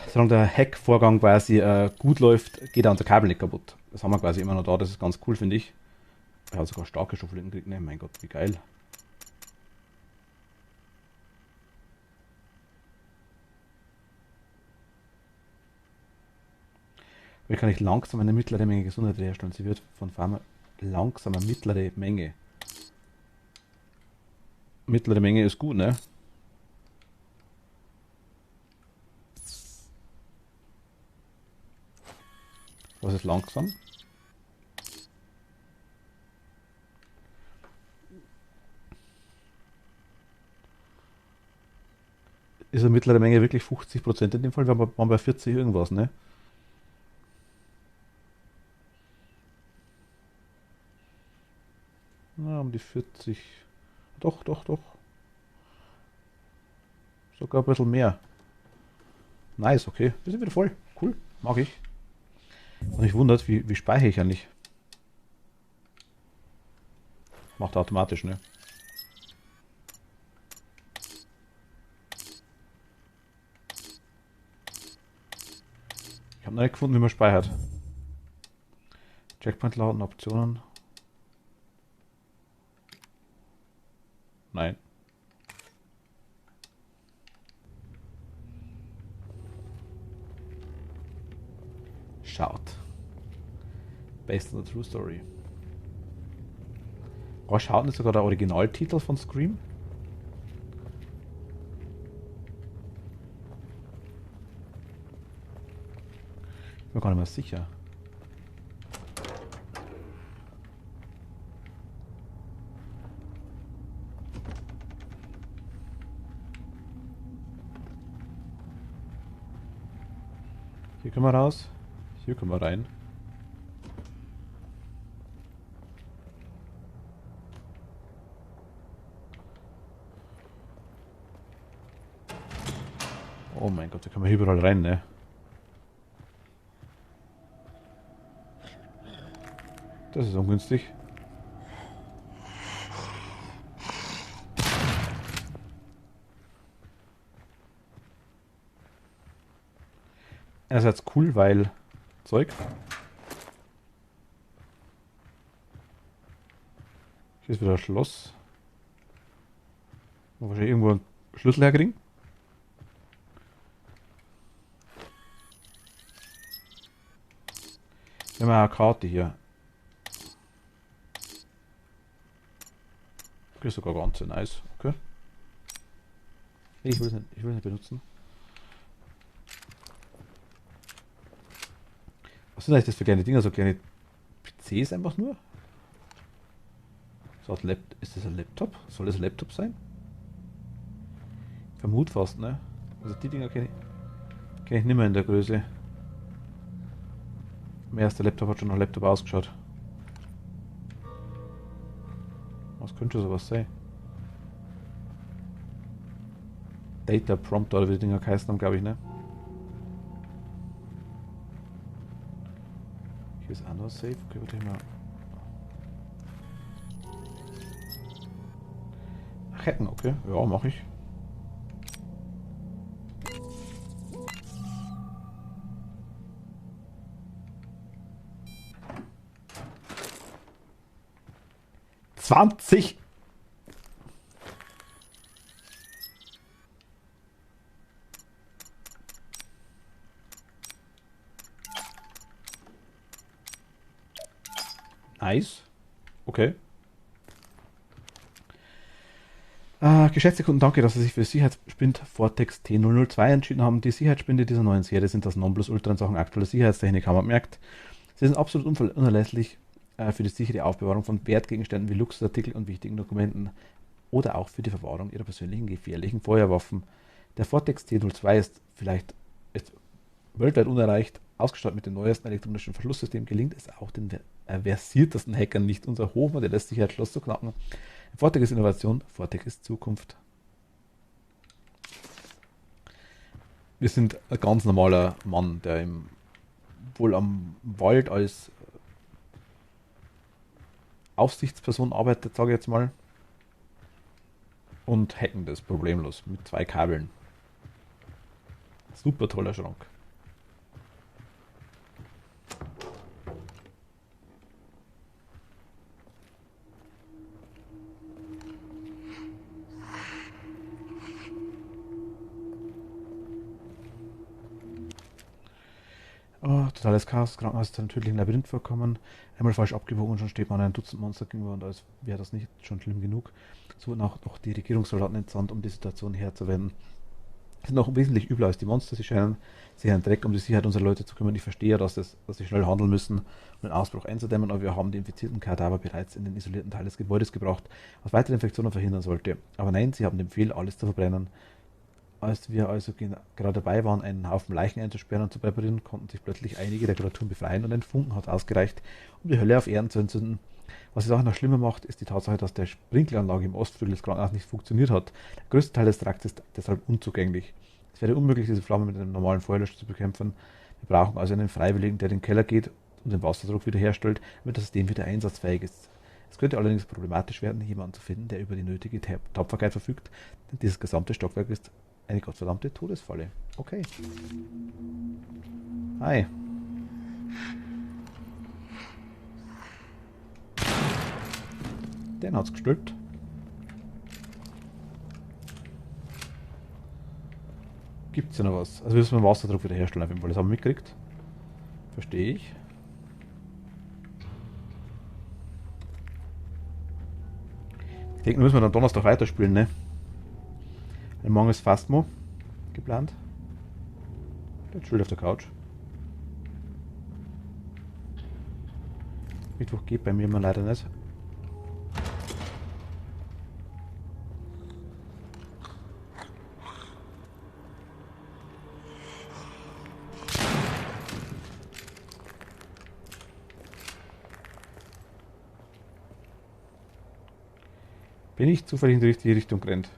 Speaker 1: solange der Hack-Vorgang quasi gut läuft, geht auch unser Kabel nicht kaputt. Das haben wir quasi immer noch da, das ist ganz cool, finde ich. Er hat sogar starke Schaufeln gekriegt, ne? Mein Gott, wie geil. Wie kann ich langsam eine mittlere Menge Gesundheit herstellen? Sie wird von Pharma langsam eine mittlere Menge. Mittlere Menge ist gut, ne? Was ist langsam? Ist eine mittlere Menge wirklich 50% in dem Fall? Wir waren bei 40 irgendwas, ne? Na, um die 40. Doch. Sogar ein bisschen mehr. Nice, okay. Wir sind wieder voll. Cool. Mag ich. Und mich wundert, wie speichere ich eigentlich? Macht er automatisch, ne? Ich habe noch nicht gefunden, wie man speichert. Checkpoint laden, Optionen. Nein. Shout. Based on the true story. Oh, Shout ist sogar der Originaltitel von Scream. Ich bin gar nicht mehr sicher. Hier können wir raus. Hier können wir rein. Oh mein Gott, da können wir überall rein, ne? Das ist ungünstig. Einerseits cool, weil Zeug. Hier ist wieder ein Schloss. Wo wahrscheinlich irgendwo einen Schlüssel herkriegen. Wir haben eine Karte hier. Okay, ist sogar ganz nice. Okay. Ich will es nicht benutzen. Was sind eigentlich das für kleine Dinger? So kleine PCs einfach nur? So, ist das ein Laptop? Soll das ein Laptop sein? Vermut fast, ne? Also die Dinger kenne ich nicht mehr in der Größe. Mein erster Laptop hat schon nach Laptop ausgeschaut. Was könnte sowas sein? Data Prompter oder wie die Dinger geheißen haben, glaube ich, ne? Hier ist auch noch safe. Okay, warte mal. Hacken, okay. Ja, mache ich. $20! Nice. Okay. Geschätzte Kunden, danke, dass Sie sich für Sicherheitsspind Vortex T002 entschieden haben. Die Sicherheitsspinde dieser neuen Serie sind das Nonplusultra in Sachen aktueller Sicherheitstechnik, haben wir gemerkt. Sie sind absolut unerlässlich für die sichere Aufbewahrung von Wertgegenständen wie Luxusartikeln und wichtigen Dokumenten oder auch für die Verwahrung Ihrer persönlichen gefährlichen Feuerwaffen. Der Vortex T02 ist weltweit unerreicht. Ausgestattet mit dem neuesten elektronischen Verschlusssystem gelingt es auch den versiertesten Hackern nicht, unser hochmodernes Sicherheitsschloss zu knacken. Vortex ist Innovation, Vortex ist Zukunft. Wir sind ein ganz normaler Mann, der wohl am Wald als Aufsichtsperson arbeitet, sage ich jetzt mal. Und hacken das problemlos mit 2 Kabeln. Super toller Schrank. Oh, totales Chaos. Das Krankenhaus ist einem tödlichen Labyrinth vorkommen. Einmal falsch abgebogen und schon steht man einem Dutzend Monster gegenüber und als wäre das nicht schon schlimm genug. So wurden auch noch die Regierungssoldaten entsandt, um die Situation herzuwenden. Sie sind noch wesentlich übler als die Monster. Sie scheinen sich einen Dreck um die Sicherheit unserer Leute zu kümmern. Ich verstehe, dass sie schnell handeln müssen, um den Ausbruch einzudämmen, aber wir haben die infizierten Kadaver bereits in den isolierten Teil des Gebäudes gebracht, was weitere Infektionen verhindern sollte. Aber nein, sie haben den Befehl, alles zu verbrennen. Als wir also gerade dabei waren, einen Haufen Leichen einzusperren und zu präparieren, konnten sich plötzlich einige der Kreaturen befreien und ein Funken hat ausgereicht, um die Hölle auf Erden zu entzünden. Was die Sache noch schlimmer macht, ist die Tatsache, dass der Sprinkleranlage im Ostflügel des Krankenhauses nicht funktioniert hat. Der größte Teil des Trakts ist deshalb unzugänglich. Es wäre unmöglich, diese Flamme mit einem normalen Feuerlöscher zu bekämpfen. Wir brauchen also einen Freiwilligen, der in den Keller geht und den Wasserdruck wiederherstellt, damit das System wieder einsatzfähig ist. Es könnte allerdings problematisch werden, jemanden zu finden, der über die nötige Tapferkeit verfügt, denn dieses gesamte Stockwerk ist eine gottverdammte Todesfalle. Okay. Hi. Den hat's gestülpt. Gibt's ja noch was? Also wir müssen den Wasserdruck wiederherstellen auf jeden Fall. Das haben wir mitgekriegt. Verstehe ich. Ich denke, müssen wir dann Donnerstag weiterspielen, ne? Morgen ist Fastmo geplant. Der chillt auf der Couch. Mittwoch geht bei mir mal leider nicht. Bin ich zufällig in die richtige Richtung gerannt?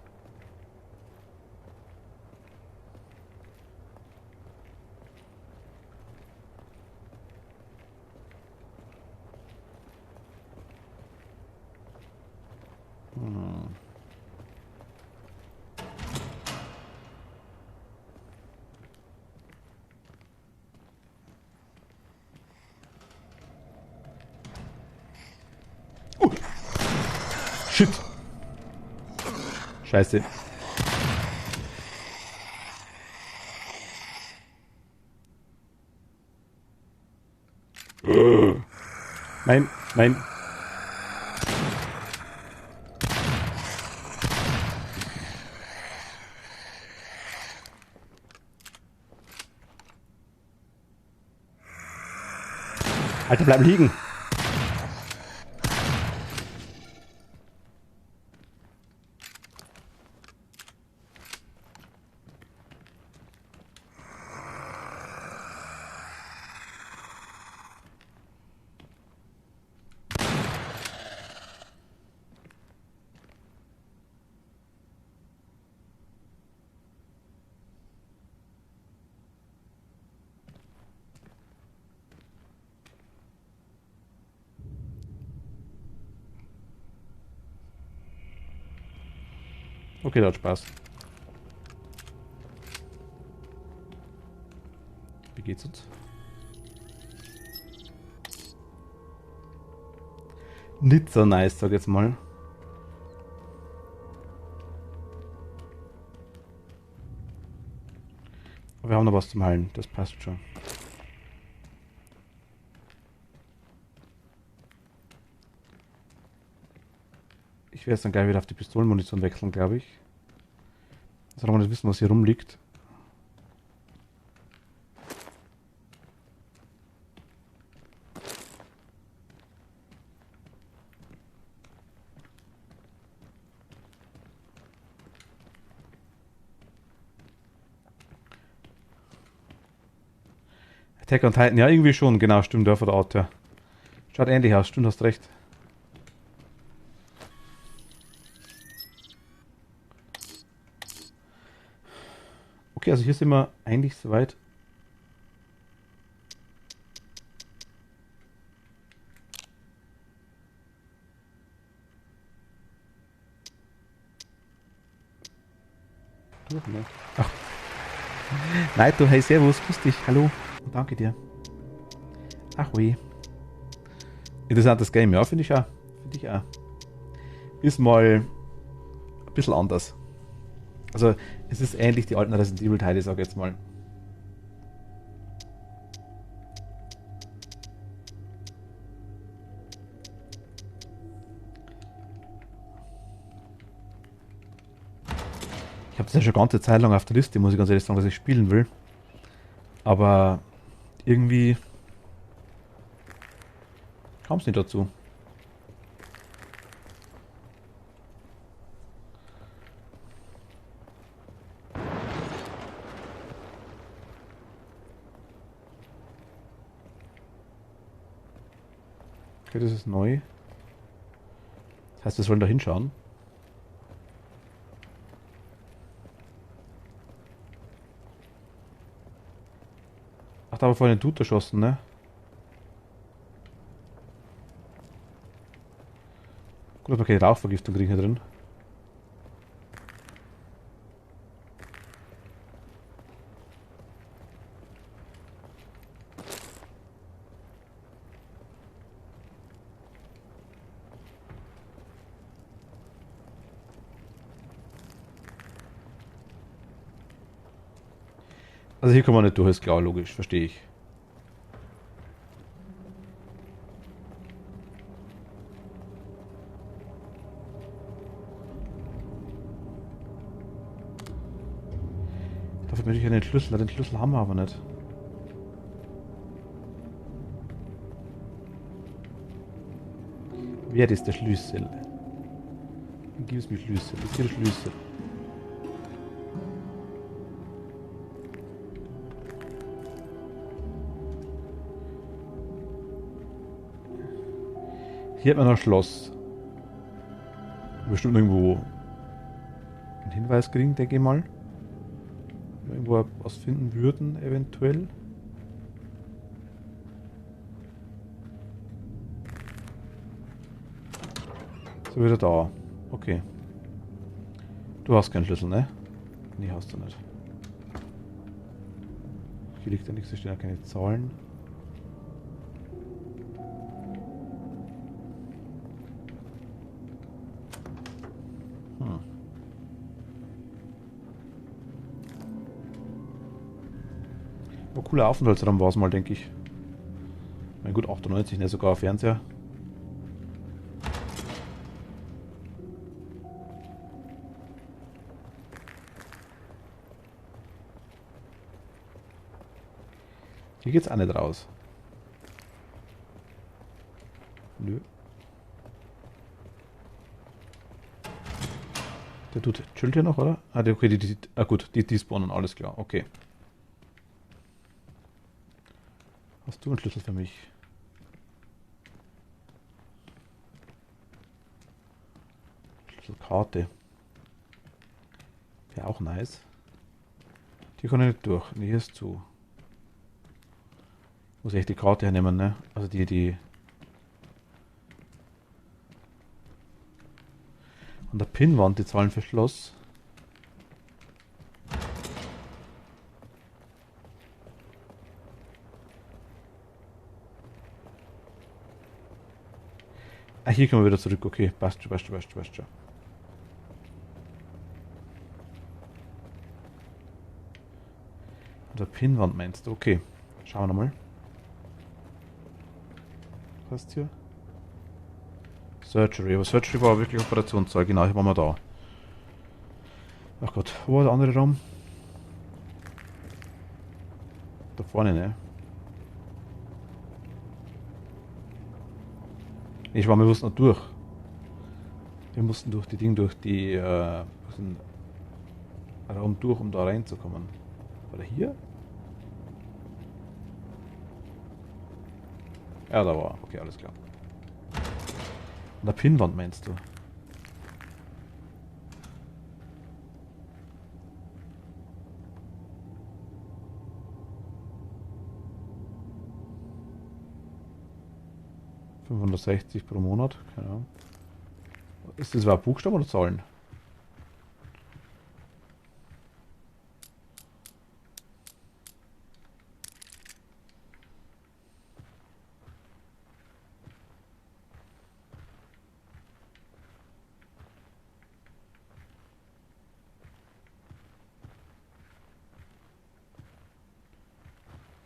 Speaker 1: Shit. Scheiße. Nein, nein. Alter, bleib liegen. Okay, der hat Spaß. Wie geht's uns? Nicht so nice, sag ich jetzt mal. Aber wir haben noch was zum Heilen, das passt schon. Ich werde jetzt dann gleich wieder auf die Pistolenmunition wechseln, glaube ich. Solange wir nicht wissen, was hier rumliegt. Attack on Titan, ja irgendwie schon, genau, stimmt, der von der Art, ja. Schaut ähnlich aus, stimmt, hast recht. Okay, also hier sind wir eigentlich soweit. Ach. Nein, du, hey, servus, grüß dich, hallo. Danke dir. Ach weh. Interessantes Game, ja, finde ich auch. Finde ich auch. Ist mal ein bisschen anders. Also, es ist ähnlich die alten Resident Evil Teile, sag ich jetzt mal. Ich habe das ja schon ganze Zeit lang auf der Liste, muss ich ganz ehrlich sagen, dass ich spielen will. Aber irgendwie kam es nicht dazu. Okay, das ist neu. Das heißt, wir sollen da hinschauen. Ach, da haben wir vorhin einen Dude erschossen, ne? Gut, dass wir keine Rauchvergiftung kriegen hier drin. Also hier kommen wir nicht durch, ist klar, logisch, verstehe ich. Dafür möchte ich einen Schlüssel, den Schlüssel haben wir aber nicht. Wer ist der Schlüssel? Gib es mir Schlüssel, das ist der Schlüssel. Hier hat man ein Schloss. Bestimmt irgendwo einen Hinweis kriegen, denke ich mal. Wenn wir irgendwo was finden würden, eventuell. So, wieder da. Okay. Du hast keinen Schlüssel, ne? Nee, hast du nicht. Hier liegt ja nichts, da stehen ja keine Zahlen. Cooler Aufenthaltsraum war es mal, denke ich. Mein gut, 98, ne, sogar Fernseher. Hier geht's auch nicht raus. Nö. Der tut chillt hier noch, oder? Ah, okay, gut, die spawnen, alles klar, okay. Hast du einen Schlüssel für mich? Schlüsselkarte. Wäre auch nice. Die kann ich nicht durch. Nee, hier ist zu. Muss ich echt die Karte hernehmen, ne? Also die. An der Pinnwand, die Zahlen für Schloss. Ah, hier können wir wieder zurück. Okay, passt schon, passt schon, passt schon, passt schon. Der Pinnwand meinst du? Okay. Schauen wir nochmal. Was ist hier? Surgery. Aber Surgery war wirklich Operationssaal. Genau, hier waren wir da. Ach Gott, wo war der andere Raum? Da vorne, ne? Ich war, wir mussten noch durch. Wir mussten durch die Dinge, durch den Raum durch, um da reinzukommen. War der hier? Ja, da war. Okay, alles klar. An der Pinnwand meinst du? $560 pro Monat, keine Ahnung. Ist das überhaupt Buchstaben oder Zahlen?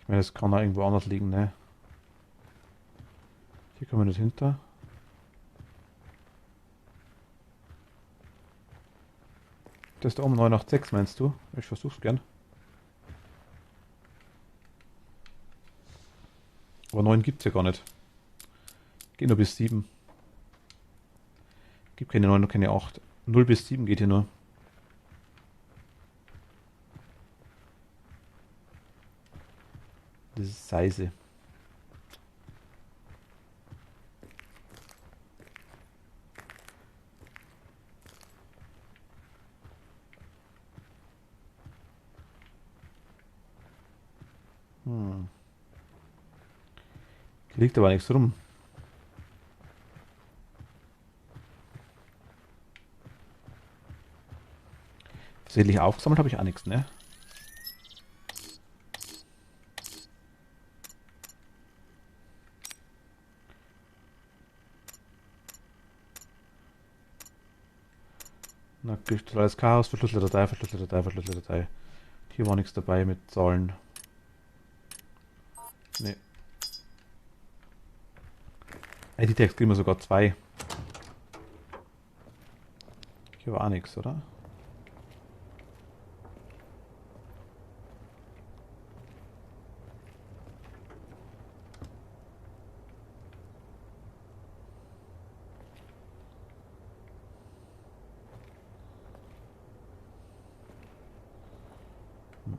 Speaker 1: Ich meine, das kann da irgendwo anders liegen, ne? Hier kommen wir nicht hinter. Das ist da oben 986, meinst du? Ich versuch's gern. Aber 9 gibt's ja gar nicht. Geht nur bis 7. Gibt keine 9 und keine 8. 0 bis 7 geht hier nur. Das ist Seise. Hier liegt aber nichts rum. Versehentlich aufgesammelt habe ich auch nichts, ne? Na, totales Chaos, verschlüsselte Datei, verschlüsselte Datei, verschlüsselte Datei. Hier war nichts dabei mit Zahlen. Ne. ID-Text kriegen wir sogar 2. Hier war auch nichts, oder?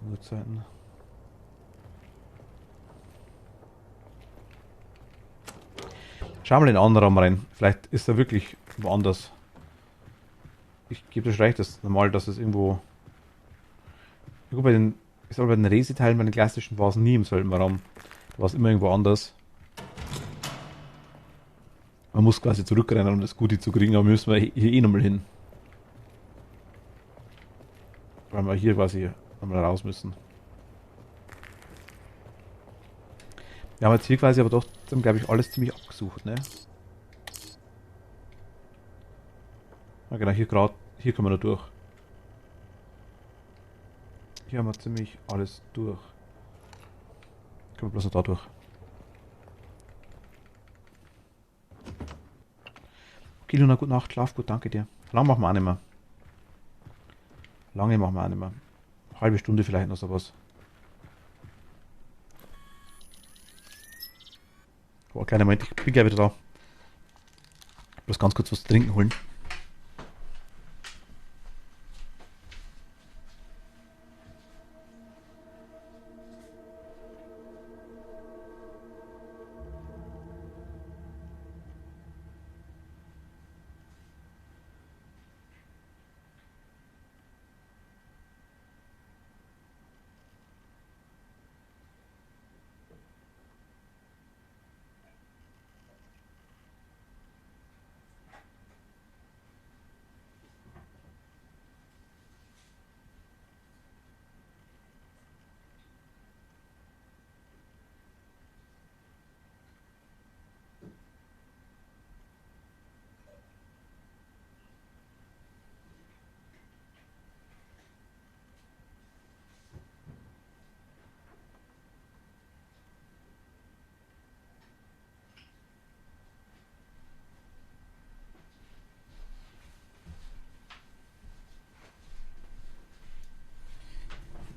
Speaker 1: Uhrzeiten. Schauen wir in den anderen Raum rein. Vielleicht ist er wirklich woanders. Ich gebe das recht, das ist normal, dass es irgendwo. Ich bei den Reseteilen, bei den klassischen war es nie im selben Raum. Da war es immer irgendwo anders. Man muss quasi zurückrennen, um das Gute zu kriegen, aber müssen wir hier eh nochmal hin. Weil wir hier quasi nochmal raus müssen. Wir haben jetzt hier quasi aber doch, glaube ich, alles ziemlich abgesucht, ne? Ja, genau, hier kommen wir noch durch. Hier haben wir ziemlich alles durch. Können wir bloß noch da durch. Okay, Luna, gute Nacht, schlaf gut, danke dir. Lange machen wir auch nicht mehr. Lange machen wir auch nicht mehr. Halbe Stunde vielleicht noch sowas. Oh, kleiner Moment, ich bin gleich wieder da. Bloß ganz kurz was zu trinken holen.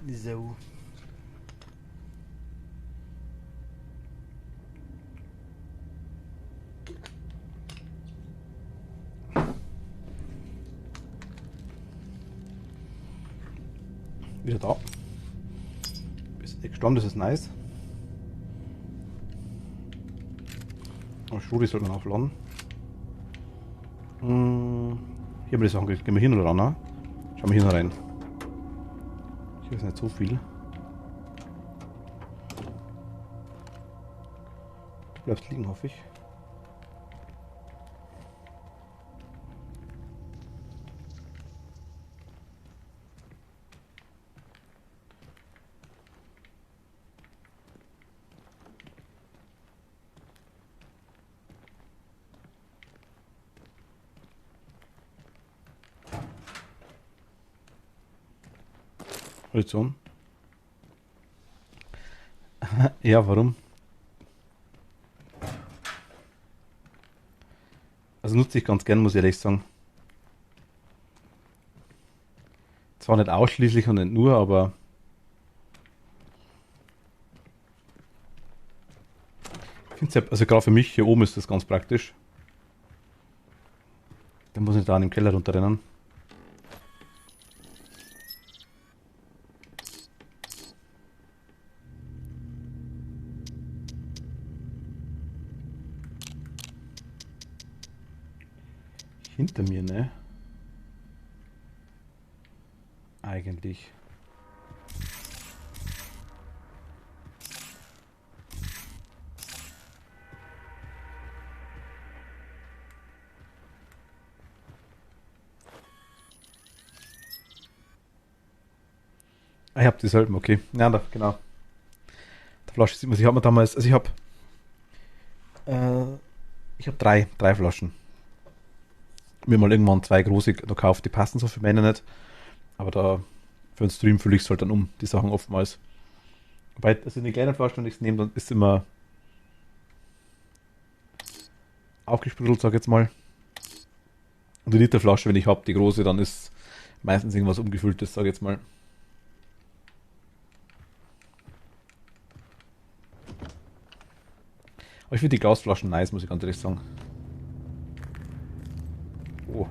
Speaker 1: So. Wieder da. Ist gestorben, das ist nice. Oh, Schuri sollte man aufladen. Hier haben wir die Sachen gekriegt. Gehen wir hin oder ran? Ne? Schauen wir hin rein. Hier ist nicht so viel. Du bleibst liegen, hoffe ich. Position. Ja, warum? Also nutze ich ganz gern, muss ich ehrlich sagen. Zwar nicht ausschließlich und nicht nur, aber ich finde es ja, also gerade für mich hier oben ist das ganz praktisch. Dann muss ich da in den Keller runterrennen. Hinter mir, ne? Eigentlich. Ah, ich hab dieselben, okay. Ja, da, genau. Die Flasche sieht man, ich habe mir damals, also ich habe drei Flaschen. Mir mal irgendwann 2 große gekauft, die passen so für Männer nicht. Aber da für den Stream fülle ich es halt dann um, die Sachen oftmals. Wobei, also in die kleinen Flaschen, wenn ich es nehme, dann ist immer aufgesprudelt, sag ich jetzt mal. Und die Literflasche, wenn ich habe, die große, dann ist meistens irgendwas umgefülltes, sag ich jetzt mal. Aber ich finde die Glasflaschen nice, muss ich ganz ehrlich sagen. Oh.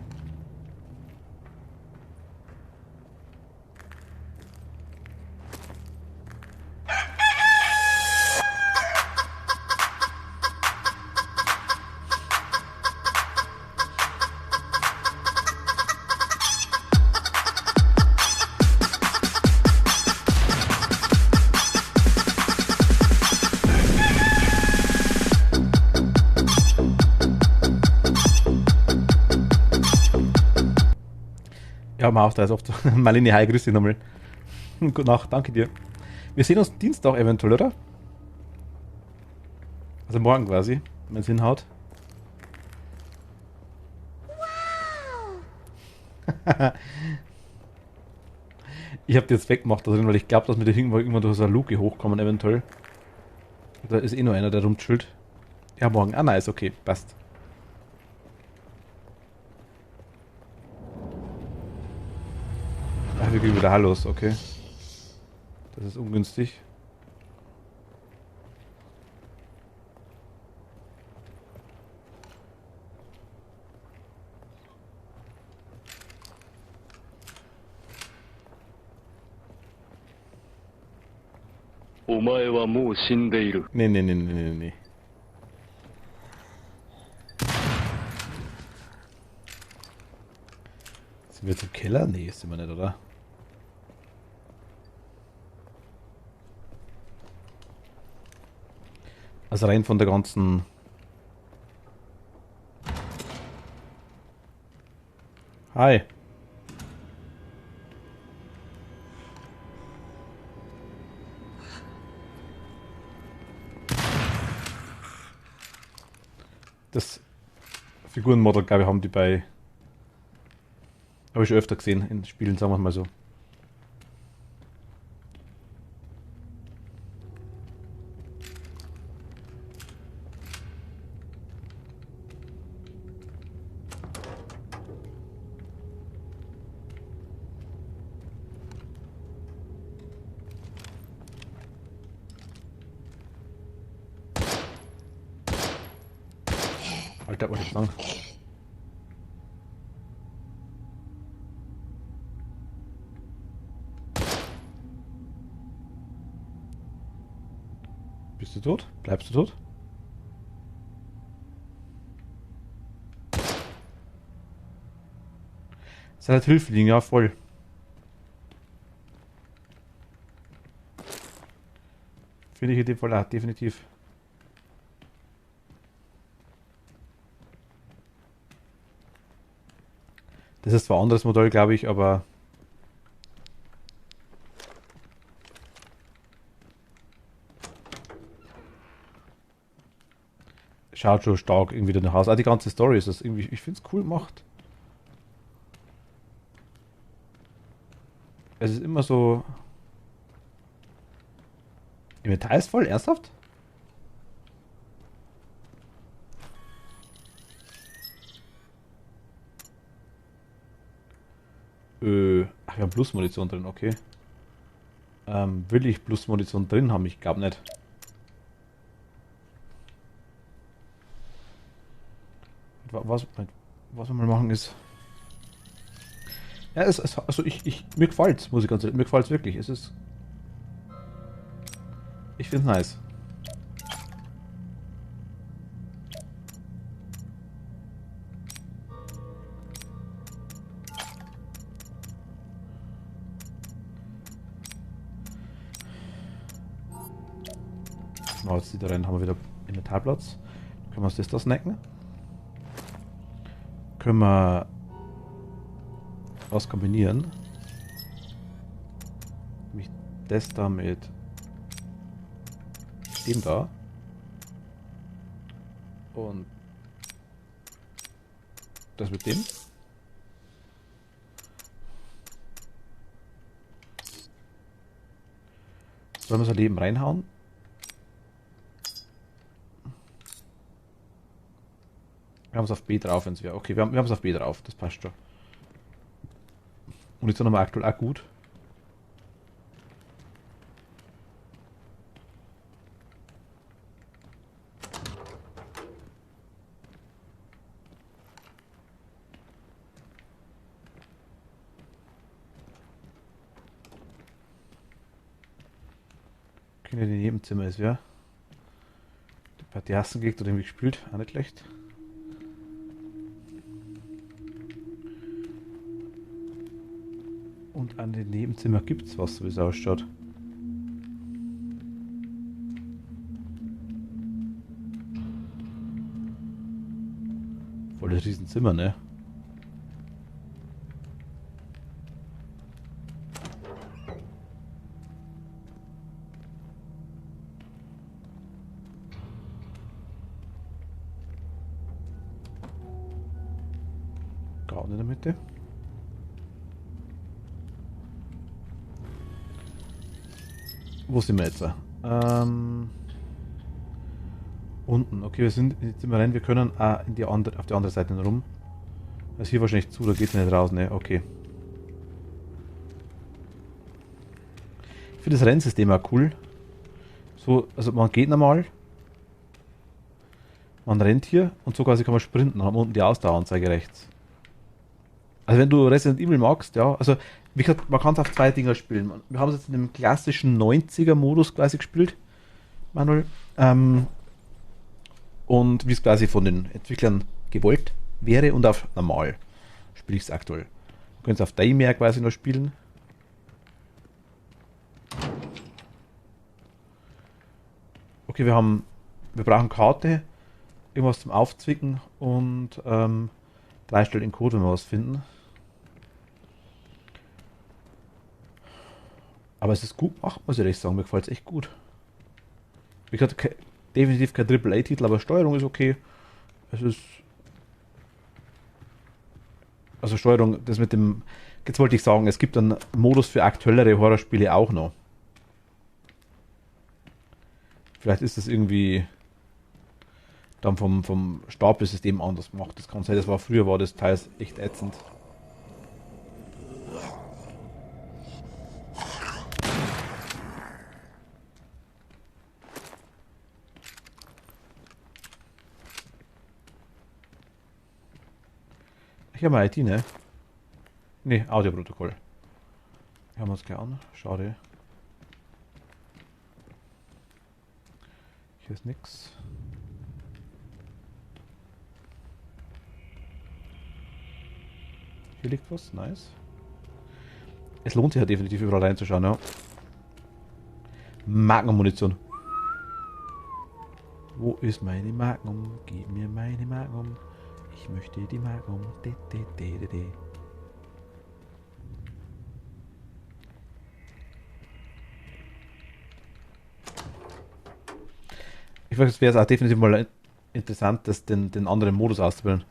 Speaker 1: Ja, mal auf, da ist oft so. Marlene, hi, grüß dich nochmal. Gute Nacht, danke dir. Wir sehen uns Dienstag eventuell, oder? Also morgen quasi, wenn es hinhaut. Wow. Ich habe die jetzt weggemacht, also, weil ich glaube, dass wir da irgendwann durch so eine Luke hochkommen, eventuell. Da ist eh nur einer, der rumchillt. Ja, morgen. Ah, nice, okay, passt. Wir gehen wieder Hallos, okay. Das ist ungünstig. Nee. Sind wir jetzt im Keller? Nee, sind wir nicht, oder? Also rein von der ganzen... Hi. Das Figurenmodell, glaube ich, haben die bei... Habe ich schon öfter gesehen in Spielen, sagen wir mal so. Alter, was ich sagen? Bist du tot? Bleibst du tot? Silent Hill Feeling, ja voll. Finde ich in dem Fall auch, definitiv. Das ist zwar ein anderes Modell, glaube ich, aber schaut schon stark irgendwie nach Hause. Auch die ganze Story ist das irgendwie, ich finde es cool gemacht. Es ist immer so. Inventar ist voll, ernsthaft? Ach, wir haben Plusmunition drin, okay. Will ich Plusmunition drin haben? Ich glaube nicht. Was wir mal machen ist. Ja, also mir gefällt's, muss ich ganz ehrlich, mir gefällt's wirklich. Es ist. Ich find's nice. Na, jetzt da rein haben wir wieder Inventarplatz. Können wir uns das da snacken? Können wir was kombinieren? Nämlich das da mit dem da. Und das mit dem. Sollen wir so Leben reinhauen? Wir haben es auf B drauf, wenn es wäre. Okay, wir haben es auf B drauf, das passt schon. Und jetzt sind wir aktuell auch gut. Okay, in jedem Zimmer ist wer. Die Partie Hassen gelegt oder irgendwie gespielt, auch nicht schlecht. Und an den Nebenzimmer gibt es was, so wie es ausschaut. Voll das Riesenzimmer, ne? Grauen in der Mitte. Wo sind wir jetzt? Unten. Okay, wir sind jetzt immer rein. Wir können auf die andere Seite rum. Das ist hier wahrscheinlich zu, da geht es nicht raus, ne? Okay. Ich finde das Rennsystem auch cool. So, also man geht normal. Man rennt hier und so quasi kann man sprinten. Dann haben wir unten die Ausdaueranzeige rechts. Also wenn du Resident Evil magst, ja, also wie gesagt, man kann es auf zwei Dinger spielen. Wir haben es jetzt in dem klassischen 90er-Modus quasi gespielt, Manuel. Und wie es quasi von den Entwicklern gewollt wäre und auf normal spiele ich es aktuell. Wir können es auf Daymare quasi noch spielen. Okay, wir brauchen Karte, irgendwas zum Aufzwicken und 3 Stellen Code, wenn wir was finden. Aber es ist gut gemacht, muss ich ehrlich sagen. Mir gefällt es echt gut. Wie gesagt, definitiv kein AAA-Titel, aber Steuerung ist okay. Es ist. Also Steuerung, das mit dem. Jetzt wollte ich sagen, es gibt einen Modus für aktuellere Horrorspiele auch noch. Vielleicht ist das irgendwie dann vom Stapelsystem anders gemacht. Das kann sein, früher war das teils echt ätzend. Hier haben wir ID, ne? Ne, Audioprotokoll. Hören wir uns gleich an. Schade. Hier ist nix. Hier liegt was, nice. Es lohnt sich ja definitiv überall reinzuschauen, ja. Magnum-Munition. Wo ist meine Magnum? Gib mir meine Magnum. Ich möchte die Magnum. De, de, de, de, de. Ich weiß, es wäre auch definitiv mal interessant, den anderen Modus auszuprobieren.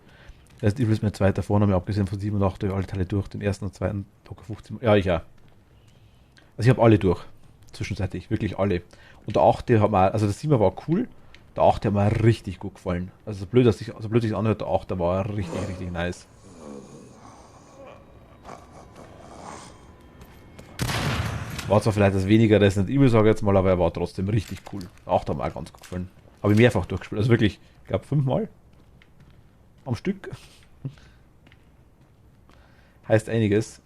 Speaker 1: Das heißt, ich will es mit zweiter Vorname, abgesehen von 87, alle Teile durch, den ersten und zweiten locker 15. Ja, ich auch. Also ich habe alle durch. Zwischenzeitlich, wirklich alle. Und der 8. hat mir, also das 7 war cool, der 8. hat mir richtig gut gefallen. Also so blöd sich anhört, der 8. war richtig, richtig nice. War zwar vielleicht das weniger Resident Evil, sage ich jetzt mal, aber er war trotzdem richtig cool. Der 8. hat mir auch ganz gut gefallen. Habe ich mehrfach durchgespielt, also wirklich, ich glaube 5-mal am Stück. Heißt einiges.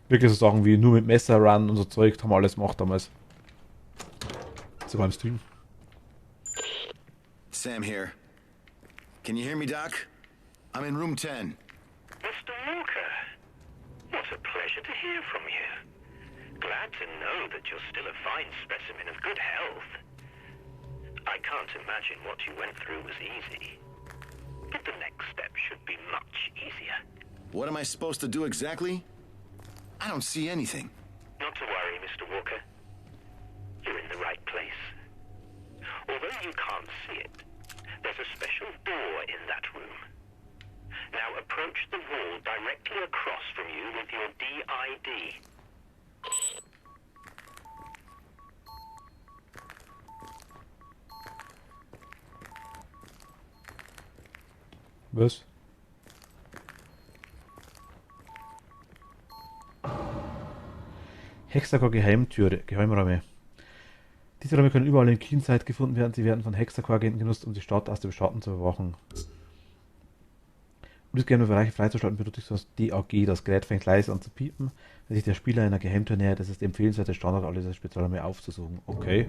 Speaker 1: Wirklich so Sachen wie nur mit Messer run und so Zeug haben wir alles gemacht damals. Sogar im Stream.
Speaker 12: Sam here. Can you hear me, Doc? I'm in room 10.
Speaker 13: Mr. Walker, what a pleasure to hear from you. Glad to know that you're still a fine specimen of good health. I can't imagine what you went through was easy. But the next step should be much easier.
Speaker 12: What am I supposed to do exactly? I don't see anything.
Speaker 13: Not to worry, Mr. Walker. You're in the right place. Although you can't see it, there's a special door in that room. Now approach the wall directly across from you with your DID.
Speaker 1: Was? Hexacore Geheimtüre, Geheimräume. Diese Räume können überall in Keenside gefunden werden. Sie werden von Hexacore-Agenten genutzt, um die Stadt aus dem Schatten zu überwachen. Um diese Geheimbereiche freizuschalten, benötigst du das DAG. Das Gerät fängt leise an zu piepen, wenn sich der Spieler einer Geheimtür nähert. Es ist empfehlenswert, den Standard all dieser Spezialräume aufzusuchen. Okay.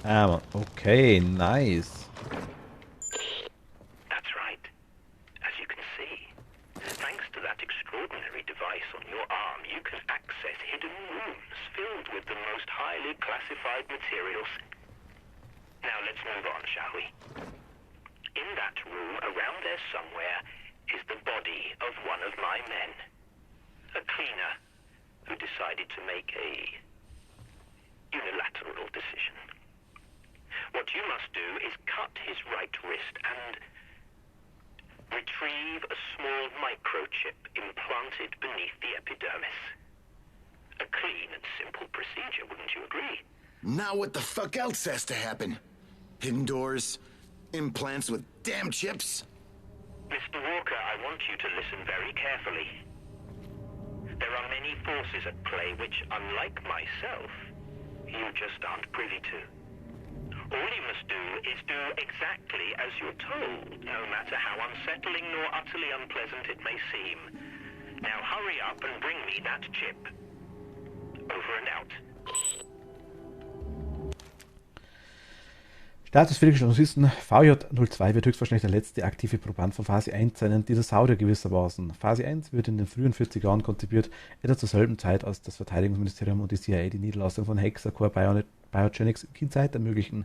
Speaker 1: Ah, okay, nice.
Speaker 13: That's right. As you can see, thanks to that extraordinary device on your arm, you can access hidden rooms filled with the most highly classified materials. Now let's move on, shall we? In that room, around there somewhere, is the body of one of my men. A cleaner who decided to make a unilateral decision. What you must do is cut his right wrist and retrieve a small microchip implanted beneath the epidermis. A clean and simple procedure, wouldn't you agree?
Speaker 12: Now what the fuck else has to happen? Hidden doors? Implants with damn chips?
Speaker 13: Mr. Walker, I want you to listen very carefully. There are many forces at play which, unlike myself, you just aren't privy to. All you must do is do exactly as you're told, no matter how unsettling nor utterly unpleasant it may seem. Now hurry up and bring me that chip. Over and out.
Speaker 1: Status für die Journalisten: VJ02 wird höchstwahrscheinlich der letzte aktive Proband von Phase 1 sein, ein Dinosaurier gewissermaßen. Phase 1 wird in den frühen 40er Jahren konzipiert, etwa zur selben Zeit, als das Verteidigungsministerium und die CIA die Niederlassung von Hexacore Biogenics in Keenside ermöglichten.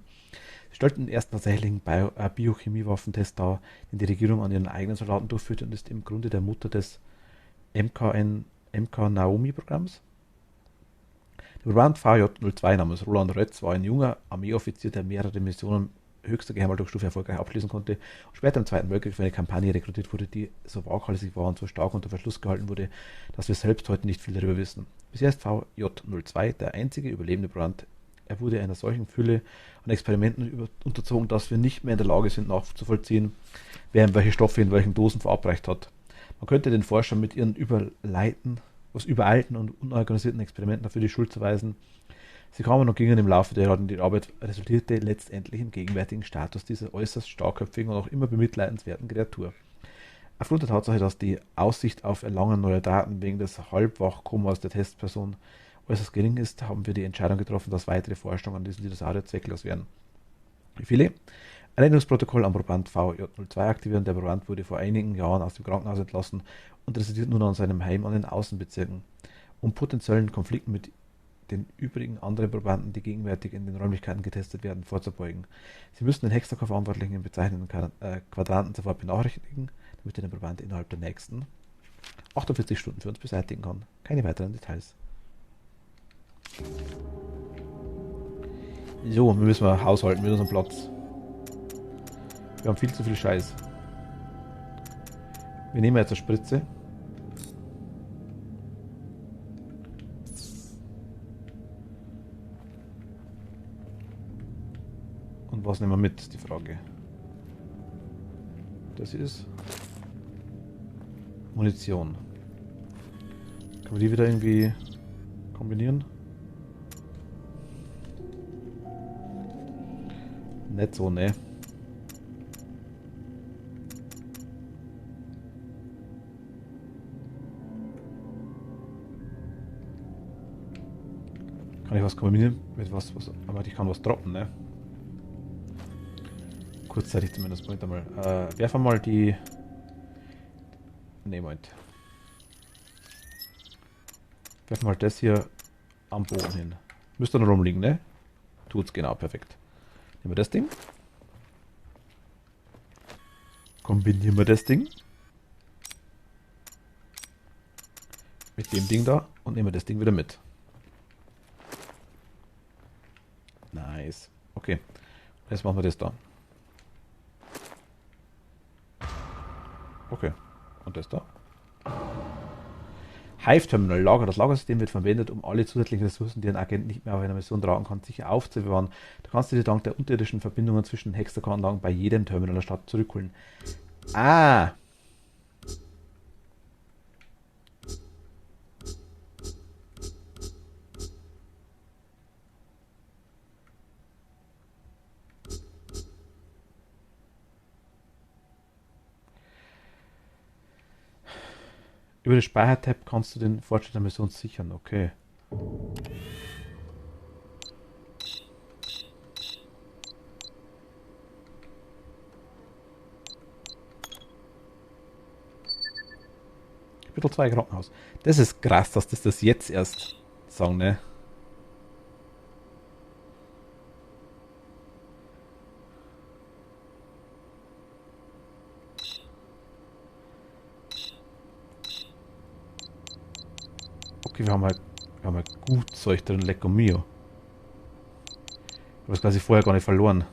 Speaker 1: Sie stellten den ersten tatsächlichen Biochemiewaffentest dar, den die Regierung an ihren eigenen Soldaten durchführte, und ist im Grunde der Mutter des MK-Naomi-Programms. Der Proband VJ02 namens Roland Rötz war ein junger Armeeoffizier, der mehrere Missionen höchster Geheimhaltungsstufe erfolgreich abschließen konnte und später im Zweiten Weltkrieg für eine Kampagne rekrutiert wurde, die so waghalsig war und so stark unter Verschluss gehalten wurde, dass wir selbst heute nicht viel darüber wissen. Bisher ist VJ02 der einzige überlebende Proband. Er wurde einer solchen Fülle an Experimenten unterzogen, dass wir nicht mehr in der Lage sind, nachzuvollziehen, wer ihm welche Stoffe in welchen Dosen verabreicht hat. Man könnte den Forschern mit ihren übereilten und unorganisierten Experimenten dafür die Schuld zuweisen, Sie kamen und gingen im Laufe der Jahre und die Arbeit resultierte letztendlich im gegenwärtigen Status dieser äußerst starkköpfigen und auch immer bemitleidenswerten Kreatur. Aufgrund der Tatsache, dass die Aussicht auf Erlangen neuer Daten wegen des Halbwachkomas der Testperson äußerst gering ist, haben wir die Entscheidung getroffen, dass weitere Forschungen an diesem Dinosaurier zwecklos wären. Wie viele? Ein Erinnerungsprotokoll am Proband VJ02 aktivieren. Der Proband wurde vor einigen Jahren aus dem Krankenhaus entlassen und residiert nun an seinem Heim an den Außenbezirken. Um potenziellen Konflikten mit den übrigen anderen Probanden, die gegenwärtig in den Räumlichkeiten getestet werden, vorzubeugen. Sie müssen den Hexacore-Verantwortlichen in bezeichneten Quadranten sofort benachrichtigen, damit er den Proband innerhalb der nächsten 48 Stunden für uns beseitigen kann. Keine weiteren Details. So, wir müssen mal haushalten mit unserem Platz. Wir haben viel zu viel Scheiß. Wir nehmen jetzt eine Spritze. Und was nehmen wir mit, ist die Frage. Das ist Munition. Kann man die wieder irgendwie kombinieren? Nicht so, ne? Kann ich was kombinieren mit was aber ich kann was droppen, ne? Kurzzeitig zumindest. Moment einmal. Werfen mal die. Ne, Moment. Werfen mal das hier am Boden hin. Müsste noch rumliegen, ne? Tut's genau, perfekt. Nehmen wir das Ding. Kombinieren wir das Ding. Mit dem Ding da und nehmen wir das Ding wieder mit. Nice. Okay. Jetzt machen wir das da. Okay. Und das da. Hive Terminal Lager. Das Lagersystem wird verwendet, um alle zusätzlichen Ressourcen, die ein Agent nicht mehr auf einer Mission tragen kann, sicher aufzubewahren. Du kannst dir dank der unterirdischen Verbindungen zwischen Hexacore-Anlagen bei jedem Terminal der Stadt zurückholen. Ah! Über den Speicher-Tab kannst du den Fortschritt der Mission sichern. Okay. Kapitel 2 Krankenhaus. Das ist krass, dass das jetzt erst sagen, ne? Okay, wir haben halt gut Zeug drin, Lecco Mio. Ich habe es quasi vorher gar nicht verloren.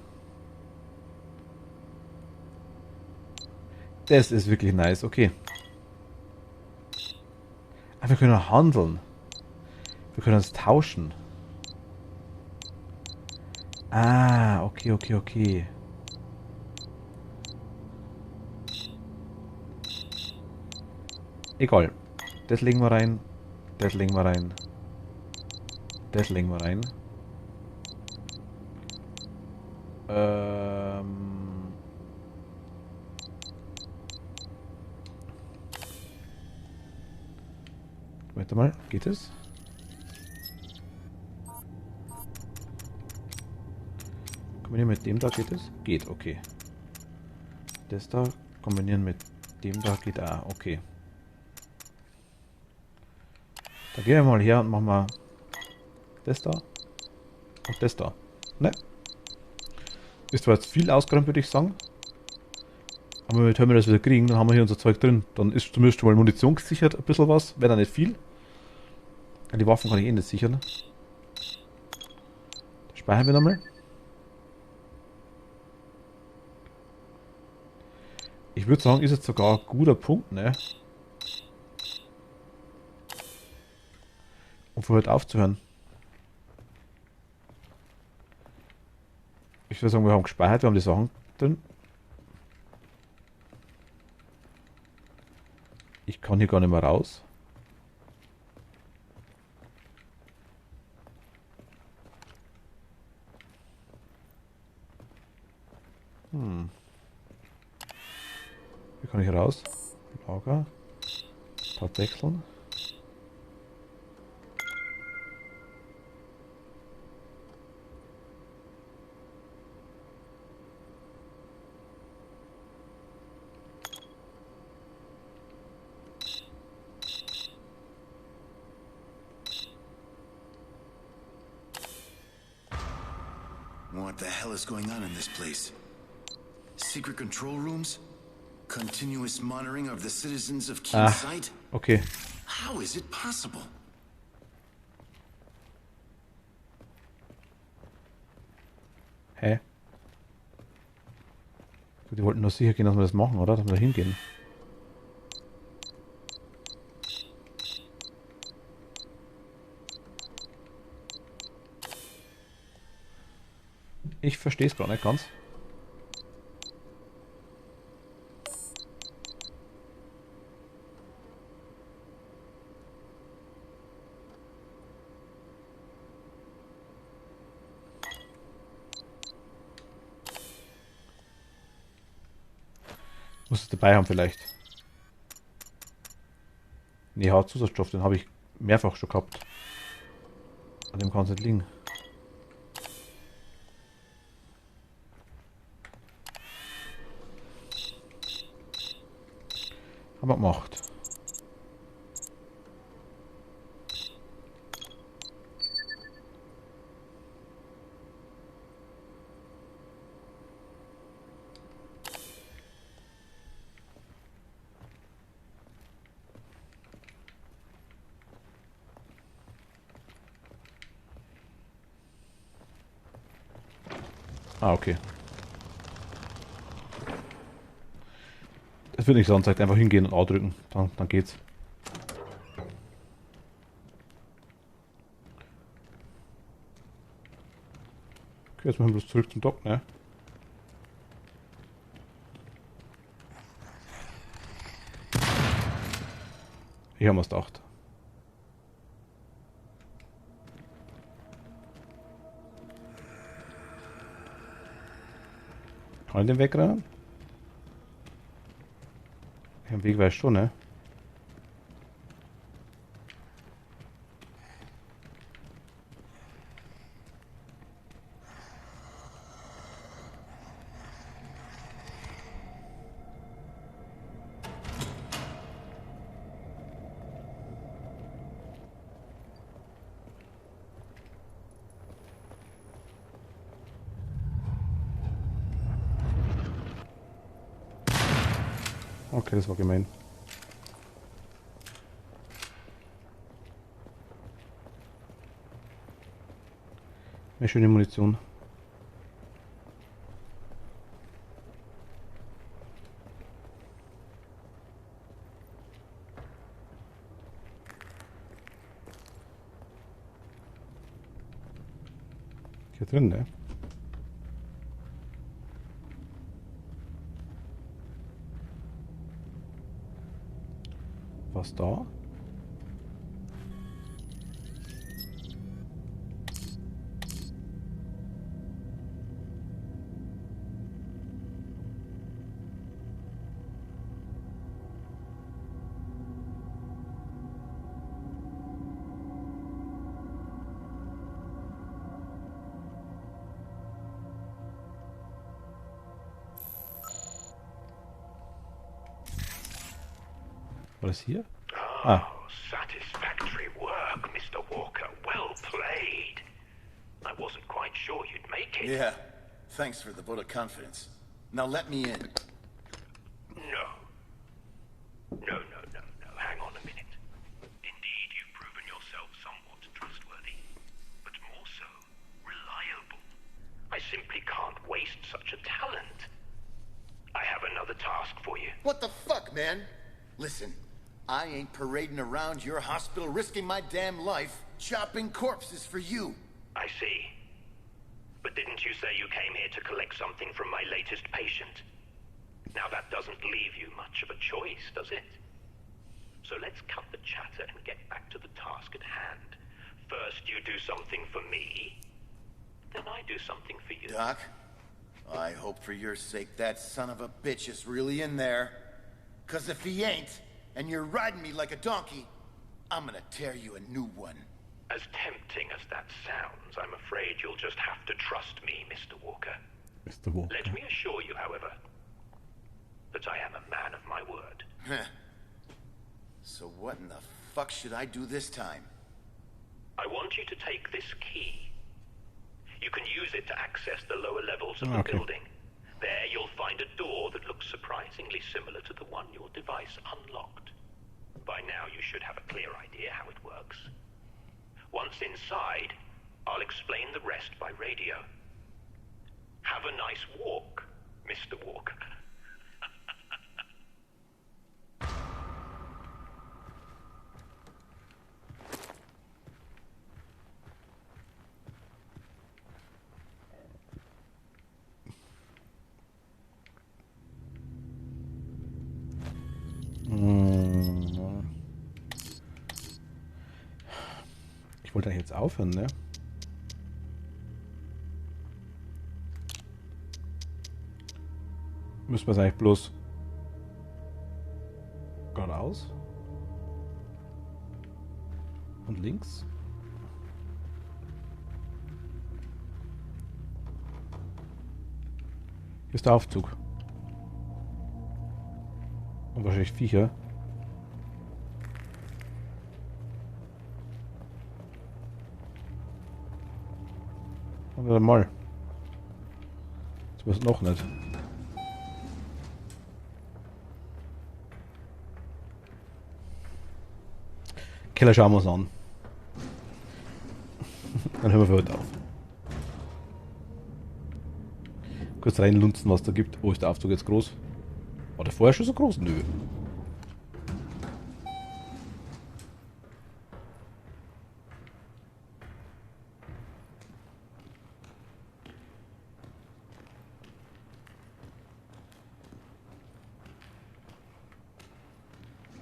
Speaker 1: Das ist wirklich nice, okay. Ah, wir können handeln. Wir können uns tauschen. Ah, okay, okay, okay. Egal. Das legen wir rein. Das legen wir rein. Das legen wir rein. Warte mal, geht es? Kombinieren mit dem da, geht es? Geht, okay. Das da kombinieren mit dem da geht auch, okay. Da gehen wir mal her und machen wir das da und das da. Ne? Ist zwar jetzt viel ausgeräumt, würde ich sagen. Aber wenn wir das wieder kriegen, dann haben wir hier unser Zeug drin. Dann ist zumindest schon mal Munition gesichert, ein bisschen was. Wäre da nicht viel. Die Waffen kann ich eh nicht sichern. Speichern wir nochmal. Ich würde sagen, ist jetzt sogar ein guter Punkt, ne? Um für heute aufzuhören. Ich würde sagen, wir haben gespeichert, wir haben die Sachen drin. Ich kann hier gar nicht mehr raus. Hier kann ich raus. Lager. Part wechseln.
Speaker 12: What the hell is going on in this place? Secret control rooms? Continuous monitoring of the citizens of Keen Site?
Speaker 1: Okay.
Speaker 12: How is it possible?
Speaker 1: Hä? Die wollten nur sicher gehen, dass wir das machen, oder? Dass wir da hingehen. Ich verstehe es gar nicht ganz. Muss es dabei haben vielleicht. Nee, Hautzusatzstoff, den habe ich mehrfach schon gehabt. An dem kann es nicht liegen. Haben wir gemacht. Ah, okay. Es wird nicht so angezeigt, einfach hingehen und A drücken, dann geht's. Okay, jetzt machen wir bloß zurück zum Dock, ne? Ich habe mir's gedacht. Kann ich den wegrennen? Im Weg weiß schon, ne? Okay, das war gemein. Mehr schöne Munition. Hier drin, ne? Was da? War das hier? Ah.
Speaker 13: Satisfactory work, Mr. Walker. Well played. I wasn't quite sure you'd make it.
Speaker 12: Yeah, thanks for the vote of confidence. Now let me in.
Speaker 13: No. No. Hang on a minute. Indeed, you've proven yourself somewhat trustworthy, but more so, reliable. I simply can't waste such a talent. I have another task for you.
Speaker 12: What the fuck, man? Listen, I ain't parading around your hospital risking my damn life, chopping corpses for you.
Speaker 13: I see. But didn't you say you came here to collect something from my latest patient? Now that doesn't leave you much of a choice, does it? So let's cut the chatter and get back to the task at hand. First you do something for me, then I do something for you.
Speaker 12: Doc, I hope for your sake that son of a bitch is really in there. 'Cause if he ain't, and you're riding me like a donkey, I'm gonna tear you a new one.
Speaker 13: As tempting as that sounds, I'm afraid you'll just have to trust me, Mr. Walker.
Speaker 1: Mr. Walker.
Speaker 13: Let me assure you, however, that I am a man of my word.
Speaker 12: So what in the fuck should I do this time?
Speaker 13: I want you to take this key. You can use it to access the lower levels of the
Speaker 1: Okay.
Speaker 13: building. There you'll find a door that looks surprisingly similar to the one your device unlocked. By now you should have a clear idea how it works. Once inside, I'll explain the rest by radio. Have a nice walk, Mr. Walker.
Speaker 1: Ich wollte eigentlich jetzt aufhören, ne? Müssen wir es eigentlich bloß geradeaus und links? Hier ist der Aufzug. Und wahrscheinlich Viecher. Oder mal. Das weiß noch nicht. Keller schauen wir uns an. Dann hören wir für heute auf. Kurz reinlunzen, was da gibt. Oh, ist der Aufzug jetzt groß? War der vorher schon so groß? Nö.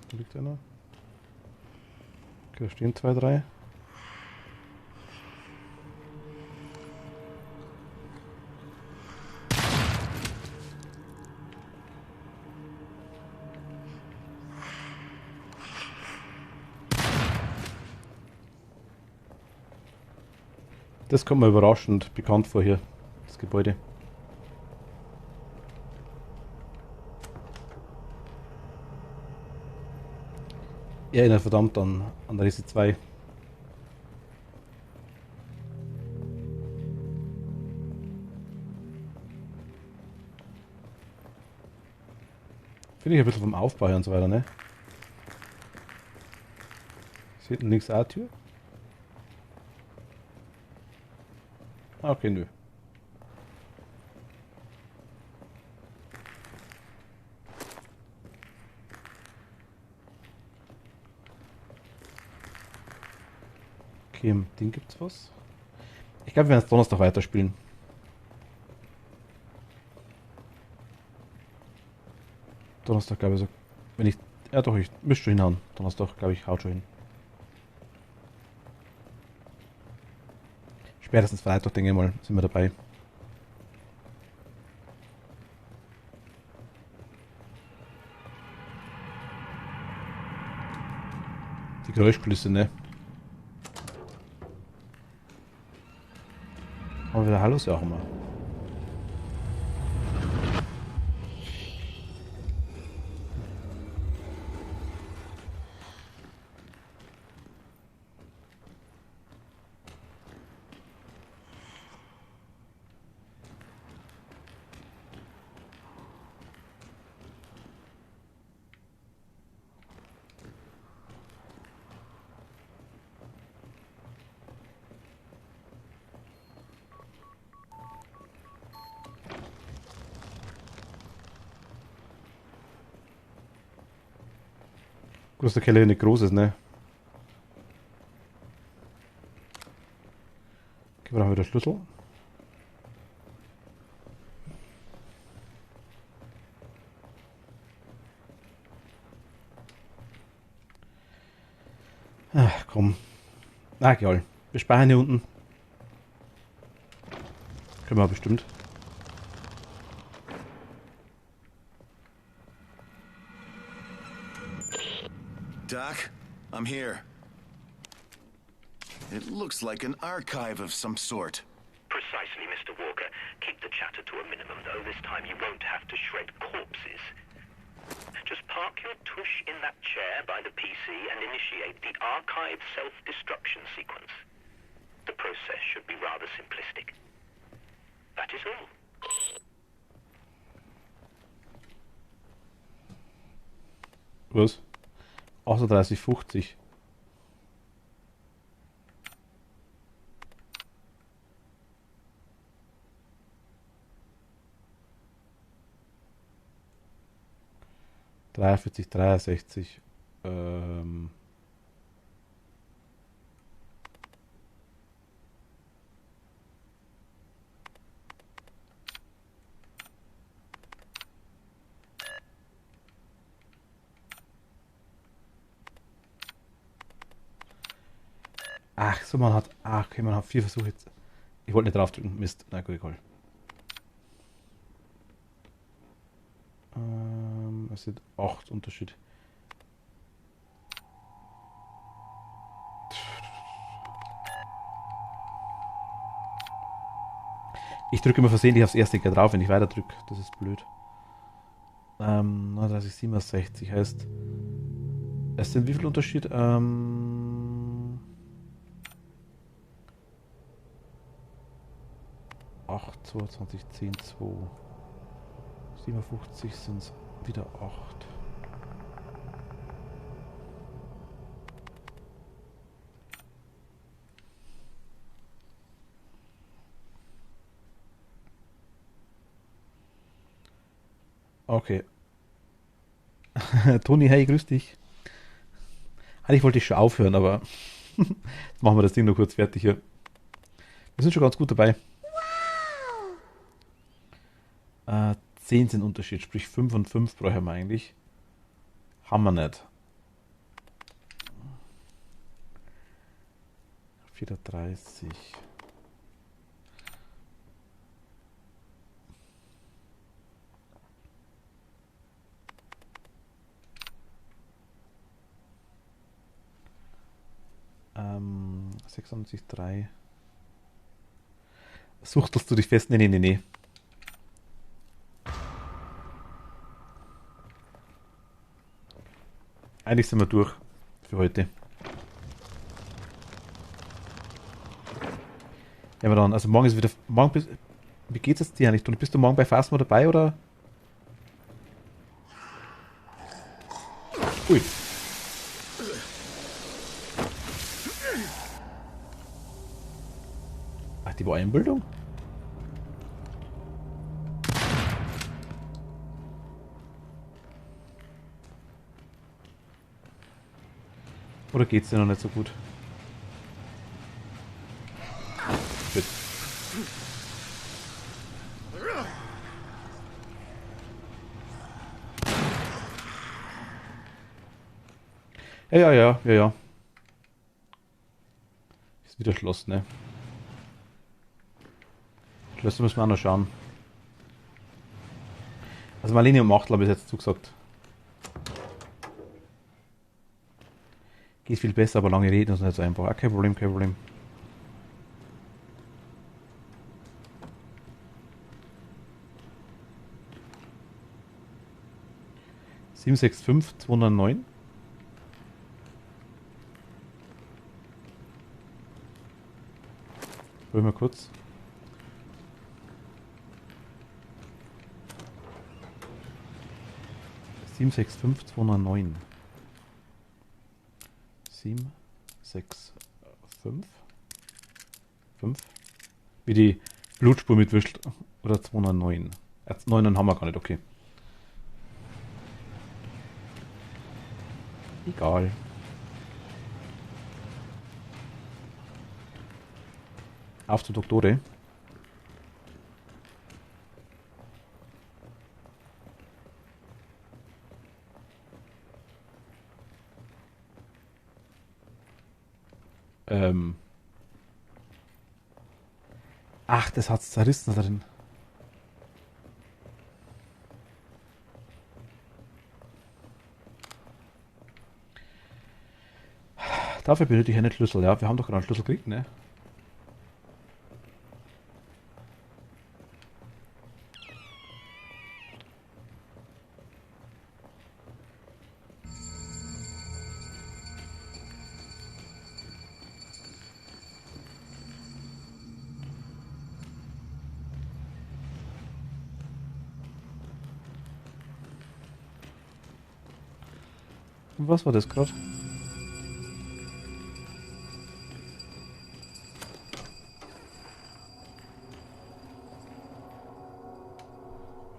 Speaker 1: Da liegt einer. Okay, da stehen 2, 3. Das kommt mir überraschend bekannt vor hier, das Gebäude. Erinnert verdammt an Resi 2. Finde ich ein bisschen vom Aufbau her und so weiter, ne? Ist hinten links auch eine Tür? Ah, okay, nö. Okay, im Ding gibt's was. Ich glaube, wir werden es Donnerstag weiterspielen. Donnerstag, glaube ich, so. Wenn ich. Ja, doch, ich müsste schon hinhauen. Donnerstag, glaube ich, haut schon hin. Spätestens Freitag, denke ich mal, sind wir dabei. Die Geräuschkulisse, ne? Haben wir wieder Hallos ja auch immer. Gut, dass der Keller hier nicht groß ist, ne? Okay, wir haben wieder Schlüssel. Ach, komm. Na, egal. Wir speichern hier unten. Können wir bestimmt.
Speaker 12: Doc, I'm here. It looks like an archive of some sort.
Speaker 13: Precisely, Mr. Walker. Keep the chatter to a minimum, though. This time you won't have to shred corpses. Just park your tush in that chair by the PC and initiate the archive self-destruction sequence. The process should be rather simplistic. That is all.
Speaker 1: Was? 38,50. ...43, 63. Ach so, man hat... Ach, okay, man hat 4 Versuche jetzt. Ich wollte nicht draufdrücken. Mist. Na gut, egal. Es sind 8 Unterschied. Ich drücke immer versehentlich aufs erste drauf, wenn ich weiter drücke. Das ist blöd. 39, 67 heißt... Es sind wie viel Unterschied? 8, 22, 10, 2. 57 sind es wieder 8. Okay. Toni, hey, grüß dich. Eigentlich wollte ich schon aufhören, aber jetzt machen wir das Ding nur kurz fertig hier. Wir sind schon ganz gut dabei. 10 sind Unterschied, sprich 5 und 5 brauchen wir eigentlich. Haben wir nicht. 34. Ähm, 96,3. Suchtelst du dich fest? Nee. Eigentlich sind wir durch für heute. Ja, aber dann, also morgen ist wieder. Wie geht's jetzt dir eigentlich? Bist du morgen bei Phasma dabei oder? Ui. Ach, die war Einbildung? Oder geht's dir noch nicht so gut? Gut. Ja. Ist wieder Schloss, ne? Schlösser müssen wir auch noch schauen. Also Marlene und Machtl habe ich jetzt zugesagt. Geht viel besser, aber lange reden ist nicht so einfach. Ah, kein Problem. 765 209. Wollen wir kurz. Sieben, 6, 5, 209. 7, 6, 5. 5. Wie die Blutspur mitwischt. Oder 209. 9 haben wir gar nicht, okay. Egal. Auf zu Doktore. Ach, das hat's zerrissen da drin. Dafür benötige ich einen Schlüssel. Ja, wir haben doch gerade einen Schlüssel gekriegt, ne? Was war das gerade?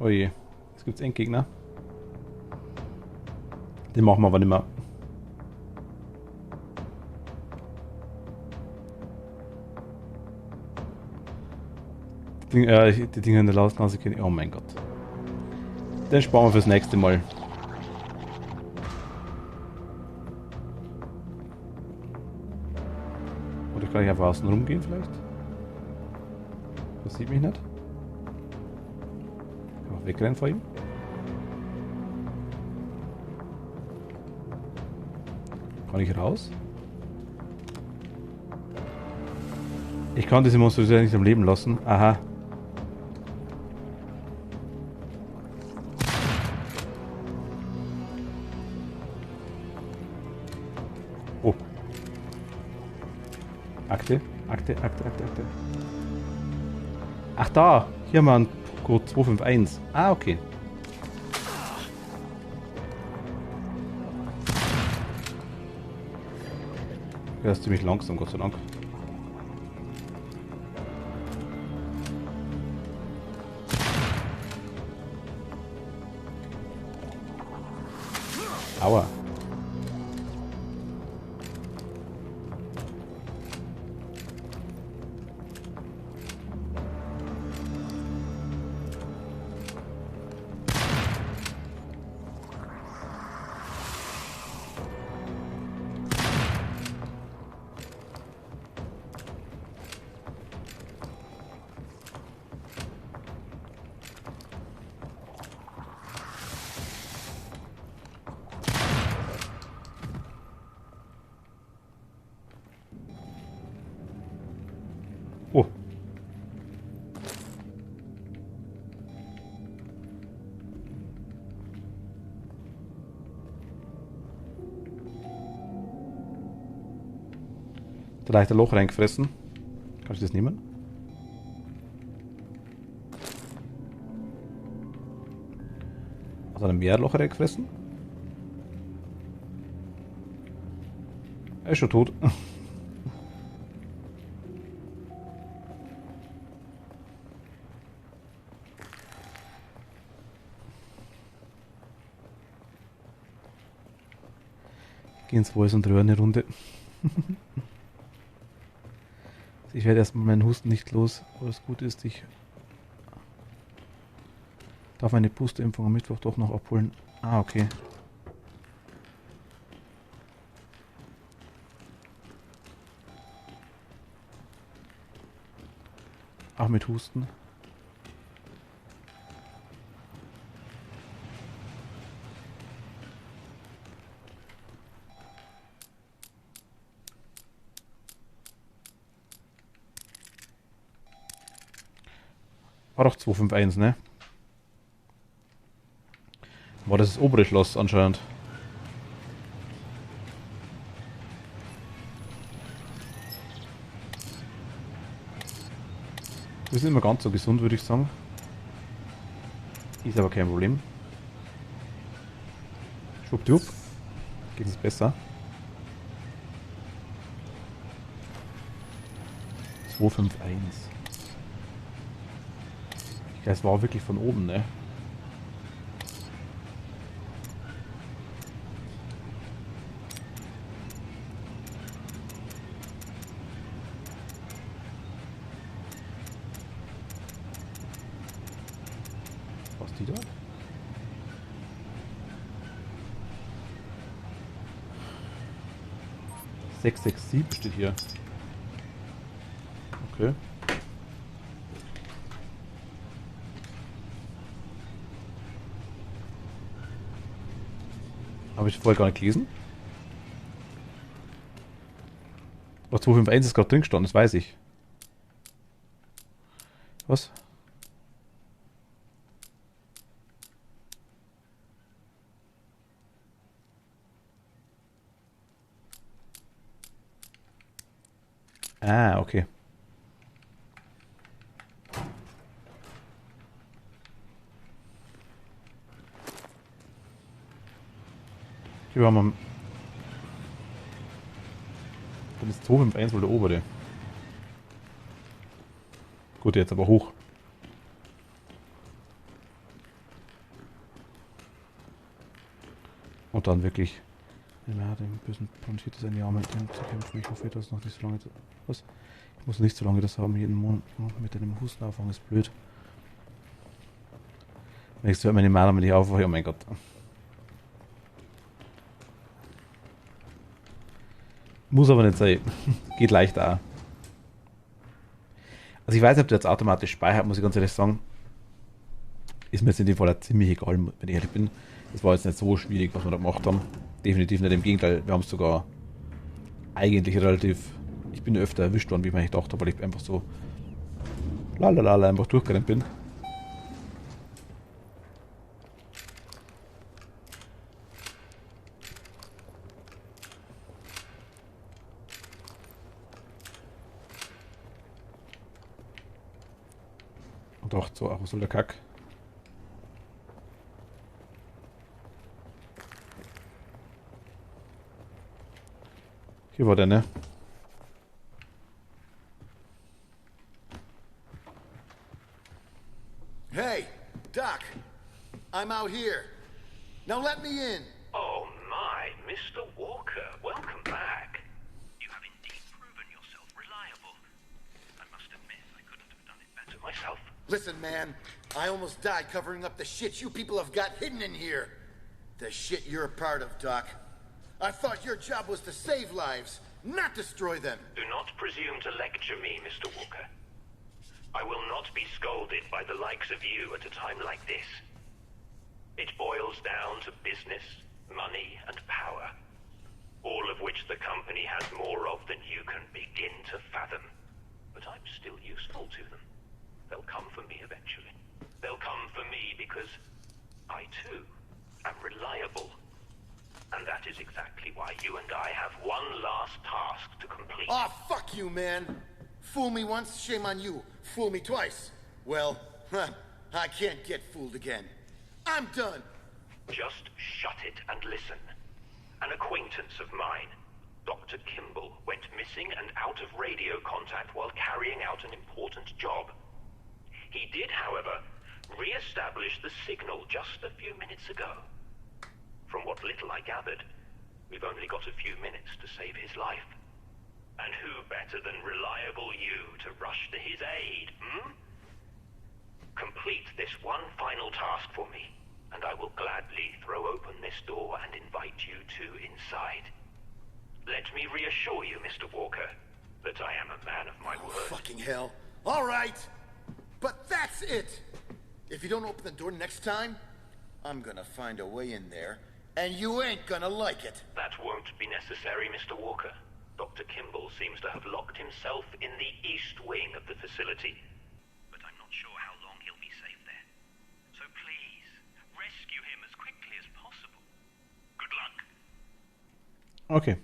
Speaker 1: Oh je, jetzt gibt's Endgegner. Den machen wir aber nicht mehr. Die Dinge in der Lausnase kenne ich. Oh mein Gott. Den sparen wir fürs nächste Mal. Oder kann ich einfach außen rumgehen vielleicht? Das sieht mich nicht. Einfach wegrennen vor ihm. Kann ich raus? Ich kann diese Monster nicht am Leben lassen. Aha. Oh. Akte. Ach da, hier haben wir einen Code 251. Ah, okay. Der ist ziemlich langsam, Gott sei Dank. Aua. Oh. Da leicht ein Loch reingefressen. Kann ich das nehmen? Hat er ein Meerloch reingefressen? Er ist schon tot. Gehen ins Walls und rühren eine Runde. Ich werde erstmal meinen Husten nicht los, aber das Gute ist, ich darf meine Boosterimpfung am Mittwoch doch noch abholen. Ah, okay. Auch mit Husten. War doch 251, ne? War das obere Schloss anscheinend. Wir sind immer ganz so gesund, würde ich sagen. Ist aber kein Problem. Schwuppdiwupp. Geht es besser. 251. Es war wirklich von oben, ne? Was die da? ...667 steht hier. Okay. Habe ich vorher gar nicht gelesen. Was 251 ist gerade drin gestanden, das weiß ich. Was? Ah, okay. Hier haben wir. Dann ist 251 wohl der obere. Gut, jetzt aber hoch. Und dann wirklich. Ja, den bösen Planschit ist ein Jahr mit dem zu kämpfen. Ich hoffe, dass noch nicht so lange. Was? Ich muss nicht so lange das haben. Jeden Monat mit einem Husten auffangen ist blöd. Nächstes hört meine Mama, wenn ich aufwache. Oh mein Gott. Muss aber nicht sein. Geht leichter auch. Also ich weiß nicht, ob der jetzt automatisch speichert, muss ich ganz ehrlich sagen. Ist mir jetzt in dem Fall auch ziemlich egal, wenn ich ehrlich bin. Das war jetzt nicht so schwierig, was wir da gemacht haben. Definitiv nicht, im Gegenteil. Wir haben es sogar eigentlich relativ... Ich bin öfter erwischt worden, wie ich mir gedacht habe, weil ich einfach so lalalala einfach durchgerannt bin. Und auch so, was soll der Kack? Hier war der, ne?
Speaker 12: Hey, Doc. I'm out here. Now let me in.
Speaker 13: Oh my, Mr. Walker, welcome back. You have indeed proven yourself reliable. I must admit, I couldn't have done it better myself.
Speaker 12: Listen, man. I almost died covering up the shit you people have got hidden in here. The shit you're a part of, Doc. I thought your job was to save lives, not destroy them.
Speaker 13: Do not presume to lecture me, Mr. Walker. I will not be scolded by the likes of you at a time like this. It boils down to business, money, and power. All of which the company has more of than you can begin to fathom. But I'm still useful to them. They'll come for me eventually. They'll come for me because I too am reliable. And that is exactly why you and I have one last task to complete.
Speaker 12: Aw, fuck you, man. Fool me once, shame on you. Fool me twice. Well, I can't get fooled again. I'm done.
Speaker 13: Just shut it and listen. An acquaintance of mine, Dr. Kimball, went missing and out of radio contact while carrying out an important job. He did, however, re-establish the signal just a few minutes ago. From what little I gathered, we've only got a few minutes to save his life. And who better than reliable you to rush to his aid, hmm? Complete this one final task for me, and I will gladly throw open this door and invite you two inside. Let me reassure you, Mr. Walker, that I am a man of my word.
Speaker 12: Fucking hell. All right. But that's it. If you don't open the door next time, I'm gonna find a way in there, and you ain't gonna like it.
Speaker 13: That won't be necessary, Mr. Walker. Dr. Kimball seems to have locked himself in the east wing of the facility. But I'm not sure how long he'll be safe there. So please, rescue him as quickly as possible. Good luck.
Speaker 1: Okay.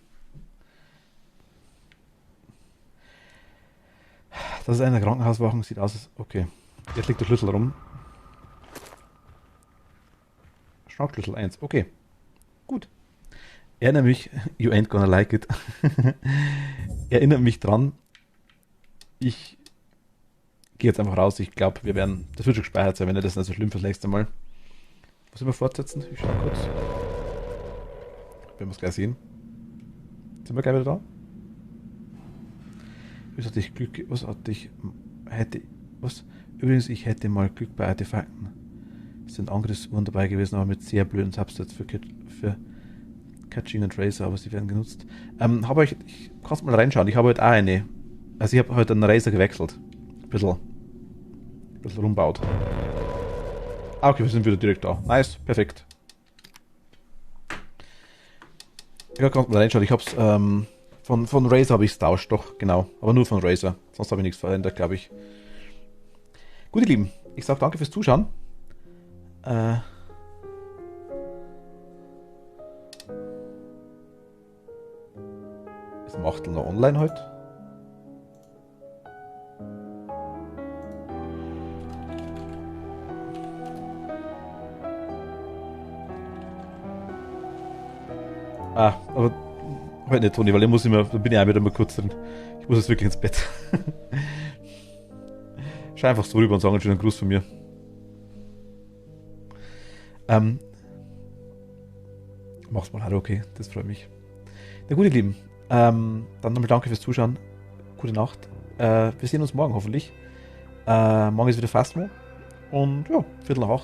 Speaker 1: Das ist eine Krankenhauswache, sieht aus als... Okay. Jetzt liegt der Schlüssel rum. Schnauzschlüssel 1, okay. Gut. Erinnere mich, you ain't gonna like it. Erinnere mich dran. Ich gehe jetzt einfach raus. Ich glaube, wir werden... Das wird schon gespeichert sein, wenn das nicht so schlimm fürs nächste Mal. Was sollen wir fortsetzen? Ich schaue kurz. Werden wir es gleich sehen. Sind wir gleich wieder da? Übrigens, ich hätte mal Glück bei Artefakten. Es sind Angriffsuhren dabei gewesen, aber mit sehr blöden Subsets für Catching und Tracer, aber sie werden genutzt. Ich kann mal reinschauen. Ich habe heute auch eine. Also ich habe heute einen Razer gewechselt. Ein bisschen rumbaut. Ah, okay, wir sind wieder direkt da. Nice, perfekt. Ja, kann mal reinschauen. Ich habe es Von Razer habe ich es tauscht, doch, genau. Aber nur von Razer. Sonst habe ich nichts verändert, glaube ich. Gut, ihr Lieben, ich sage danke fürs Zuschauen. Ist Machtel noch online heute? Aber heute nicht, Toni, weil ich muss immer, da bin ich auch wieder mal kurz drin. Ich muss jetzt wirklich ins Bett. Schau einfach so rüber und sagen einen schönen Gruß von mir. Mach's mal, hallo, okay, das freut mich. Na gut, ihr Lieben, dann nochmal danke fürs Zuschauen. Gute Nacht. Wir sehen uns morgen hoffentlich. Morgen ist wieder Fastmo. Und ja, 7:45.